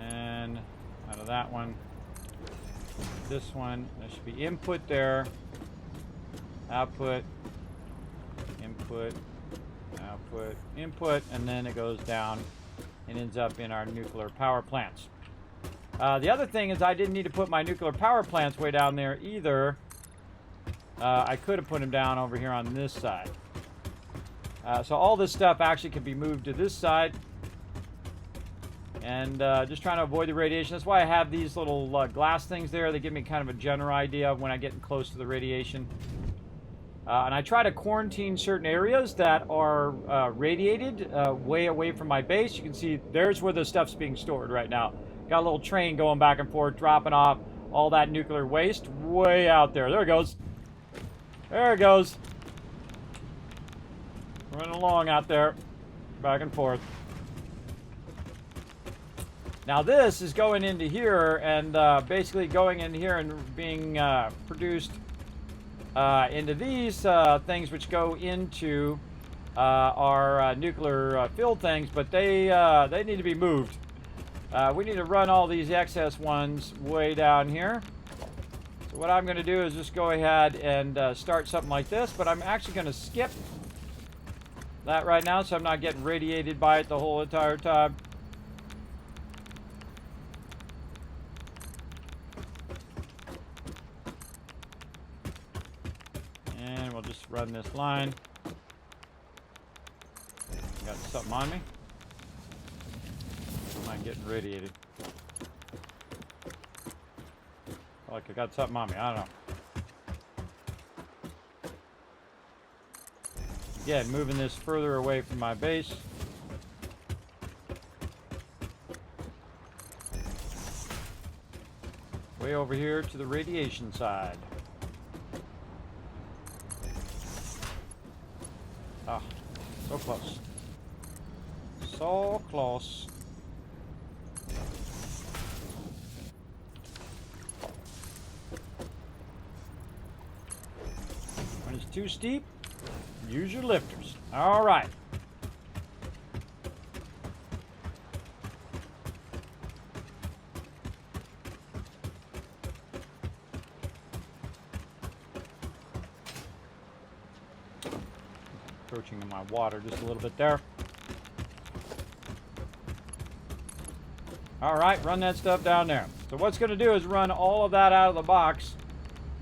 And out of that one. This one. There should be input there. Output. Input. Output. Input. And then it goes down and ends up in our nuclear power plants. The other thing is I didn't need to put my nuclear power plants way down there either. I could have put them down over here on this side. So all this stuff actually can be moved to this side. And just trying to avoid the radiation. That's why I have these little glass things there. They give me kind of a general idea of when I get close to the radiation. And I try to quarantine certain areas that are radiated way away from my base. You can see there's where the stuff's being stored right now. Got a little train going back and forth, dropping off all that nuclear waste way out there. There it goes. There it goes. Running along out there, back and forth. Now this is going into here and basically going in here and being produced into these things which go into our nuclear field things, but they need to be moved. We need to run all these excess ones way down here. So what I'm going to do is just go ahead and start something like this, but I'm actually going to skip that right now so I'm not getting radiated by it the whole entire time. we'll just run this line. Got something on me? Am I getting radiated? Like I got something on me. I don't know. Again, moving this further away from my base. Way over here to the radiation side. Ah, so close. So close. When it's too steep, use your lifters. All right. Approaching in my water just a little bit there. All right, run that stuff down there. So what's going to do is run all of that out of the box,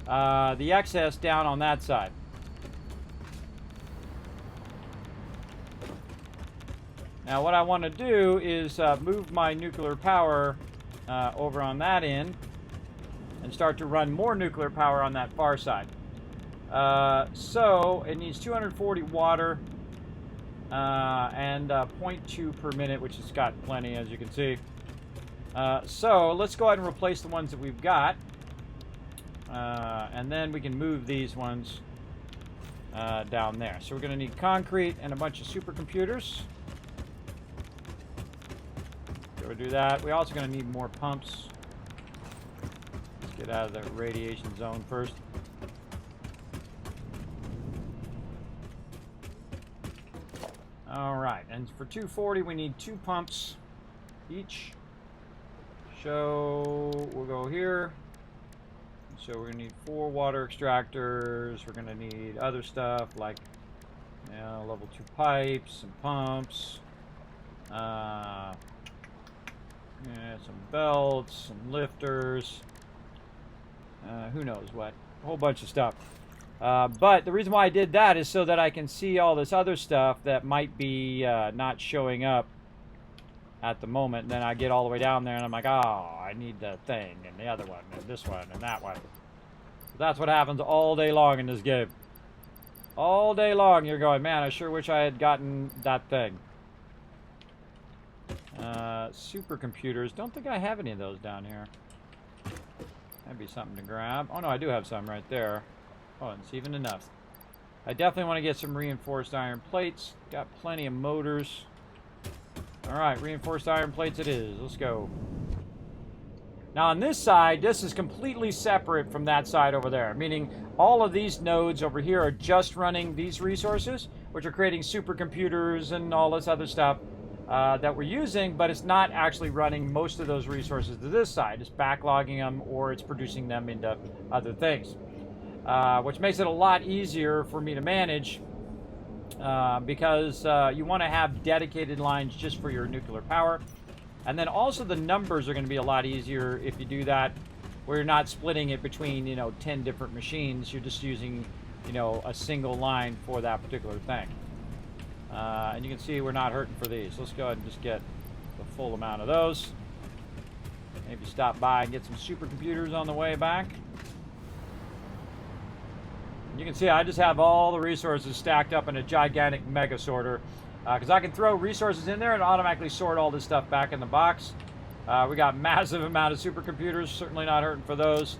the excess down on that side. Now what I want to do is move my nuclear power over on that end and start to run more nuclear power on that far side. So it needs 240 water and 0.2 per minute, which has got plenty, as you can see. So let's go ahead and replace the ones that we've got, and then we can move these ones down there. So we're going to need concrete and a bunch of supercomputers. Go do that. We're also going to need more pumps. Let's get out of the radiation zone first. All right, and for 240 we need 2 pumps each. So we'll go here. So we're gonna need 4 water extractors. We're gonna need other stuff like, you know, level 2 pipes and pumps. Yeah, some belts, some lifters. Who knows what? A whole bunch of stuff. But the reason why I did that is so that I can see all this other stuff that might be not showing up at the moment. Then I get all the way down there and I'm like, oh, I need the thing and the other one and this one and that one. But that's what happens all day long in this game. All day long you're going, man, I sure wish I had gotten that thing. Supercomputers. Don't think I have any of those down here. That'd be something to grab. Oh no, I do have some right there. Oh, it's even enough. I definitely want to get some reinforced iron plates. Got plenty of motors. Alright, reinforced iron plates it is. Let's go. Now on this side, this is completely separate from that side over there. Meaning all of these nodes over here are just running these resources, which are creating supercomputers and all this other stuff that we're using, but it's not actually running most of those resources to this side. It's backlogging them or it's producing them into other things. Which makes it a lot easier for me to manage because you want to have dedicated lines just for your nuclear power. And then also the numbers are going to be a lot easier if you do that, where you're not splitting it between, you know, 10 different machines. You're just using, you know, a single line for that particular thing. And you can see we're not hurting for these. Let's go ahead and just get the full amount of those. Maybe stop by and get some supercomputers on the way back. You can see I just have all the resources stacked up in a gigantic mega sorter because I can throw resources in there and automatically sort all this stuff back in the box. We got massive amount of supercomputers, certainly not hurting for those.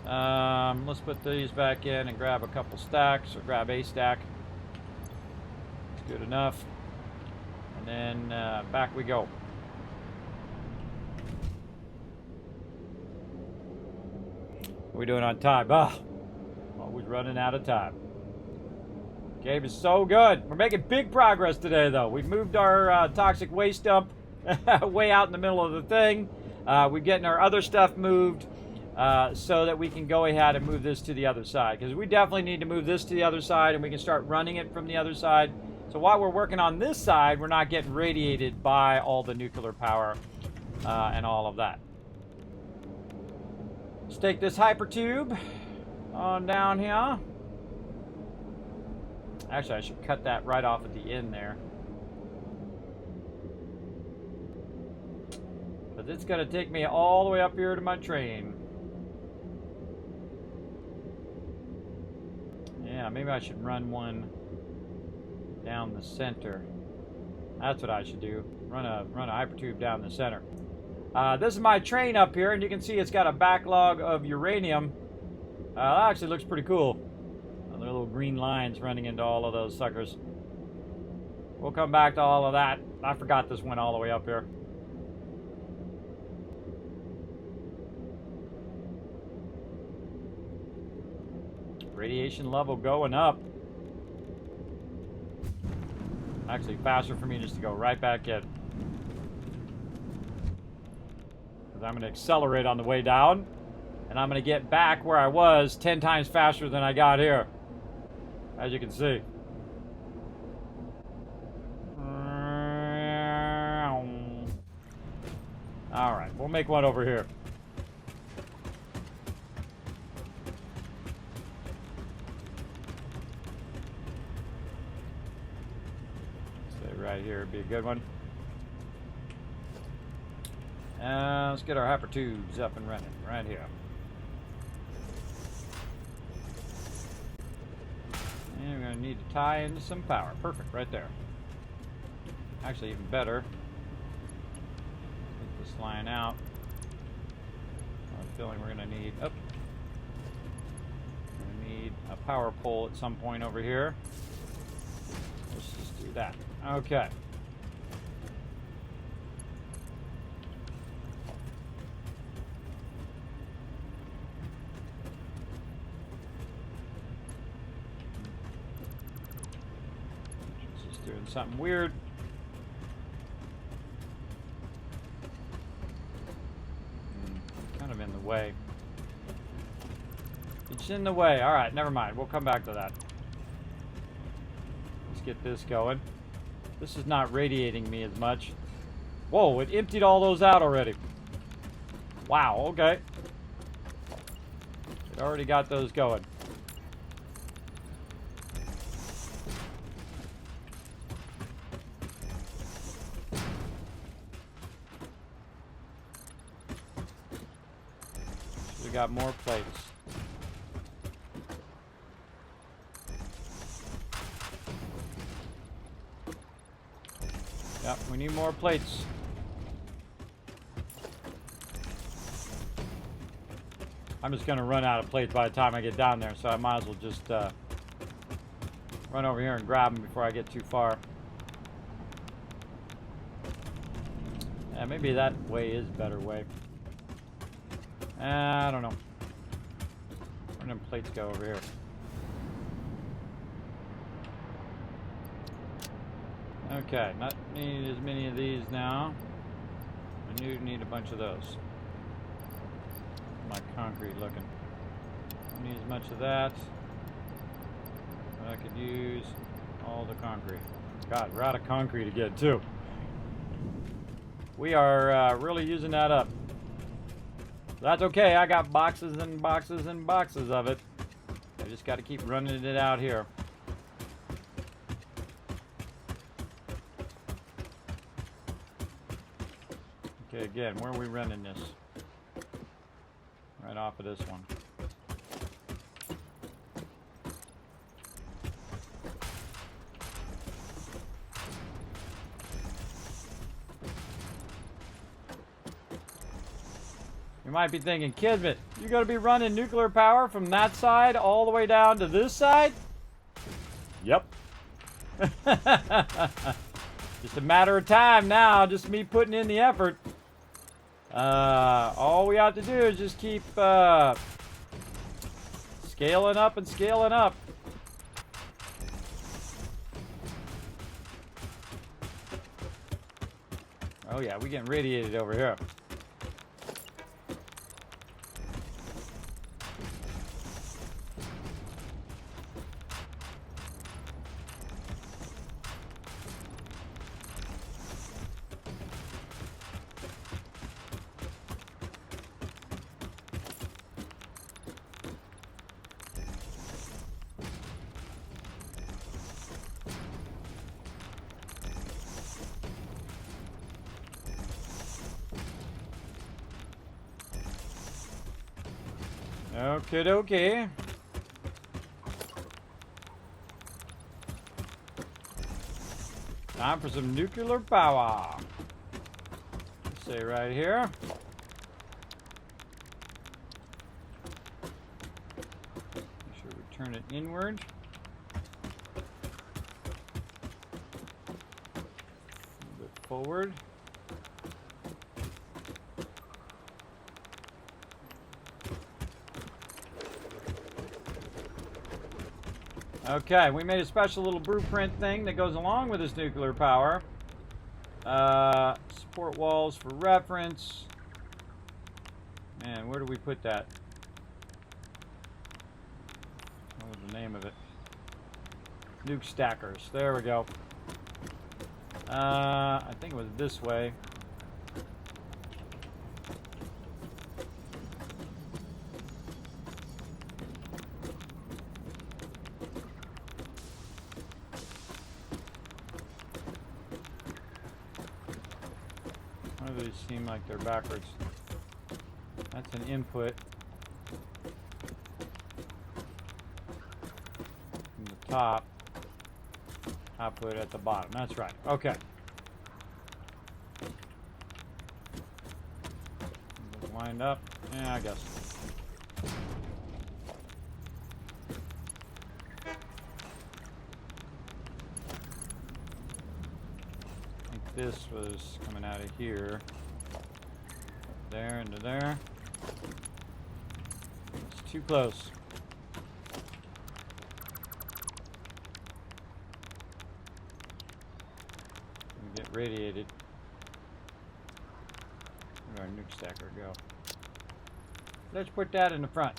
Let's put these back in and grab a couple stacks, or grab a stack. It's good enough. And then back we go. What are we doing on time? Always running out of time. Game is so good. We're making big progress today, though. We've moved our toxic waste dump way out in the middle of the thing. We're getting our other stuff moved so that we can go ahead and move this to the other side. Because we definitely need to move this to the other side, and we can start running it from the other side. So while we're working on this side, we're not getting radiated by all the nuclear power and all of that. Let's take this hypertube on down here. Actually, I should cut that right off at the end there. But it's going to take me all the way up here to my train. Yeah, maybe I should run one down the center. That's what I should do. Run a hypertube down the center. This is my train up here, and you can see it's got a backlog of uranium. That actually looks pretty cool. There are little green lines running into all of those suckers. We'll come back to all of that. I forgot this went all the way up here. Radiation level going up. Actually, faster for me just to go right back in. Because I'm going to accelerate on the way down. And I'm going to get back where I was 10 times faster than I got here. As you can see. Alright, we'll make one over here. Right here would be a good one. Let's get our hyper tubes up and running right here. And we're going to need to tie into some power. Perfect, right there. Actually, even better. Take this line out. I have a feeling we're going to need. Oh, we're going to need a power pole at some point over here. Let's just do that. Okay. Just doing something weird. Kind of in the way. It's in the way. All right, never mind. We'll come back to that. Let's get this going. This is not radiating me as much. Whoa, it emptied all those out already. Wow, okay. It already got those going. We got more plates. Yep, we need more plates. I'm just going to run out of plates by the time I get down there, so I might as well just run over here and grab them before I get too far. Yeah, maybe that way is a better way. I don't know. Where do plates go over here? Okay, not need as many of these now. I do need a bunch of those. My concrete looking. Don't need as much of that. But I could use all the concrete. God, we're out of concrete again too. We are really using that up. That's okay, I got boxes and boxes and boxes of it. I just got to keep running it out here. Okay, again, where are we running this? Right off of this one. You might be thinking, Kismet, you're going to be running nuclear power from that side all the way down to this side? Yep. Just a matter of time now, just me putting in the effort. All we have to do is just keep scaling up and scaling up. Oh yeah, we're getting radiated over here. Okie dokie. Time for some nuclear power. Say right here. Make sure we turn it inward. A little bit forward. Okay, we made a special little blueprint thing that goes along with this nuclear power. Support walls for reference. Man, where do we put that? What was the name of it? Nuke stackers. There we go. I think it was this way. Why do these seem like they're backwards? That's an input. From the top. Output at the bottom. That's right. Okay. Lined up. Yeah, I guess. I think this was coming out of here. There into there. It's too close. We get radiated. Where'd our nuke stacker go? Let's put that in the front.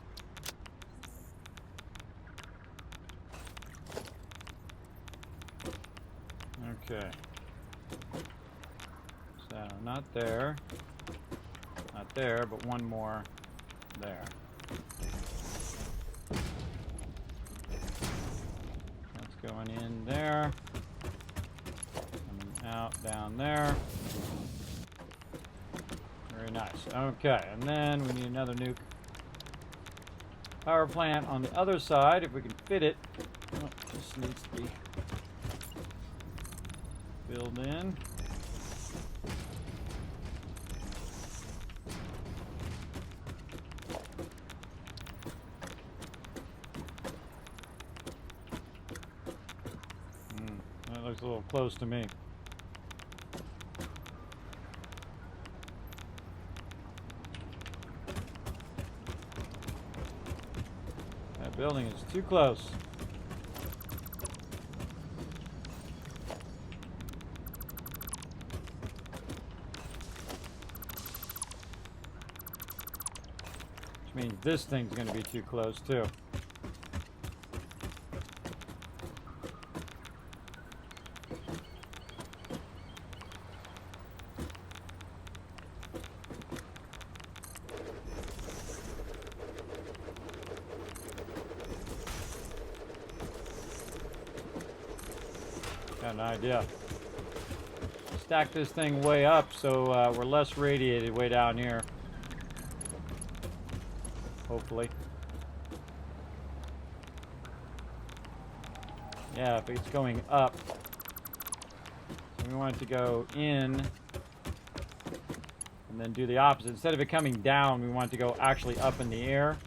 Okay. So, not there. Not there, but one more there. That's going in there. Coming out down there. Very nice. Okay, and then we need another nuke power plant on the other side if we can fit it. Oh, this needs to be filled in. That looks a little close to me. That building is too close. Which means this thing's going to be too close too. Got an idea. Stack this thing way up so we're less radiated way down here. Hopefully. Yeah, if it's going up. So we want it to go in and then do the opposite. Instead of it coming down, we want it to go actually up in the air.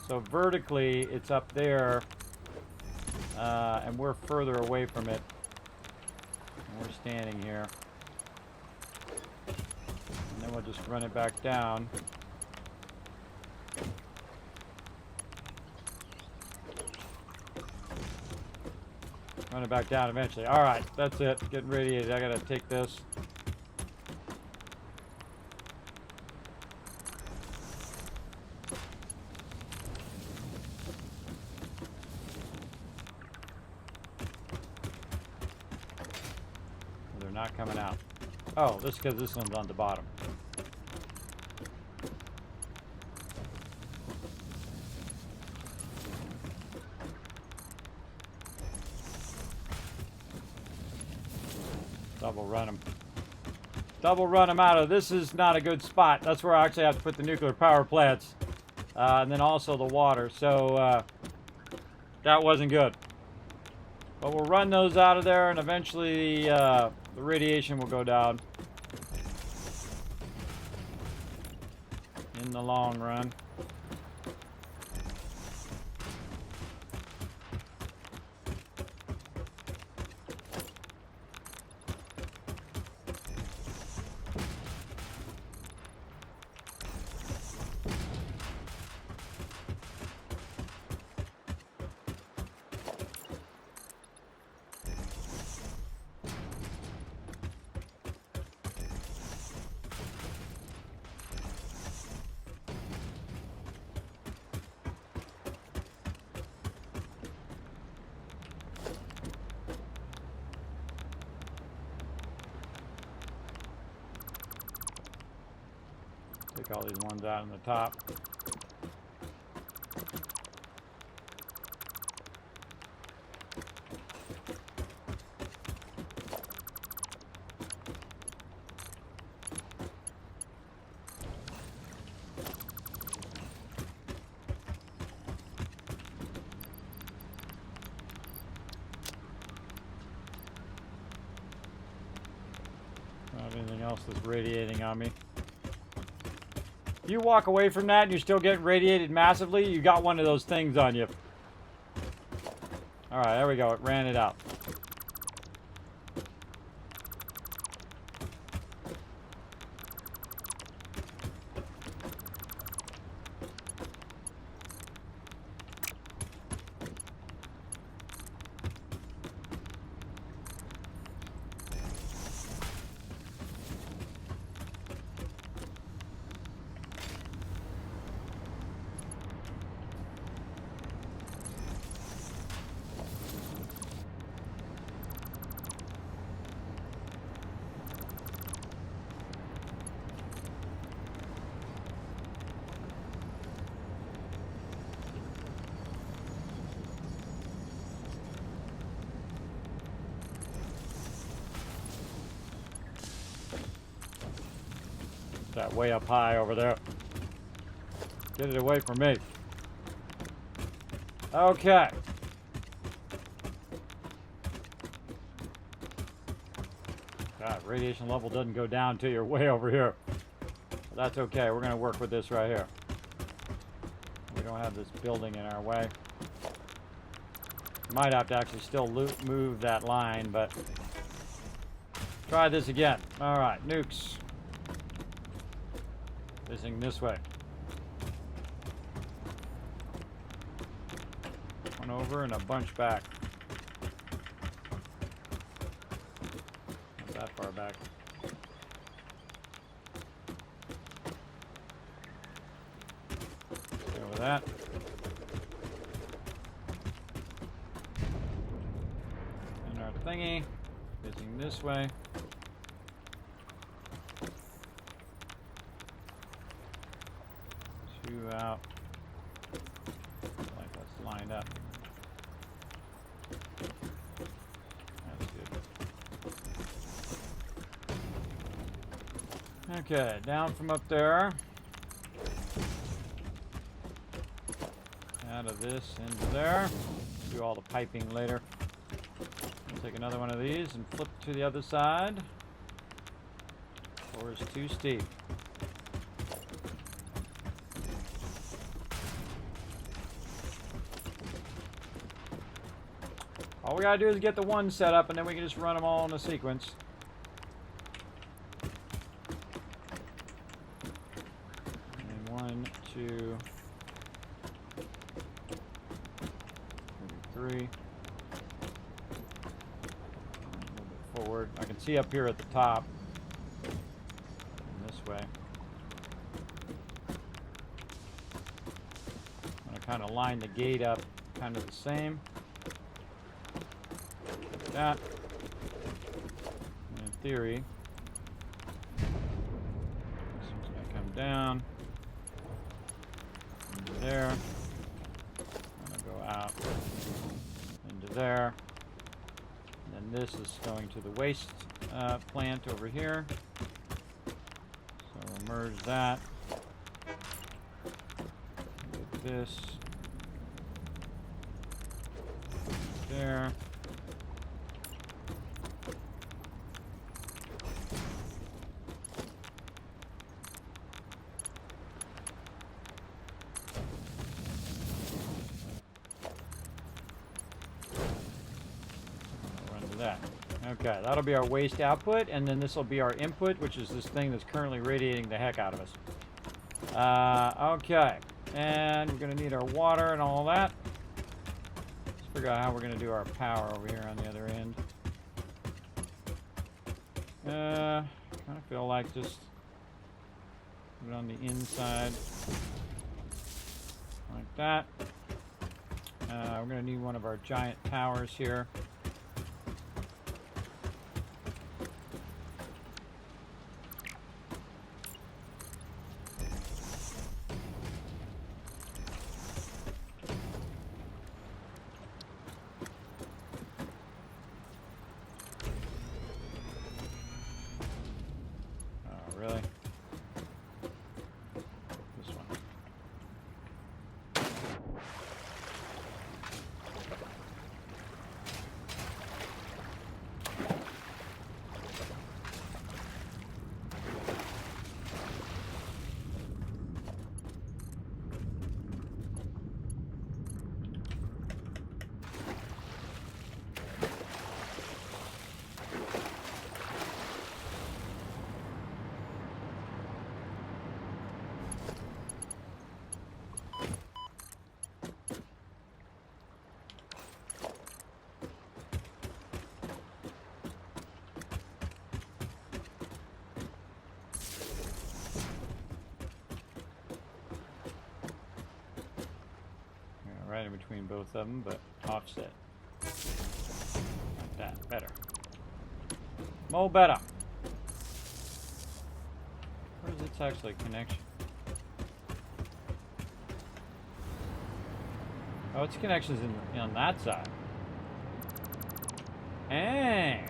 So vertically, it's up there, and we're further away from it. And we're standing here. And then we'll just run it back down. Run it back down eventually. Alright, that's it. Getting radiated. I gotta take this. They're not coming out. Oh, this is because this one's on the bottom. Double run them. Double run them out of. This is not a good spot. That's where I actually have to put the nuclear power plants. and then also the water. So that wasn't good. But we'll run those out of there, and eventually the radiation will go down in the long run. Take all these ones out on the top. Don't have anything else that's radiating on me. You walk away from that and you're still getting radiated massively, you got one of those things on you. Alright, there we go. It ran it out. That way up high over there. Get it away from me. Okay. God, radiation level doesn't go down until you're way over here. But that's okay. We're going to work with this right here. We don't have this building in our way. Might have to actually still move that line, but try this again. All right, nukes. Facing this way. One over and a bunch back. Not that far back. Go with that. And our thingy facing this way. Out like that's lined up. That's good. Okay, down from up there. Out of this into there. Do all the piping later. Take another one of these and flip to the other side. Or it's too steep. All we gotta do is get the one set up, and then we can just run them all in a sequence. And 1, 2, 3. A little bit forward. I can see up here at the top. And this way. I'm gonna kind of line the gate up, kind of the same. That. In theory, this one's going to come down into there. I'm going to go out into there. And then this is going to the waste plant over here. So we'll merge that. this. There. That. Okay, that'll be our waste output, and then this will be our input, which is this thing that's currently radiating the heck out of us. Okay, and we're going to need our water and all that. Let's figure out how we're going to do our power over here on the other end. Kind of feel like just put it on the inside, like that. We're going to need one of our giant towers here. Really? This one. Right in between both of them, but offset. Like that. Better. More better. Where's its actually connection? Oh, its connection's on that side. Hey.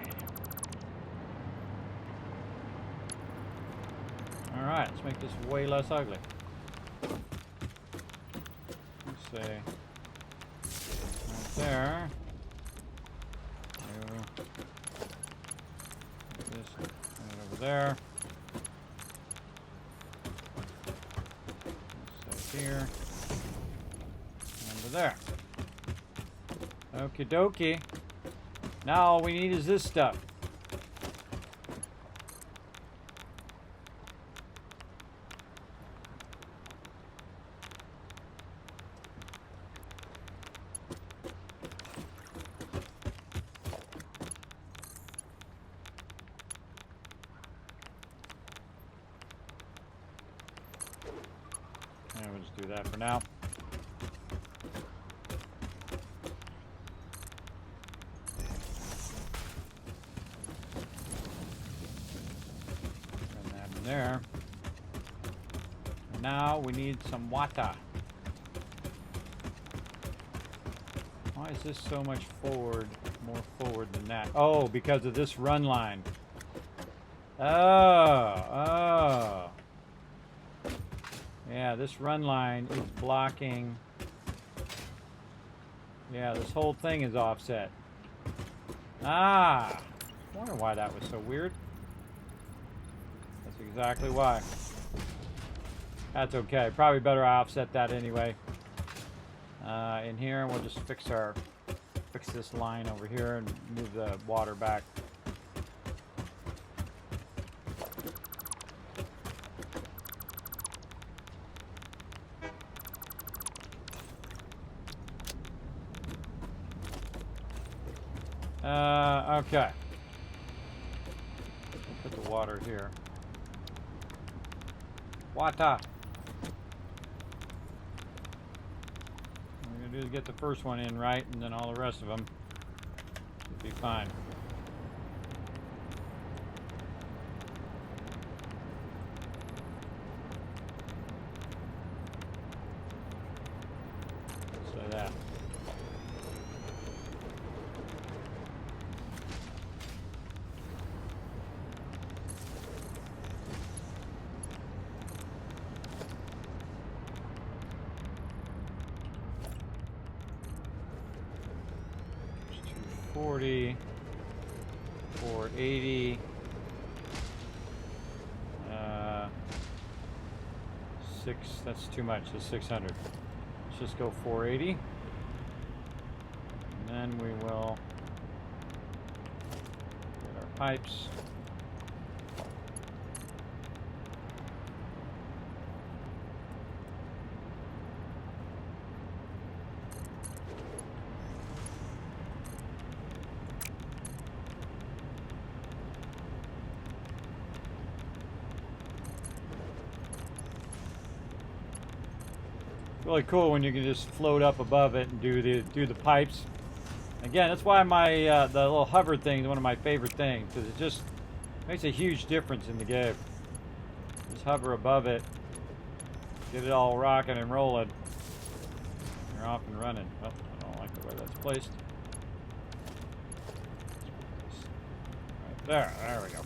Alright, let's make this way less ugly. Let's see. There. This right over there. So here. Over there. Okie dokie. Now all we need is this stuff. And we'll just do that for now. Put that in there. And now we need some water. Why is this so much forward, more forward than that? Oh, because of this run line. Oh. Yeah, this run line is blocking. Yeah, this whole thing is offset. Ah! I wonder why that was so weird. That's exactly why. That's okay. Probably better I offset that anyway. In here, we'll just fix this line over here and move the water back. Okay. We'll put the water here. Water. What we're gonna do is get the first one in right, and then all the rest of them will be fine. So that. 440, 480, 6, that's too much, it's 600. Let's just go 480. And then we will get our pipes. Really cool when you can just float up above it and do the pipes. Again, that's why my the little hover thing is one of my favorite things, because it just makes a huge difference in the game. Just hover above it, get it all rocking and rolling. You're off and running. Oh, I don't like the way that's placed. Right there. There we go.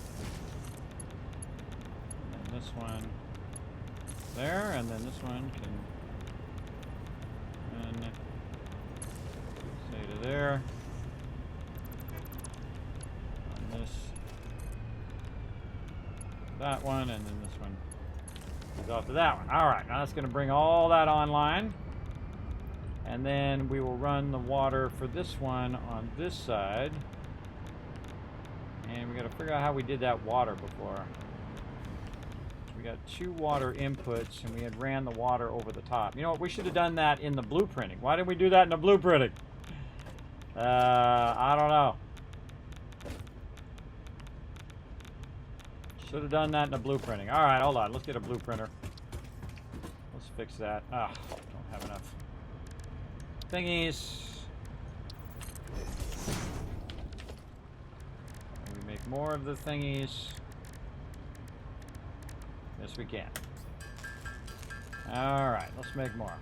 And then this one there, and then this one can. Say to there. And this, that one, and then this one goes off to that one. All right, now that's going to bring all that online, and then we will run the water for this one on this side. And we got to figure out how we did that water before. We got 2 water inputs, and we had ran the water over the top. You know what? We should have done that in the blueprinting. Why didn't we do that in the blueprinting? I don't know. Should have done that in the blueprinting. All right, hold on. Let's get a blueprinter. Let's fix that. Ah, don't have enough thingies. And we make more of the thingies. Yes, we can. All right, let's make more.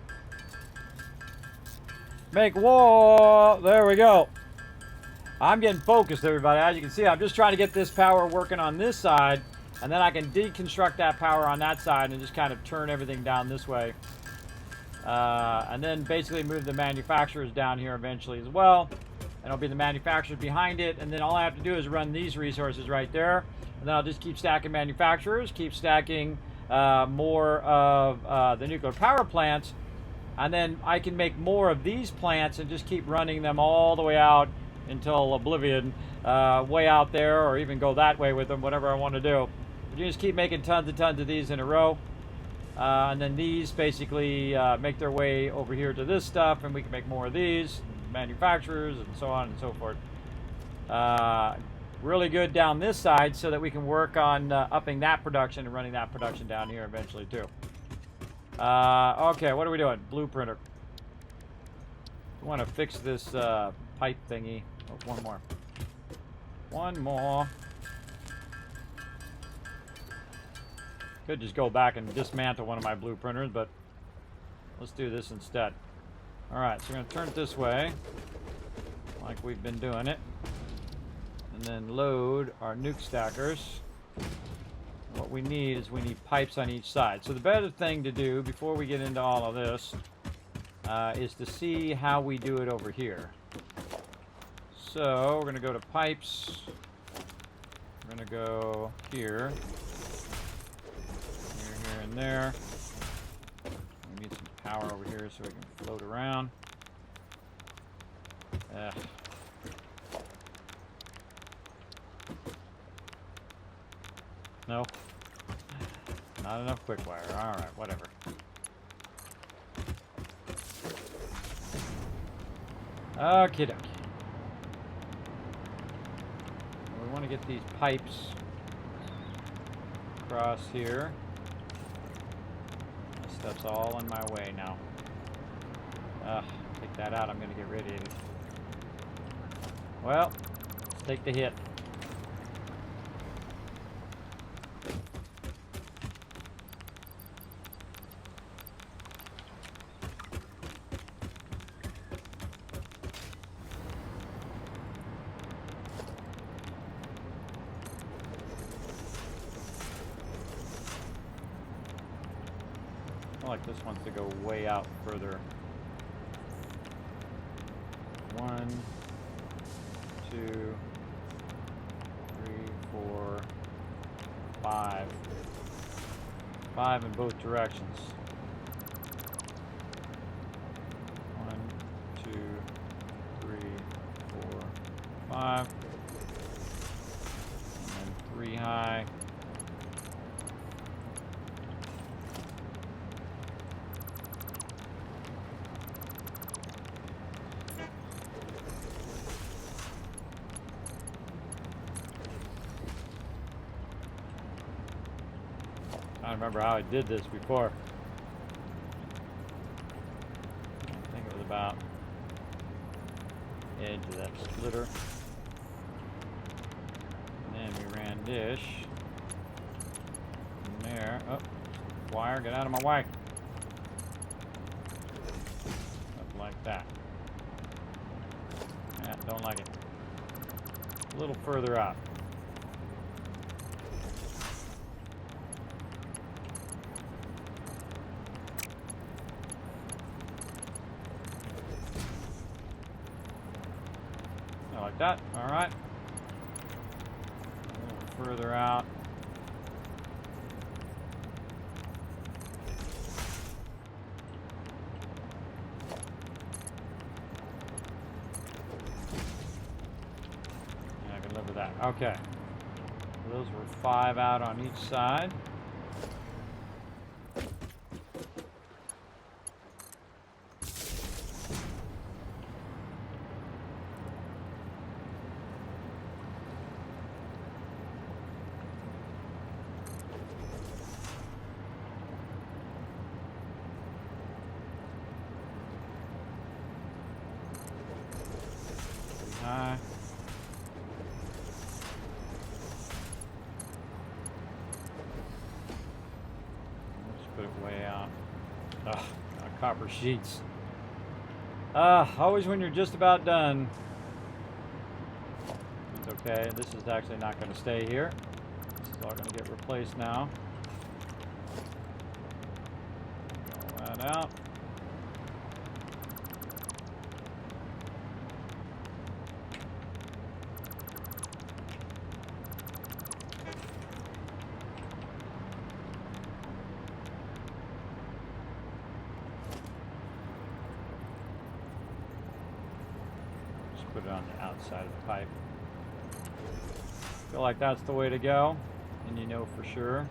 Make war. There we go. I'm getting focused, everybody. As you can see, I'm just trying to get this power working on this side, and then I can deconstruct that power on that side and just kind of turn everything down this way. And then basically move the manufacturers down here eventually as well. And it'll be the manufacturers behind it, and then all I have to do is run these resources right there. And then I'll just keep stacking manufacturers, keep stacking more of the nuclear power plants, and then I can make more of these plants and just keep running them all the way out until oblivion, way out there, or even go that way with them, whatever I want to do. But you just keep making tons and tons of these in a row, and then these basically make their way over here to this stuff, and we can make more of these, manufacturers, and so on and so forth. Really good down this side so that we can work on upping that production and running that production down here eventually too. Okay, what are we doing? Blueprinter. We want to fix this pipe thingy. Oh, one more. One more. Could just go back and dismantle one of my blueprinters, but let's do this instead. Alright, so we're going to turn it this way, like we've been doing it. And then load our nuke stackers. What we need is we need pipes on each side. So the better thing to do before we get into all of this is to see how we do it over here. So we're going to go to pipes. We're going to go here. Here, and there. We need some power over here so we can float around. No. Not enough quick wire. Alright, whatever. Okie dokie. We want to get these pipes across here. This stuff's all in my way now. Take that out, I'm going to get radiated. Well, let's take the hit. Like this wants to go way out further. 1, 2, 3, 4, 5. 5 in both directions. 1, 2, 3, 4, 5. And then 3 high. I don't remember how I did this before. I think it was about edge of that splitter. And then we ran dish. From there. Oh, wire, get out of my way. Up like that. Yeah, don't like it. A little further out. Like that. All right. A little further out. Yeah, I can live with that. Okay. So those were 5 out on each side. High. Let's put it way out. Ugh, copper sheets. Always when you're just about done. It's okay. This is actually not going to stay here. This is all going to get replaced now. Roll that out. Put it on the outside of the pipe. Feel like that's the way to go, and you know for sure.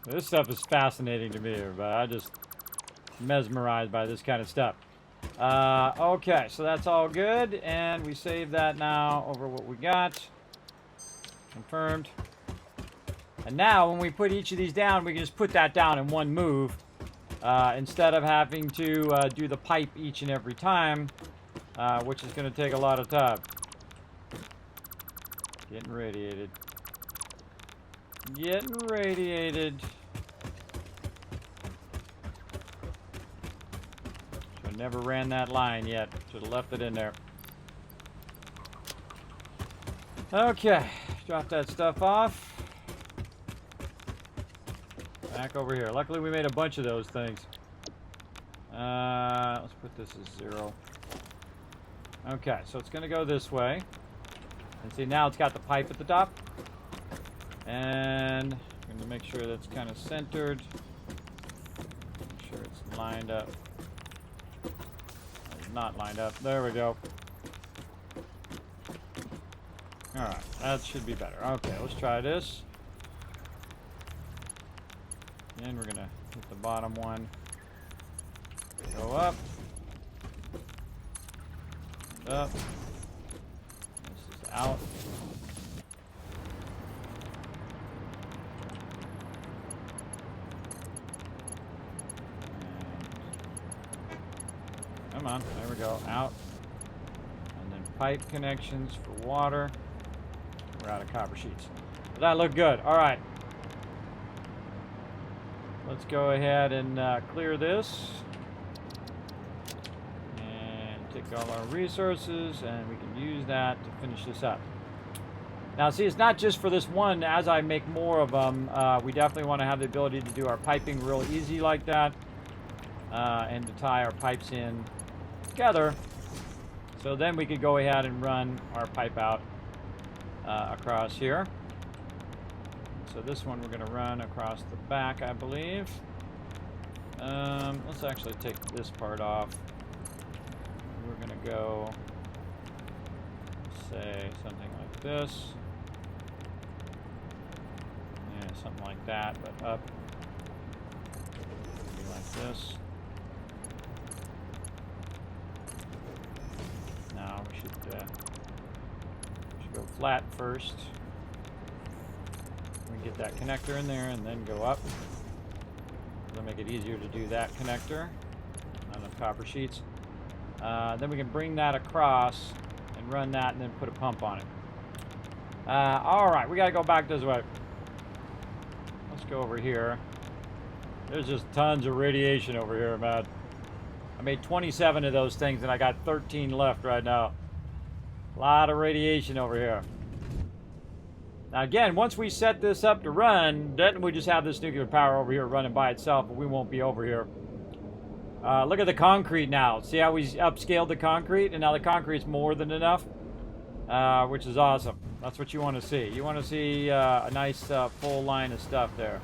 This stuff is fascinating to me, everybody. I'm just mesmerized by this kind of stuff. Okay, so that's all good, and we save that now over what we got. Confirmed. And now when we put each of these down, we can just put that down in one move, instead of having to do the pipe each and every time, which is going to take a lot of time. Getting radiated. Getting radiated. Never ran that line yet. Should have left it in there. Okay, drop that stuff off. Back over here. Luckily we made a bunch of those things. Let's put this as 0. Okay, so it's going to go this way. And see, now it's got the pipe at the top. And I'm going to make sure that's kind of centered. Make sure it's lined up. Not lined up. There we go. Alright, that should be better. Okay, let's try this. And we're going to hit the bottom one. Go up. And up. This is out. Come on, there we go, out. And then pipe connections for water. We're out of copper sheets. But that looked good. All right. Let's go ahead and clear this. And take all our resources, and we can use that to finish this up. Now, see, it's not just for this one. As I make more of them, we definitely want to have the ability to do our piping real easy like that. And to tie our pipes in together. So then we could go ahead and run our pipe out across here. So this one we're going to run across the back, I believe. Let's actually take this part off. We're going to go, say, something like this. Yeah, something like that, but up. Maybe like this. Now we should go flat first. We get that connector in there and then go up. That'll make it easier to do that connector. Not enough copper sheets. Then we can bring that across and run that and then put a pump on it. Alright, we gotta go back this way. Let's go over here. There's just tons of radiation over here, man. I made 27 of those things and I got 13 left right now. A lot of radiation over here. Now again, once we set this up to run, then we just have this nuclear power over here running by itself, but we won't be over here. Look at the concrete now. See how we upscaled the concrete? And now the concrete's more than enough, which is awesome. That's what you want to see. You want to see a nice full line of stuff there.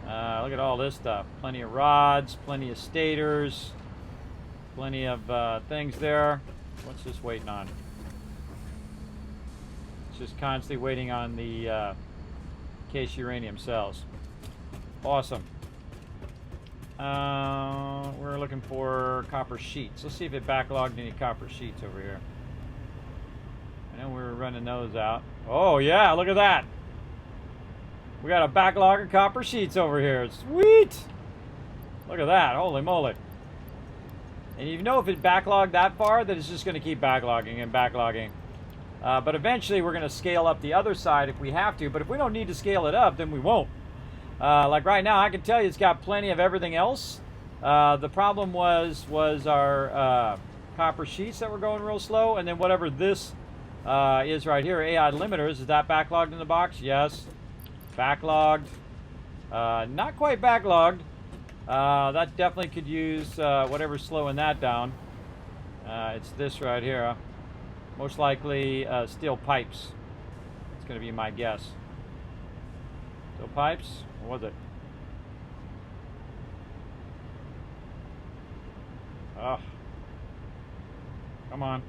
Look at all this stuff. Plenty of rods, plenty of stators, plenty of things there. What's this waiting on? It's just constantly waiting on the case uranium cells. Awesome. We're looking for copper sheets. Let's see if it backlogged any copper sheets over here. I know we were running those out. Oh yeah, look at that. We got a backlog of copper sheets over here. Sweet! Look at that. Holy moly. And you know if it backlogged that far, then it's just going to keep backlogging and backlogging. But eventually we're going to scale up the other side if we have to. But if we don't need to scale it up, then we won't. Like right now, I can tell you it's got plenty of everything else. The problem was our copper sheets that were going real slow. And then whatever this is right here, AI limiters, is that backlogged in the box? Yes. Backlogged. Not quite backlogged. That definitely could use whatever's slowing that down. It's this right here. Most likely steel pipes. That's going to be my guess. Steel pipes? What was it? Oh. Come on.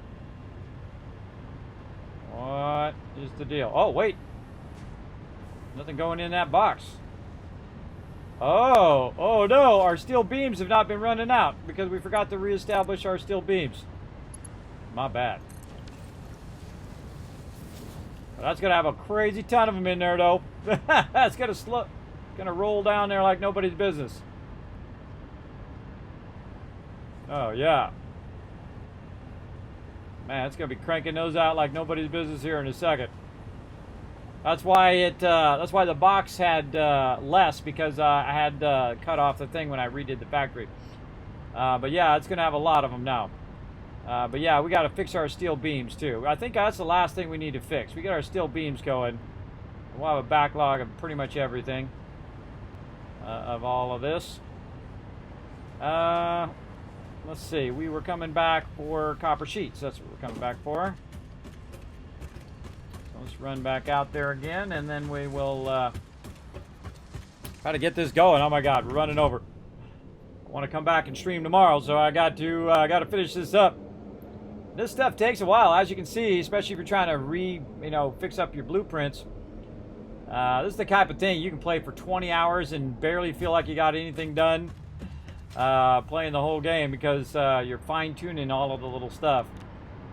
What is the deal? Oh, wait. Nothing going in that box. Oh no, our steel beams have not been running out because we forgot to reestablish our steel beams. My bad. That's gonna have a crazy ton of them in there though. It's gonna roll down there like nobody's business. Oh yeah. Man, it's gonna be cranking those out like nobody's business here in a second. That's why that's why the box had less, because I had cut off the thing when I redid the factory. But yeah, it's gonna have a lot of them now. But yeah, we got to fix our steel beams too. I think that's the last thing we need to fix. We get our steel beams going. We'll have a backlog of pretty much everything of all of this. Let's see. We were coming back for copper sheets. That's what we're coming back for. Let's run back out there again, and then we will try to get this going. Oh my God, we're running over. I want to come back and stream tomorrow, so I got to finish this up. This stuff takes a while, as you can see, especially if you're trying to fix up your blueprints. This is the type of thing you can play for 20 hours and barely feel like you got anything done playing the whole game, because you're fine-tuning all of the little stuff.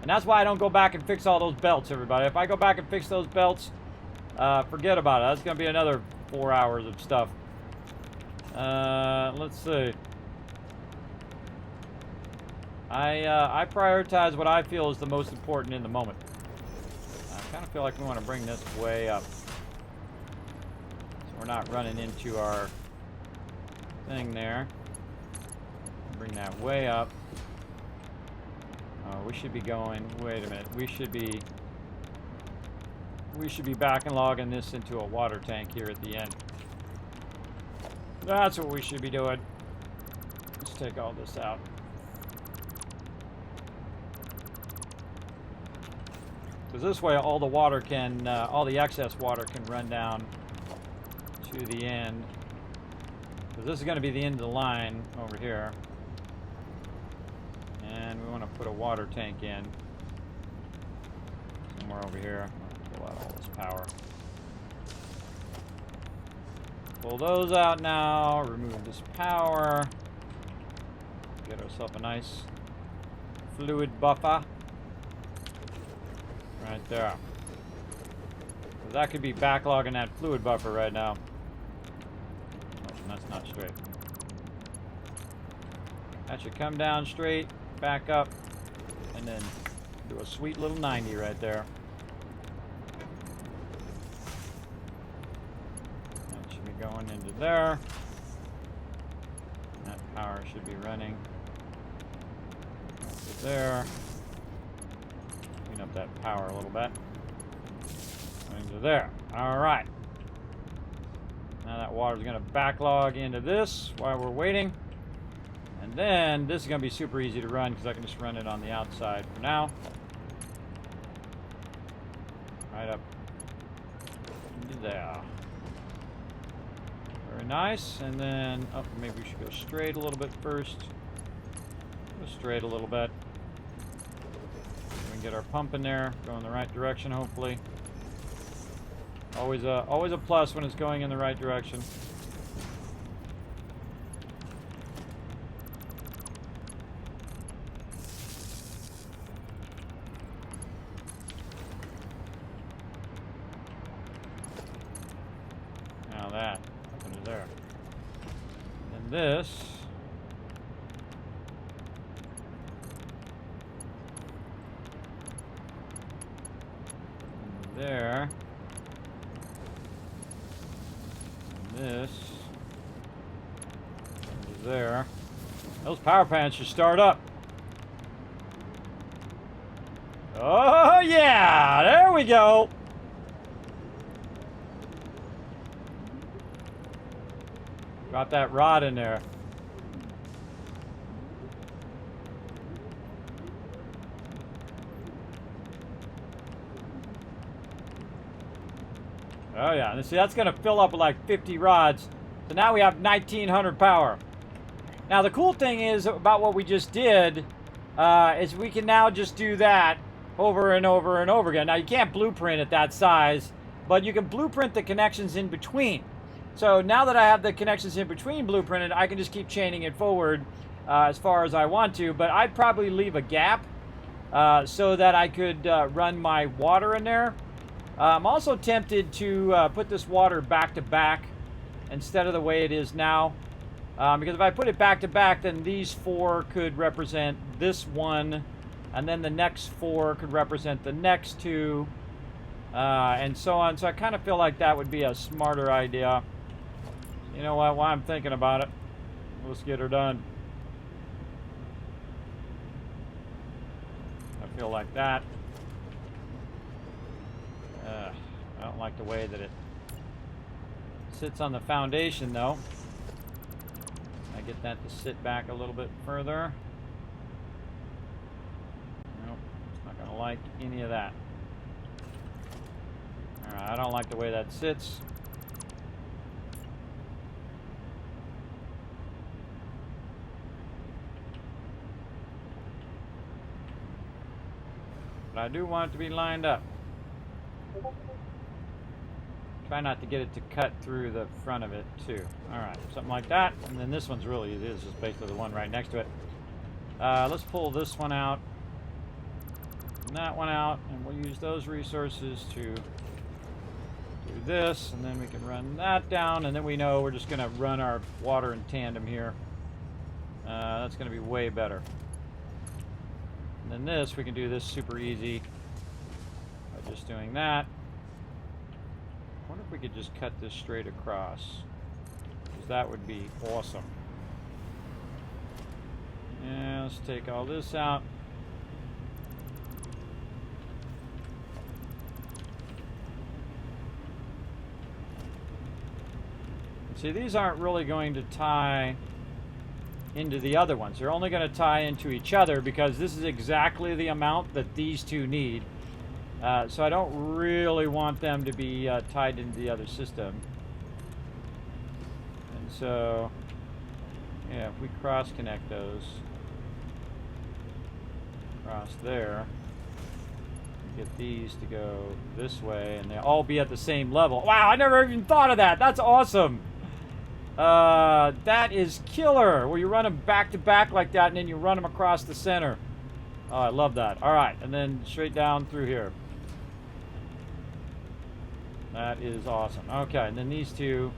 And that's why I don't go back and fix all those belts, everybody. If I go back and fix those belts, forget about it. That's going to be another 4 hours of stuff. Let's see. I prioritize what I feel is the most important in the moment. I kind of feel like we want to bring this way up, so we're not running into our thing there. Bring that way up. We should be going, wait a minute, we should be we should be backlogging this into a water tank here at the end. That's what we should be doing. Let's take all this out. Because this way all the water can, all the excess water can run down to the end. Because this is going to be the end of the line over here. And we want to put a water tank in. Somewhere over here. Pull out all this power. Pull those out now. Remove this power. Get ourselves a nice fluid buffer. Right there. So that could be backlogging that fluid buffer right now. Oh, that's not straight. That should come down straight, back up, and then do a sweet little 90 right there. That should be going into there. That power should be running over there. Clean up that power a little bit. Into there. All right. Now that water's going to backlog into this while we're waiting. And then this is going to be super easy to run because I can just run it on the outside for now. Right up into there. Very nice. And then, oh, maybe we should go straight a little bit first. Go straight a little bit. We can get our pump in there, go in the right direction, hopefully. Always a plus when it's going in the right direction. Now that up into there. And this. Into there. This is there. Those power pants should start up. Oh yeah, there we go. Got that rod in there. Oh yeah, and see that's going to fill up with like 50 rods. So now we have 1900 power. Now the cool thing is about what we just did is we can now just do that over and over and over again. Now you can't blueprint at that size, but you can blueprint the connections in between. So now that I have the connections in between blueprinted, I can just keep chaining it forward as far as I want to. But I'd probably leave a gap so that I could run my water in there. I'm also tempted to put this water back to back instead of the way it is now. Because if I put it back to back, then these four could represent this one, and then the next four could represent the next two, and so on. So I kind of feel like that would be a smarter idea. You know what? While I'm thinking about it, let's get her done. I feel like that. I don't like the way that it sits on the foundation, though. I get that to sit back a little bit further. Nope, it's not going to like any of that. Alright, I don't like the way that sits. But I do want it to be lined up. Try not to get it to cut through the front of it, too. Alright, something like that. And then this one's really, this is basically the one right next to it. Let's pull this one out. And that one out. And we'll use those resources to do this. And then we can run that down. And then we know we're just going to run our water in tandem here. That's going to be way better. And then this, we can do this super easy by just doing that. I wonder if we could just cut this straight across, because that would be awesome. And let's take all this out. See, these aren't really going to tie into the other ones. They're only going to tie into each other because this is exactly the amount that these two need. So I don't really want them to be tied into the other system. And so, yeah, if we cross-connect those across there, we get these to go this way, and they'll all be at the same level. Wow, I never even thought of that. That's awesome. That is killer. Where you run them back to back like that, and then you run them across the center. Oh, I love that. All right, and then straight down through here. That is awesome. Okay, and then these two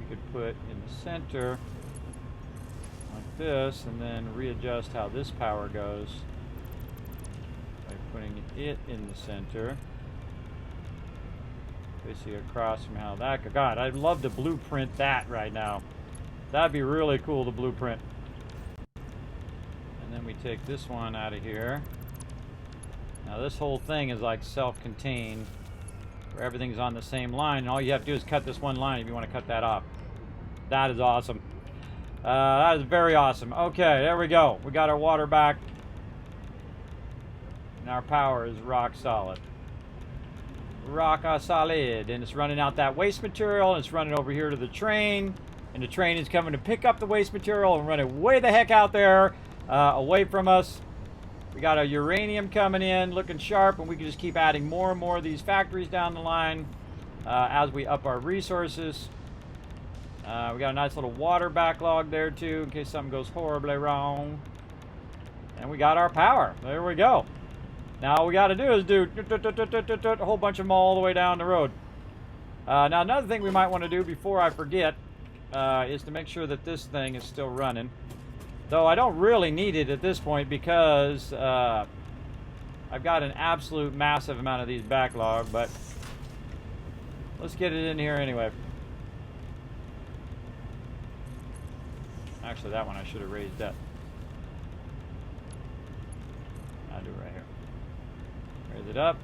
we could put in the center like this, and then readjust how this power goes by putting it in the center. Basically across from how that goes. God, I'd love to blueprint that right now. That'd be really cool to blueprint. And then we take this one out of here. Now this whole thing is like self-contained, where everything's on the same line, and all you have to do is cut this one line if you want to cut that off. That is awesome. That is very awesome. Okay, there we go. We got our water back, and our power is rock solid. Rock solid. And it's running out that waste material, and it's running over here to the train, and the train is coming to pick up the waste material and run it way the heck out there, away from us. We got our uranium coming in, looking sharp, and we can just keep adding more and more of these factories down the line as we up our resources. We got a nice little water backlog there too, in case something goes horribly wrong. And we got our power. There we go. Now all we got to do is do a whole bunch of them all the way down the road. Now another thing we might want to do before I forget is to make sure that this thing is still running. Though I don't really need it at this point because I've got an absolute massive amount of these backlog, but let's get it in here anyway. Actually, that one I should have raised up. I'll do it right here. Raise it up.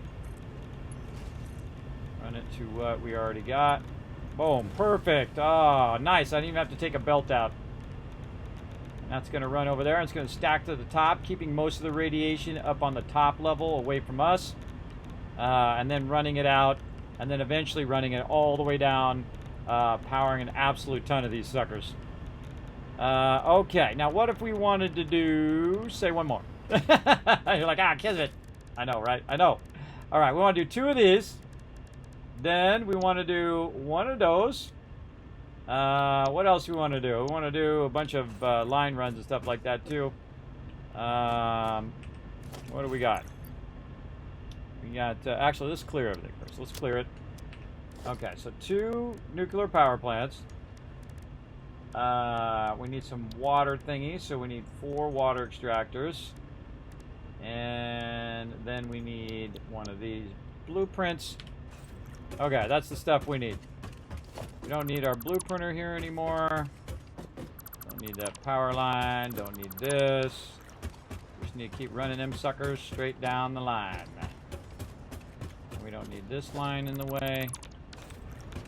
Run it to what we already got. Boom, perfect. Oh, nice. I didn't even have to take a belt out. That's going to run over there, and it's going to stack to the top, keeping most of the radiation up on the top level away from us, and then running it out, and then eventually running it all the way down, powering an absolute ton of these suckers. Okay, now what if we wanted to do, say one more? You're like, Kismet. I know, right? I know. All right, we want to do 2 of these. Then we want to do 1 of those. What else do we want to do? We want to do a bunch of line runs and stuff like that too. What do we got? We got, actually, let's clear everything first. Let's clear it. Okay, so 2 nuclear power plants. We need some water thingies, so we need 4 water extractors. And then we need 1 of these blueprints. Okay, that's the stuff we need. We don't need our blueprinter here anymore. Don't need that power line. Don't need this. Just need to keep running them suckers straight down the line. We don't need this line in the way.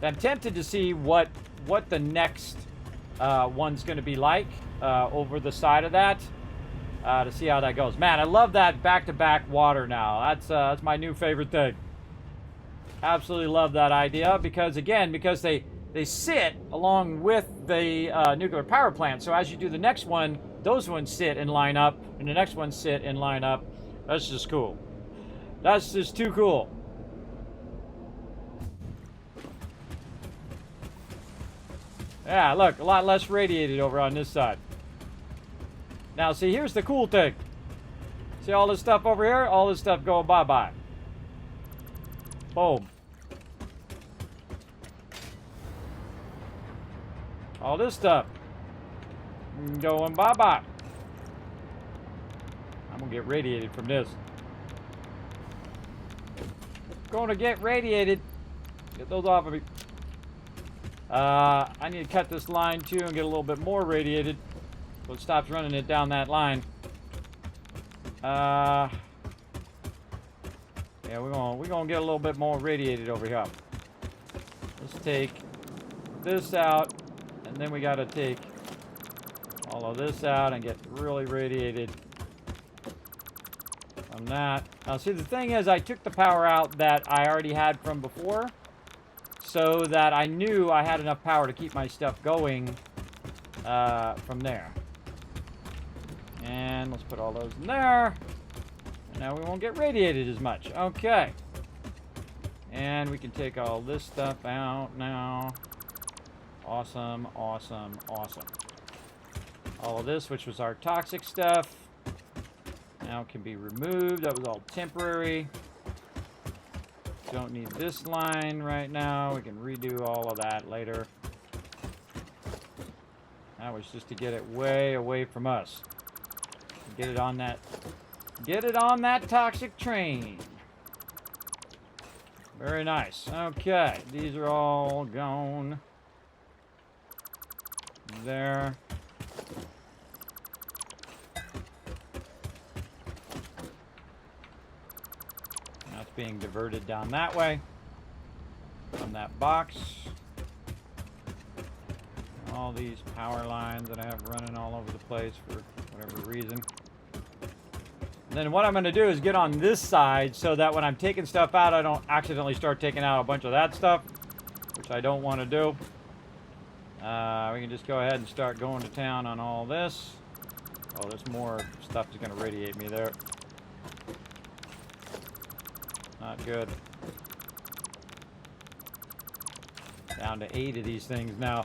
I'm tempted to see what the next one's going to be like over the side of that to see how that goes. Man, I love that back-to-back water now. That's my new favorite thing. Absolutely love that idea because, again, because they sit along with the nuclear power plant. So as you do the next one, those ones sit and line up, and the next ones sit and line up. That's just cool. That's just too cool. Yeah, look, a lot less radiated over on this side. Now, see, here's the cool thing. See all this stuff over here? All this stuff going bye-bye. Boom. All this stuff going bye-bye. I'm going to get radiated from this. Going to get radiated. Get those off of me. I need to cut this line too and get a little bit more radiated so it stops running it down that line. Yeah, we're gonna get a little bit more radiated over here. Let's take this out, and then we got to take all of this out and get really radiated from that. Now, see, the thing is, I took the power out that I already had from before, so that I knew I had enough power to keep my stuff going from there. And let's put all those in there. And now we won't get radiated as much. Okay. And we can take all this stuff out now. Awesome, awesome, awesome. All of this, which was our toxic stuff, now can be removed. That was all temporary. Don't need this line right now. We can redo all of that later. That was just to get it way away from us. Get it on that toxic train. Very nice. Okay, these are all gone. There. Now it's being diverted down that way from that box. All these power lines that I have running all over the place for whatever reason. And then what I'm going to do is get on this side so that when I'm taking stuff out, I don't accidentally start taking out a bunch of that stuff, which I don't want to do. We can just go ahead and start going to town on all this. Oh, there's more stuff that's going to radiate me there. Not good. Down to 8 of these things now.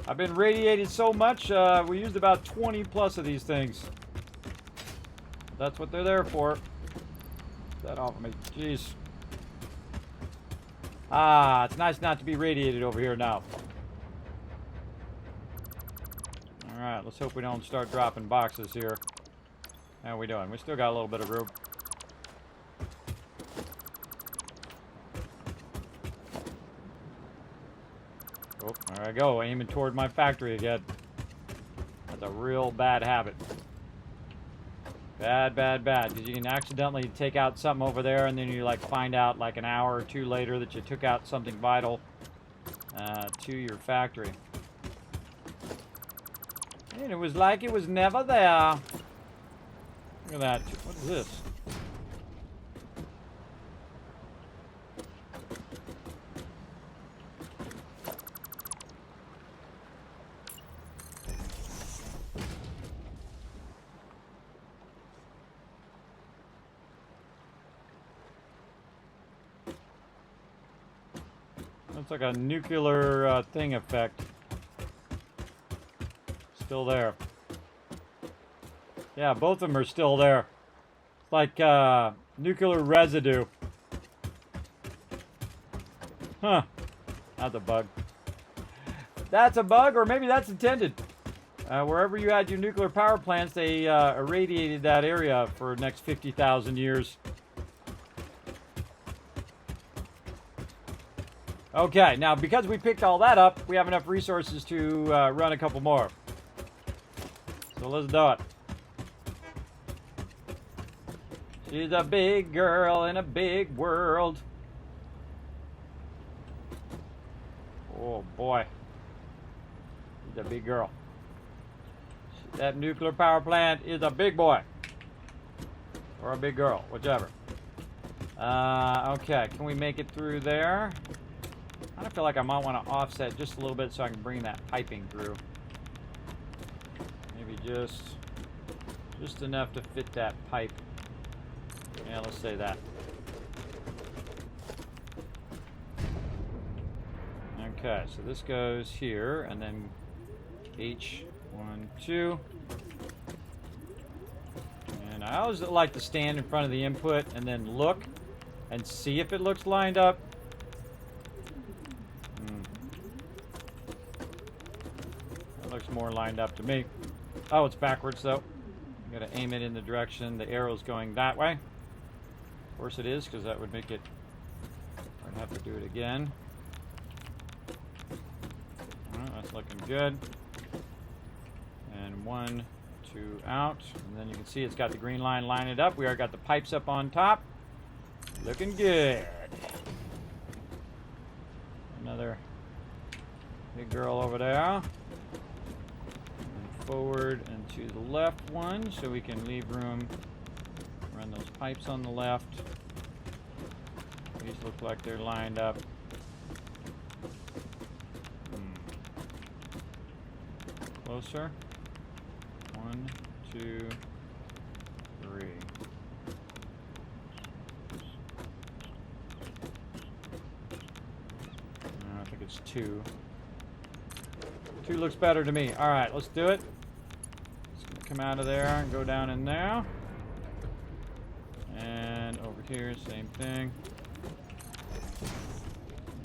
I've been radiated so much, we used about 20 plus of these things. That's what they're there for. Get that off of me. Jeez. Ah, it's nice not to be radiated over here now. Alright, let's hope we don't start dropping boxes here. How are we doing? We still got a little bit of room. Oh, there I go, aiming toward my factory again. That's a real bad habit. Bad, bad, bad. Because you can accidentally take out something over there and then you like find out like an hour or two later that you took out something vital to your factory. And it was like it was never there. Look at that. What is this? It's like a nuclear thing effect. Still there. Yeah, both of them are still there. It's like nuclear residue. Huh. That's a bug. That's a bug, or maybe that's intended. Wherever you had your nuclear power plants, they irradiated that area for the next 50,000 years. Okay, now because we picked all that up, we have enough resources to run a couple more. So let's do it. She's a big girl in a big world. Oh boy. She's a big girl. That nuclear power plant is a big boy. Or a big girl, whichever. Okay, can we make it through there? I kind of feel like I might want to offset just a little bit so I can bring that piping through. Maybe just enough to fit that pipe. Yeah, let's say that. Okay, so this goes here, and then H1, 2. And I always like to stand in front of the input and then look and see if it looks lined up. Looks more lined up to me. Oh, it's backwards though. You gotta aim it in the direction the arrow's going that way. Of course it is, because that would make it. I'd have to do it again. Alright, that's looking good. And 1, 2 out. And then you can see it's got the green line lining up. We already got the pipes up on top. Looking good. Another Big girl over there. And forward and to the left one so we can leave room. Run those pipes on the left. These look like they're lined up. Closer. 1, 2, 3. I think it's 2. 2 looks better to me. All right, let's do it. Let's come out of there and go down in there. And over here, same thing.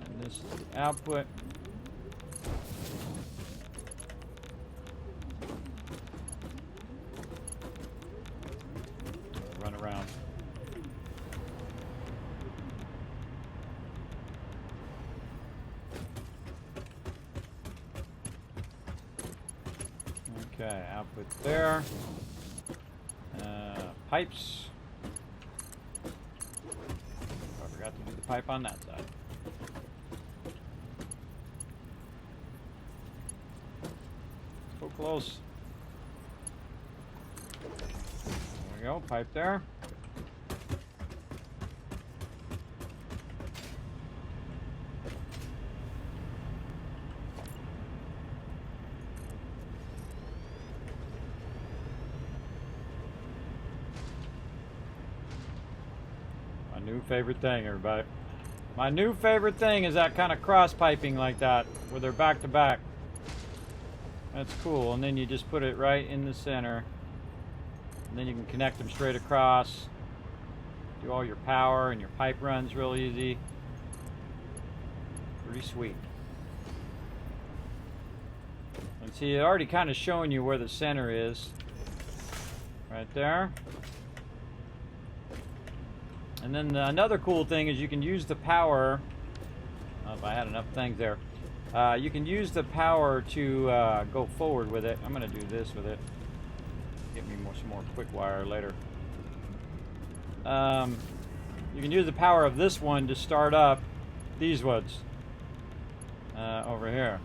And this is the output. Run around. Okay, output there. Pipes. I forgot to do the pipe on that side. So close. There we go, pipe there. New favorite thing, everybody. My new favorite thing is that kind of cross piping like that, where they're back to back. That's cool. And then you just put it right in the center. And then you can connect them straight across. Do all your power and your pipe runs real easy. Pretty sweet. And see, it already kind of showing you where the center is. Right there. And then another cool thing is you can use the power. Oh, if I had enough things there. You can use the power to go forward with it. I'm going to do this with it. Get me some more quick wire later. You can use the power of this one to start up these ones over here.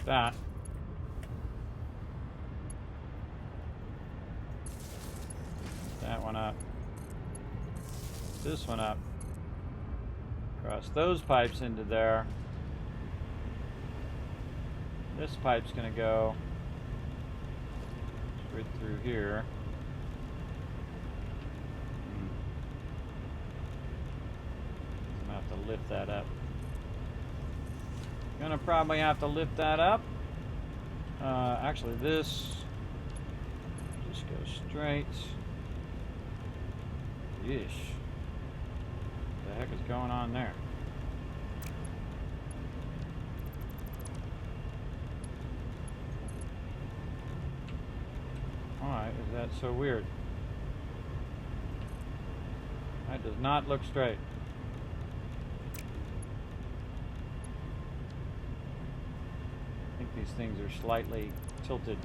That. That one up. This one up. Cross those pipes into there. This pipe's gonna go straight through here. I'm gonna have to lift that up. Gonna probably have to lift that up. Actually, this just goes straight. Yeesh. What the heck is going on there? Why is that so weird? That does not look straight. These things are slightly tilted.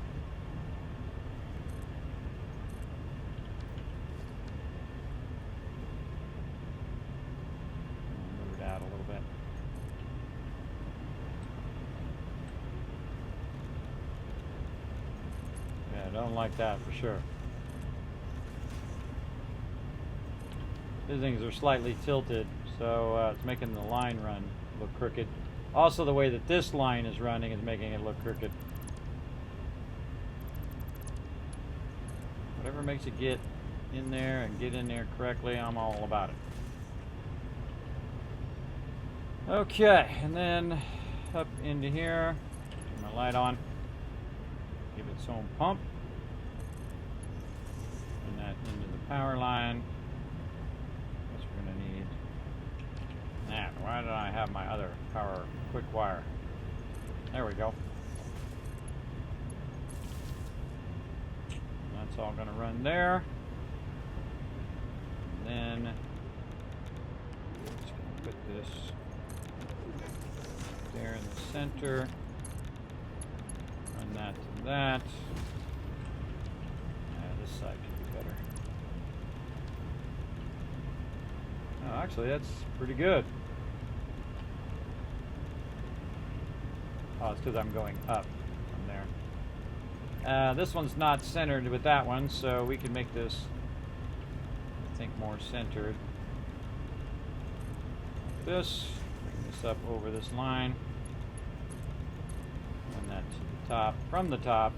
Move it out a little bit. Yeah, I don't like that for sure. These things are slightly tilted, so it's making the line run look crooked. Also, the way that this line is running is making it look crooked. Whatever makes it get in there and get in there correctly, I'm all about it. Okay, and then up into here, turn my light on, give it its own pump, and that into the power line. Guess we're gonna need that. Why did I have my other power quick wire? There we go. That's all gonna run there. And then just gonna put this there in the center. Run that to that. This side should be better. Oh, actually, that's pretty good. Oh, it's because I'm going up from there. This one's not centered with that one, so we can make this, I think, more centered. Like this. Bring this up over this line. Run that to the top, from the top.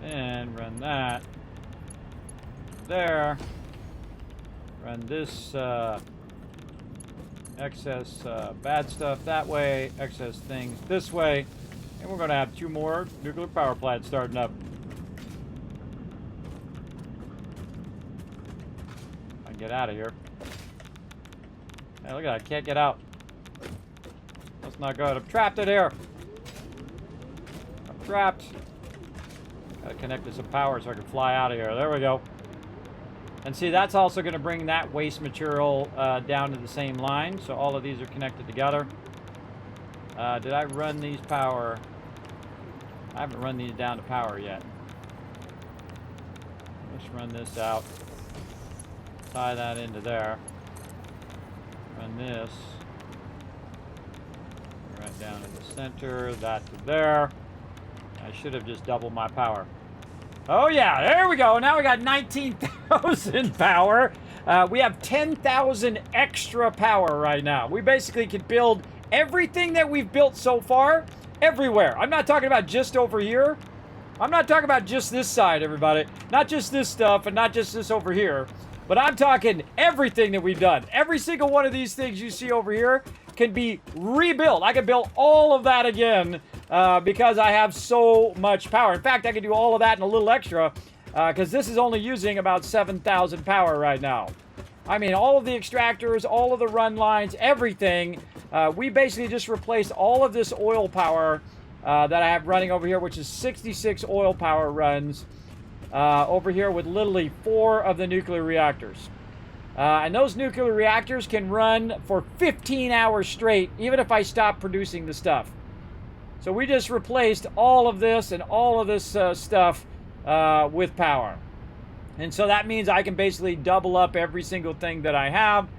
Then run that there. Run this excess bad stuff that way, excess things this way, and we're going to have 2 more nuclear power plants starting up. I can get out of here. Hey, look at that, I can't get out. That's not good. I'm trapped in here. I'm trapped. Gotta connect to some power so I can fly out of here. There we go. And see, that's also going to bring that waste material down to the same line. So all of these are connected together. Did I run these power? I haven't run these down to power yet. Let's run this out. Tie that into there. Run this. Right down in the center. That to there. I should have just doubled my power. Oh yeah, there we go. Now we got 19,000 power. We have 10,000 extra power right now. We basically can build everything that we've built so far, everywhere. I'm not talking about just over here. I'm not talking about just this side, everybody. Not just this stuff and not just this over here. But I'm talking everything that we've done. Every single one of these things you see over here can be rebuilt. I can build all of that again because I have so much power. In fact, I can do all of that and a little extra because this is only using about 7,000 power right now. I mean, all of the extractors, all of the run lines, everything. We basically just replaced all of this oil power that I have running over here, which is 66 oil power runs over here with literally 4 of the nuclear reactors. And those nuclear reactors can run for 15 hours straight, even if I stop producing the stuff. So we just replaced all of this and all of this stuff with power. And so that means I can basically double up every single thing that I have,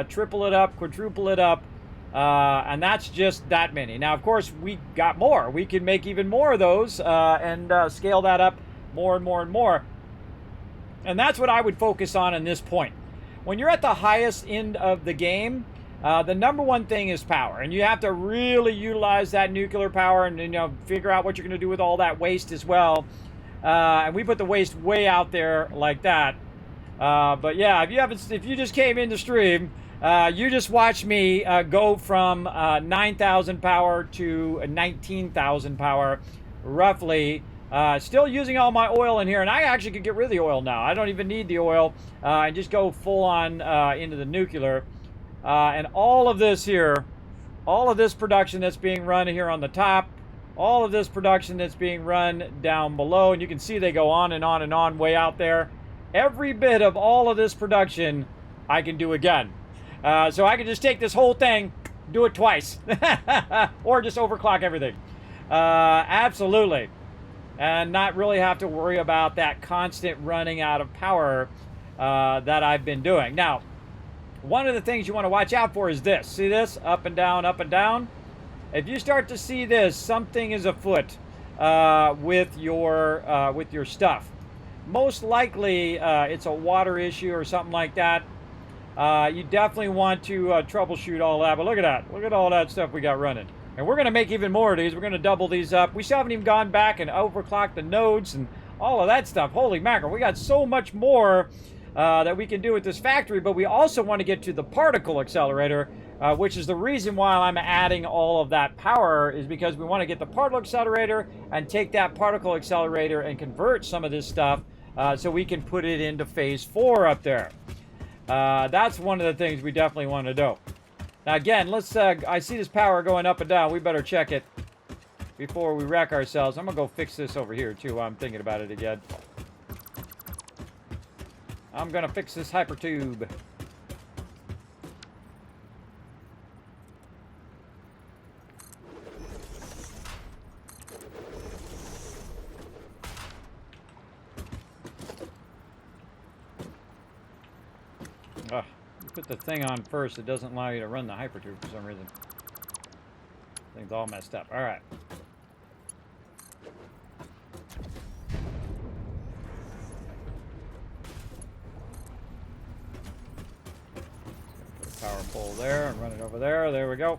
triple it up, quadruple it up, and that's just that many. Now, of course, we got more. We can make even more of those and scale that up more and more and more. And that's what I would focus on in this point. When you're at the highest end of the game, the number one thing is power, and you have to really utilize that nuclear power and figure out what you're going to do with all that waste as well. And we put the waste way out there like that. But yeah, if you just came in the stream, you just watched me go from 9,000 power to 19,000 power, roughly. Still using all my oil in here, and I actually could get rid of the oil now. I don't even need the oil, and just go full on into the nuclear. And all of this here, all of this production that's being run here on the top, all of this production that's being run down below, and you can see they go on and on and on way out there. Every bit of all of this production I can do again. So I can just take this whole thing, do it twice, or just overclock everything. Absolutely. And not really have to worry about that constant running out of power that I've been doing. Now, one of the things you want to watch out for is this. See this? Up and down, up and down. If you start to see this, something is afoot with your stuff. Most likely, it's a water issue or something like that. You definitely want to troubleshoot all that. But look at that. Look at all that stuff we got running. And we're going to make even more of these. We're going to double these up. We still haven't even gone back and overclocked the nodes and all of that stuff. Holy mackerel. We got so much more that we can do with this factory. But we also want to get to the particle accelerator, which is the reason why I'm adding all of that power, is because we want to get the particle accelerator and take that particle accelerator and convert some of this stuff so we can put it into phase 4 up there. That's one of the things we definitely want to do. Now again, let's, I see this power going up and down. We better check it before we wreck ourselves. I'm going to go fix this over here too while I'm thinking about it again. I'm going to fix this hypertube. put the thing on first, it doesn't allow you to run the hypertube for some reason. Thing's all messed up. All right. Put a power pole there and run it over there. There we go.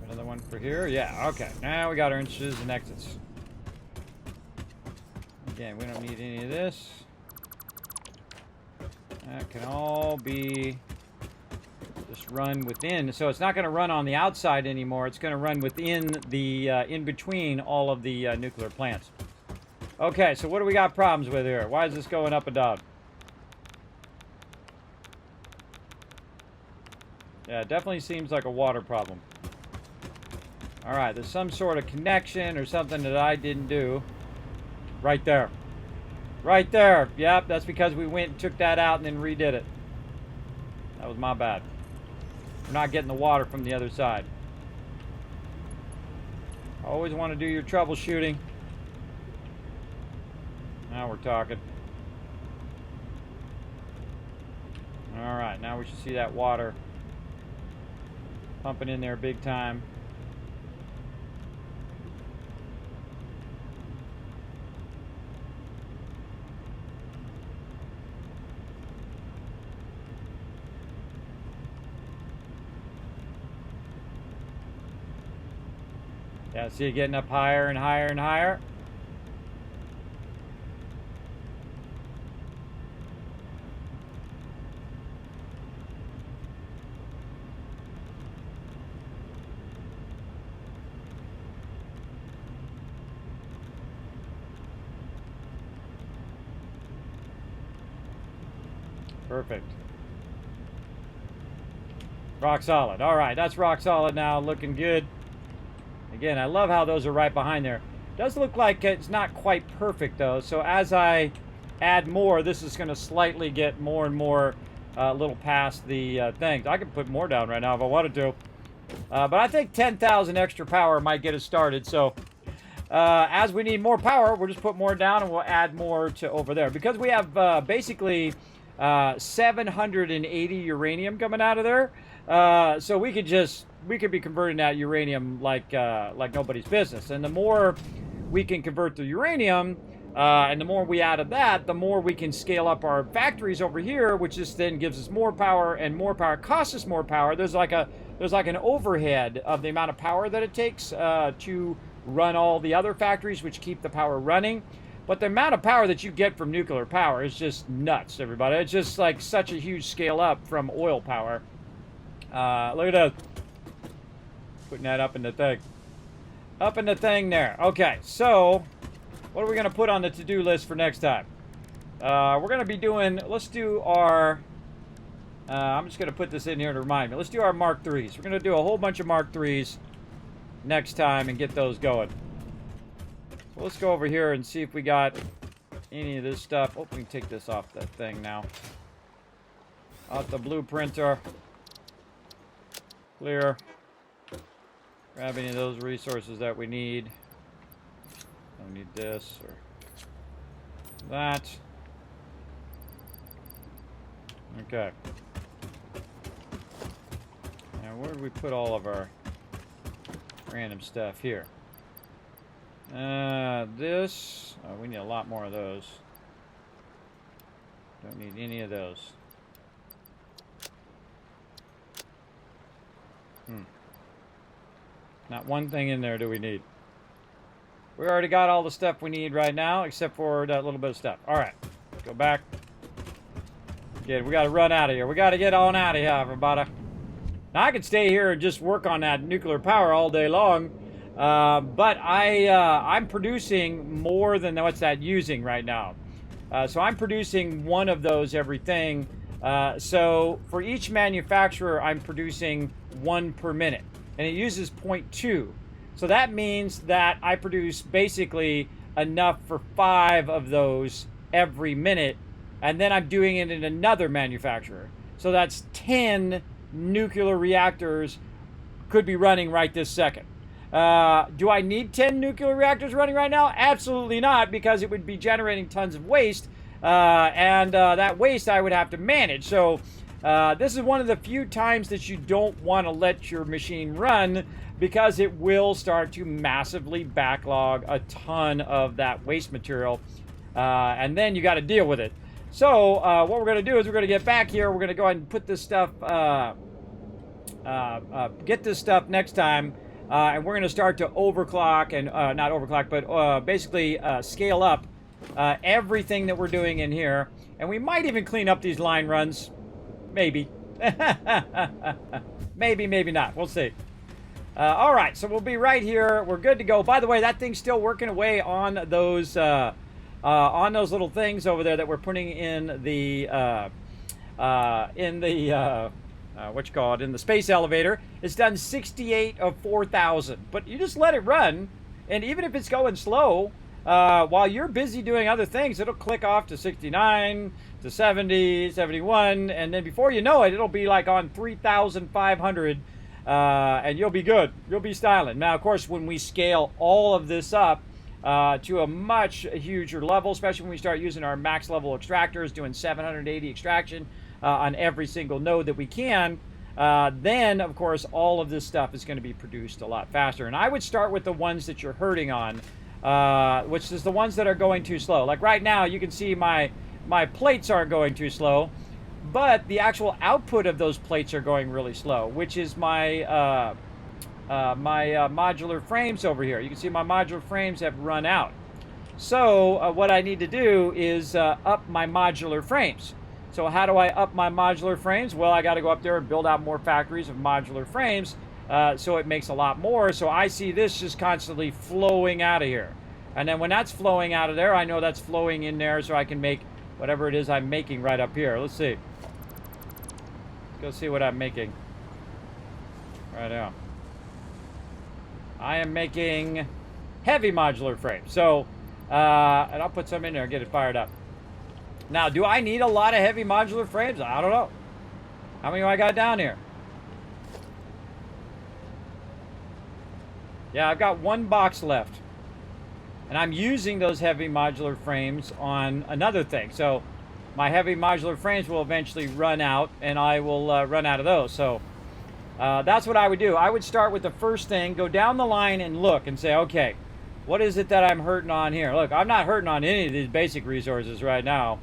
Another one for here. Yeah, okay. Now we got our entrances and exits. Again, we don't need any of this. That can all be just run within. So it's not going to run on the outside anymore. It's going to run within the, in between all of the nuclear plants. Okay, so what do we got problems with here? Why is this going up and down? Yeah, it definitely seems like a water problem. All right, there's some sort of connection or something that I didn't do. Right there. Right there. Yep, that's because we went and took that out and then redid it. That was my bad. We're not getting the water from the other side. Always want to do your troubleshooting. Now we're talking. All right, now we should see that water pumping in there big time. Yeah, see it getting up higher and higher and higher. Perfect. Rock solid. All right, that's rock solid now, looking good. Again, I love how those are right behind there. Does look like it's not quite perfect though, so as I add more, this is going to slightly get more and more a little past the things. I could put more down right now if I wanted to. But I think 10,000 extra power might get us started, so as we need more power, we'll just put more down and we'll add more to over there. Because we have basically 780 uranium coming out of there, so we could be converting that uranium like nobody's business. And the more we can convert the uranium, and the more we add of that, the more we can scale up our factories over here, which just then gives us more power, and more power costs us more power. There's like an overhead of the amount of power that it takes to run all the other factories, which keep the power running. But the amount of power that you get from nuclear power is just nuts, everybody. It's just like such a huge scale up from oil power. Look at that. Putting that up in the thing. Up in the thing there. Okay, so what are we going to put on the to-do list for next time? We're going to be doing, let's do our, I'm just going to put this in here to remind me. Let's do our Mark 3s. We're going to do a whole bunch of Mark 3s next time and get those going. So let's go over here and see if we got any of this stuff. Oh, we can take this off that thing now. Off the blueprinter. Clear. Grab any of those resources that we need. Don't need this or that. Okay. Now where do we put all of our random stuff here? This. Oh, we need a lot more of those. Don't need any of those. Not one thing in there do we need. We already got all the stuff we need right now, except for that little bit of stuff. All right, go back. Again, we got to run out of here. We got to get on out of here, everybody. Now, I could stay here and just work on that nuclear power all day long, but I'm producing more than what's that using right now. So I'm producing one of those everything. So for each manufacturer, I'm producing 1 per minute. And it uses 0.2. So that means that I produce basically enough for 5 of those every minute. And then I'm doing it in another manufacturer. So that's 10 nuclear reactors could be running right this second. Do I need 10 nuclear reactors running right now? Absolutely not, because it would be generating tons of waste. And that waste I would have to manage. So This is one of the few times that you don't want to let your machine run because it will start to massively backlog a ton of that waste material, and then you got to deal with it. So what we're going to do is we're going to get back here. We're going to go ahead and put this stuff, get this stuff next time, and we're going to start to overclock and not overclock, but basically scale up everything that we're doing in here, and we might even clean up these line runs. Maybe. Maybe not. We'll see. All right, so we'll be right here. We're good to go. By the way, that thing's still working away on those little things over there that we're putting in the what you call it, in the space elevator. It's done 68 of 4,000. But you just let it run, and even if it's going slow, while you're busy doing other things, it'll click off to 69, to 70, 71, and then before you know it, it'll be like on 3,500, and you'll be good. You'll be styling. Now, of course, when we scale all of this up to a much huger level, especially when we start using our max level extractors, doing 780 extraction on every single node that we can, then, of course, all of this stuff is going to be produced a lot faster. And I would start with the ones that you're hurting on, which is the ones that are going too slow. Like right now, you can see my plates aren't going too slow, but the actual output of those plates are going really slow, which is my modular frames over here. You can see my modular frames have run out. So what I need to do is up my modular frames. So how do I up my modular frames? Well, I got to go up there and build out more factories of modular frames, so it makes a lot more. So I see this just constantly flowing out of here. And then when that's flowing out of there, I know that's flowing in there so I can make whatever it is I'm making right up here. Let's see. Let's go see what I'm making right now. I am making heavy modular frames. So, and I'll put some in there and get it fired up. Now, do I need a lot of heavy modular frames? I don't know. How many do I got down here? Yeah, I've got one box left. And I'm using those heavy modular frames on another thing. So my heavy modular frames will eventually run out, and I will run out of those. So that's what I would do. I would start with the first thing, go down the line and look and say, okay, what is it that I'm hurting on here? Look, I'm not hurting on any of these basic resources right now.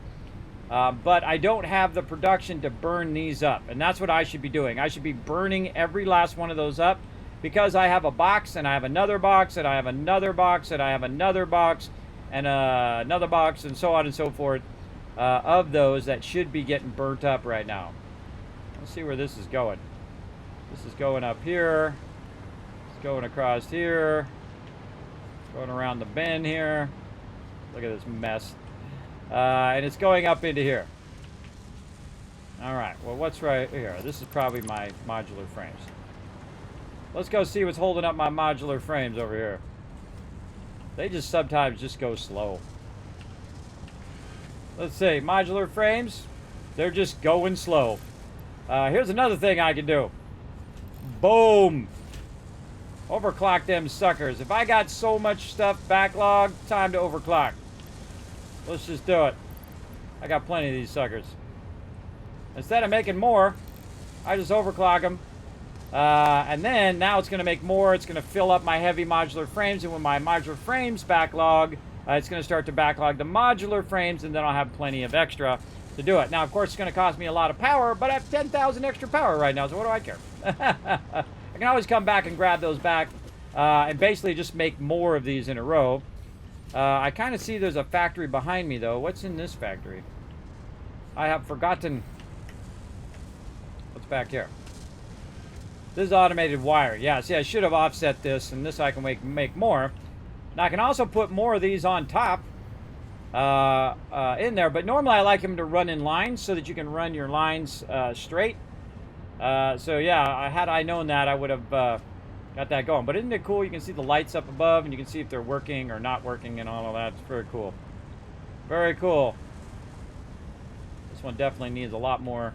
But I don't have the production to burn these up. And that's what I should be doing. I should be burning every last one of those up, because I have a box, and I have another box, and I have another box, and I have another box, and another box, and so on and so forth, of those that should be getting burnt up right now. Let's see where this is going. This is going up here. It's going across here. Going around the bend here. Look at this mess. And it's going up into here. All right, well, what's right here? This is probably my modular frames. Let's go see what's holding up my modular frames over here. They just sometimes just go slow. Let's see, modular frames, they're just going slow. Here's another thing I can do. Boom! Overclock them suckers. If I got so much stuff backlogged, time to overclock. Let's just do it. I got plenty of these suckers. Instead of making more, I just overclock them. And then now it's going to make more. It's going to fill up my heavy modular frames. And when my modular frames backlog, it's going to start to backlog the modular frames. And then I'll have plenty of extra to do it. Now, of course, it's going to cost me a lot of power. But I have 10,000 extra power right now. So what do I care? I can always come back and grab those back. And basically just make more of these in a row. I kind of see there's a factory behind me, though. What's in this factory? I have forgotten. What's back here? This is automated wire. Yeah, see, I should have offset this, and this I can make more. Now, I can also put more of these on top in there, but normally I like them to run in lines so that you can run your lines straight. So, yeah, had I known that, I would have got that going. But isn't it cool? You can see the lights up above, and you can see if they're working or not working and all of that. It's very cool. Very cool. This one definitely needs a lot more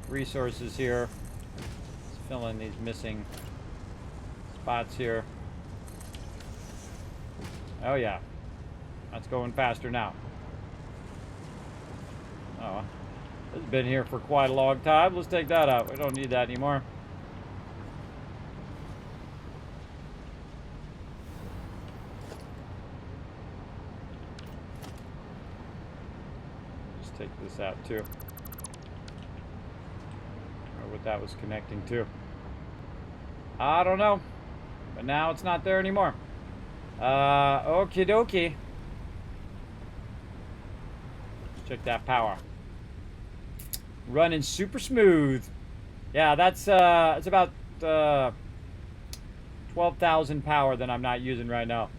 resources here. Let's fill in these missing spots here. Oh, yeah. That's going faster now. Oh. It's been here for quite a long time. Let's take that out. We don't need that anymore. Just take this out too. Or what that was connecting to. I don't know. But now it's not there anymore. Okie dokie. Let's check that power. Running super smooth. Yeah, that's it's about 12,000 power that I'm not using right now.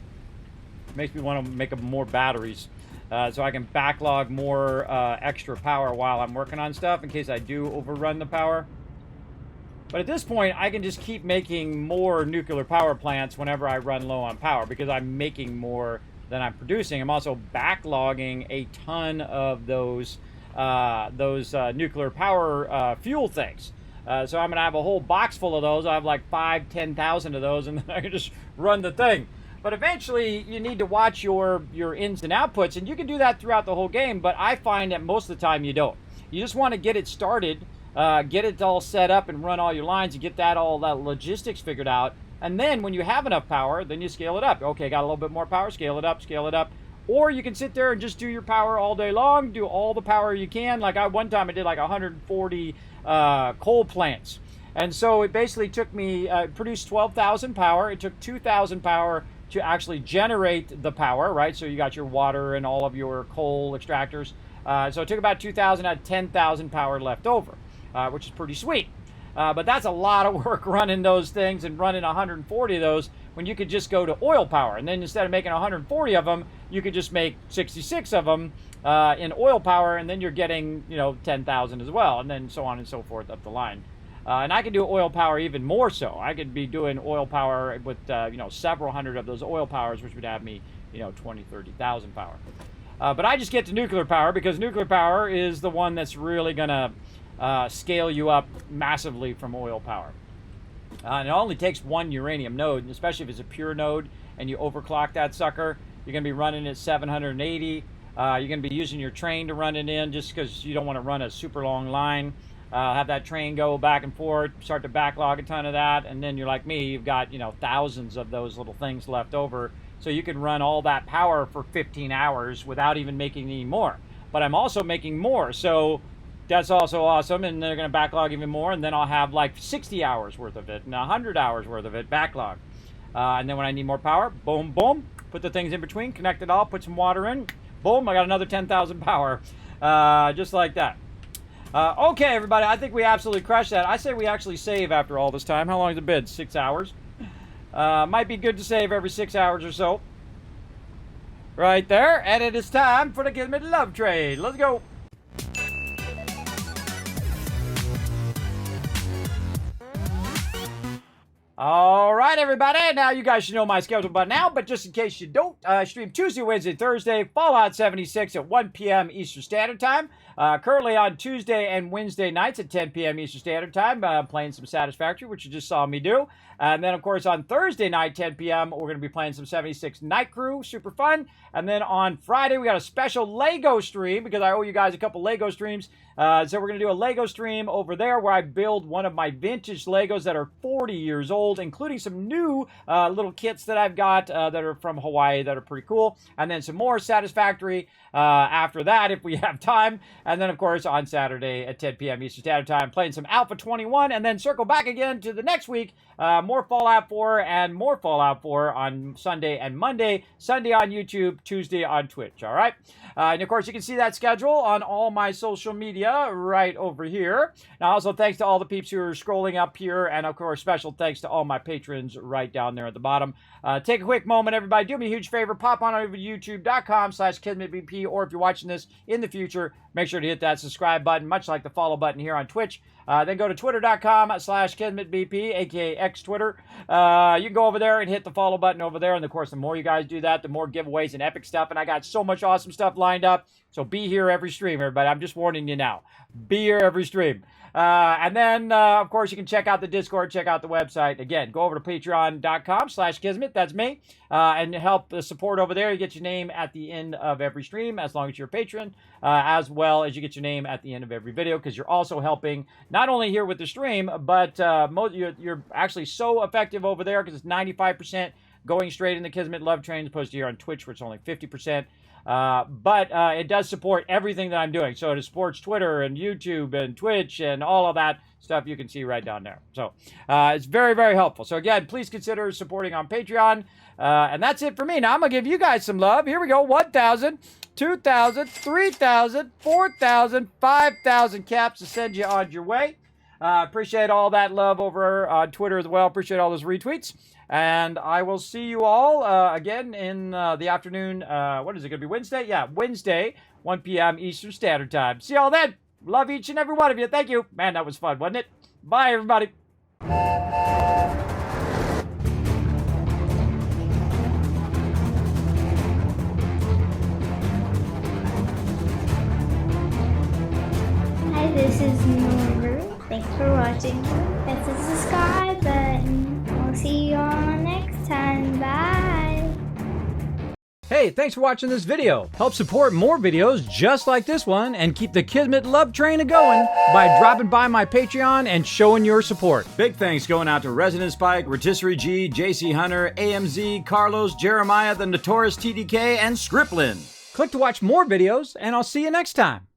Makes me want to make up more batteries. So I can backlog more extra power while I'm working on stuff in case I do overrun the power. But at this point, I can just keep making more nuclear power plants whenever I run low on power because I'm making more than I'm producing. I'm also backlogging a ton of those nuclear power fuel things. So I'm going to have a whole box full of those. I have like 10,000 of those, and then I can just run the thing. But eventually, you need to watch your ins and outputs, and you can do that throughout the whole game, but I find that most of the time you don't. You just want to get it started, get it all set up and run all your lines and get all that logistics figured out. And then when you have enough power, then you scale it up. Okay, got a little bit more power, scale it up, scale it up. Or you can sit there and just do your power all day long, do all the power you can. Like one time I did like 140 coal plants. And so it basically took me, produced 12,000 power. It took 2,000 power to actually generate the power, right? So you got your water and all of your coal extractors. So it took about 2,000 out of 10,000 power left over, which is pretty sweet. But that's a lot of work running those things and running 140 of those when you could just go to oil power. And then instead of making 140 of them, you could just make 66 of them in oil power, and then you're getting, 10,000 as well, and then so on and so forth up the line. And I could do oil power even more so. I could be doing oil power with, several hundred of those oil powers, which would have me, 20, 30,000 power. But I just get to nuclear power because nuclear power is the one that's really going to scale you up massively from oil power. And it only takes one uranium node, especially if it's a pure node and you overclock that sucker. You're going to be running at 780. You're going to be using your train to run it in just because you don't want to run a super long line. Have that train go back and forth, start to backlog a ton of that, and then you're like me, you've got, thousands of those little things left over. So you can run all that power for 15 hours without even making any more. But I'm also making more, so that's also awesome, and they're going to backlog even more, and then I'll have like 60 hours worth of it and 100 hours worth of it backlog. And then when I need more power, boom, boom, put the things in between, connect it all, put some water in, boom, I got another 10,000 power, just like that. Okay, everybody, I think we absolutely crushed that. I say we actually save after all this time. How long has it been? 6 hours? Might be good to save every 6 hours or so. Right there, and it is time for the Kismet Love Trade. Let's go. All right, everybody. Now, you guys should know my schedule by now, but just in case you don't, I stream Tuesday, Wednesday, Thursday, Fallout 76 at 1 p.m. Eastern Standard Time. Currently on Tuesday and Wednesday nights at 10 p.m. Eastern Standard Time, playing some Satisfactory, which you just saw me do. And then, of course, on Thursday night, 10 p.m., we're going to be playing some 76 Night Crew, super fun. And then on Friday, we got a special Lego stream because I owe you guys a couple Lego streams. So we're going to do a Lego stream over there where I build one of my vintage Legos that are 40 years old, including some new little kits that I've got that are from Hawaii that are pretty cool. And then some more Satisfactory after that if we have time. And then, of course, on Saturday at 10 p.m. Eastern Standard Time, playing some Alpha 21, and then circle back again to the next week. More Fallout 4 and more Fallout 4 on Sunday and Monday. Sunday on YouTube, Tuesday on Twitch, all right? And, of course, you can see that schedule on all my social media right over here. Now, also, thanks to all the peeps who are scrolling up here, and, of course, special thanks to all my patrons right down there at the bottom. Take a quick moment, everybody. Do me a huge favor. Pop on over to youtube.com/KismetBP, or if you're watching this in the future, make sure to hit that subscribe button, much like the follow button here on Twitch. Then go to twitter.com/KismetBP, aka X Twitter. You can go over there and hit the follow button over there. And, of course, the more you guys do that, the more giveaways and epic stuff. And I got so much awesome stuff lined up. So be here every stream, everybody. I'm just warning you now. Be here every stream. And then, of course, you can check out the Discord, check out the website. Again, go over to patreon.com/Kismet. That's me. And help support over there. You get your name at the end of every stream, as long as you're a patron, as well as you get your name at the end of every video, because you're also helping not only here with the stream, but you're actually so effective over there, because it's 95% going straight in the Kismet Love Train, as opposed to here on Twitch, where it's only 50%. But it does support everything that I'm doing. So it supports Twitter and YouTube and Twitch and all of that stuff you can see right down there. So it's very, very helpful. So again, please consider supporting on Patreon. And that's it for me. Now I'm going to give you guys some love. Here we go. 1,000, 2,000, 3,000, 4,000, 5,000 caps to send you on your way. Appreciate all that love over on Twitter as well. Appreciate all those retweets. And I will see you all again in the afternoon. What is it going to be? Wednesday? Yeah, Wednesday, 1 p.m. Eastern Standard Time. See y'all then. Love each and every one of you. Thank you. Man, that was fun, wasn't it? Bye, everybody. Hi, this is Norbert. Thanks for watching. Hit the subscribe button. We'll see you all next time. Bye. Hey, thanks for watching this video. Help support more videos just like this one and keep the Kismet Love Train a-going by dropping by my Patreon and showing your support. Big thanks going out to Resident Spike, Rotisserie G, JC Hunter, AMZ, Carlos, Jeremiah, the Notorious TDK, and Scriplin. Click to watch more videos, and I'll see you next time.